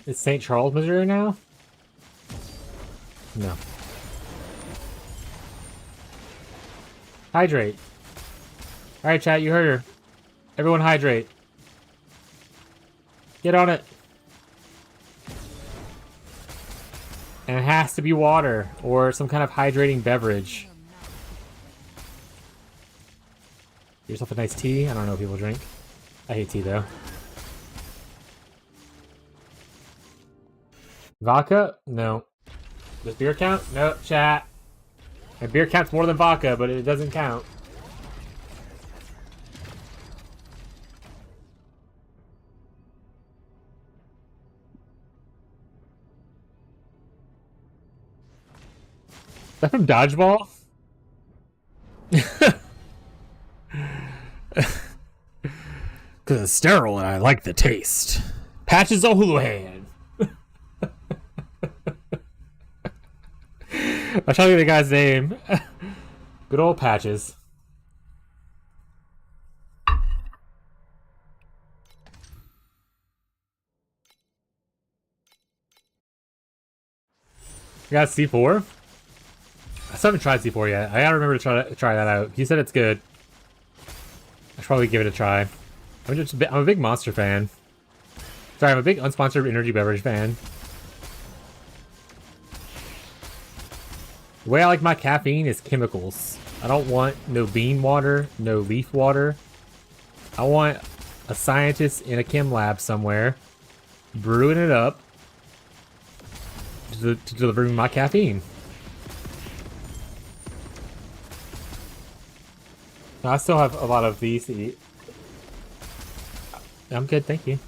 It's St. Charles, Missouri now? No. Hydrate. Alright, chat, you heard her. Everyone hydrate. Get on it. And it has to be water or some kind of hydrating beverage. Get yourself a nice tea. I don't know if people drink. I hate tea though. Vodka? No. Does beer count? No, chat. And beer counts more than vodka, but it doesn't count. Is that from Dodgeball? Because it's sterile and I like the taste. Patches O'Houlihan. I'll tell you the guy's name. Good old Patches. You got C4? I still haven't tried C4 yet. I gotta remember to try that out. He said it's good. I should probably give it a try. I'm a big Monster fan. Sorry, I'm a big unsponsored energy beverage fan. The way I like my caffeine is chemicals. I don't want no bean water, no leaf water. I want a scientist in a chem lab somewhere brewing it up to deliver me my caffeine. I still have a lot of these to eat. I'm good, thank you.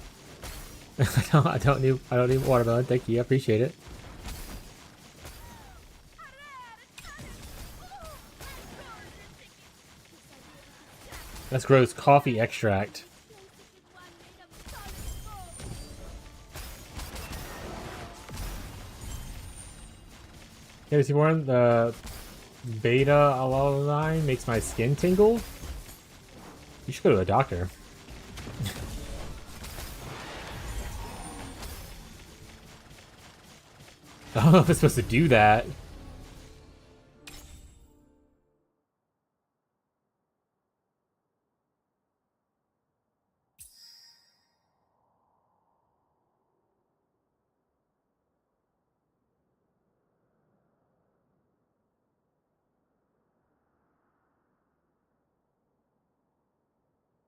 I don't need watermelon, thank you, I appreciate it. That's gross. Coffee extract. Yeah, see one the beta alanine makes my skin tingle. You should go to a doctor. I don't know if it's supposed to do that.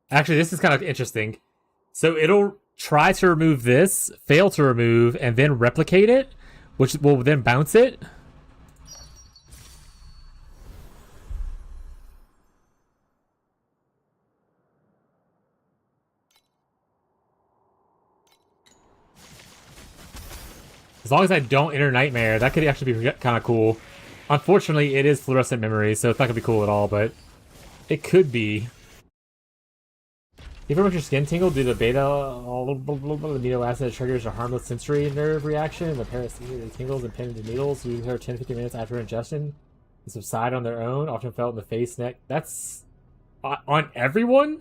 Actually, this is kind of interesting. So it'll try to remove this, fail to remove, and then replicate it, which will then bounce it. As long as I don't enter Nightmare, that could actually be kind of cool. Unfortunately, it is fluorescent memory, so it's not going to be cool at all, but it could be. If you your skin tingle due to beta, amino acid triggers a harmless sensory nerve reaction. The parasitic tingles and pins and needles we occur 10-15 minutes after ingestion. They subside on their own, often felt in the face, neck. That's on everyone?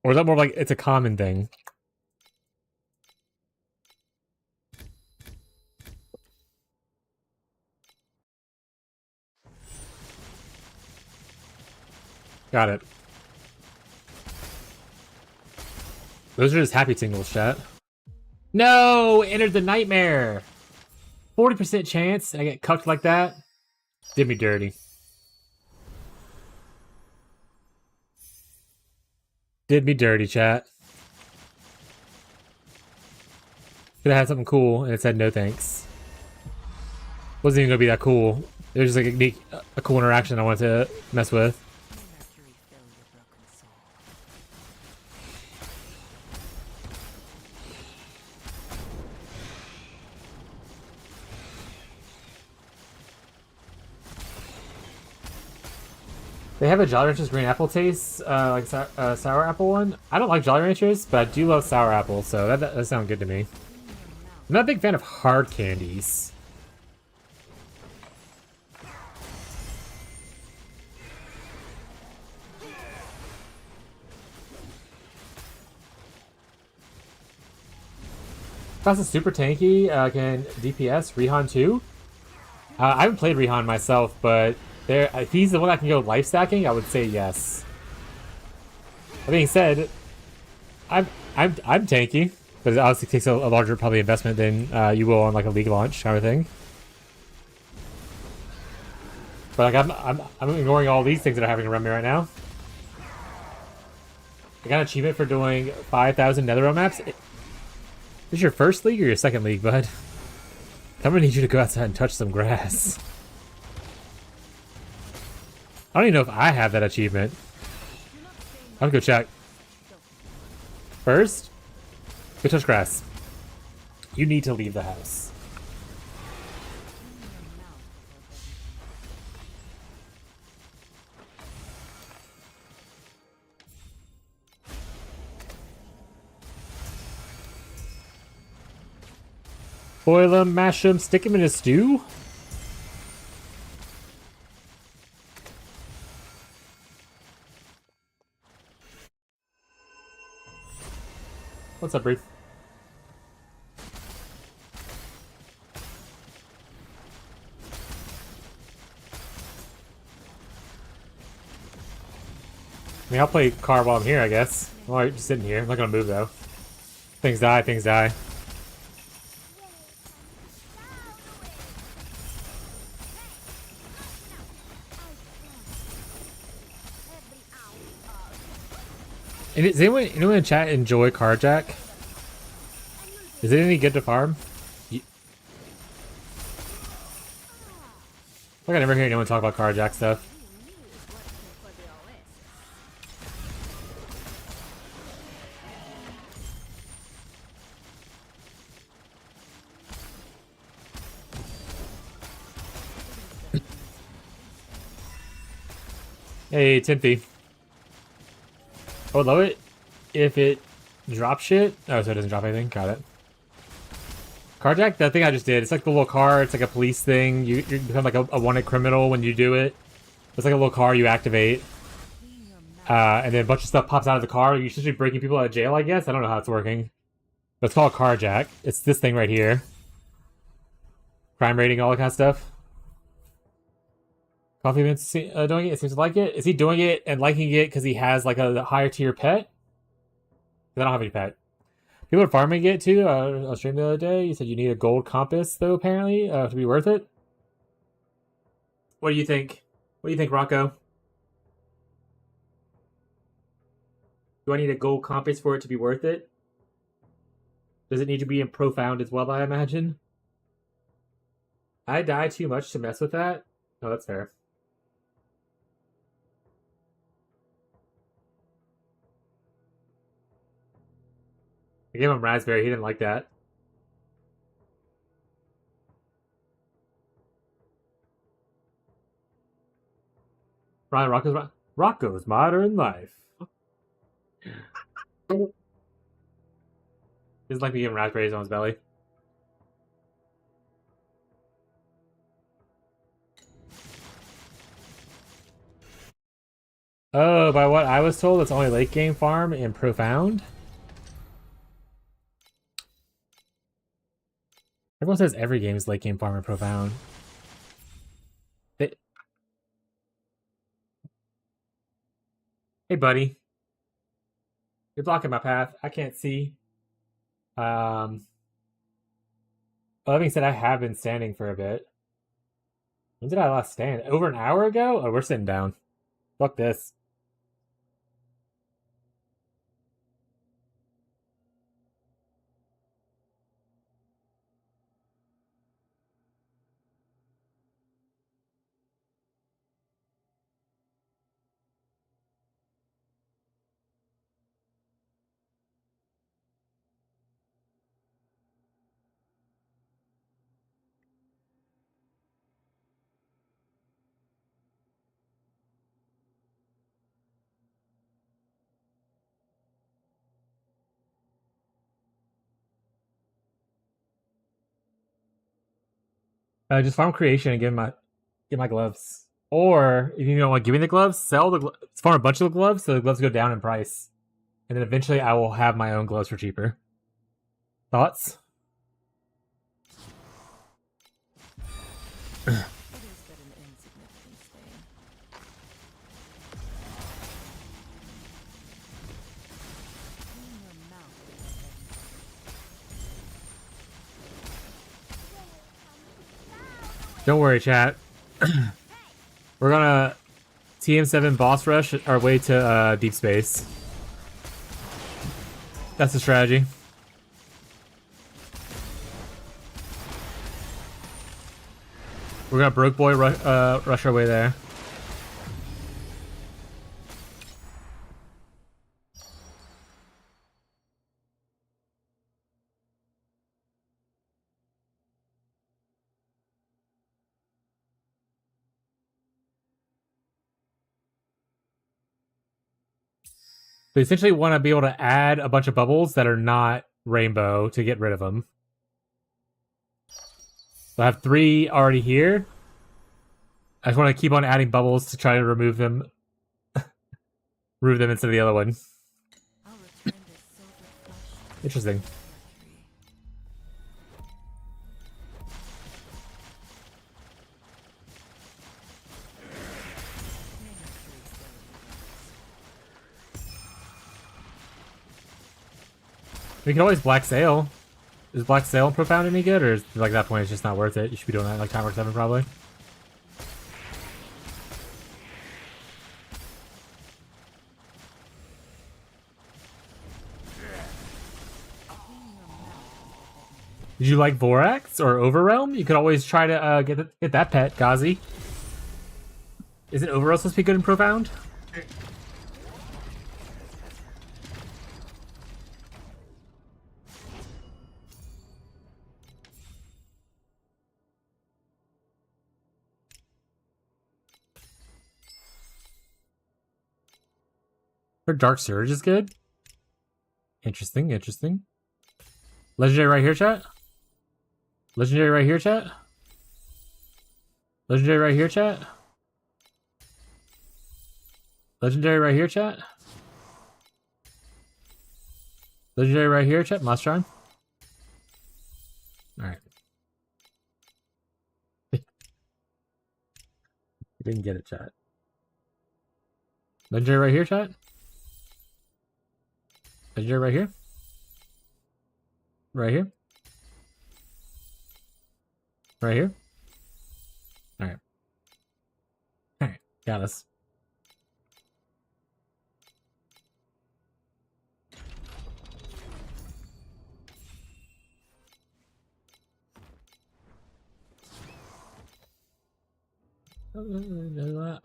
Or is that more like it's a common thing? Got it. Those are just happy tingles, chat. No! Entered the nightmare! 40% chance I get cucked like that? Did me dirty. Did me dirty, chat. Could have had something cool, and it said no thanks. Wasn't even gonna be that cool. It was just like a cool interaction I wanted to mess with. They have a Jolly Ranchers green apple taste, like sour apple one. I don't like Jolly Ranchers, but I do love sour apple, so that sounds good to me. I'm not a big fan of hard candies. Class is super tanky. Can DPS Rihan too? I haven't played Rihan myself, but if he's the one that can go life stacking, I would say yes. That being said, I'm tanky, but it obviously takes a larger probably investment than you will on like a league launch kind of thing. But like I'm ignoring all these things that are happening around me right now. I got an achievement for doing 5,000 Netherrealm maps. Is this your first league or your second league, bud? I'm gonna need you to go outside and touch some grass. I don't even know if I have that achievement. I'll go check. First, go touch grass. You need to leave the house. Boil them, mash them, stick them in a stew? What's up, Brief? I mean, I'll play car while I'm here, I guess. Well, I'm just sitting here. I'm not gonna move, though. Things die, things die. And does anyone in chat enjoy Carjack? Is it any good to farm? Like I never hear anyone talk about Carjack stuff. Hey, Timpy. I would love it if it drops shit. Oh, so it doesn't drop anything. Got it. Carjack, that thing I just did. It's like the little car. It's like a police thing. You become like a wanted criminal when you do it. It's like a little car you activate. And then a bunch of stuff pops out of the car. You're supposed to be breaking people out of jail, I guess. I don't know how it's working. But it's called Carjack. It's this thing right here. Crime rating, all that kind of stuff. Coffee Vince doing it? It seems to like it. Is he doing it and liking it because he has like a higher tier pet? I don't have any pet. People are farming it too. I was streaming the other day. You said you need a gold compass though, apparently, to be worth it. What do you think? What do you think, Rocco? Do I need a gold compass for it to be worth it? Does it need to be in profound as well, I imagine? I die too much to mess with that? Oh, that's fair. I gave him raspberry. He didn't like that. Ryan, Rocco's Modern Life. Doesn't like to give him raspberries on his belly. Oh, by what I was told, it's only late game farm in Profound. Everyone says every game is late game farm in Profound. Hey, buddy. You're blocking my path. I can't see. Well, that being said, I have been standing for a bit. When did I last stand? Over an hour ago? Oh, we're sitting down. Fuck this. Just farm creation and get my gloves. Or if you don't want to give me the gloves, sell the farm a bunch of the gloves so the gloves go down in price. And then eventually I will have my own gloves for cheaper. Thoughts? Don't worry, chat. We're gonna TM7 boss rush our way to deep space. That's the strategy. We're gonna broke boy rush our way there. We essentially want to be able to add a bunch of bubbles that are not rainbow to get rid of them. So I have 3 already here. I just want to keep on adding bubbles to try to remove them. Remove them instead of the other one. Interesting. We can always Black Sail. Is Black Sail in Profound any good, or is like that point it's just not worth it? You should be doing that like Timer 7 probably. Did you like Vorax or Overrealm? You could always try to get that pet, Ghazi. Isn't Overrealm supposed to be good in Profound? Her Dark Surge is good. Interesting, interesting. Legendary right here, chat. Legendary right here, chat. Legendary right here, chat. Legendary right here, chat. Legendary right here, chat. Must try. Alright. Didn't get it, chat. Legendary right here, chat. Legendary right here. Right here. Right here. Alright. Alright. Got us.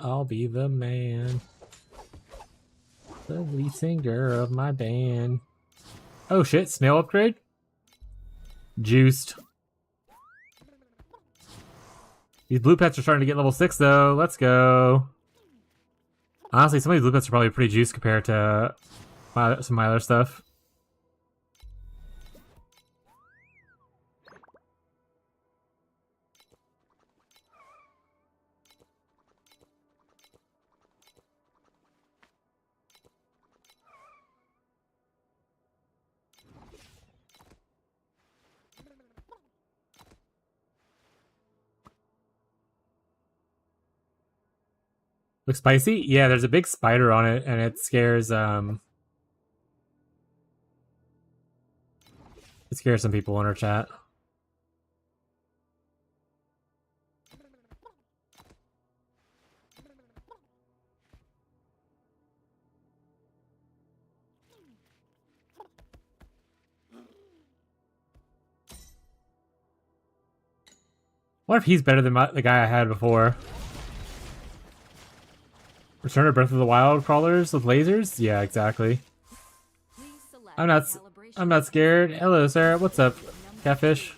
I'll be the man. The lead singer of my band. Oh shit, snail upgrade? Juiced. These blue pets are starting to get level 6 though. Let's go. Honestly, some of these blue pets are probably pretty juiced compared to some of my other stuff. Looks spicy? Yeah, there's a big spider on it, and it scares some people in our chat. What if he's better than the guy I had before? Return to Breath of the Wild crawlers with lasers? Yeah, exactly. I'm not scared. Hello, Sarah. What's up, catfish?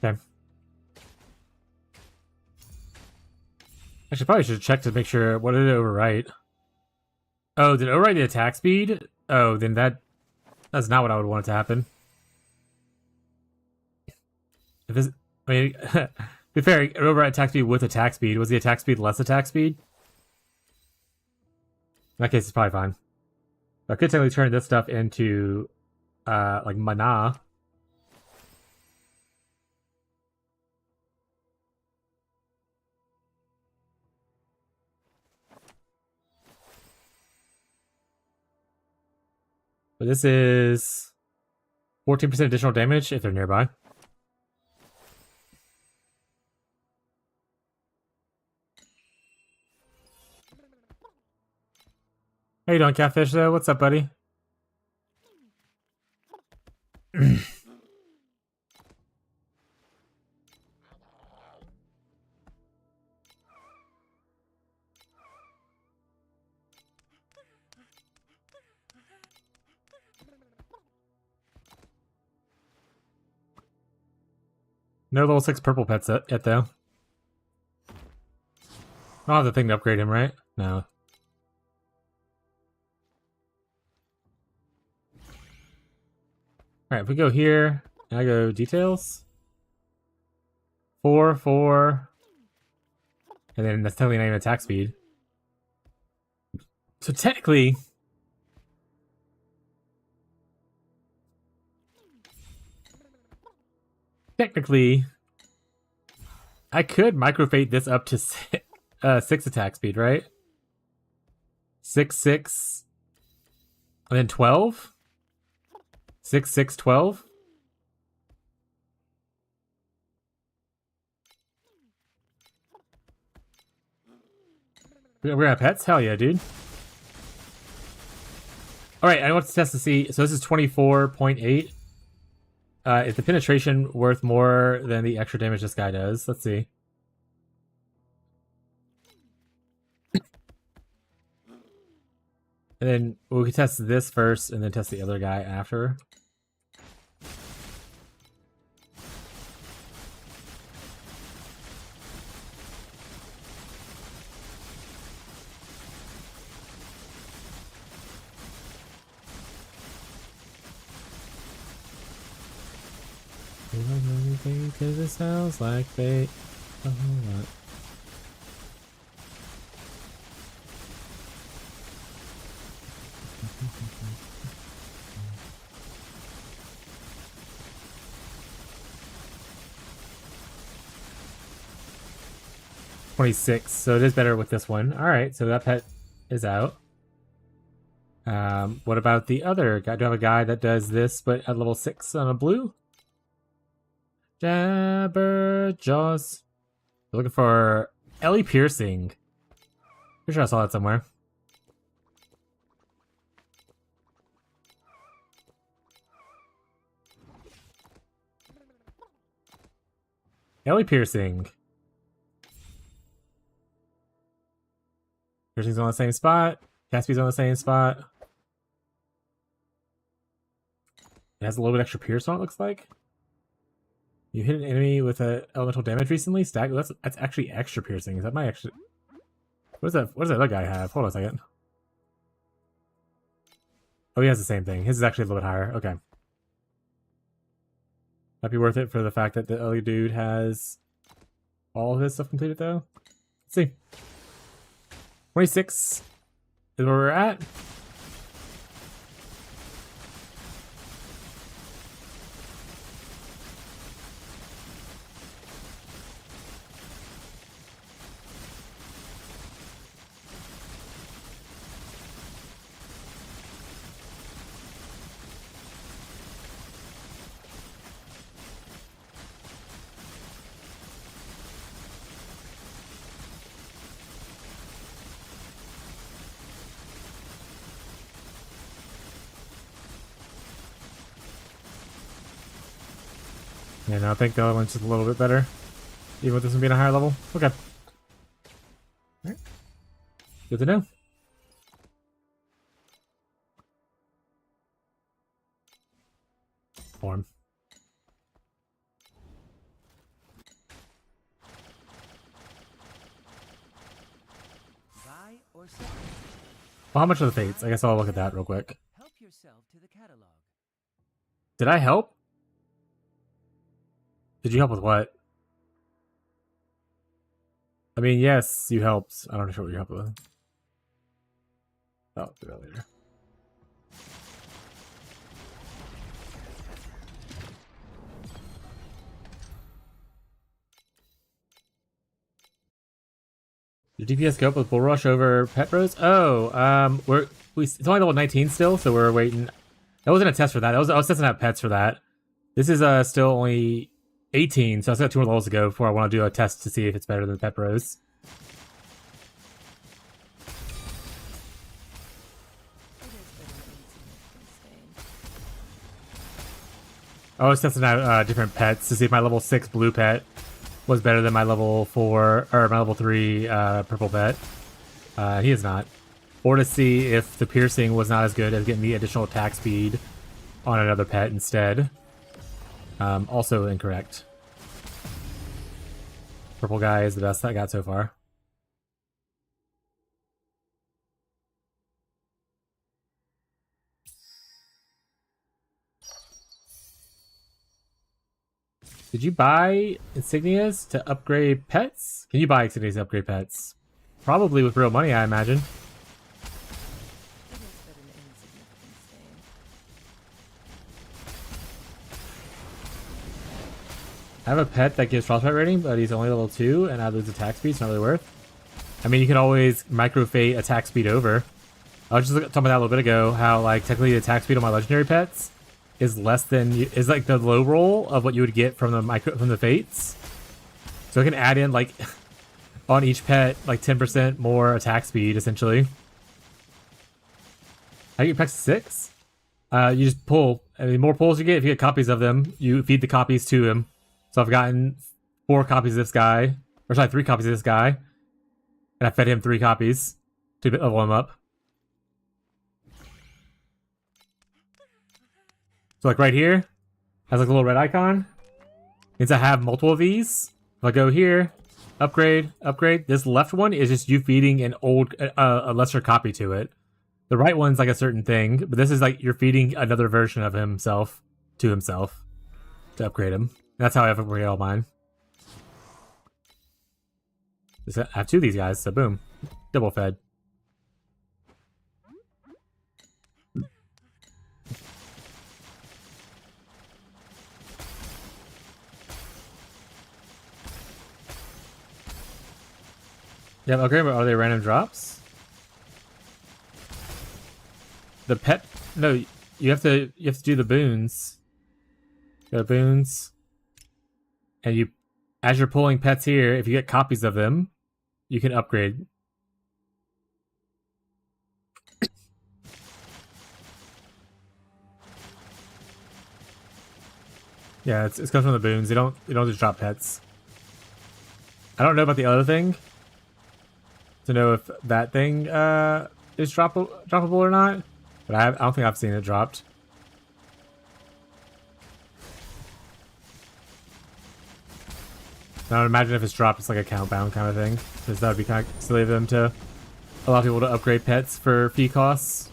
Okay. Actually, probably should check to make sure. What did it overwrite? Oh, did it overwrite the attack speed? Oh, then that's not what I would want it to happen. If this, I mean, to be fair, it overwrite attack speed with attack speed. Was the attack speed less attack speed? In that case, it's probably fine. I could technically turn this stuff into, like mana. But this is 14% additional damage if they're nearby. How you doing, catfish, though? What's up, buddy? No level 6 purple pets yet, though. I don't have the thing to upgrade him, right? No. Alright, if we go here, and I go details. 4, and then that's technically not even attack speed. So technically, I could microfade this up to 6 attack speed, right? 6, and then 12? 6, 12? We're gonna have pets? Hell yeah, dude. Alright, I want to test to see. So this is 24.8. is the penetration worth more than the extra damage this guy does? Let's see. And then we can test this first and then test the other guy after. Because it sounds like fate. A whole lot. $26, so it is better with this one. Alright, so that pet is out. What about the other guy? Do I have a guy that does this but at level 6 on a blue? Jabberjaws. We're looking for Ellie Piercing. Pretty sure I saw that somewhere. Ellie Piercing. Piercing's on the same spot. Caspy's on the same spot. It has a little bit extra pierce on it, looks like. You hit an enemy with a elemental damage recently? Stack. That's actually extra piercing. Is that my extra? What is that? What does that other guy have? Hold on a second. Oh, he has the same thing. His is actually a little bit higher. Okay. Might be worth it for the fact that the other dude has all of his stuff completed, though. Let's see. 26 is where we're at. Yeah, no, I think the other one's just a little bit better. Even with this one being a higher level. Okay. Alright. Good to know. Form. Buy or sell. Well, how much are the fates? I guess I'll look at that real quick. Help yourself to the catalog. Did I help? Did you help with what? I mean, yes, you helped. I'm not sure what you helped with. I'll do that later. Did DPS go up with Bull Rush over Pet Bros? Oh, it's only level 19 still, so we're waiting. That wasn't a test for that. I was testing out pets for that. This is still only 18, so I still got 2 more levels to go before I want to do a test to see if it's better than Pet Bros. I was testing out different pets to see if my level 6 blue pet was better than my level 4 or my level 3 purple pet. He is not. Or to see if the piercing was not as good as getting the additional attack speed on another pet instead. Also incorrect. Purple guy is the best I got so far. Did you buy insignias to upgrade pets? Can you buy insignias to upgrade pets? Probably with real money, I imagine. I have a pet that gives frostbite rating, but he's only level 2, and I lose attack speed. It's not really worth. I mean, you can always micro-fate attack speed over. I was just talking about that a little bit ago, how like technically the attack speed on my legendary pets is less than like the low roll of what you would get from the fates. So I can add in like on each pet like 10% more attack speed essentially. I get pet 6. You just pull. I mean, the more pulls you get, if you get copies of them, you feed the copies to him. So I've gotten 4 copies of this guy. Or sorry, 3 copies of this guy. And I fed him 3 copies to level him up. So like right here, has like a little red icon. Means I have multiple of these. If I go here, upgrade, upgrade. This left one is just you feeding an old, a lesser copy to it. The right one's like a certain thing, but this is like you're feeding another version of himself to himself to upgrade him. That's how I upgrade all mine. I have 2 of these guys, so boom, double fed. Yeah, okay, but are they random drops? The pet? No, you have to do the boons. The boons, and you, as you're pulling pets here, if you get copies of them, you can upgrade. Yeah, it's comes from the boons. They don't just drop pets. I don't know about the other thing to know if that thing is droppable or not, but I don't think I've seen it dropped. I would imagine if it's dropped, it's like a countbound kind of thing, because that would be kind of silly of them to allow people to upgrade pets for fee costs.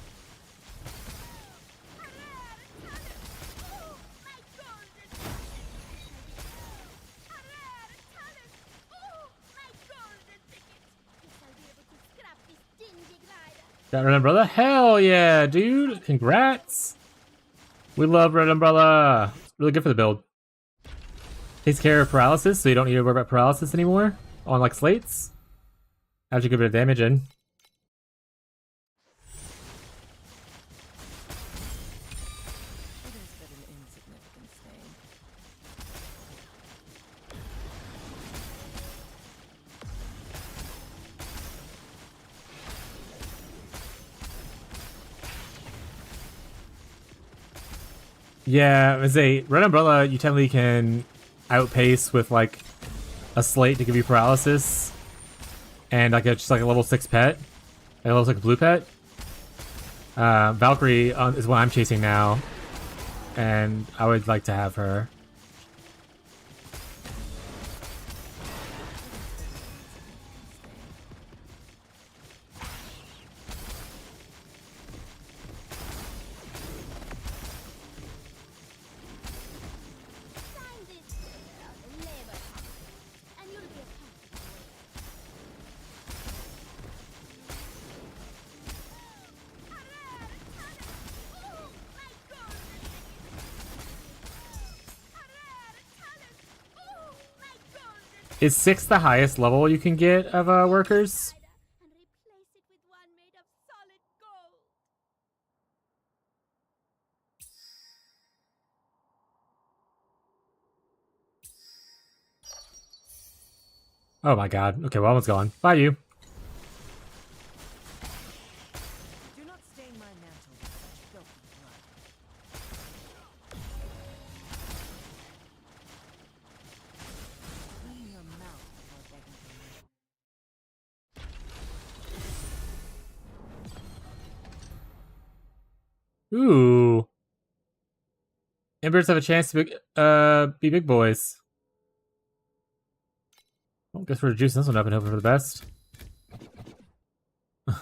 Got Red Umbrella? Hell yeah, dude! Congrats! We love Red Umbrella! Really good for the build. Takes care of paralysis, so you don't need to worry about paralysis anymore on like slates. Adds a good bit of damage in. It is but an insignificant stain. Yeah, as a Red Umbrella, you technically can outpace with like a slate to give you paralysis, and like just like a level 6 pet, a level 6 blue pet. Valkyrie is what I'm chasing now, and I would like to have her. Is 6 the highest level you can get of workers? And replace it with one made of solid gold. Oh my god. Okay, well, one's gone. Bye, you. Do not stain my mantle with such filthy blood. Clean your mouth before begging for me. Ooh. Embers have a chance to be big boys. Well, guess we're juicing this one up and hoping for the best. Is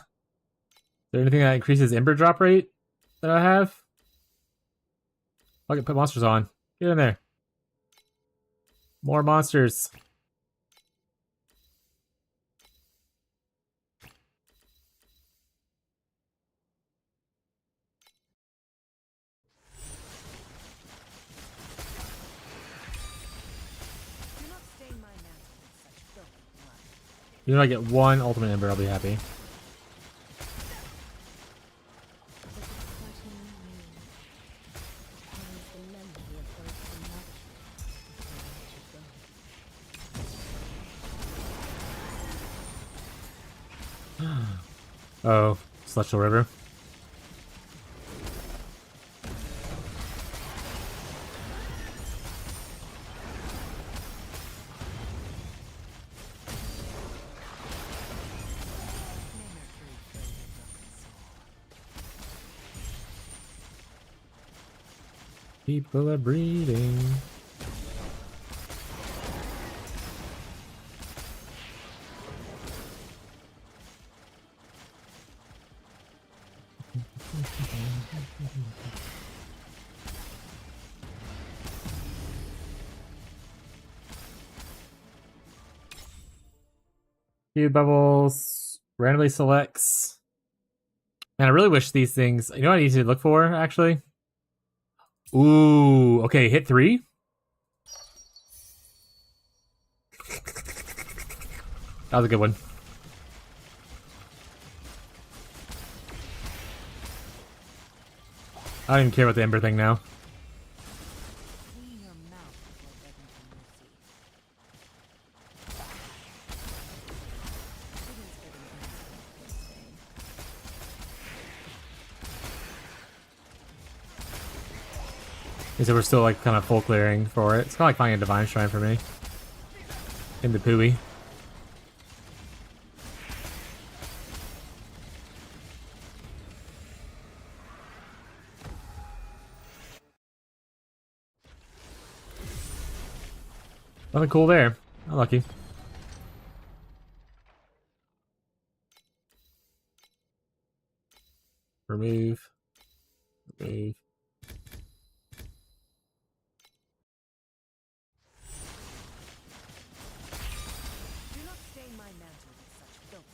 there anything that increases Ember drop rate that I have? I can put monsters on. Get in there. More monsters. Do not stain my mantle with such filthy blood. Even if I get 1 ultimate Ember, I'll be happy. Oh, Celestial River. People are breeding. Few bubbles. Randomly selects. Man, I really wish these things. You know what I need to look for, actually? Ooh, okay, hit 3. That was a good one. I don't even care about the Ember thing now. Clean your mouth before begging for mercy. It is but an instant thing. So we're still like kind of full clearing for it. It's kind of like finding a Divine Shrine for me. In the Pooey. Nothing cool there. Unlucky. Remove. Remove. Do not stain my mantle with such filth.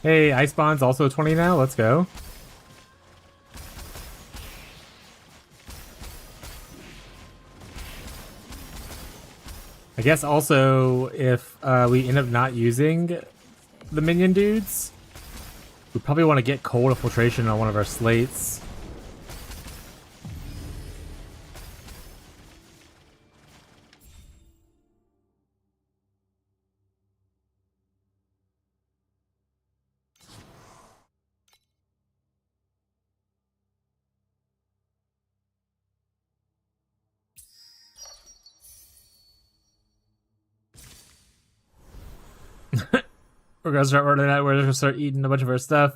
Hey, Ice Bond's also 20 now. Let's go. I guess also if we end up not using the minion dudes, we probably want to get cold infiltration on one of our slates. We're gonna start running out. We're gonna start eating a bunch of our stuff.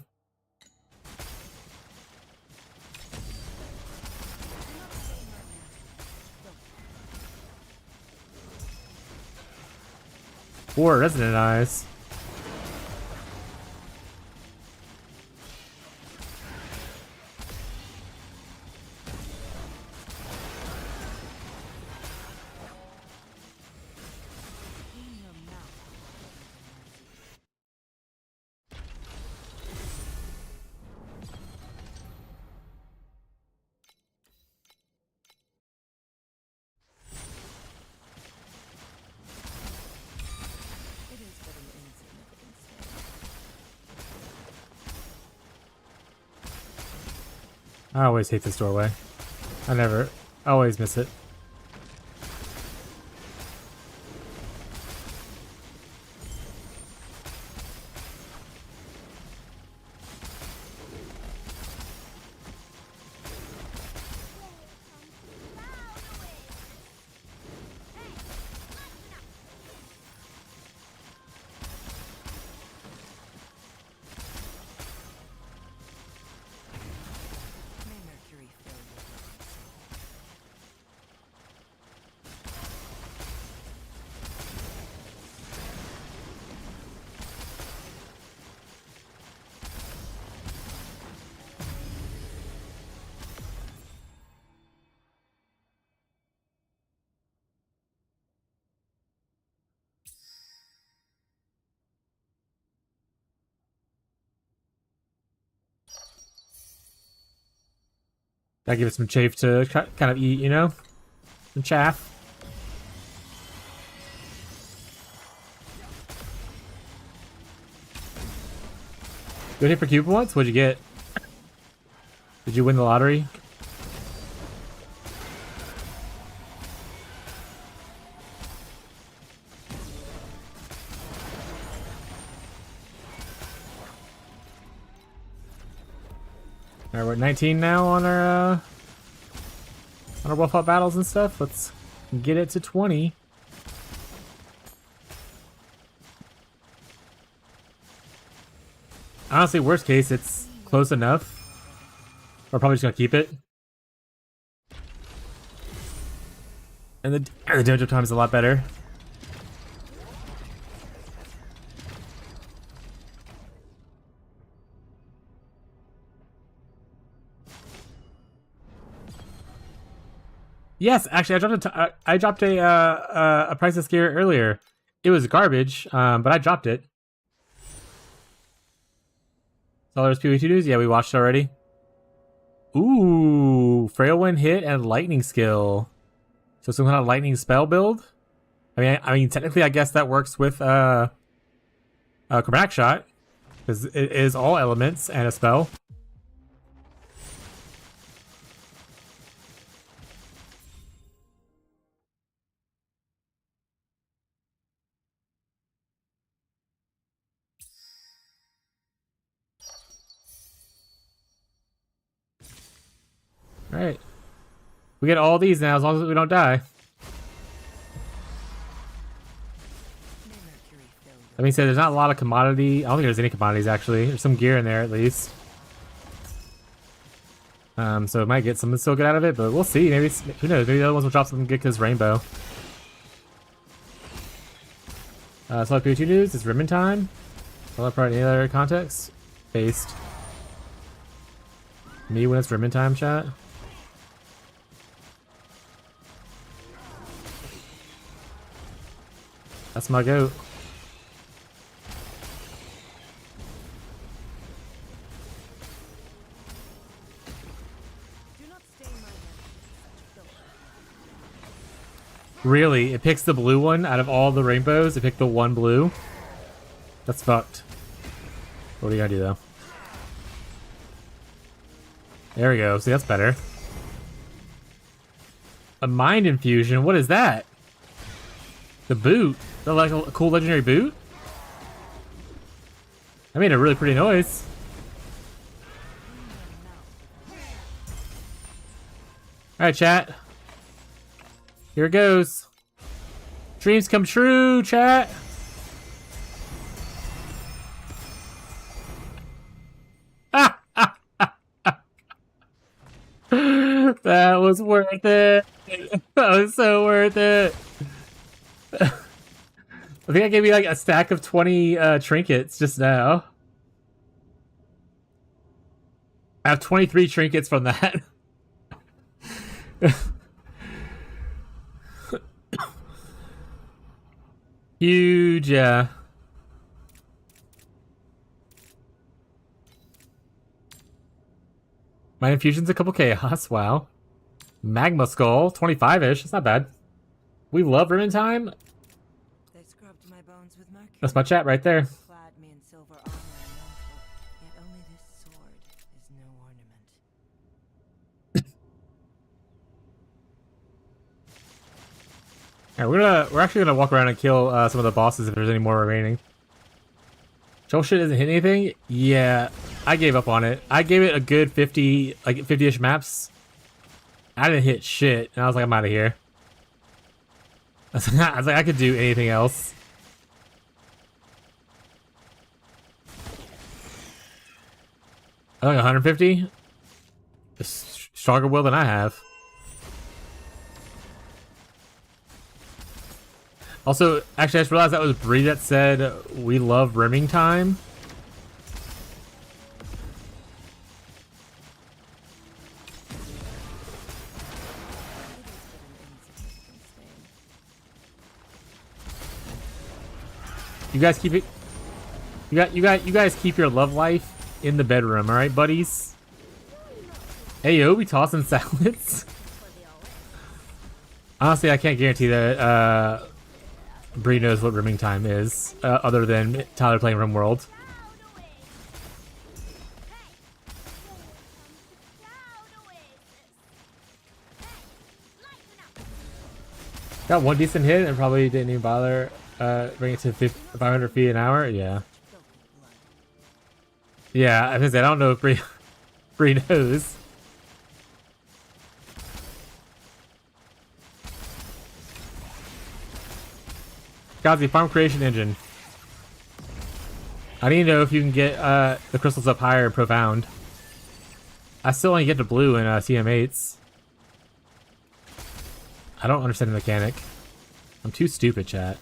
Or Resonant Eyes. Clean your mouth before begging for mercy. It is but an insignificant stain. I always hate this doorway. I always miss it. May Mercury fill your loving soul. Gotta give it some chafe to kind of eat, you know? Some chaff. Good hit for Cupid once? What'd you get? Did you win the lottery? Alright, we're at 19 now on our well-fought battles and stuff. Let's get it to 20. Honestly, worst case, it's close enough. We're probably just gonna keep it. And the dojo time is a lot better. Yes, actually, I dropped a priceless gear earlier. It was garbage, but I dropped it. So there's PvP news. Yeah, we watched already. Ooh, frail when hit and lightning skill. So some kind of lightning spell build. I mean, technically, I guess that works with chromatic shot because it is all elements and a spell. All right, we get all these now as long as we don't die. That being said, there's not a lot of commodity. I don't think there's any commodities actually. There's some gear in there at least. So it might get something still good out of it, but we'll see. Maybe who knows? Maybe the other ones will drop something good because rainbow. So PvP news. It's ribbon time. All part any other context based. Me when it's ribbon time, chat. That's my goat. Really? It picks the blue one out of all the rainbows? It picked the one blue? That's fucked. What are you gonna do though? There we go. See, that's better. A mind infusion? What is that? The boot? The like a cool legendary boot? That made a really pretty noise. Alright, chat. Here it goes. Dreams come true, chat. That was worth it. That was so worth it. I think I gave you like a stack of 20 trinkets just now. I have 23 trinkets from that. Huge, yeah. My infusion's a couple chaos, wow. Magma skull, 25-ish, that's not bad. We love ribbon time. They scrubbed my bones with mercury. That's my chat right there. Clad me in silver armor and mantle, yet only this sword is no ornament. Alright, we're actually gonna walk around and kill some of the bosses if there's any more remaining. Shovel shit doesn't hit anything? Yeah, I gave up on it. I gave it a good 50, like 50-ish maps. I didn't hit shit, and I was like, I'm out of here. I was like, I could do anything else. I think 150? A stronger will than I have. Also, actually, I just realized that was Bree that said, we love rimming time. You guys keep it. You guys keep your love life in the bedroom, all right, buddies? Hey yo, we tossing salads. Honestly, I can't guarantee that Bree knows what rimming time is, other than Tyler playing RimWorld. Got one decent hit and probably didn't even bother bring it to 500 feet an hour. Yeah. Yeah, I don't know if Bree Free nose. Kazi, farm creation engine. I need to know if you can get the crystals up higher in profound. I still only get to blue in CM8s. I don't understand the mechanic. I'm too stupid, chat.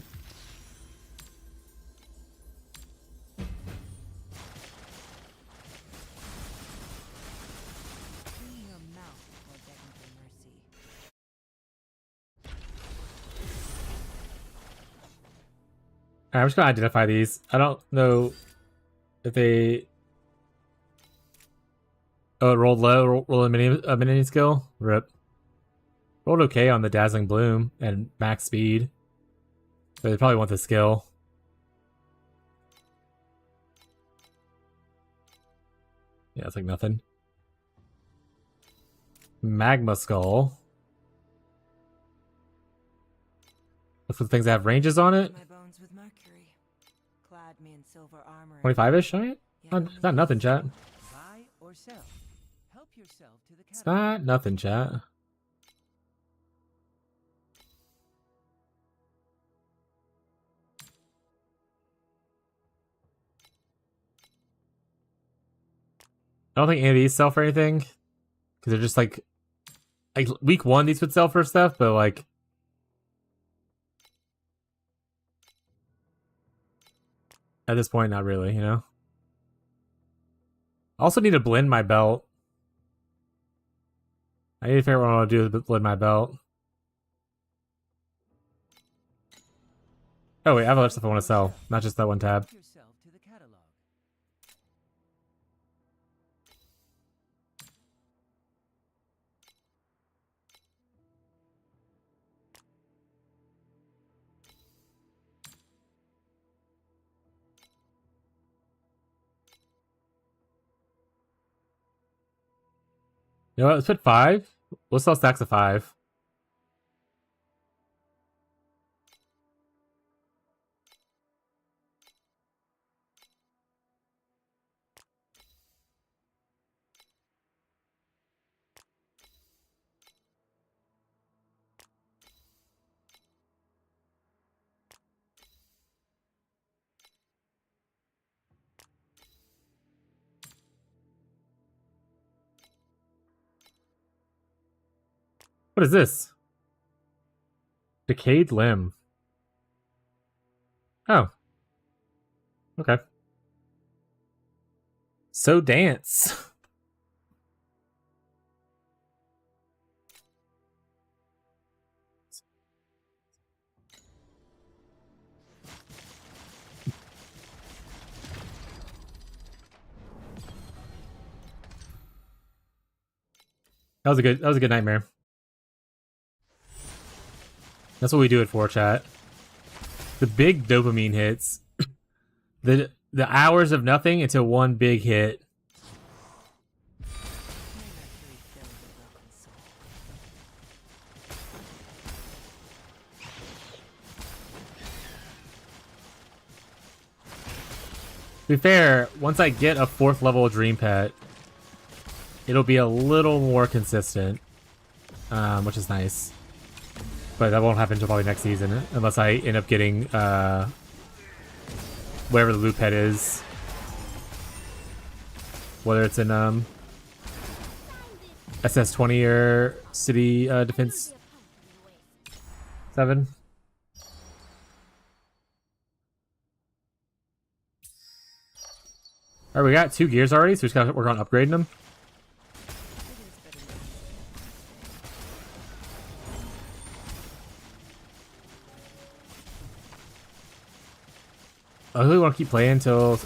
Alright, I'm just gonna identify these. I don't know if they... Oh, it rolled low. Roll a mini skill. Rip. Rolled okay on the Dazzling Bloom and max speed. But they probably want the skill. Yeah, it's like nothing. Magma Skull. Look for the things that have ranges on it. My bones with mercury. Clad me in silver armor. 25-ish, right? Not nothing, chat. Buy or sell. Help yourself to the It's catalog. not nothing, chat. I don't think any of these sell for anything. Because they're just like week 1 these would sell for stuff, but like at this point not really, you know? I also need to blend my belt. I need to figure out what I want to do with blend my belt. Oh wait, I have other stuff I want to sell, not just that one tab. Help yourself to the catalog. You know what, let's put 5. We'll sell stacks of 5. What is this? Decayed limb. Oh. Okay. So dance. That was a good nightmare. That's what we do it for, chat. The big dopamine hits. The hours of nothing into one big hit. To be fair, once I get a 4th level Dream Pet, it'll be a little more consistent, which is nice. But that won't happen until probably next season, unless I end up getting wherever the loot pet is. Whether it's in SS20 or City Defense 7. Alright, we got 2 gears already, so we just gotta work on upgrading them. I really want to keep playing until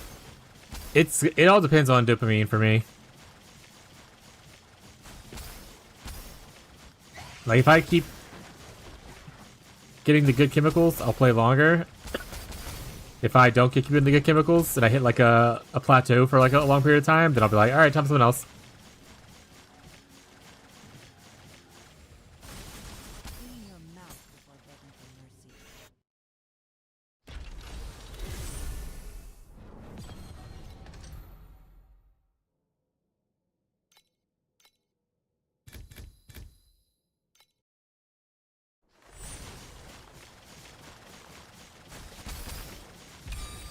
it all depends on dopamine for me. Like if I keep getting the good chemicals, I'll play longer. If I don't keep getting the good chemicals and I hit like a plateau for like a long period of time, then I'll be like, all right, time for something else.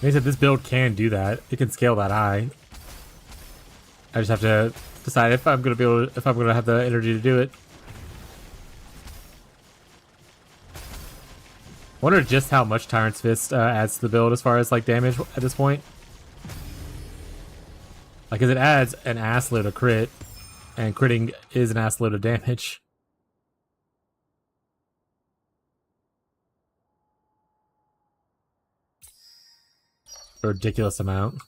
They said this build can do that. It can scale that high. I just have to decide if I'm gonna be able to, if I'm gonna have the energy to do it. Wonder just how much Tyrant's Fist adds to the build as far as like damage at this point. Like, 'cause it adds an assload of crit, and critting is an assload of damage. A ridiculous amount.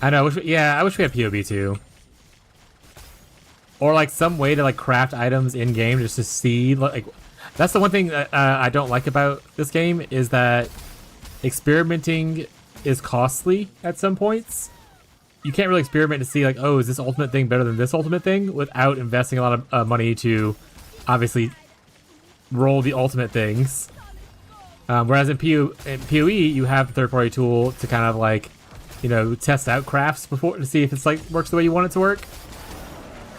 I know. I wish we had POB too. Or like some way to like craft items in game just to see, like, that's the one thing that I don't like about this game, is that experimenting is costly at some points. You can't really experiment to see like, oh, is this ultimate thing better than this ultimate thing, without investing a lot of money to obviously roll the ultimate things. Whereas in PoE, you have the third-party tool to kind of like, you know, test out crafts before to see if it's like works the way you want it to work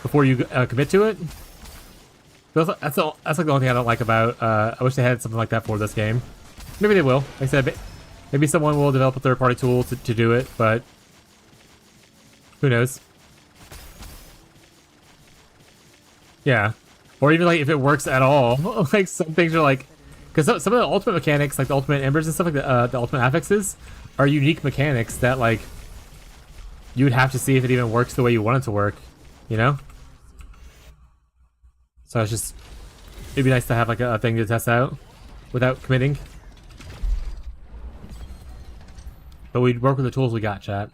before you commit to it. So that's like the only thing I don't like about. I wish they had something like that for this game. Maybe they will. Like I said, maybe someone will develop a third-party tool to do it, but who knows? Yeah. Or even like if it works at all. Like some things are like, because some of the ultimate mechanics, like the ultimate embers and stuff like the ultimate affixes, are unique mechanics that like you would have to see if it even works the way you want it to work, you know? So it's just, it'd be nice to have like a thing to test out without committing. But we'd work with the tools we got, chat.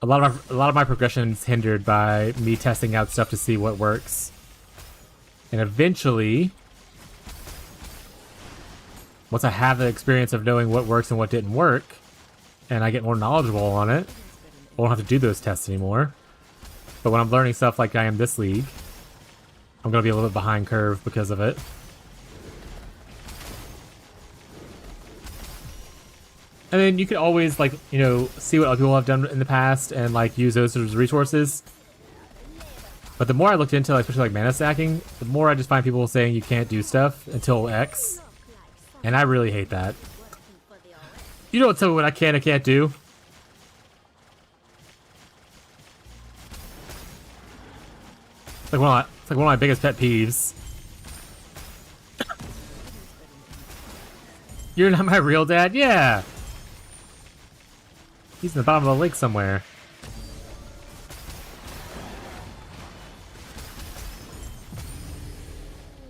A lot of my progression is hindered by me testing out stuff to see what works. And eventually, once I have the experience of knowing what works and what didn't work, and I get more knowledgeable on it, I won't have to do those tests anymore. But when I'm learning stuff like I am this league, I'm going to be a little bit behind curve because of it. And then you could always, like, you know, see what other people have done in the past and, like, use those as resources. But the more I looked into, like, especially, like, mana stacking, the more I just find people saying you can't do stuff until X. And I really hate that. You don't tell me what I can and can't do. It's like one of my biggest pet peeves. You're not my real dad? Yeah! He's in the bottom of the lake somewhere.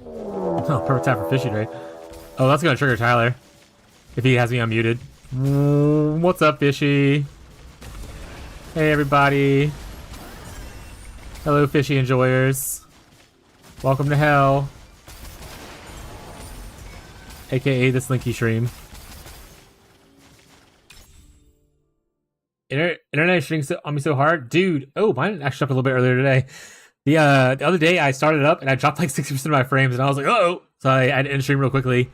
Oh, perfect time for fishy day. Oh, that's gonna trigger Tyler. If he has me unmuted. What's up, Fishy? Hey, everybody. Hello, fishy enjoyers. Welcome to hell. AKA the Slinky Stream. Internet shooting on me so hard. Dude, oh, mine actually dropped a little bit earlier today. The other day I started up and I dropped like 60% of my frames and I was like, oh! So I had to end stream real quickly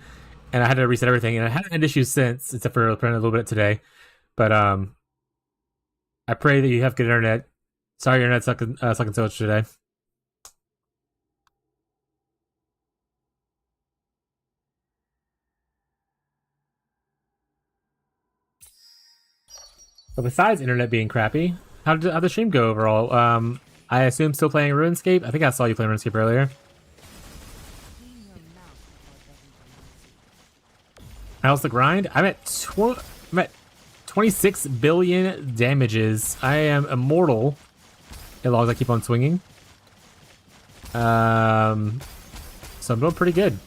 and I had to reset everything, and I haven't had issues since, except for a little bit today. But I pray that you have good internet. Sorry your internet's sucking so much today. But besides internet being crappy, how'd the stream go overall? I assume still playing RuneScape? I think I saw you playing RuneScape earlier. How's the grind? I'm at 26 billion damages. I am immortal as long as I keep on swinging. So I'm doing pretty good.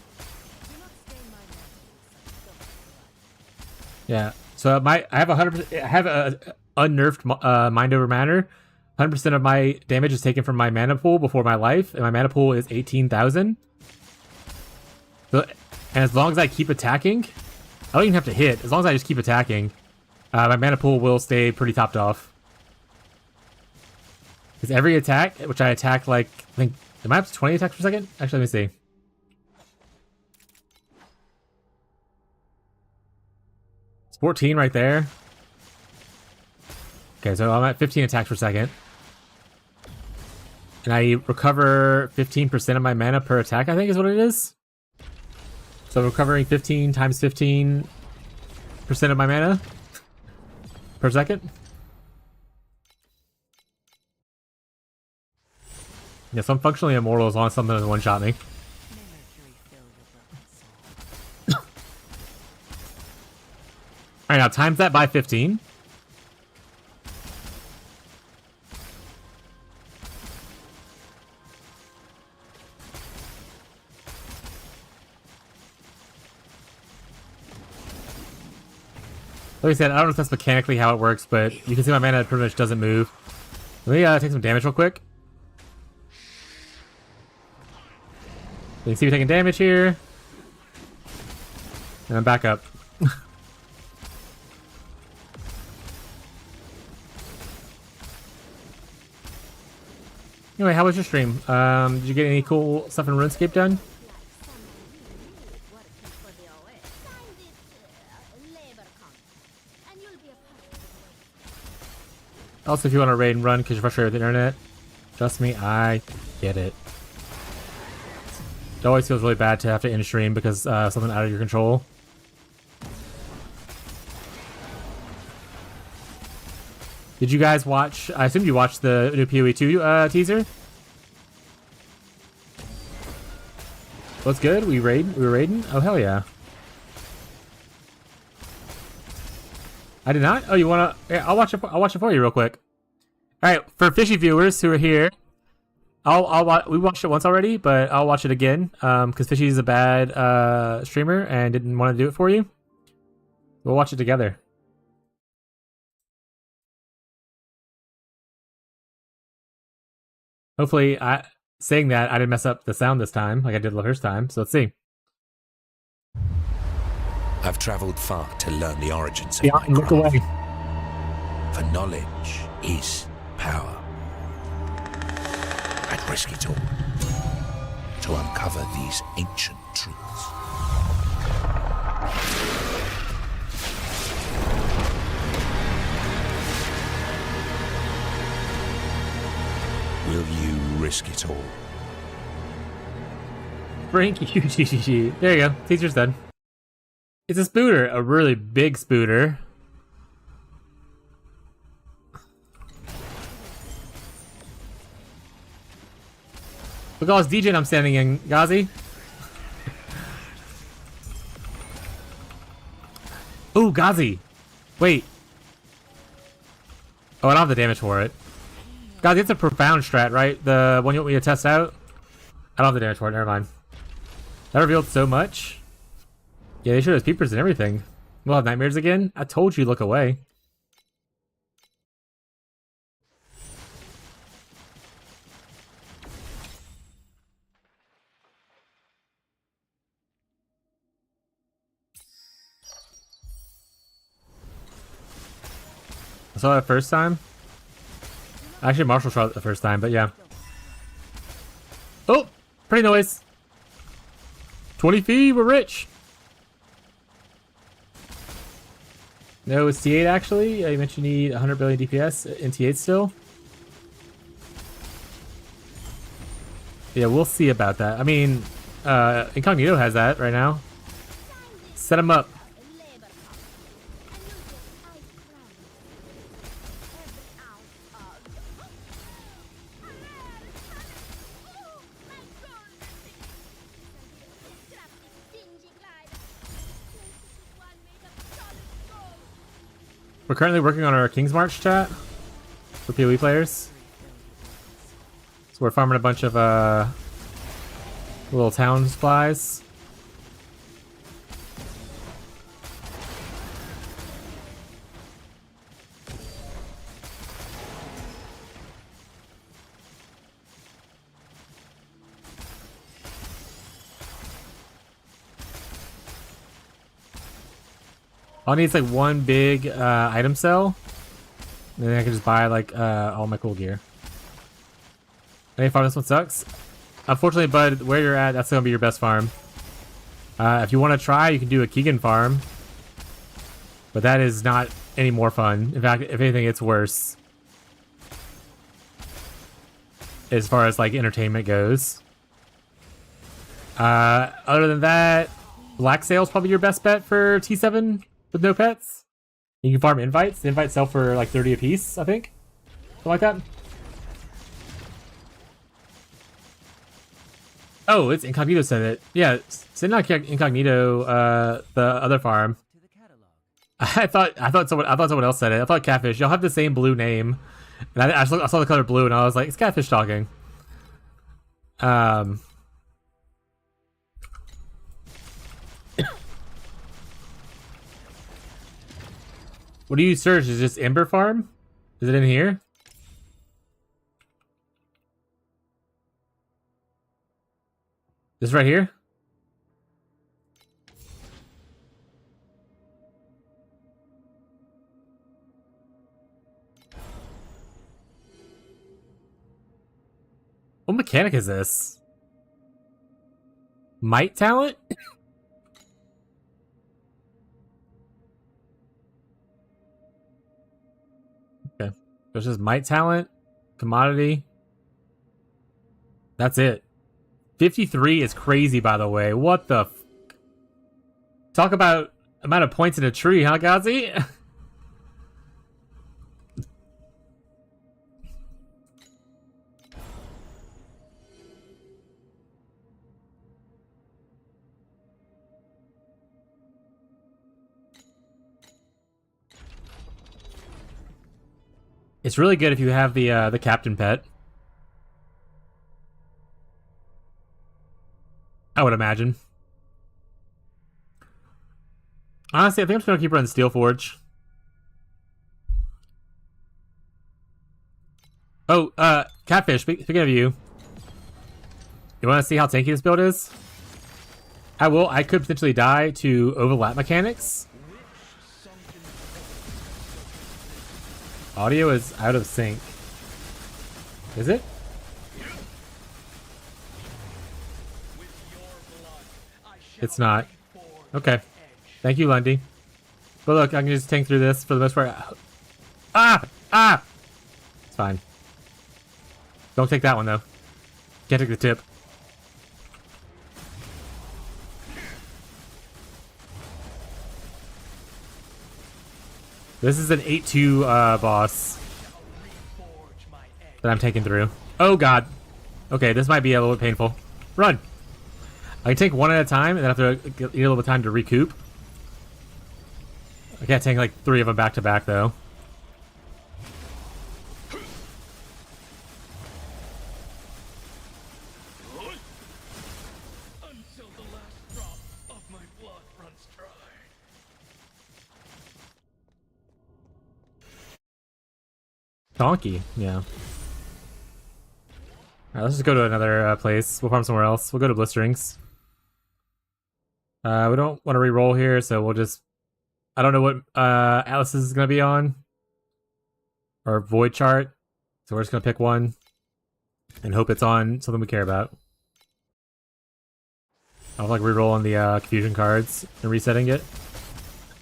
Yeah. So I have 100%. I have a unnerfed mind over matter. 100% of my damage is taken from my mana pool before my life, and my mana pool is 18,000. So, and as long as I keep attacking, I don't even have to hit. As long as I just keep attacking, my mana pool will stay pretty topped off. Because every attack, which I attack like, I think, am I up to 20 attacks per second? Actually, let me see. It's 14 right there. Okay, so I'm at 15 attacks per second. And I recover 15% of my mana per attack, I think is what it is. So I'm recovering 15 times 15% of my mana per second. Yeah, so I'm functionally immortal as long as something doesn't one-shot me. Alright, now times that by 15. Like I said, I don't know if that's mechanically how it works, but you can see my mana pretty much doesn't move. Let me take some damage real quick. You can see me taking damage here. And I'm back up. Anyway, how was your stream? Did you get any cool stuff in RuneScape done? Also, if you want to raid and run because you're frustrated with the internet, trust me, I get it. It always feels really bad to have to end stream because something out of your control. Did you guys watch? I assume you watched the new PoE 2 teaser. What's good? We were raiding? Oh hell yeah! I did not. Oh, you wanna? Yeah, I'll watch it for you real quick. All right, for fishy viewers who are here, we watched it once already, but I'll watch it again because Fishy is a bad streamer and didn't want to do it for you. We'll watch it together. Hopefully, saying that, I didn't mess up the sound this time, like I did the first time. So let's see. I've traveled far to learn the origins of Yeah, my look craft. away. For knowledge is power. I'd risk it all to uncover these ancient truths. Will you risk it all? Frank UGGG. There you go. Teacher's done. It's a spooter, a really big spooter. Look at all this DJ I'm standing in, Ghazi. Ooh, Ghazi. Wait. Oh, I don't have the damage for it. Ghazi, it's a profound strat, right? The one you want me to test out? I don't have the damage for it, never mind. That revealed so much. Yeah, they showed us peepers and everything. We'll have nightmares again? I told you look away. I saw that first time. Actually, Marshall saw it the first time, but yeah. Oh! Pretty noise! 20 feet, we're rich! No, it's T8 actually. You mentioned you need 100 billion DPS in T8 still. Yeah, we'll see about that. I mean, Incognito has that right now. Set him up. We're currently working on our King's March chat for PoE players. So we're farming a bunch of little town supplies. All I need is like one big item sell, and then I can just buy like all my cool gear. Any farm, this one sucks. Unfortunately, bud, where you're at, that's gonna be your best farm. If you want to try, you can do a Keegan farm, but that is not any more fun. In fact, if anything, it's worse. as far as like entertainment goes. Other than that, Black Sail's probably your best bet for T7 with no pets. You can farm invites. The invites sell for like 30 apiece, I think. Something like that. Oh, it's Incognito said it. Yeah, send out Incognito, the other farm. I thought someone else said it. I thought Catfish. Y'all have the same blue name, and I saw the color blue, and I was like, it's Catfish talking. What do you search? Is it just Ember Farm? Is it in here? This right here? What mechanic is this? Might talent? Okay. There's just might talent, commodity. That's it. 53 is crazy, by the way. What the talk about amount of points in a tree, huh, Gazi? It's really good if you have the captain pet. I would imagine. Honestly, I think I'm just gonna keep running Steel Forge. Oh, Catfish, speaking of you. You wanna see how tanky this build is? I could potentially die to overlap mechanics. Audio is out of sync. Is it? It's not. Okay. Thank you, Lundy. But look, I can just tank through this for the most part. Ah! Ah! It's fine. Don't take that one, though. Can't take the tip. This is an 8-2 boss that I'm taking through. Oh, God. Okay, this might be a little bit painful. Run! I can take one at a time, and then I have to get a little bit of time to recoup. I can't take like 3 of them back to back, though. Until the last drop of my blood runs dry. Donkey, yeah. Alright, let's just go to another place. We'll farm somewhere else. We'll go to Blisterings. We don't want to re-roll here, so we'll just... I don't know what Alice is going to be on. Or Void Chart. So we're just going to pick one. And hope it's on something we care about. I'll like re-rolling the Confusion cards and resetting it.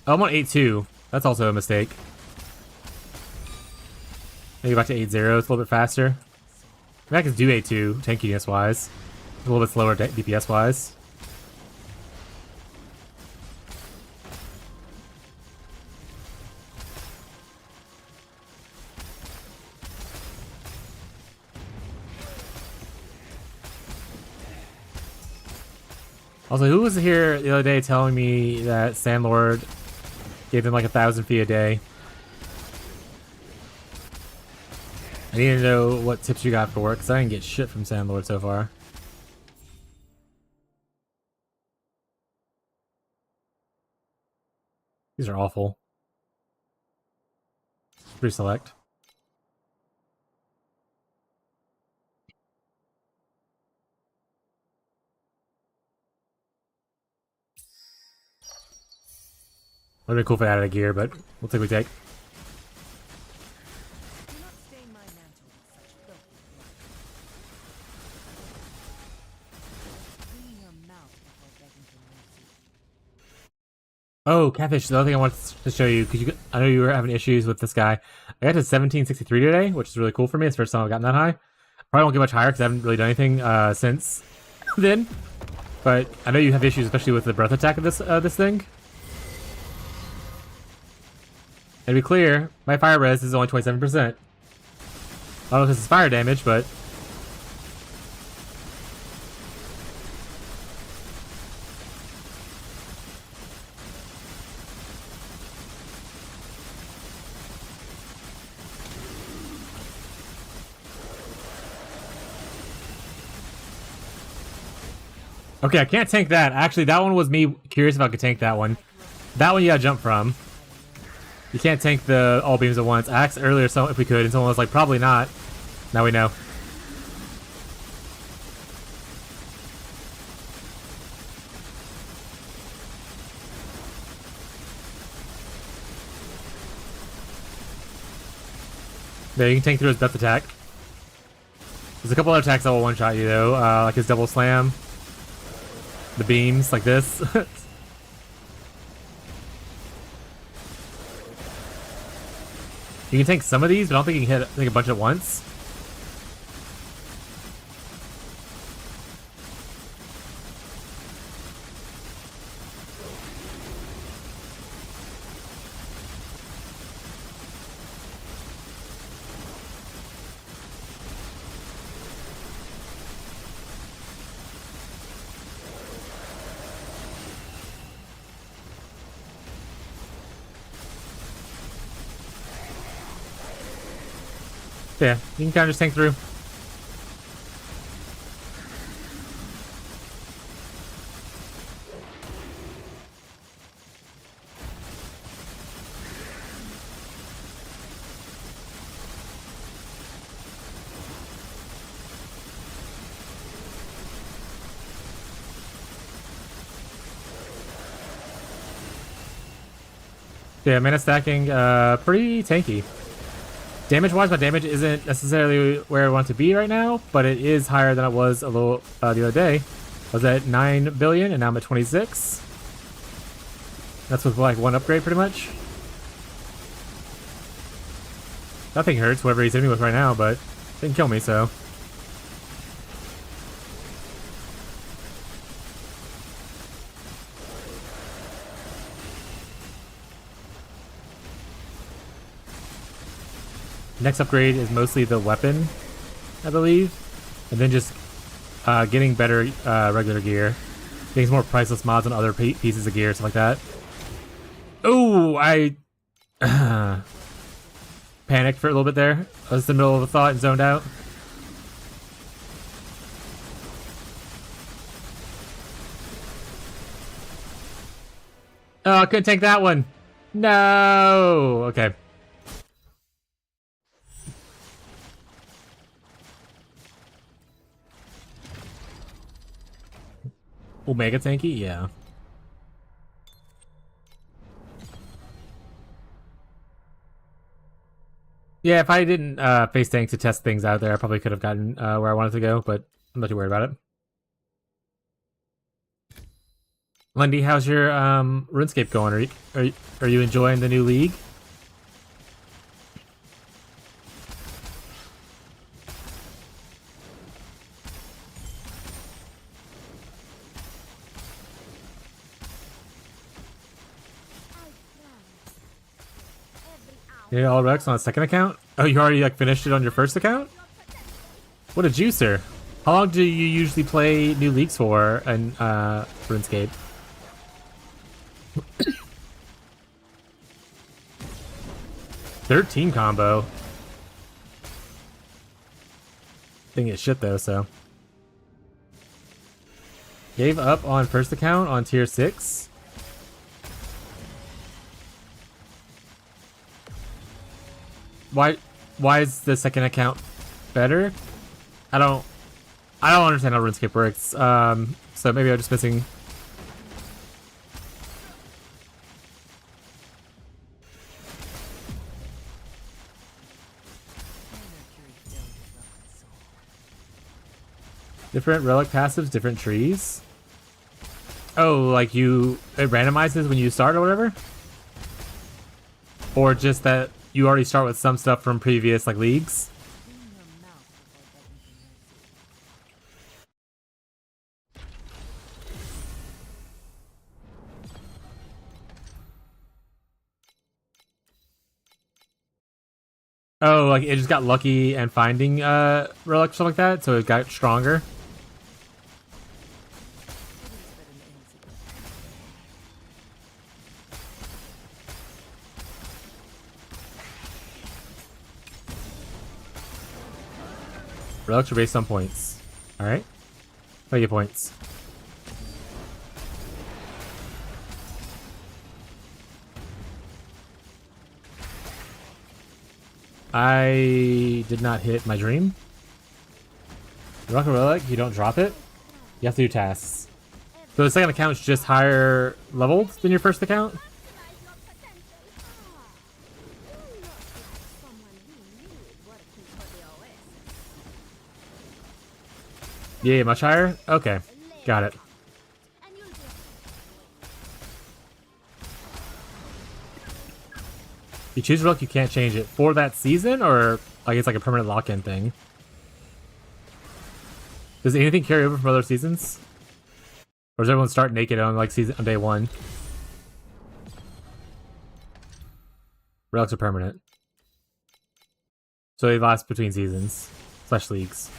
Oh, I'm on 8-2. That's also a mistake. Maybe back to 8-0. It's a little bit faster. Maybe I can do 8-2, tankiness-wise. A little bit slower DPS-wise. Also, who was here the other day telling me that Sandlord gave him like 1,000 fee a day? I need to know what tips you got for work, because I didn't get shit from Sandlord so far. These are awful. Reselect. Would have been cool if I added a gear, but we'll take what we take. Do not stain my mantle with such filthy blood. Clean your mouth before begging for mercy. Oh, Catfish, the other thing I wanted to show you, because I know you were having issues with this guy. I got to 1763 today, which is really cool for me. It's the first time I've gotten that high. Probably won't get much higher because I haven't really done anything since then. But I know you have issues, especially with the breath attack of this thing. And to be clear, my fire res is only 27%. I don't know if this is fire damage, but... Okay, I can't tank that. Actually, that one was me curious if I could tank that one. That one you gotta jump from. You can't tank the all beams at once. I asked earlier if we could, and someone was like, probably not. Now we know. Yeah, you can tank through his breath attack. There's a couple other attacks that will one-shot you, though, like his double slam. The beams, like this. You can tank some of these, but I don't think you can hit like a bunch at once. Yeah, you can kind of just tank through. Yeah, mana stacking, pretty tanky. Damage-wise, my damage isn't necessarily where I want to be right now, but it is higher than it was a little the other day. I was at 9 billion, and now I'm at 26. That's with like one upgrade, pretty much. Nothing hurts, whoever he's hitting me with right now, but it didn't kill me, so... Next upgrade is mostly the weapon, I believe, and then just getting better regular gear, getting some more priceless mods on other pieces of gear, stuff like that. Oh, I panicked for a little bit there. I was in the middle of a thought and zoned out. Oh, I couldn't take that one. No. Okay. Omega tanky? Yeah. Yeah, if I didn't face tank to test things out there, I probably could have gotten where I wanted to go, but I'm not too worried about it. Lundy, how's your RuneScape going? Are you enjoying the new league? Yeah, all Rex on a second account? Oh, you already like finished it on your first account? What a juicer. How long do you usually play new leagues for in RuneScape? $13 combo. Thing is shit though, so. Gave up on first account on tier 6. Why is the second account better? I don't understand how RuneScape works. So maybe I'm just missing. Different relic passives, different trees. Oh, like it randomizes when you start or whatever? Or just that you already start with some stuff from previous like leagues? Oh, like it just got lucky and finding relic stuff like that, so it got stronger. Relics are based on points. Alright. I'll get points. I did not hit my dream. You rock a relic, you don't drop it. You have to do tasks. So the second account is just higher leveled than your first account? Yeah, much higher? Okay. Got it. You choose relic, you can't change it. For that season, or like it's like a permanent lock-in thing? Does anything carry over from other seasons? Or does everyone start naked on like season on day 1? Relics are permanent. So they last between seasons. / leagues.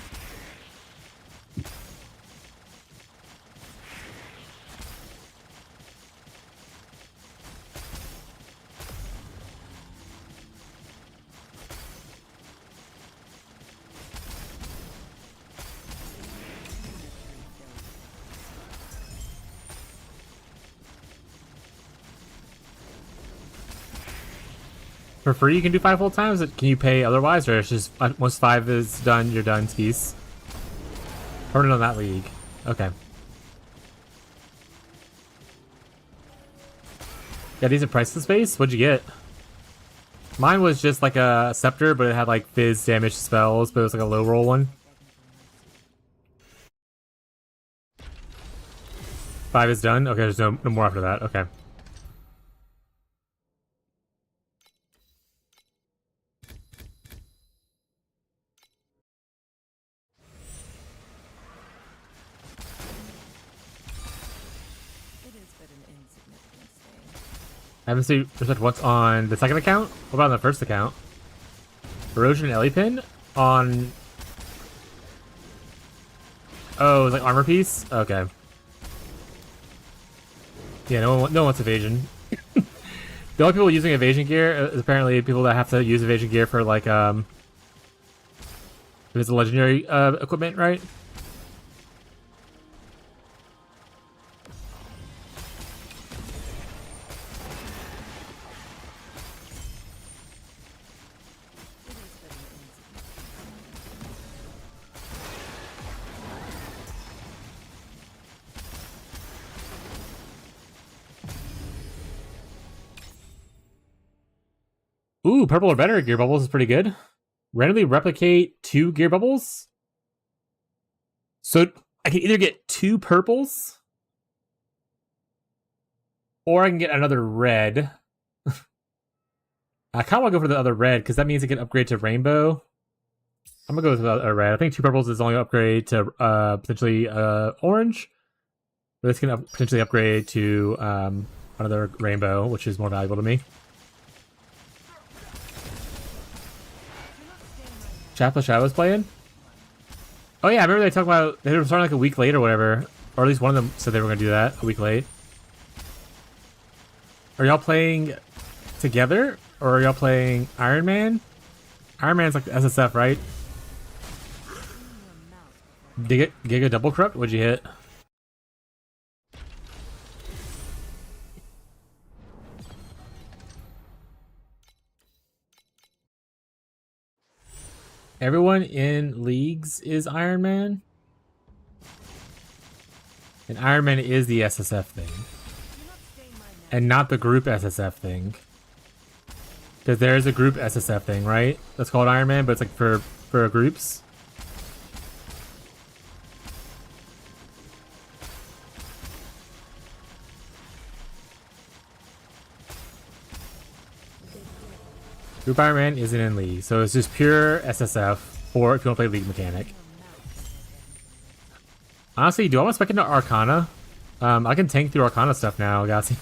For free, you can do 5 full times. Can you pay otherwise, or it's just once 5 is done, you're done? Skis. Permanent on that league. Okay. Yeah, decent price to space. What'd you get? Mine was just like a scepter, but it had like fizz damage spells, but it was like a low roll one. 5 is done. Okay, there's no more after that. Okay. I haven't seen research what's on the second account. What about on the first account? Erosion and Ellie Pin on. Oh, it's like armor piece. Okay. Yeah, no one wants evasion. The only people using evasion gear is apparently people that have to use evasion gear for like if it's a legendary equipment, right? Ooh, purple or better gear bubbles is pretty good. Randomly replicate 2 gear bubbles. So I can either get 2 purples, or I can get another red. I kind of want to go for the other red because that means it can upgrade to rainbow. I'm gonna go with the other red. I think 2 purples is only upgrade to potentially orange. But this can potentially upgrade to another rainbow, which is more valuable to me. Chaplash I was playing? Oh yeah, I remember they talked about they were starting like a week late or whatever. Or at least one of them said they were gonna do that a week late. Are y'all playing together? Or are y'all playing Iron Man? Iron Man's like the SSF, right? Giga double corrupt? What'd you hit? Everyone in leagues is Iron Man. And Iron Man is the SSF thing. And not the group SSF thing. Because there is a group SSF thing, right? That's called Iron Man, but it's like for groups. Group Iron Man isn't in League, so it's just pure SSF, or if you want to play League mechanic. Honestly, do I want to spec into Arcana? I can tank through Arcana stuff now, guys.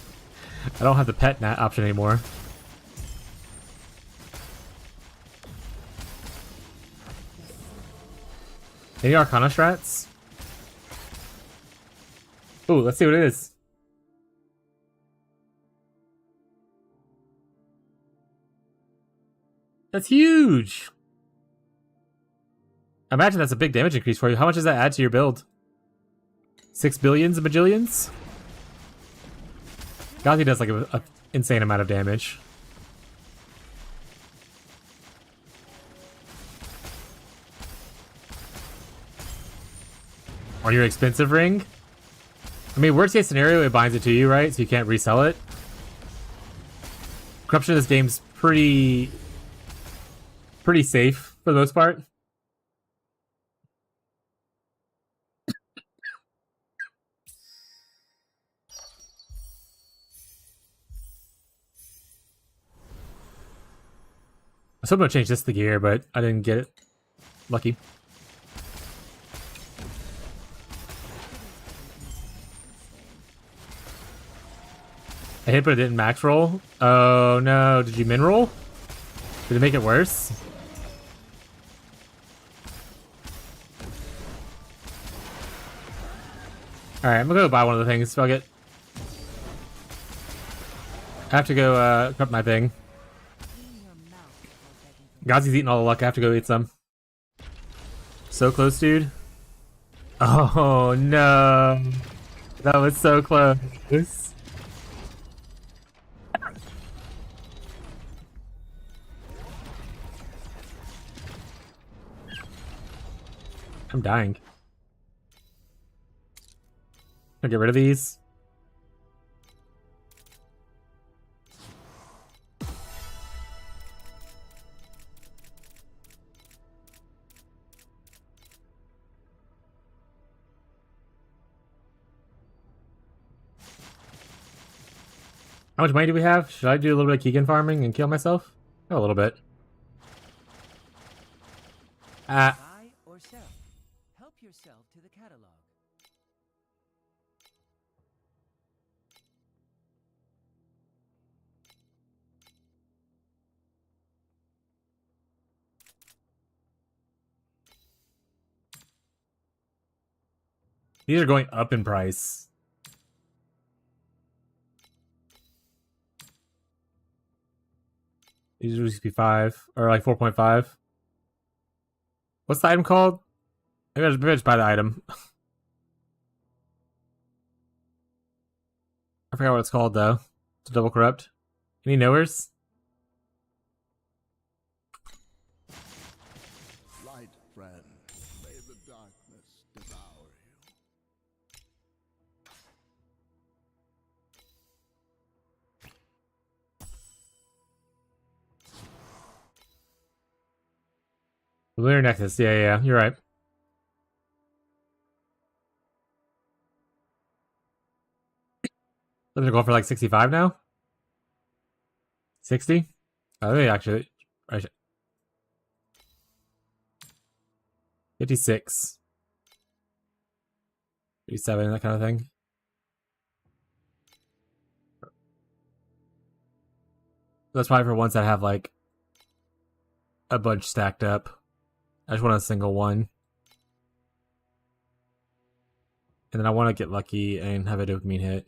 I don't have the pet option anymore. Any Arcana strats? Ooh, let's see what it is. That's huge! Imagine that's a big damage increase for you. How much does that add to your build? 6 billions and bajillions? Gazi does like a insane amount of damage. On your expensive ring? I mean, worst case scenario, it binds it to you, right? So you can't resell it. Corruption in this game's pretty safe for the most part. I was hoping to change this to the gear, but I didn't get it. Lucky. I hit, but it didn't max roll. Oh no, did you min roll? Did it make it worse? Alright, I'm gonna go buy one of the things. Fuck it. I have to go prep my thing. Gazi's eating all the luck. I have to go eat some. So close, dude. Oh no. That was so close. I'm dying. I'll get rid of these. How much money do we have? Should I do a little bit of Keegan farming and kill myself? Oh, a little bit. Buy or sell. Help yourself to the catalog. These are going up in price. These used to be 5 or like 4.5. What's the item called? Maybe I just buy the item. I forgot what it's called though. To double corrupt. Any knowers? Light, friend. May the darkness devour you. Lunar Nexus. Yeah, you're right. They're going for like 65 now? 60? Oh, they actually... 56. 57, that kind of thing. That's probably for ones that have like a bunch stacked up. I just want a single one. And then I want to get lucky and have a dopamine hit.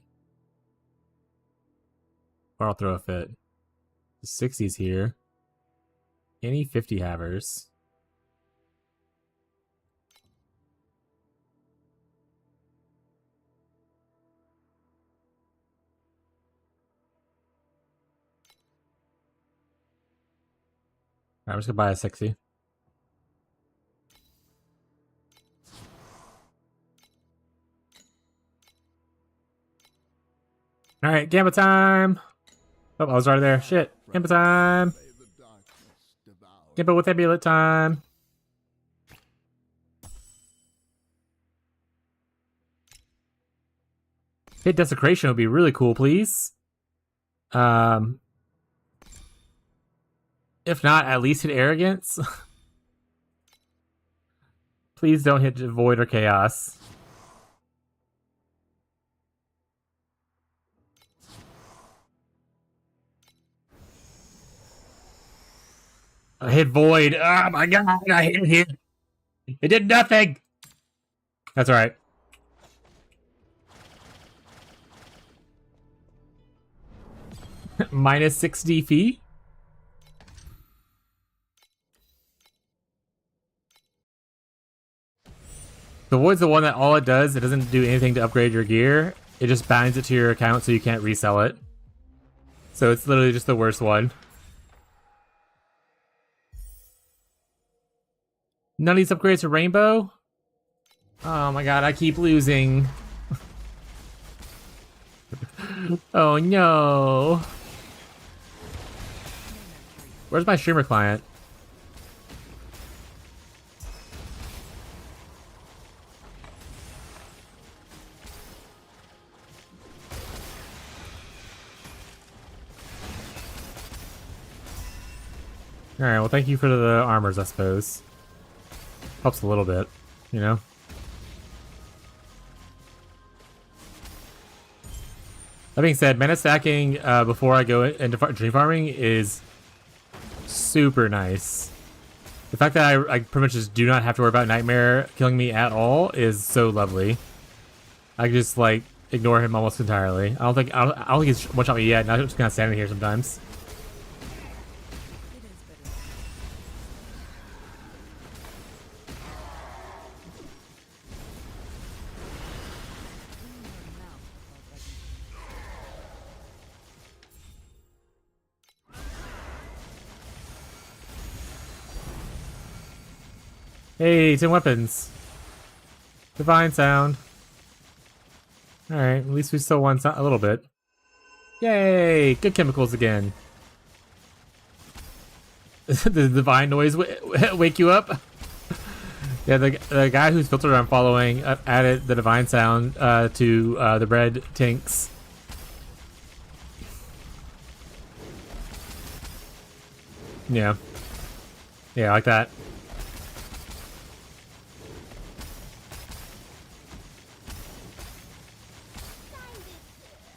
Or I'll throw a fit. The 60's here. Any 50 havers. Alright, I'm just gonna buy a 60. Alright, gamma time! Oh, I was right there. Shit. Gamma time! Gamma with amulet time! Hit desecration would be really cool, please. If not, at least hit arrogance. Please don't hit void or chaos. I hit void. Oh my god, I hit it. It did nothing. That's all right. Minus 6 DP. The Void's the one that all it does, it doesn't do anything to upgrade your gear. It just binds it to your account so you can't resell it. So it's literally just the worst one. None of these upgrades are rainbow? Oh my god, I keep losing. Oh no. Where's my streamer client? Alright, well thank you for the armors, I suppose. Helps a little bit, you know? That being said, mana stacking before I go into dream farming is super nice. The fact that I pretty much just do not have to worry about Nightmare killing me at all is so lovely. I can just like ignore him almost entirely. I don't think he's one shot me yet. And I'm just kind of standing here sometimes. Hey, 10 weapons. Divine sound. Alright, at least we still won a little bit. Yay! Good chemicals again. The divine noise wake you up? Yeah, the guy whose filter I'm following added the divine sound to the red tinks. Yeah. Yeah, like that.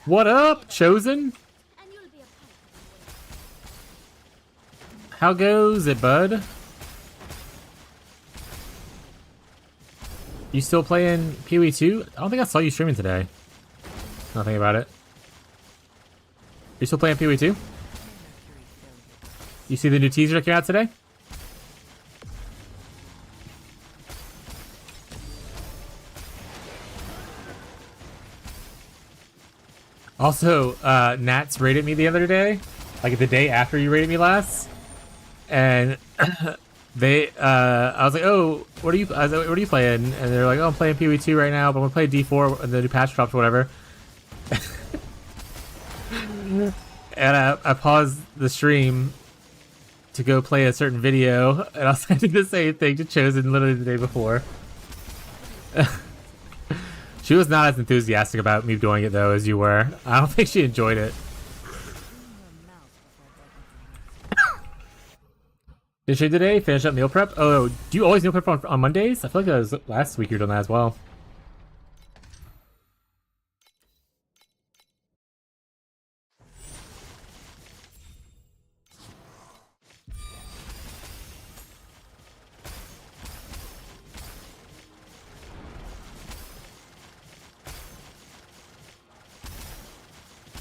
What up, Chosen? How goes it, bud? You still playing PoE 2? I don't think I saw you streaming today. Now think about it. You still playing PoE 2? You see the new teaser that came out today? Also, Nats rated me the other day, like the day after you rated me last, and I was like, "Oh, what are you playing?" And they're like, "Oh, I'm playing PoE 2 right now, but I'm gonna play D4 and the new patch drops or whatever." And I paused the stream to go play a certain video, and I was sending the same thing to Chosen literally the day before. She was not as enthusiastic about me doing it though as you were. I don't think she enjoyed it. Did she today finish up meal prep? Oh, do you always meal prep on Mondays? I feel like that was last week you were doing that as well.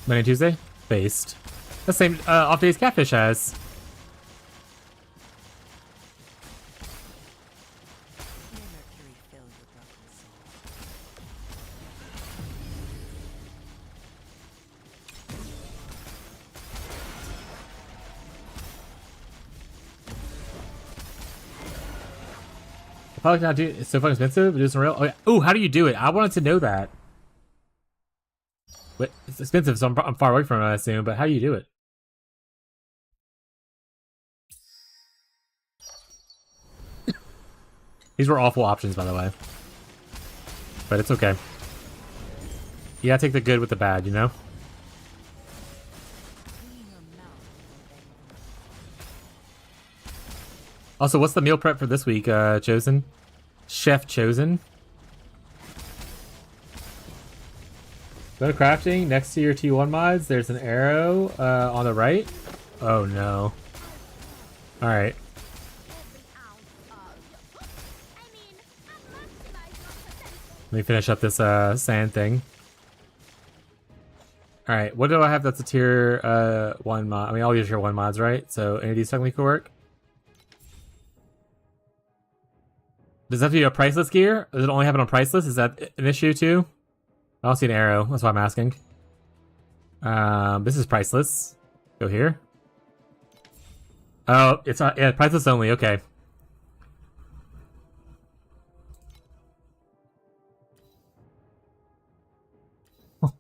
Monday and Tuesday? Based. The same off days Catfish has. Probably not do it's so fucking expensive, but do some real. Oh, yeah. Ooh, how do you do it? I wanted to know that. Wait, it's expensive, so I'm far away from it, I assume, but how do you do it? These were awful options, by the way. But it's okay. You gotta take the good with the bad, you know? Also, what's the meal prep for this week, Chosen? Chef Chosen? Go to crafting, next to your T1 mods, there's an arrow on the right. Oh no. Alright. Let me finish up this sand thing. Alright, what do I have that's a tier 1 mod? I mean, all these are tier 1 mods, right? So any of these technically could work. Does that have to be a priceless gear? Does it only have it on priceless? Is that an issue too? I don't see an arrow. That's why I'm asking. This is priceless. Go here. Oh, it's not. Yeah, priceless only. Okay.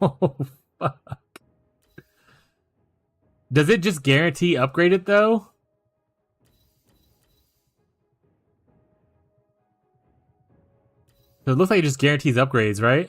Oh, fuck. Does it just guarantee upgrade it though? It looks like it just guarantees upgrades, right?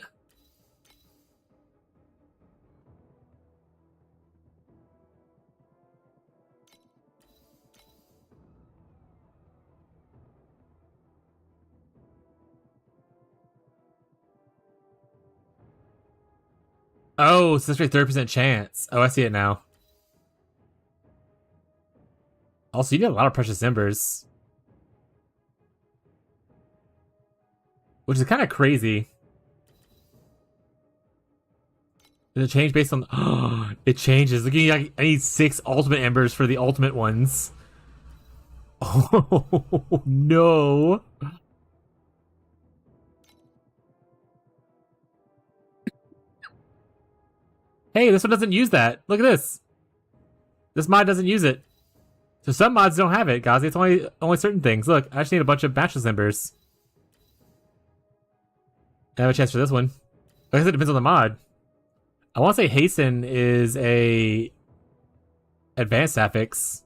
Oh, so that's a 30% chance. Oh, I see it now. Also, you need a lot of precious embers. Which is kind of crazy. Does it change based on... Oh, it changes. Look, I need 6 ultimate embers for the ultimate ones. Oh, no. Hey, this one doesn't use that. Look at this. This mod doesn't use it. So some mods don't have it, guys. It's only certain things. Look, I just need a bunch of matchless embers. I have a chance for this one. I guess it depends on the mod. I want to say hasten is a advanced affix.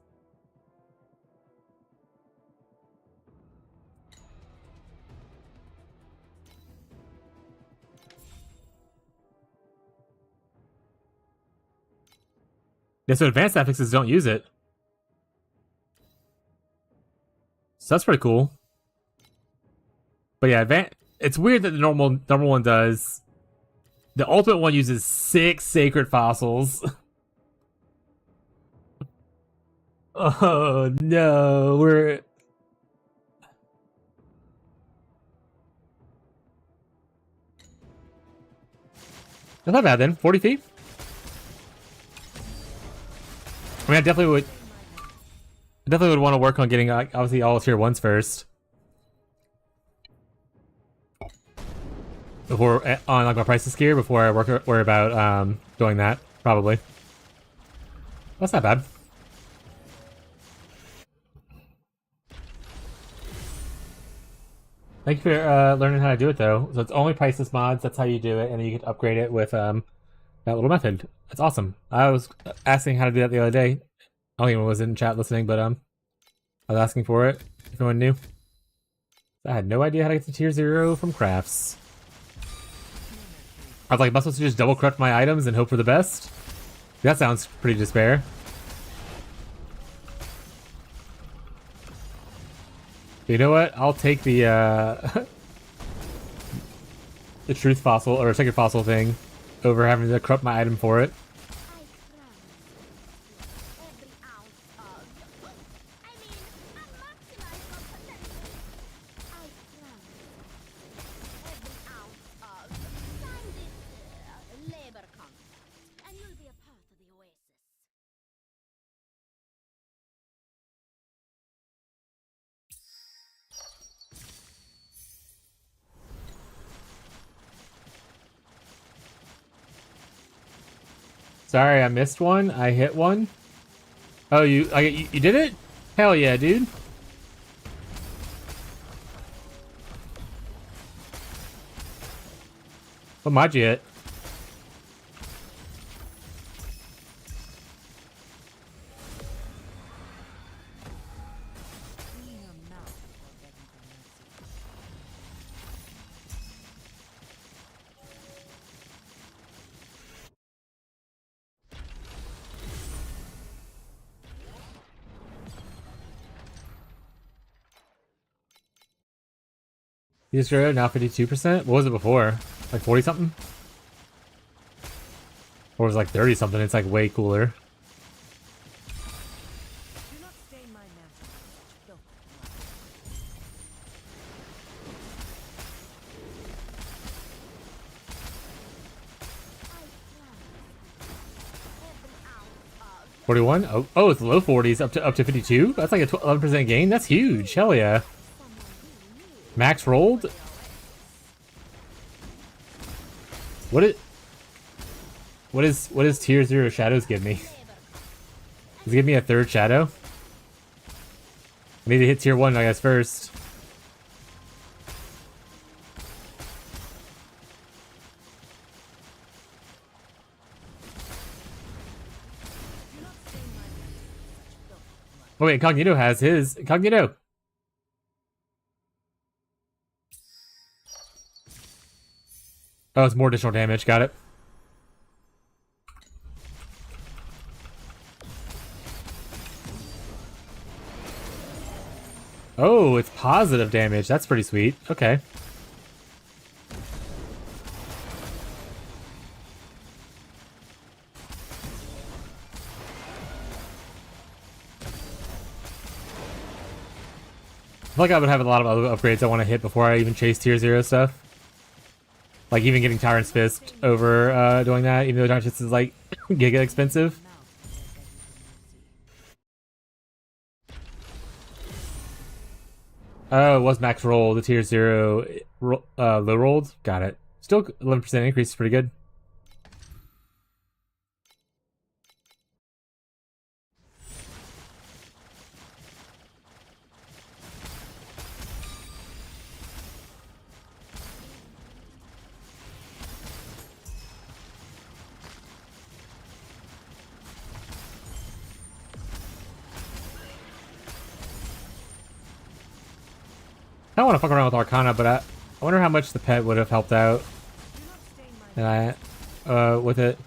Yeah, so advanced affixes don't use it. So that's pretty cool. But yeah, it's weird that the normal one does. The ultimate one uses 6 sacred fossils. Oh no, we're... That's not bad then, 40 feet? I mean, I definitely would want to work on getting, obviously, all tier 1s first. Before, on like my priceless gear, before I worry about doing that, probably. That's not bad. Thank you for learning how to do it, though. So it's only priceless mods, that's how you do it, and then you can upgrade it with that little method. That's awesome. I was asking how to do that the other day. I don't even was in chat listening, but I was asking for it, if anyone knew. I had no idea how to get to tier 0 from crafts. I was like, am I supposed to just double corrupt my items and hope for the best? That sounds pretty despair. You know what? I'll take the the truth fossil or sacred fossil thing over having to corrupt my item for it. Sorry, I missed one. I hit one. Oh, you did it? Hell yeah, dude. What mod you hit? These are now 52%? What was it before? Like 40 something? Or was it like 30 something? It's like way cooler. 41? Oh, it's low 40s up to 52? That's like a 11% gain? That's huge. Hell yeah. Max rolled? What is tier 0 shadows give me? Does it give me a third shadow? I need to hit tier 1, I guess, first. Oh wait, Incognito has his. Incognito! Oh, it's more additional damage. Got it. Oh, it's positive damage. That's pretty sweet. Okay. I feel like I would have a lot of other upgrades I want to hit before I even chase tier 0 stuff. Like even getting Tyrant's Fist over doing that, even though Tyrant's Fist is like giga expensive. Oh, it was max roll. The tier 0 low rolled. Got it. Still 11% increase is pretty good. I don't want to fuck around with Arcana, but I wonder how much the pet would have helped out. And with it.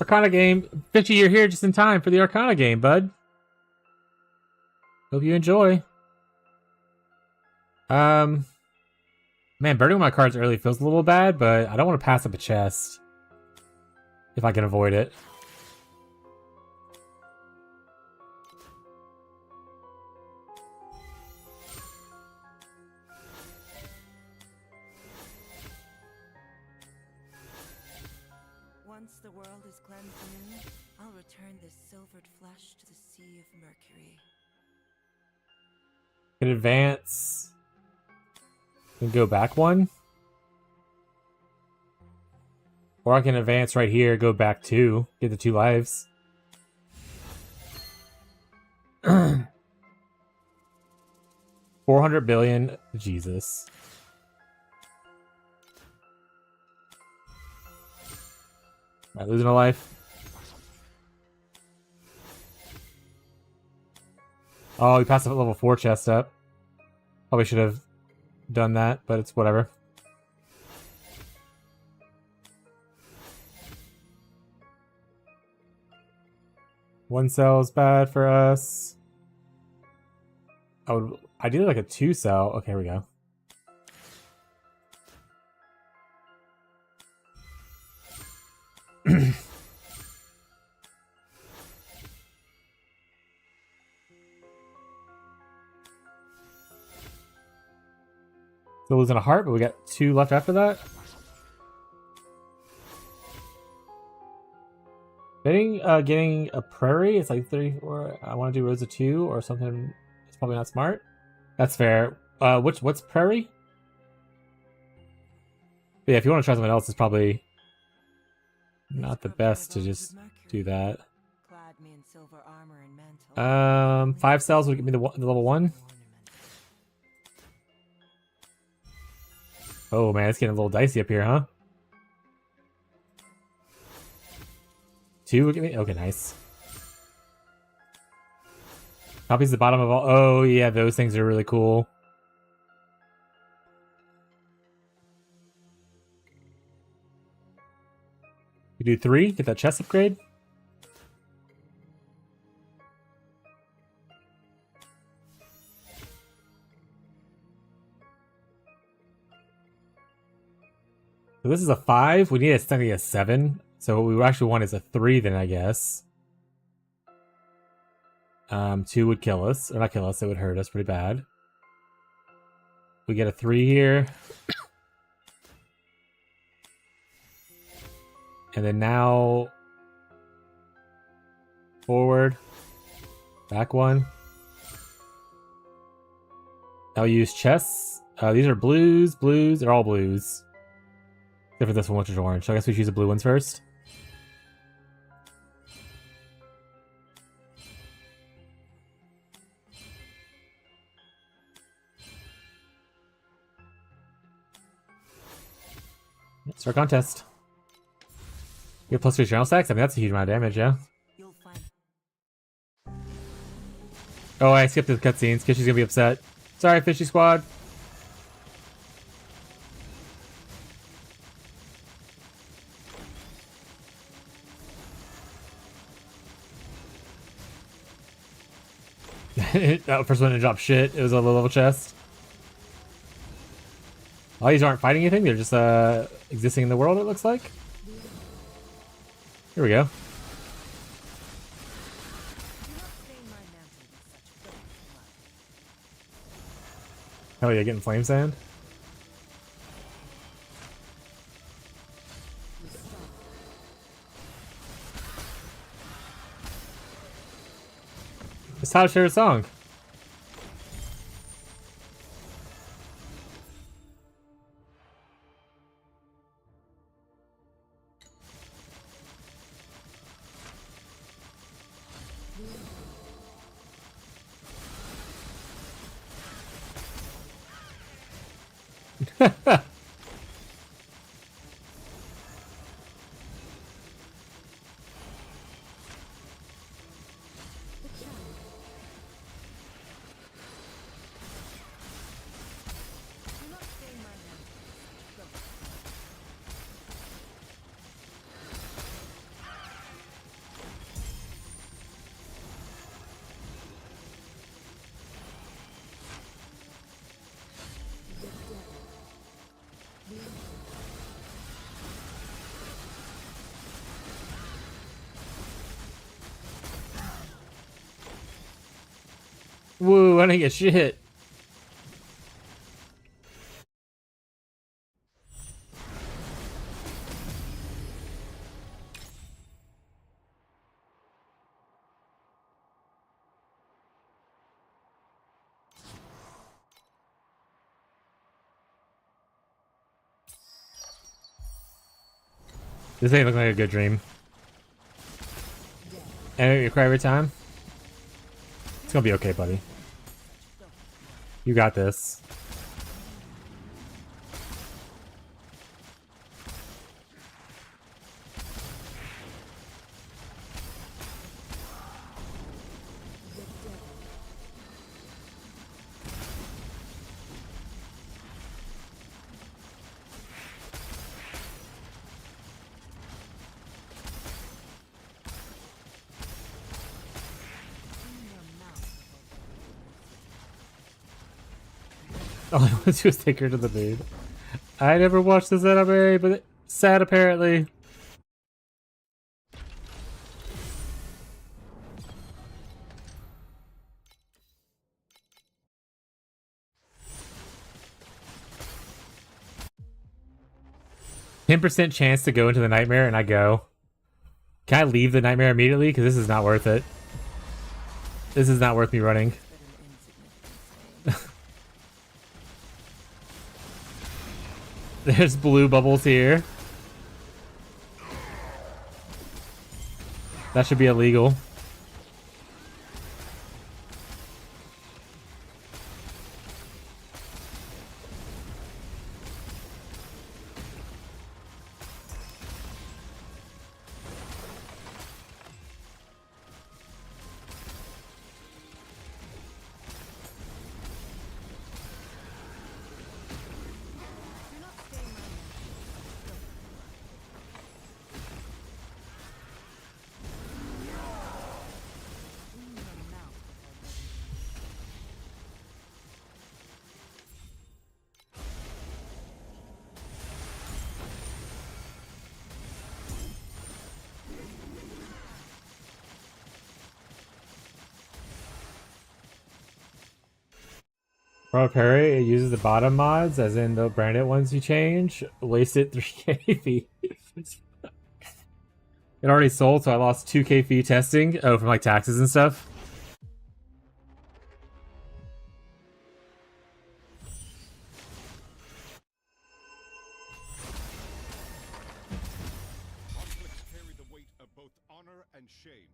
Arcana game. 50, you're here just in time for the Arcana game, bud. Hope you enjoy. Man, burning my cards early feels a little bad, but I don't want to pass up a chest. If I can avoid it. Once the world is cleansed anew, I'll return this silvered flesh to the sea of Mercury. Can advance. Can go back one. Or I can advance right here, go back 2, get the 2 lives. 400 billion. Jesus. Am I losing a life? Oh, we passed the level 4 chest up. Probably should have done that, but it's whatever. One cell is bad for us. Oh, ideally like a 2 cell. Okay, here we go. Still losing a heart, but we got 2 left after that. Getting a prairie, it's like 34. I want to do Rosa 2 or something. It's probably not smart. That's fair. What's prairie? But yeah, if you want to try something else, it's probably not the best to just do that. 5 cells would give me the level 1. Oh man, it's getting a little dicey up here, huh? 2 would give me. Okay, nice. Copies the bottom of all. Oh yeah, those things are really cool. We do 3, get that chest upgrade. So this is a 5. We need a 7. So what we actually want is a 3 then, I guess. 2 would kill us. Or not kill us, it would hurt us pretty bad. We get a 3 here. And then now... forward. Back 1. I'll use chests. These are blues, blues. They're all blues. Except for this one, which is orange. So I guess we choose the blue ones first. Start contest. We have plus 3 channel stacks? I mean, that's a huge amount of damage, yeah? You'll find Oh, I skipped the cutscenes because she's gonna be upset. Sorry, Fishy Squad. That first one to drop shit. It was a low level chest. All these aren't fighting anything, they're just existing in the world, it looks like. Here we go. Oh yeah, getting flame sand. It's how to share a song. Woo, I didn't get shit. This ain't looking like a good dream. And you cry every time? It's gonna be okay, buddy. You got this. All I want to do is take her to the moon. I never watched this anime, but it's sad apparently. %10 chance to go into the nightmare, and I go. Can I leave the nightmare immediately? Because this is not worth it. This is not worth me running. There's blue bubbles here. That should be illegal. Pro Parry, it uses the bottom mods, as in the branded ones you change. Wasted 3k fee. It already sold, so I lost 2k fee testing. Oh, from like taxes and stuff. Conflicts carry the weight of both honor and shame.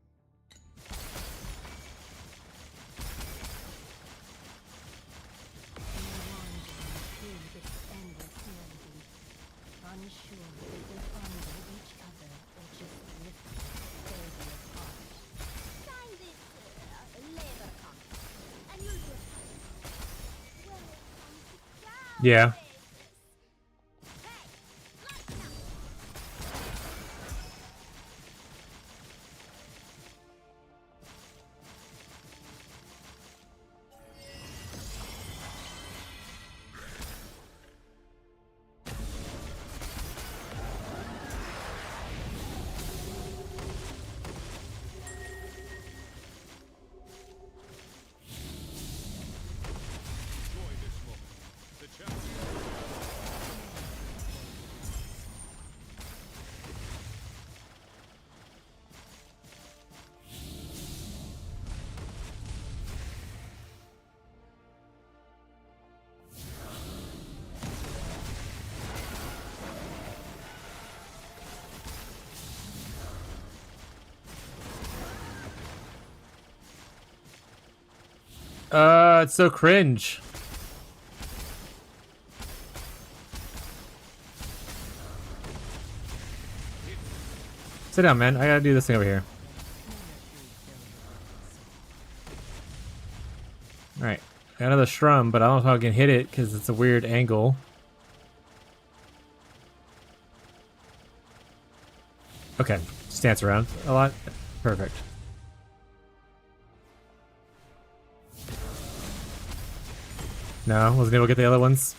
Yeah. Enjoy this moment. The champion. It's so cringe. Sit down, man. I gotta do this thing over here. Alright. Got another Shrum, but I don't know if I can hit it because it's a weird angle. Okay. Just dance around a lot. Perfect. No, wasn't able to get the other ones.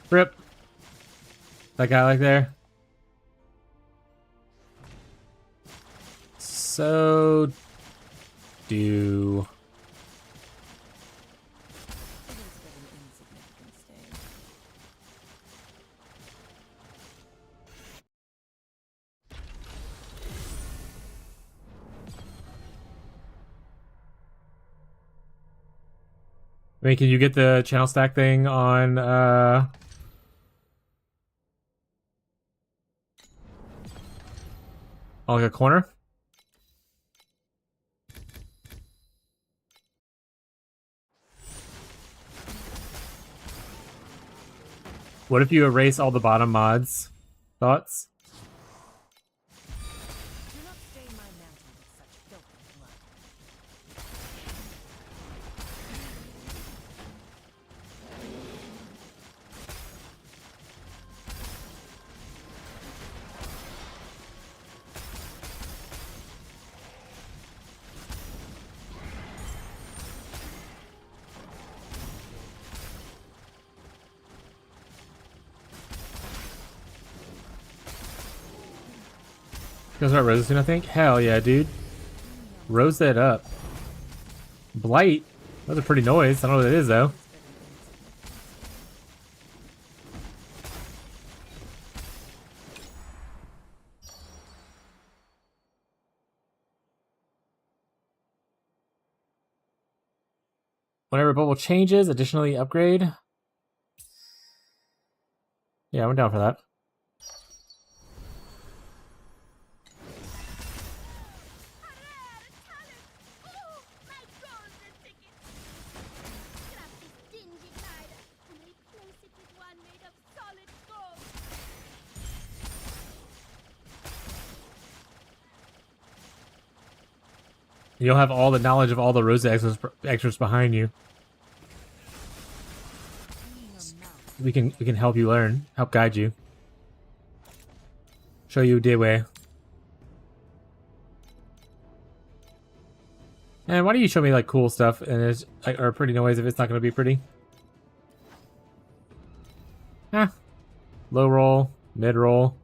Rip. That guy like there. So do I mean, can you get the channel stack thing on like a corner? What if you erase all the bottom mods? Thoughts? Do not stain my mantle with such filthy blood. Goes about Rosa2, I think? Hell yeah, dude. Rose that up. Blight? That's a pretty noise. I don't know what it is, though. Whenever bubble changes, additionally upgrade. Yeah, I'm down for that. You'll have all the knowledge of all the Rosa extras behind you. We can help you learn, help guide you, show you the way. And why do you show me like cool stuff and it's like or pretty noise if it's not going to be pretty? Ah, low roll, mid roll.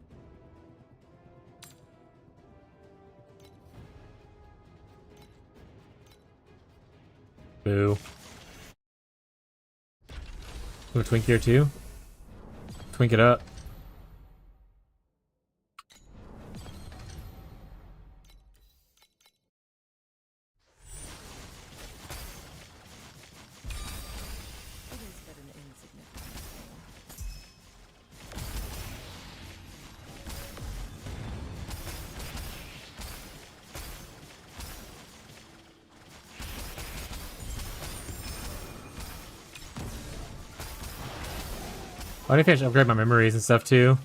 Boo. a twink here too. Twink it up. It is but an insignificant thing. I need to finish upgrade my memories and stuff too.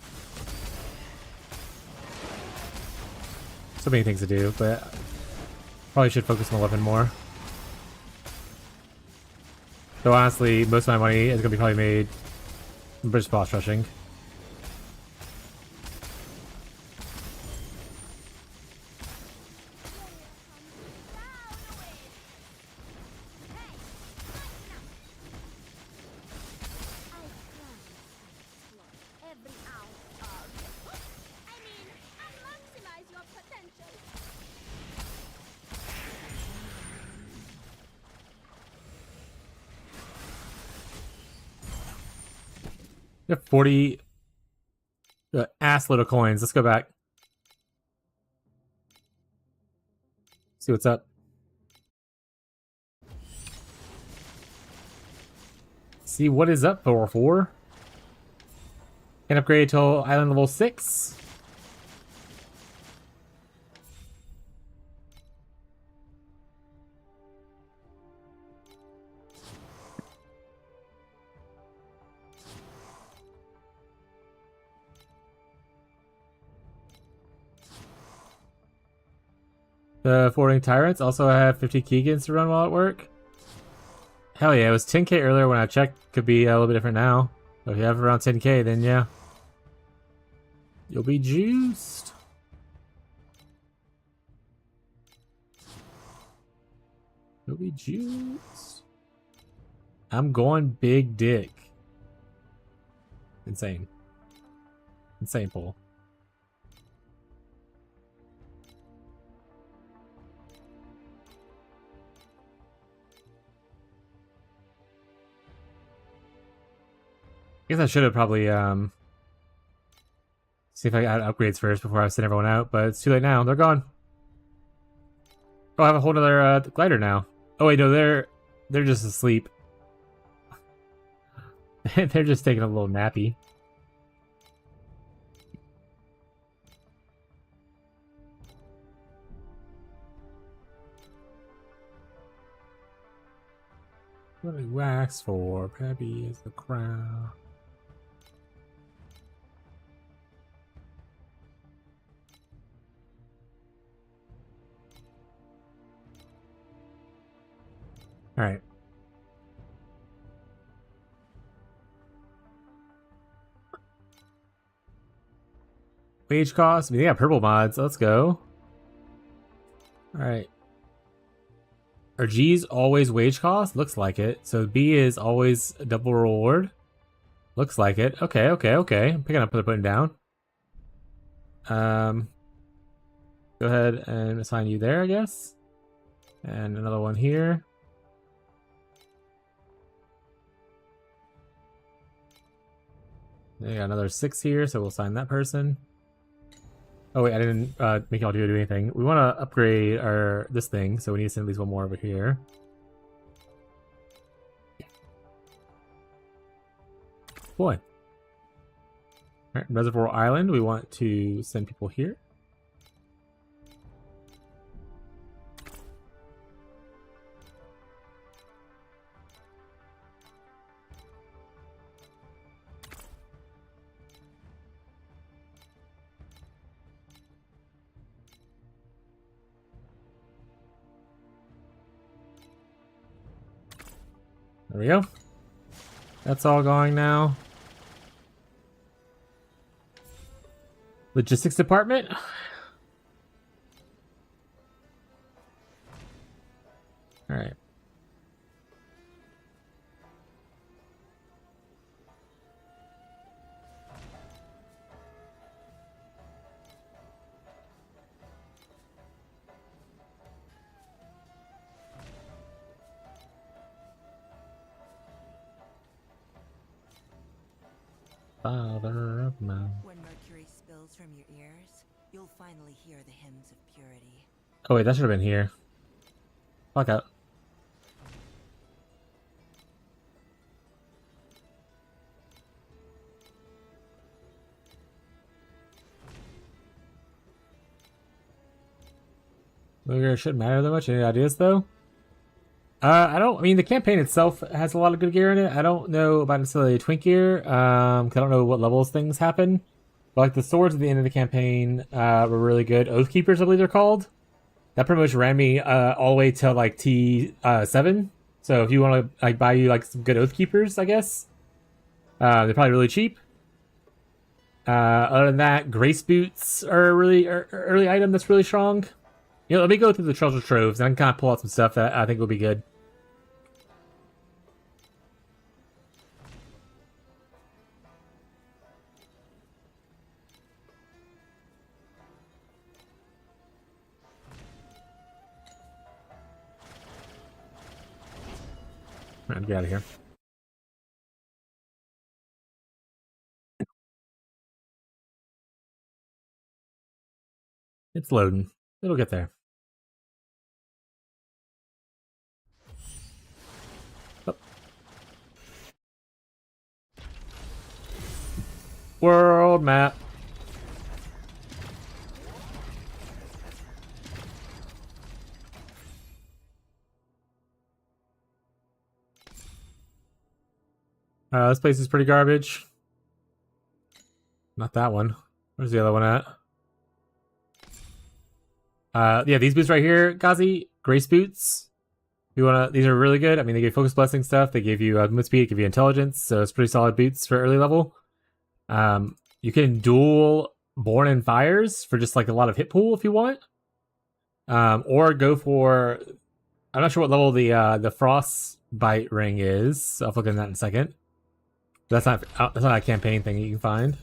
So many things to do, but probably should focus on the weapon more. Though honestly, most of my money is gonna be probably made from British boss rushing. Every ounce of. I mean, maximize your potential. We have 40 ass load of coins. Let's go back. See what's up. See what is up for. Can upgrade till island level 6. The forwarding tyrants also have 50 Keegans to run while at work. Hell yeah, it was 10k earlier when I checked. Could be a little bit different now. But if you have around 10k, then yeah. You'll be juiced. You'll be juiced. I'm going big dick. Insane. Insane pull. I guess I should have probably see if I add upgrades first before I send everyone out, but it's too late now. They're gone. Oh, I have a whole other glider now. Oh wait, no, they're just asleep. They're just taking a little nappy. What do you wax for? Pappy is the crown. All right. Wage cost. I mean, they got purple mods. Let's go. All right. Are G's always wage cost? Looks like it. So B is always a double reward. Looks like it. Okay. I'm picking up what they're putting down. Go ahead and assign you there, I guess. And another one here. They got another 6 here, so we'll sign that person. Oh wait, I didn't make y'all do anything. We want to upgrade our this thing, so we need to send at least one more over here. Boy. Alright, Reservoir Island, we want to send people here. There we go. That's all going now. Logistics department. All right. Father of mine. When mercury spills from your ears, you'll finally hear the hymns of purity. Oh wait, that should have been here. Fuck out. It shouldn't matter that much. Any ideas though? I mean, the campaign itself has a lot of good gear in it. I don't know about necessarily twink gear. 'Cause I don't know what levels things happen. But like the swords at the end of the campaign were really good. Oathkeepers, I believe they're called. That pretty much ran me all the way till like T7. So if you want to like buy you like some good Oathkeepers, I guess they're probably really cheap. Other than that, Grace Boots are a really early item that's really strong. You know, let me go through the treasure troves and I can kind of pull out some stuff that I think will be good. Alright, get out of here. It's loading. It'll get there. Oh. World map. This place is pretty garbage. Not that one. Where's the other one at? Yeah, these boots right here, Ghazi, Grace boots. These are really good. I mean, they give focus blessing stuff. They give you movement speed, give you intelligence, so it's pretty solid boots for early level. You can dual Born in Fires for just like a lot of hit pool if you want. Or go for, I'm not sure what level the frostbite ring is. So I'll look at that in a second. That's not a campaign thing you can find.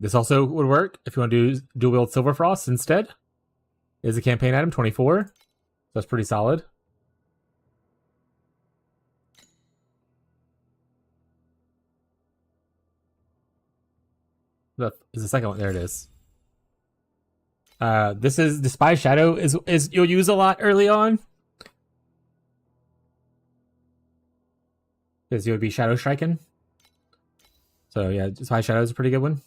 This also would work if you want to do dual wield Silver Frost instead. Is a campaign item, 24. So that's pretty solid. That is the second one. There it is. This is Despise Shadow is you'll use a lot early on. Because you would be Shadow Striking. So yeah, Despise Shadow is a pretty good one.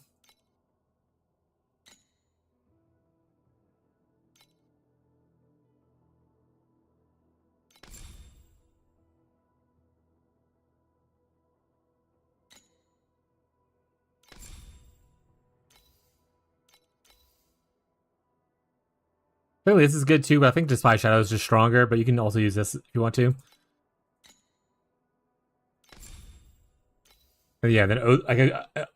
Clearly this is good too, but I think Despise Shadow is just stronger, but you can also use this if you want to. And yeah, then like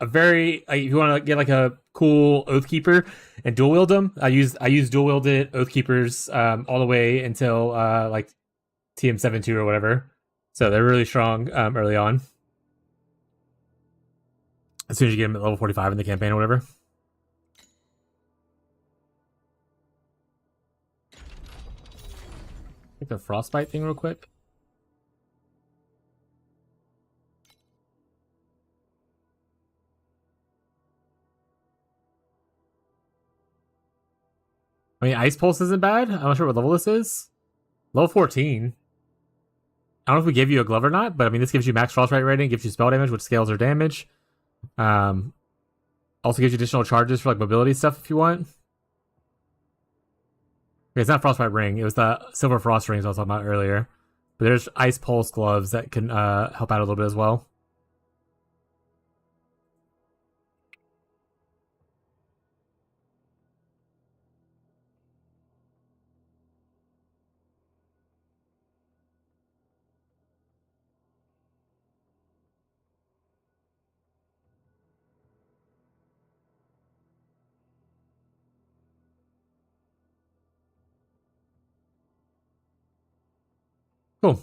a very if you want to get like a cool Oathkeeper and dual wield them, I use dual wielded Oathkeepers all the way until like TM72 or whatever. So they're really strong early on. As soon as you get them at level 45 in the campaign or whatever. Take the frostbite thing real quick. I mean, Ice Pulse isn't bad. I'm not sure what level this is. Level 14. I don't know if we gave you a glove or not, but I mean, this gives you max frostbite rating, gives you spell damage, which scales your damage. Also gives you additional charges for like mobility stuff if you want. Okay, it's not frostbite ring. It was the silver frost rings I was talking about earlier. But there's ice pulse gloves that can help out a little bit as well. Cool.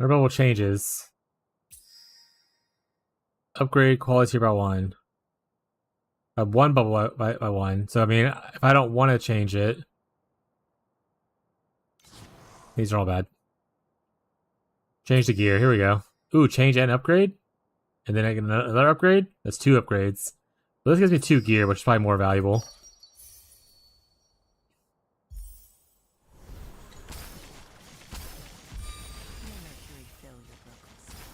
Our bubble changes. Upgrade quality tier by 1. One bubble by 1. So I mean, if I don't want to change it, these are all bad. Change the gear. Here we go. Ooh, change and upgrade, and then I get another upgrade. That's 2 upgrades. But this gives me 2 gear, which is probably more valuable. Mercury fill your broken soul.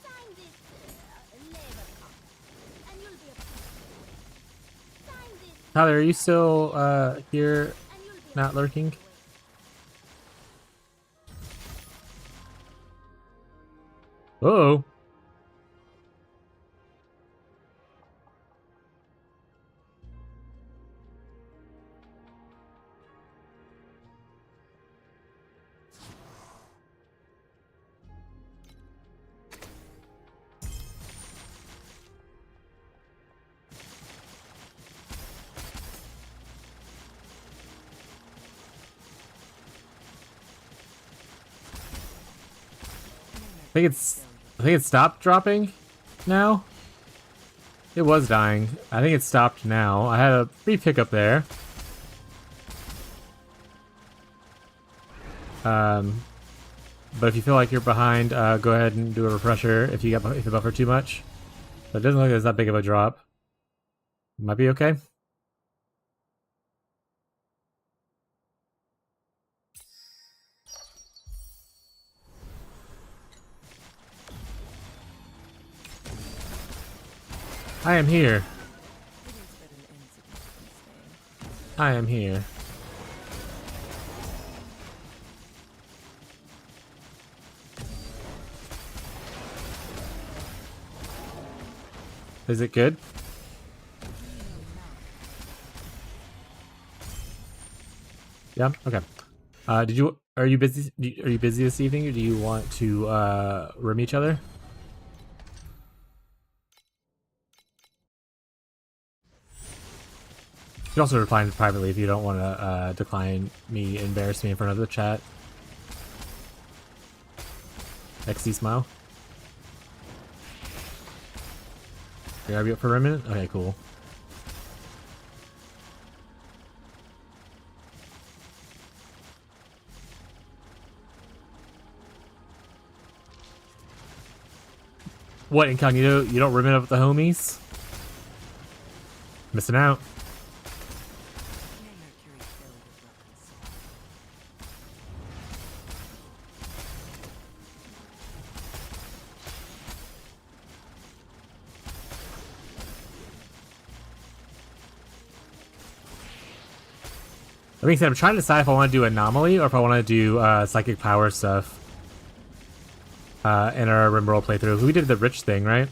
Sign this labor card, and you'll be a sign this, Tyler, are you still here, and you'll be not lurking? Uh-oh. I think it stopped dropping now. It was dying. I think it stopped now. I had a free pickup there. But if you feel like you're behind, go ahead and do a refresher if you buffer too much. But it doesn't look like there's that big of a drop. Might be okay. I am here. It is but an insignificant stain. I am here. Is it good? Yeah. Okay. Are you busy? Are you busy this evening, or do you want to room each other? You can also reply privately if you don't want to decline me, embarrass me in front of the chat. XD smile. Are you up for a minute? Okay, cool. What, Incognito? You don't rim it up with the homies? Missing out. May Mercury fill your broken soul. That being said, I'm trying to decide if I want to do Anomaly or if I want to do Psychic Power stuff in our Rimroll playthrough. We did the Rich thing, right?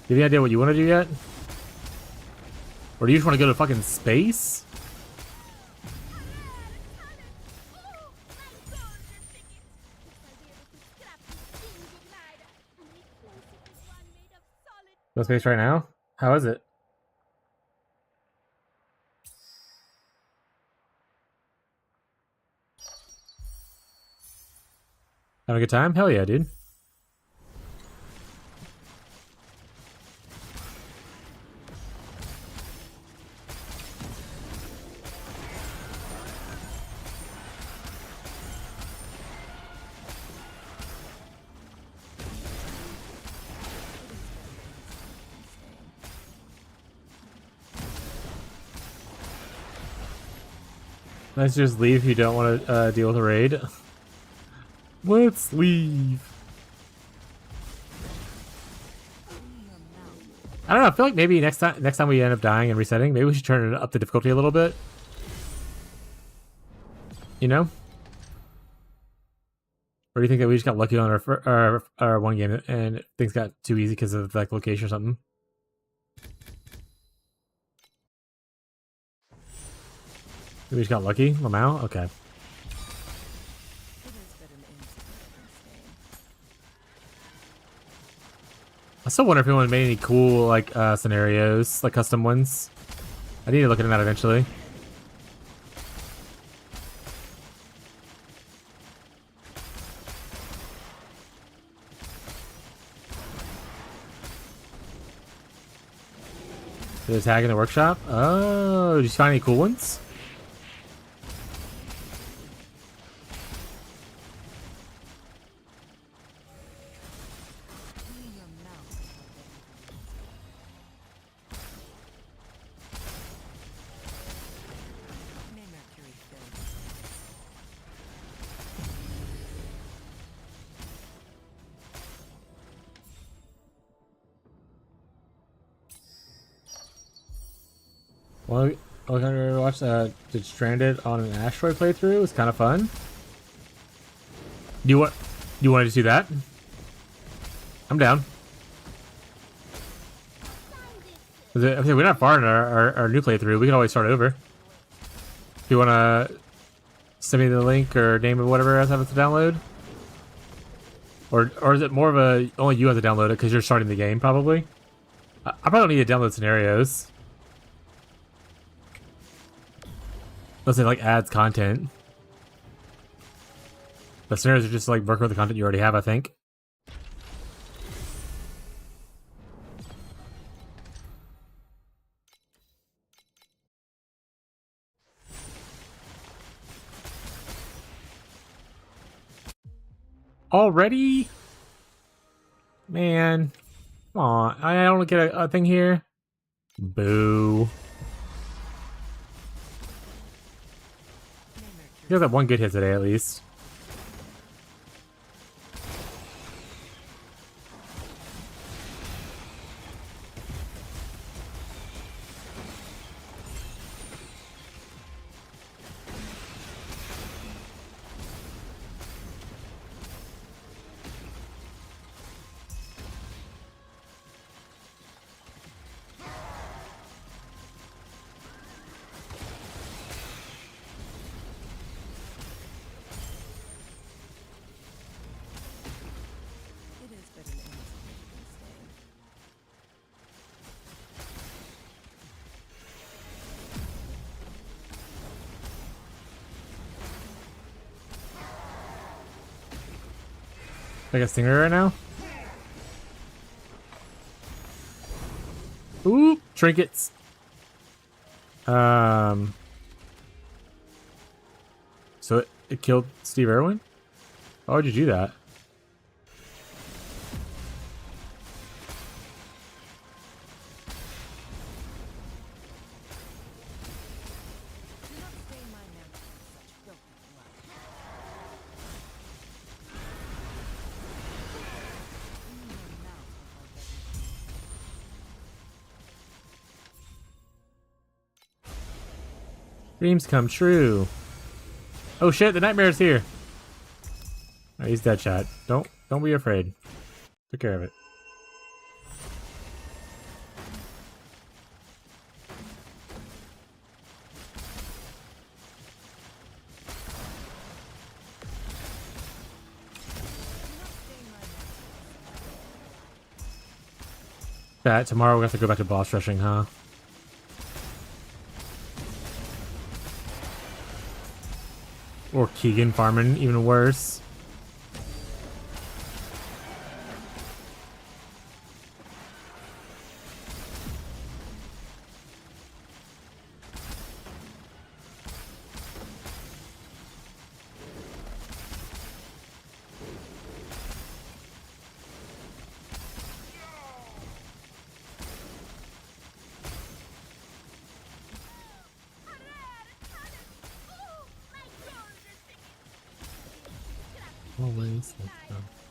Do you have any idea what you want to do yet? Or do you just want to go to fucking space? Go space right now? How is it? Having a good time? Hell yeah, dude. Let's just leave if you don't want to deal with a raid. Let's leave. I don't know. I feel like maybe next time we end up dying and resetting, maybe we should turn up the difficulty a little bit. You know? Or do you think that we just got lucky on our one game and things got too easy because of like location or something? We just got lucky. Lamau? Okay. It is but an insignificant stain. I still wonder if anyone made any cool, like, scenarios, like custom ones. I need to look into that eventually. The tag in the workshop? Oh, did you find any cool ones? Clean your mouth before may Mercury fill you. Well, I was gonna watch did Stranded on an asteroid playthrough. It was kind of fun. Do you want to do that? I'm down. We're not far in our new playthrough. We can always start over. If you want to send me the link or name or whatever else I have to download, or is it more of a only you have to download it because you're starting the game probably? I probably don't need to download scenarios. Unless it like adds content. The scenarios are just like working with the content you already have, I think. Already? Man. Come on. I don't get a thing here. Boo. You got that one good hit today, at least. It is but an insignificant stain. Like a stinger right now? Ooh, trinkets. So it killed Steve Irwin? Why would you do that? Do not stain my mantle with such filthy blood. Clean your mouth before Dreams come true. Oh shit, the nightmare's here. Oh, he's dead shot. Don't be afraid. Took care of it. That tomorrow we have to go back to boss rushing, huh? Or Keegan farming, even worse.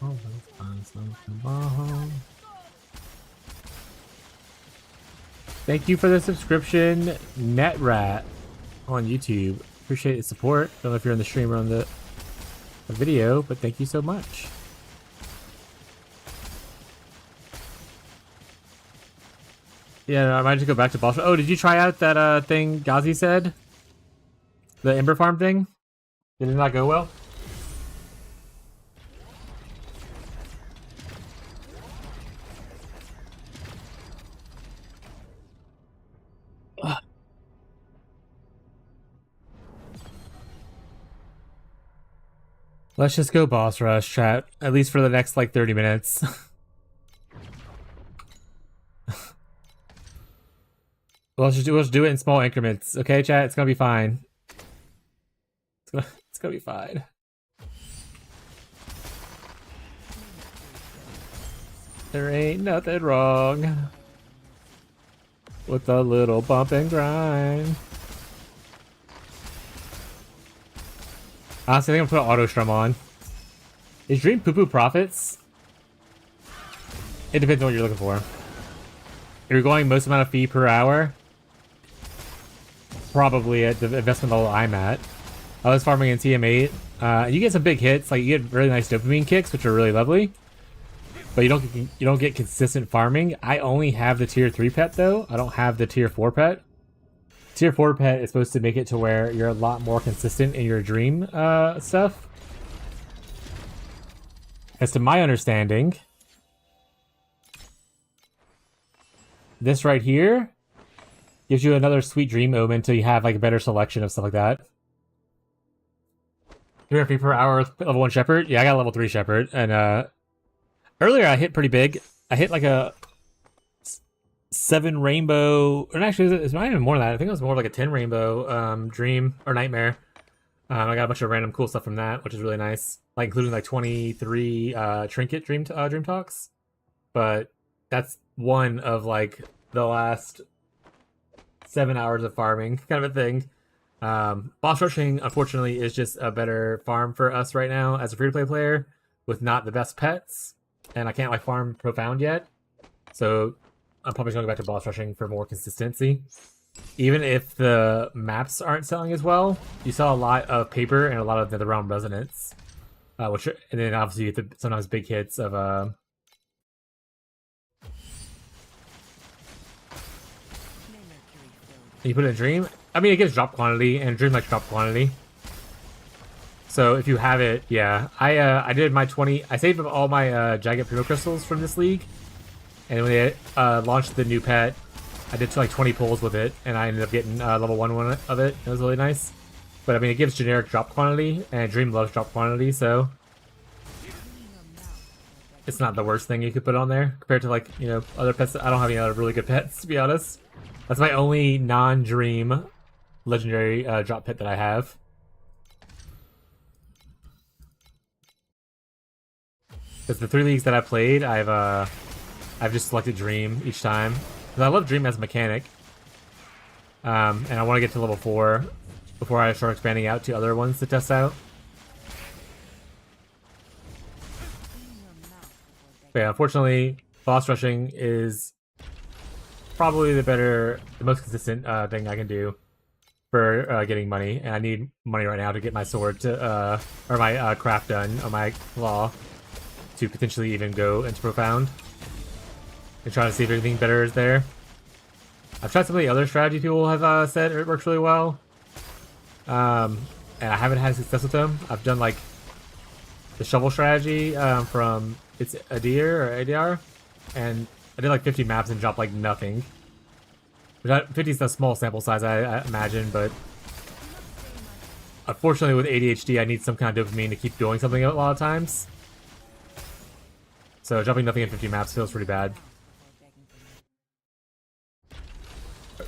Always find something wrong. Thank you for the subscription, NetRat, on YouTube. Appreciate the support. Don't know if you're on the stream or on the video, but thank you so much. Yeah, I might just go back to boss. Oh, did you try out that thing Gazi said? The Ember Farm thing? Did it not go well? Let's just go boss rush, chat. At least for the next, like, 30 minutes. We'll just do it in small increments, okay, chat? It's gonna be fine. It's gonna be fine. There ain't nothing wrong with a little bump and grind. Honestly, I think I'm gonna put auto strum on. Is Dream Poo Poo profits? It depends on what you're looking for. If you're going most amount of fee per hour, probably at the investment level I'm at. I was farming in TM8. You get some big hits, like you get really nice dopamine kicks, which are really lovely. But you don't get consistent farming. I only have the tier 3 pet though. I don't have the tier 4 pet. Tier 4 pet is supposed to make it to where you're a lot more consistent in your dream stuff. As to my understanding, this right here gives you another sweet dream omen until you have like a better selection of stuff like that. 3 RP per hour with level 1 Shepherd? Yeah, I got a level 3 Shepherd. And earlier I hit pretty big. I hit like a 7 rainbow, and actually it's not even more than that. I think it was more like a 10 rainbow dream or nightmare. I got a bunch of random cool stuff from that, which is really nice, like including like 23 trinket dream talks. But that's one of like the last 7 hours of farming kind of a thing. Boss rushing unfortunately is just a better farm for us right now as a free-to-play player with not the best pets, and I can't like farm profound yet, so I'm probably going to go back to boss rushing for more consistency. Even if the maps aren't selling as well, you saw a lot of paper and a lot of NetherRealm resonance, and then obviously you get sometimes big hits of you put it in dream. I mean, it gives drop quantity, and dream likes drop quantity. So if you have it, yeah. I did my 20. I saved up all my Jagged Primo Crystals from this league. And when they launched the new pet, I did like 20 pulls with it, and I ended up getting level 1 of it. It was really nice. But I mean, it gives generic drop quantity, and Dream loves drop quantity, so it's not the worst thing you could put on there compared to like, you know, other pets. I don't have any other really good pets, to be honest. That's my only non-Dream legendary drop pet that I have. Because the 3 leagues that I played, I've just selected Dream each time. Because I love Dream as a mechanic. And I want to get to level 4 before I start expanding out to other ones to test out. But yeah, unfortunately, boss rushing is probably the most consistent thing I can do for getting money. And I need money right now to get my sword to, or my craft done on my claw to potentially even go into profound. And try to see if anything better is there. I've tried some of the other strategy people have said it works really well. And I haven't had success with them. I've done like the shovel strategy from it's Adir or ADR, and I did like 50 maps and dropped like nothing. 50 is a small sample size, I imagine, but unfortunately with ADHD, I need some kind of dopamine to keep doing something a lot of times. So dropping nothing in 50 maps feels pretty bad.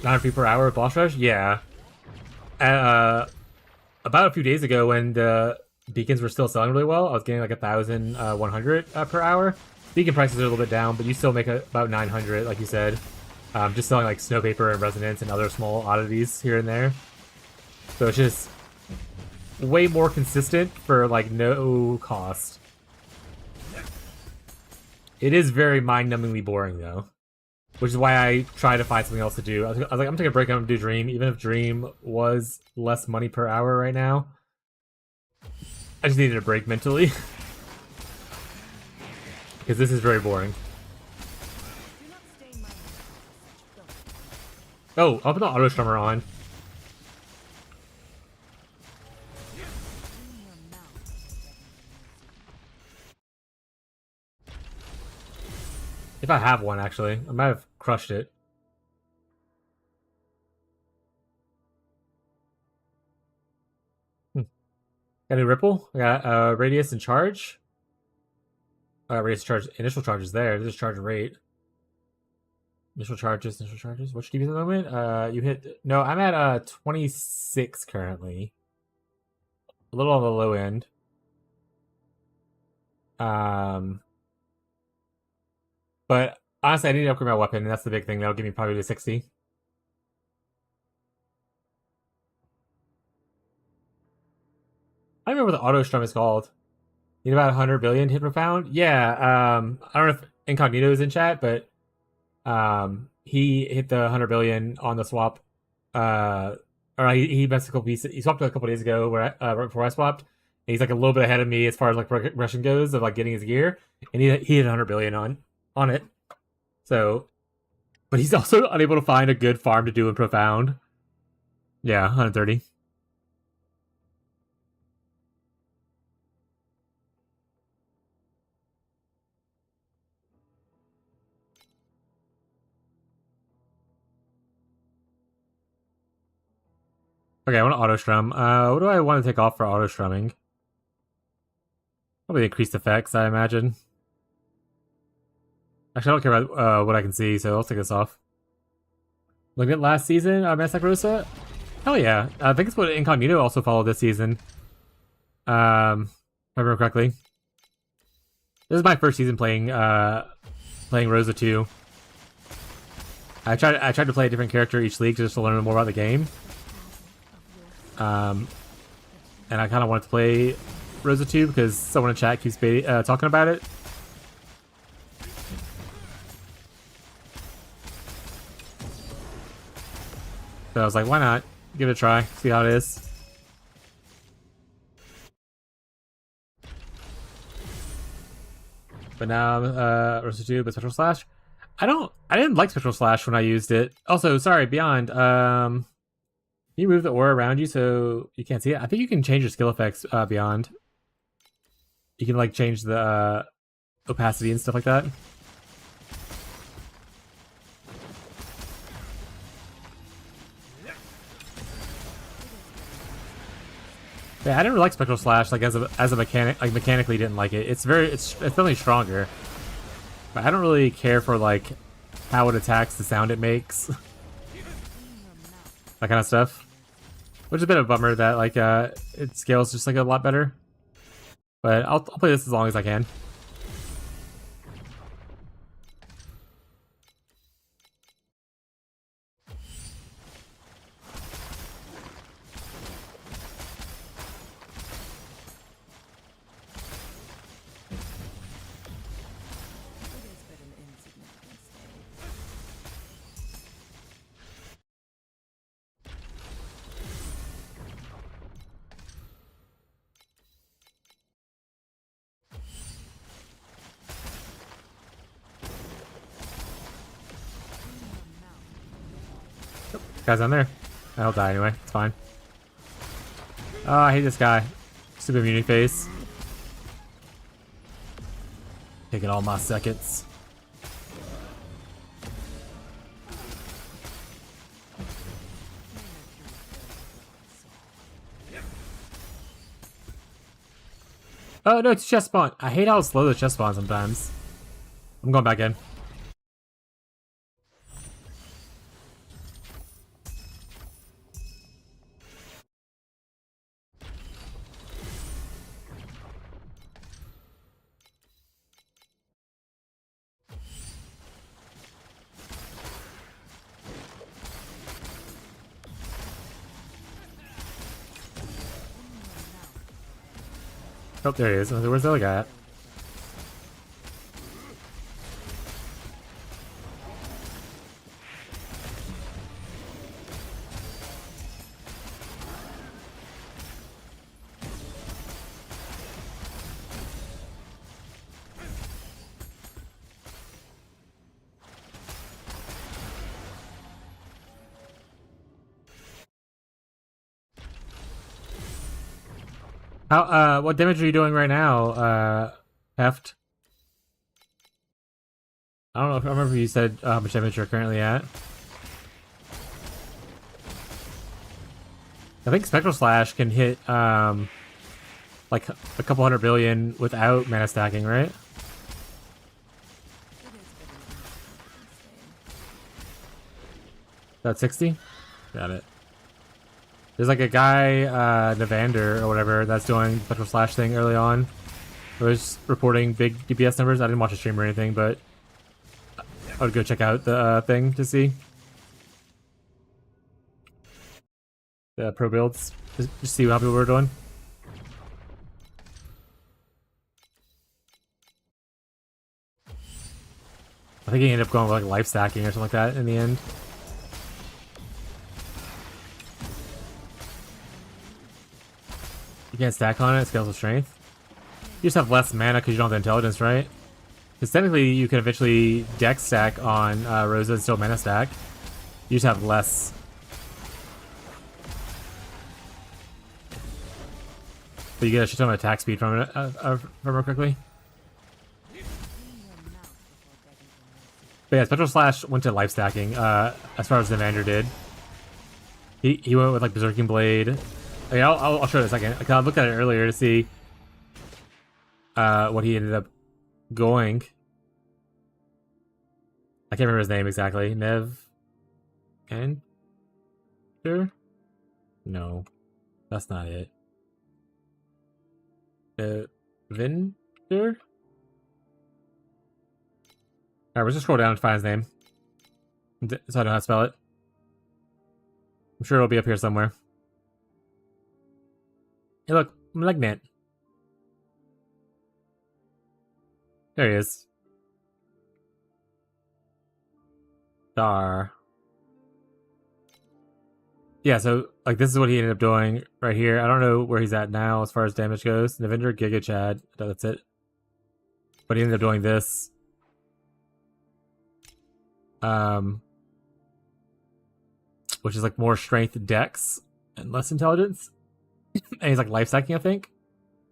900 feet per hour with boss rush? Yeah. About a few days ago when the beacons were still selling really well, I was getting like 1,100 per hour. Beacon prices are a little bit down, but you still make about 900, like you said. Just selling like snow paper and resonance and other small oddities here and there. So it's just way more consistent for like no cost. It is very mind-numbingly boring though, which is why I try to find something else to do. I was like, I'm gonna take a break and do Dream, even if Dream was less money per hour right now. I just needed a break mentally. Because this is very boring. Oh, I'll put the auto strummer on. If I have one, actually. I might have crushed it. Got a ripple. I got radius and charge. Radius charge. Initial charge is there. This is charge and rate. Initial charges. Initial charges. What's your DPS at the moment? You hit. No, I'm at 26 currently. A little on the low end. But honestly, I need to upgrade my weapon, and that's the big thing. That'll give me probably to 60. I don't remember what the auto strum is called. Need about 100 billion hit profound? Yeah, I don't know if Incognito is in chat, but he hit the 100 billion on the swap. Or he messed a couple pieces. He swapped a couple days ago where right before I swapped. And he's like a little bit ahead of me as far as like progression goes of like getting his gear, and he hit 100 billion on it. So, but he's also unable to find a good farm to do in profound. Yeah, 130. Okay, I want to auto strum. What do I want to take off for auto strumming? Probably increased effects, I imagine. Actually, I don't care about what I can see, so I'll take this off. Looking at last season, manastack Rosa? Hell yeah. I think it's what Incognito also followed this season. If I remember correctly. This is my first season playing Rosa 2. I tried to play a different character each league just to learn more about the game. And I kind of wanted to play Rosa 2 because someone in chat keeps talking about it. So I was like, why not? Give it a try, see how it is. But now Rosa 2, but Spectral Slash. I didn't like Spectral Slash when I used it. Also, sorry, Beyond. Can you move the aura around you so you can't see it? I think you can change your skill effects Beyond. You can like change the opacity and stuff like that. Yeah, I didn't really like Spectral Slash like as a mechanic. Like mechanically, didn't like it. It's definitely stronger, but I don't really care for like how it attacks, the sound it makes, that kind of stuff. Which is a bit of a bummer that like it scales just like a lot better. But I'll play this as long as I can. Guy's on there. I'll die anyway. It's fine. Oh, I hate this guy. Stupid immunity face. Taking all my seconds. Oh no, it's chest spawn. I hate how slow the chest spawn sometimes. I'm going back in. Oh, there he is. Where's the other guy at? How, what damage are you doing right now, Heft? I don't know if I remember you said how much damage you're currently at. I think Spectral Slash can hit like a couple hundred billion without mana stacking, right? That's 60? Got it. There's like a guy, Navander or whatever, that's doing Spectral Slash thing early on. I was reporting big DPS numbers. I didn't watch a stream or anything, but I would go check out the thing to see the pro builds, just see how people were doing. I think he ended up going with like life stacking or something like that in the end. You can't stack on it, it scales with strength. You just have less mana because you don't have the intelligence, right? Because technically you can eventually dex stack on Rosa and still mana stack. You just have less. But you get a shit ton of attack speed from it, if I remember correctly. But yeah, Spectral Slash went to life stacking, as far as the Evander did. He went with like Berserking Blade. Okay, I'll show it in a second. I looked at it earlier to see what he ended up going. I can't remember his name exactly. Nev and sure? No. That's not it. Vinder? Alright, we'll just scroll down to find his name. So I know how to spell it. I'm sure it'll be up here somewhere. Hey look, Malignant. There he is. Dar. Yeah, so like this is what he ended up doing right here. I don't know where he's at now as far as damage goes. Navender, Giga Chad. That's it. But he ended up doing this. Which is like more strength dex and less intelligence. And he's like life stacking, I think.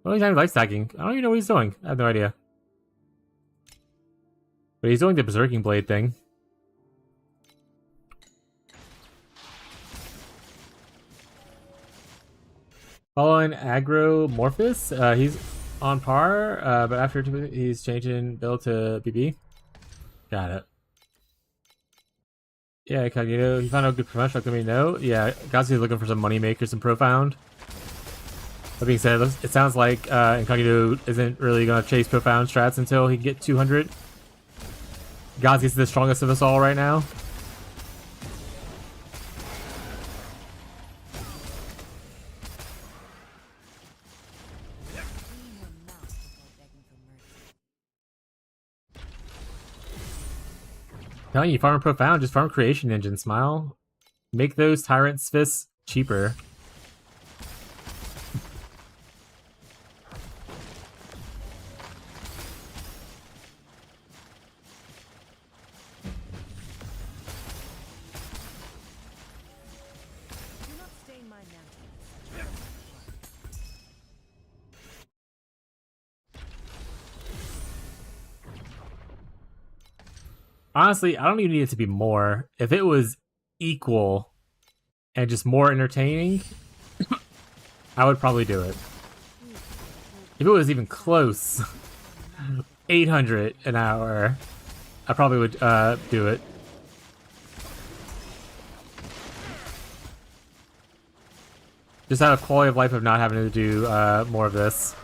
Well, he's not life stacking. I don't even know what he's doing. I have no idea. But he's doing the Berserking Blade thing. Following Agromorphous, he's on par, but after he's changing build to BB. Got it. Yeah, Cognito, he found out good promotion, let me know. Yeah, Gazi's looking for some money makers and Profound. That being said, it sounds like Incognito isn't really going to chase Profound strats until he can get 200. Gazi's the strongest of us all right now. Telling you, farm Profound, just farm Creation Engine, Smile. Make those Tyrant's Fists cheaper. Honestly, I don't even need it to be more. If it was equal and just more entertaining, I would probably do it. If it was even close, 800 an hour, I probably would do it. Just have a quality of life of not having to do more of this.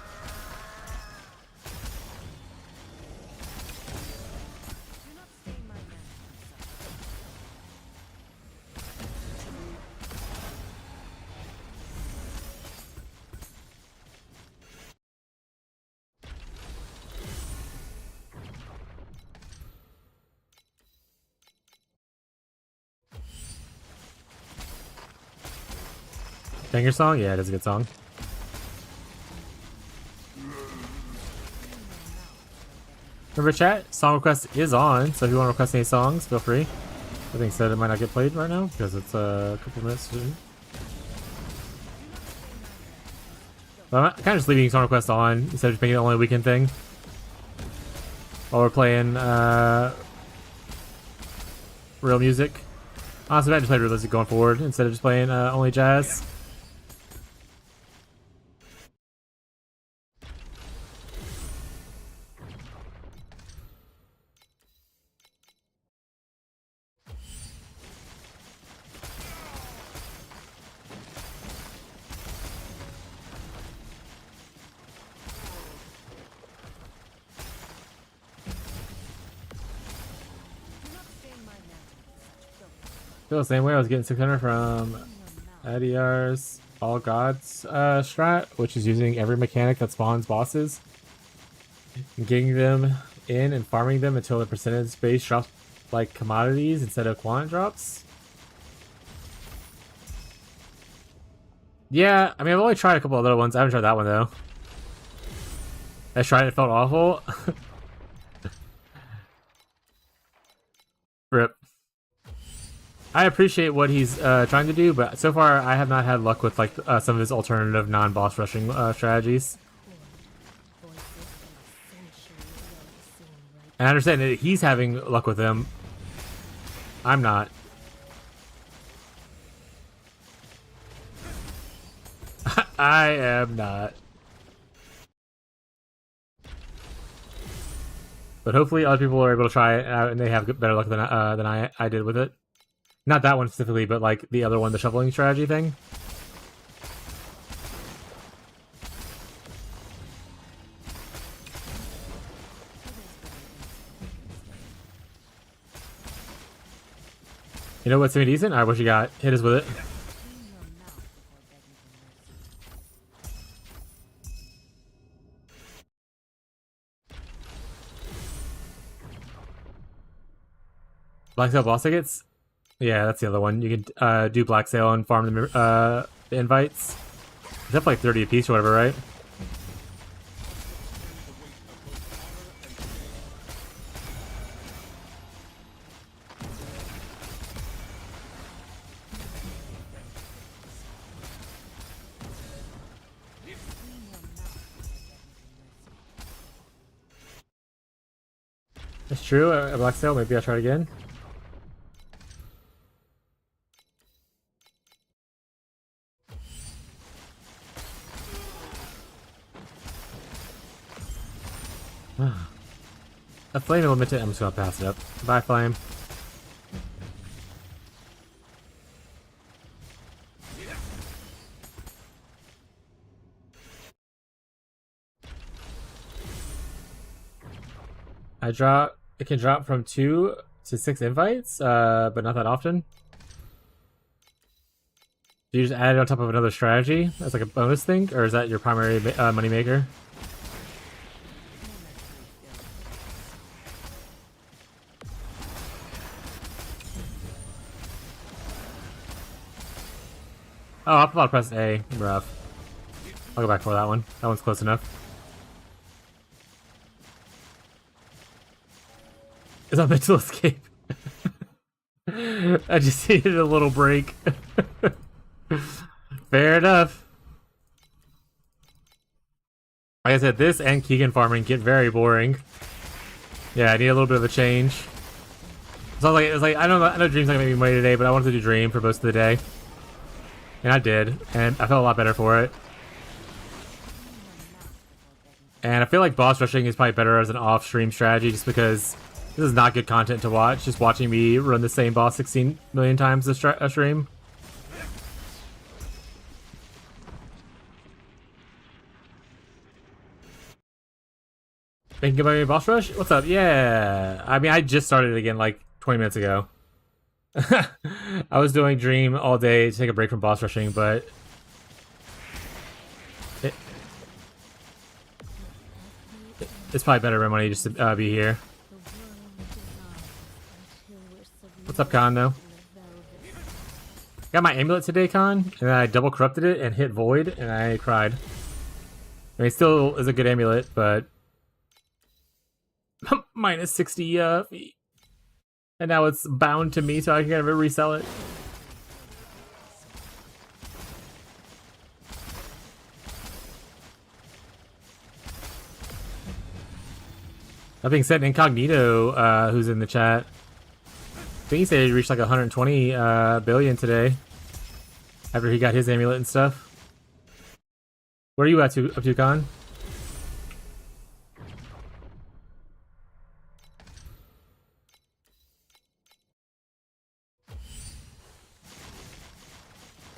Banger song? Yeah, it is a good song. Remember chat, song request is on, so if you want to request any songs, feel free. I think said it might not get played right now, because it's a couple minutes soon. But I'm kind of just leaving song request on, instead of just making it only a weekend thing. While we're playing real music. Honestly, I just play realistic going forward instead of just playing only jazz. Feel the same way. I was getting 600 from Adiar's All Gods strat, which is using every mechanic that spawns bosses, and getting them in and farming them until the percentage base drops like commodities instead of quant drops. Yeah, I mean, I've only tried a couple of other ones. I haven't tried that one though. I tried it, it felt awful. Rip. I appreciate what he's trying to do, but so far I have not had luck with like some of his alternative non-boss rushing strategies. And I understand that he's having luck with them. I'm not. I am not. But hopefully other people are able to try it out and they have better luck than I did with it. Not that one specifically, but like the other one, the shuffling strategy thing. You know what's semi-decent? Alright, what you got? Hit us with it. Black Sale boss tickets? Yeah, that's the other one. You can do Black Sale and farm the invites. It's up like 30 apiece or whatever, right? That's true. A Black Sale. Maybe I'll try it again. A flame limited. I'm just gonna pass it up. Bye, flame. It can drop from 2 to 6 invites, but not that often. Do you just add it on top of another strategy as like a bonus thing, or is that your primary money maker? Oh, I'll probably press A. Rough. I'll go back for that one. That one's close enough. It's a mental escape. I just needed a little break. Fair enough. Like I said, this and Keegan farming get very boring. Yeah, I need a little bit of a change. So it's like I know Dream's not gonna make me money today, but I wanted to do Dream for most of the day. And I did, and I felt a lot better for it. And I feel like boss rushing is probably better as an off-stream strategy just because this is not good content to watch, just watching me run the same boss 16 million times a stream. Thinking about your boss rush? What's up? Yeah! I mean, I just started it again like 20 minutes ago. I was doing Dream all day to take a break from boss rushing, but it's probably better for money just to be here. What's up, Khan, though? Got my amulet today, Khan, and then I double corrupted it and hit Void, and I cried. I mean, it still is a good amulet, but minus 60 feet. And now it's bound to me, so I can never resell it. That being said, Incognito, who's in the chat, think he said he reached like 120 billion today. After he got his amulet and stuff. Where are you up to, Con?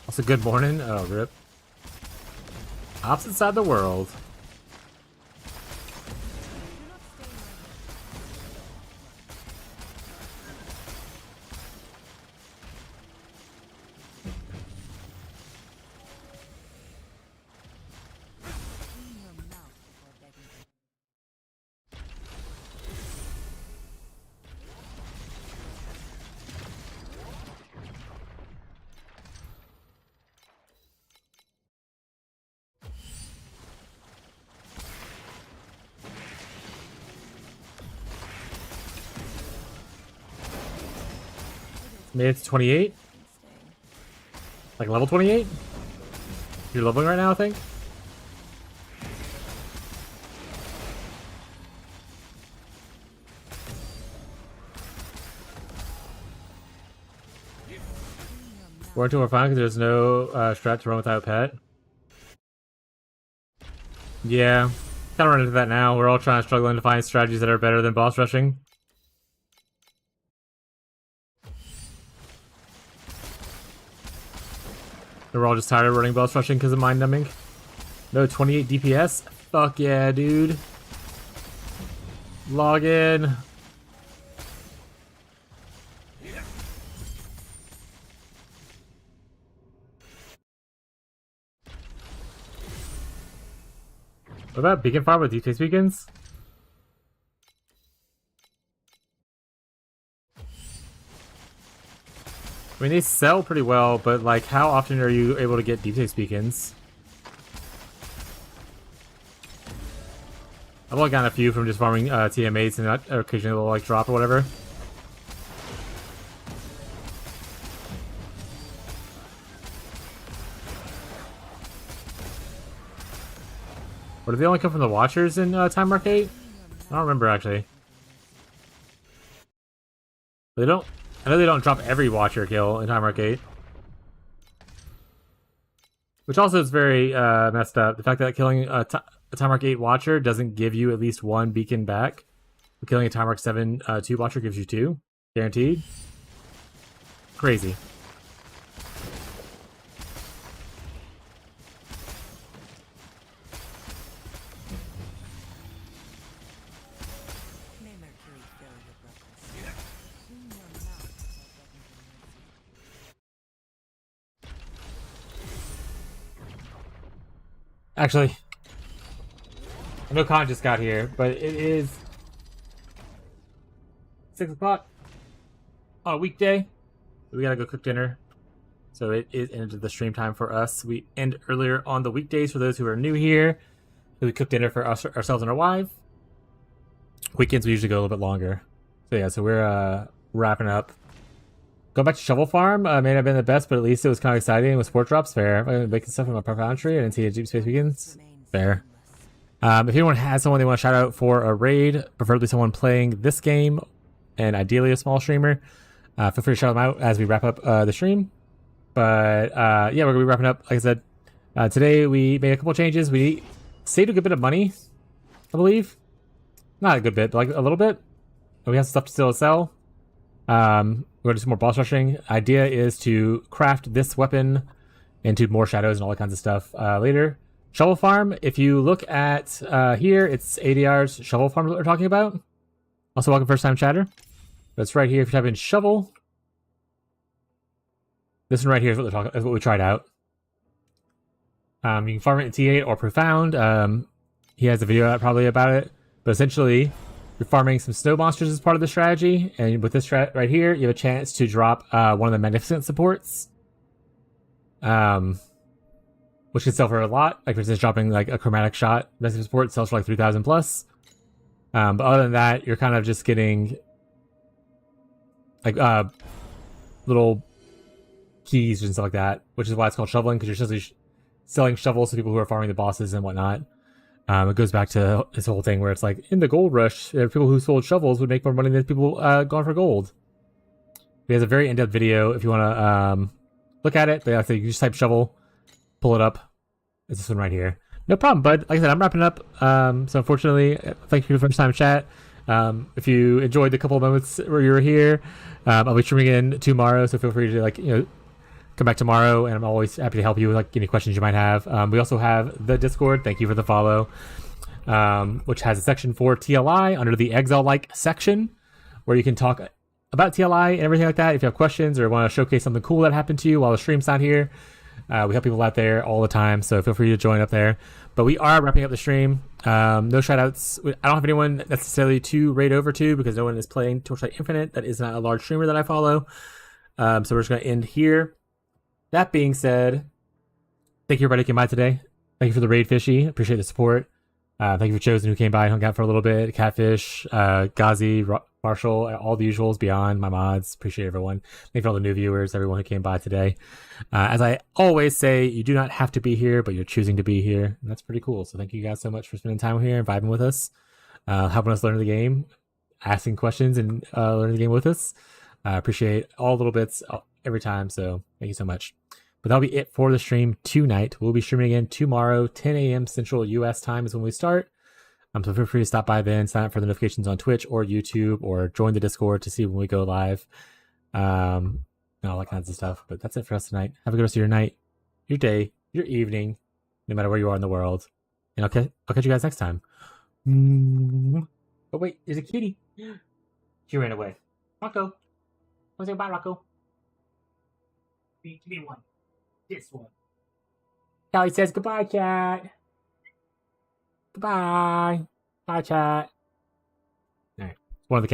Also, good morning. Oh, rip. Opposite side of the world. Made it to 28? Like level 28? You're leveling right now, I think? We're until we're fine because there's no strat to run without pet. Yeah, kind of run into that now. We're all struggling to find strategies that are better than boss rushing. We're all just tired of running boss rushing because of mind numbing. No 28 DPS? Fuck yeah, dude. Log in. What about Beacon Farm with DPS beacons? I mean, they sell pretty well, but like, how often are you able to get DPS beacons? I've only gotten a few from just farming TM8s and occasionally they'll like drop or whatever. Or do they only come from the Watchers in Time Arcade? I don't remember actually. They don't. I know they don't drop every Watcher kill in Time Arcade. Which also is very messed up. The fact that killing a Time Arcade Watcher doesn't give you at least one beacon back. But killing a Time Arc 7 2 Watcher gives you 2. Guaranteed. Crazy. Actually, I know Khan just got here, but it is 6 o'clock on a weekday. We gotta go cook dinner. So it is into the stream time for us. We end earlier on the weekdays for those who are new here. We cook dinner for ourselves and our wife. Weekends we usually go a little bit longer. So yeah, so we're wrapping up. Going back to Shovel Farm may not have been the best, but at least it was kind of exciting with sport drops. Fair. I'm making stuff in my profound tree. I didn't see a Deep Space Weekends. Fair. If anyone has someone they want to shout out for a raid, preferably someone playing this game, and ideally a small streamer, feel free to shout them out as we wrap up the stream. But yeah, we're gonna be wrapping up. Like I said, today we made a couple changes. We saved a good bit of money, I believe. Not a good bit, but like a little bit. And we have stuff to still sell. We're gonna do some more boss rushing. Idea is to craft this weapon into more shadows and all that kinds of stuff later. Shovel Farm, if you look at here, it's ADR's Shovel Farm that we're talking about. Also, welcome first time chatter. That's right here. If you type in shovel, this one right here is what we tried out. You can farm it in T8 or Profound. He has a video probably about it, but essentially, you're farming some snow monsters as part of the strategy, and with this strat right here, you have a chance to drop one of the Magnificent supports, which can sell for a lot. Like for instance, dropping like a Chromatic Shot Magnificent support sells for like 3,000 plus. But other than that, you're kind of just getting like little keys and stuff like that, which is why it's called shoveling, because you're essentially selling shovels to people who are farming the bosses and whatnot. It goes back to this whole thing where it's like, in the gold rush, people who sold shovels would make more money than people going for gold. He has a very in-depth video if you want to look at it. But you just type shovel, pull it up. It's this one right here. No problem, bud. Like I said, I'm wrapping up. So unfortunately, thank you for the first time chat. If you enjoyed the couple of moments where you were here, I'll be streaming in tomorrow. So feel free to come back tomorrow, and I'm always happy to help you with any questions you might have. We also have the Discord. Thank you for the follow, which has a section for TLI under the Exile-like section, where you can talk about TLI and everything like that. If you have questions or want to showcase something cool that happened to you while the stream's not here, we help people out there all the time, so feel free to join up there. But we are wrapping up the stream. No shout-outs. I don't have anyone necessarily to raid over to because no one is playing Torchlight Infinite. That is not a large streamer that I follow. So we're just going to end here. That being said, thank you everybody who came by today. Thank you for the raid, Fishy. Appreciate the support. Thank you for Chosen who came by and hung out for a little bit. Catfish, Ghazi, Marshall, all the usuals, Beyond, my mods. Appreciate everyone. Thank you for all the new viewers, everyone who came by today. As I always say, you do not have to be here, but you're choosing to be here. And that's pretty cool. So thank you guys so much for spending time here and vibing with us, helping us learn the game, asking questions and learning the game with us. Appreciate all little bits every time. So thank you so much. But that'll be it for the stream tonight. We'll be streaming again tomorrow, 10 a.m. Central US time is when we start. So feel free to stop by then, sign up for the notifications on Twitch or YouTube, or join the Discord to see when we go live. And all that kinds of stuff. But that's it for us tonight. Have a good rest of your night, your day, your evening, no matter where you are in the world. And I'll catch you guys next time. Oh wait, there's a kitty. She ran away. Rocco. Want to say goodbye, Rocco? Give me one. This one. Callie says goodbye, chat. Goodbye. Bye, chat. All right. One of the cats.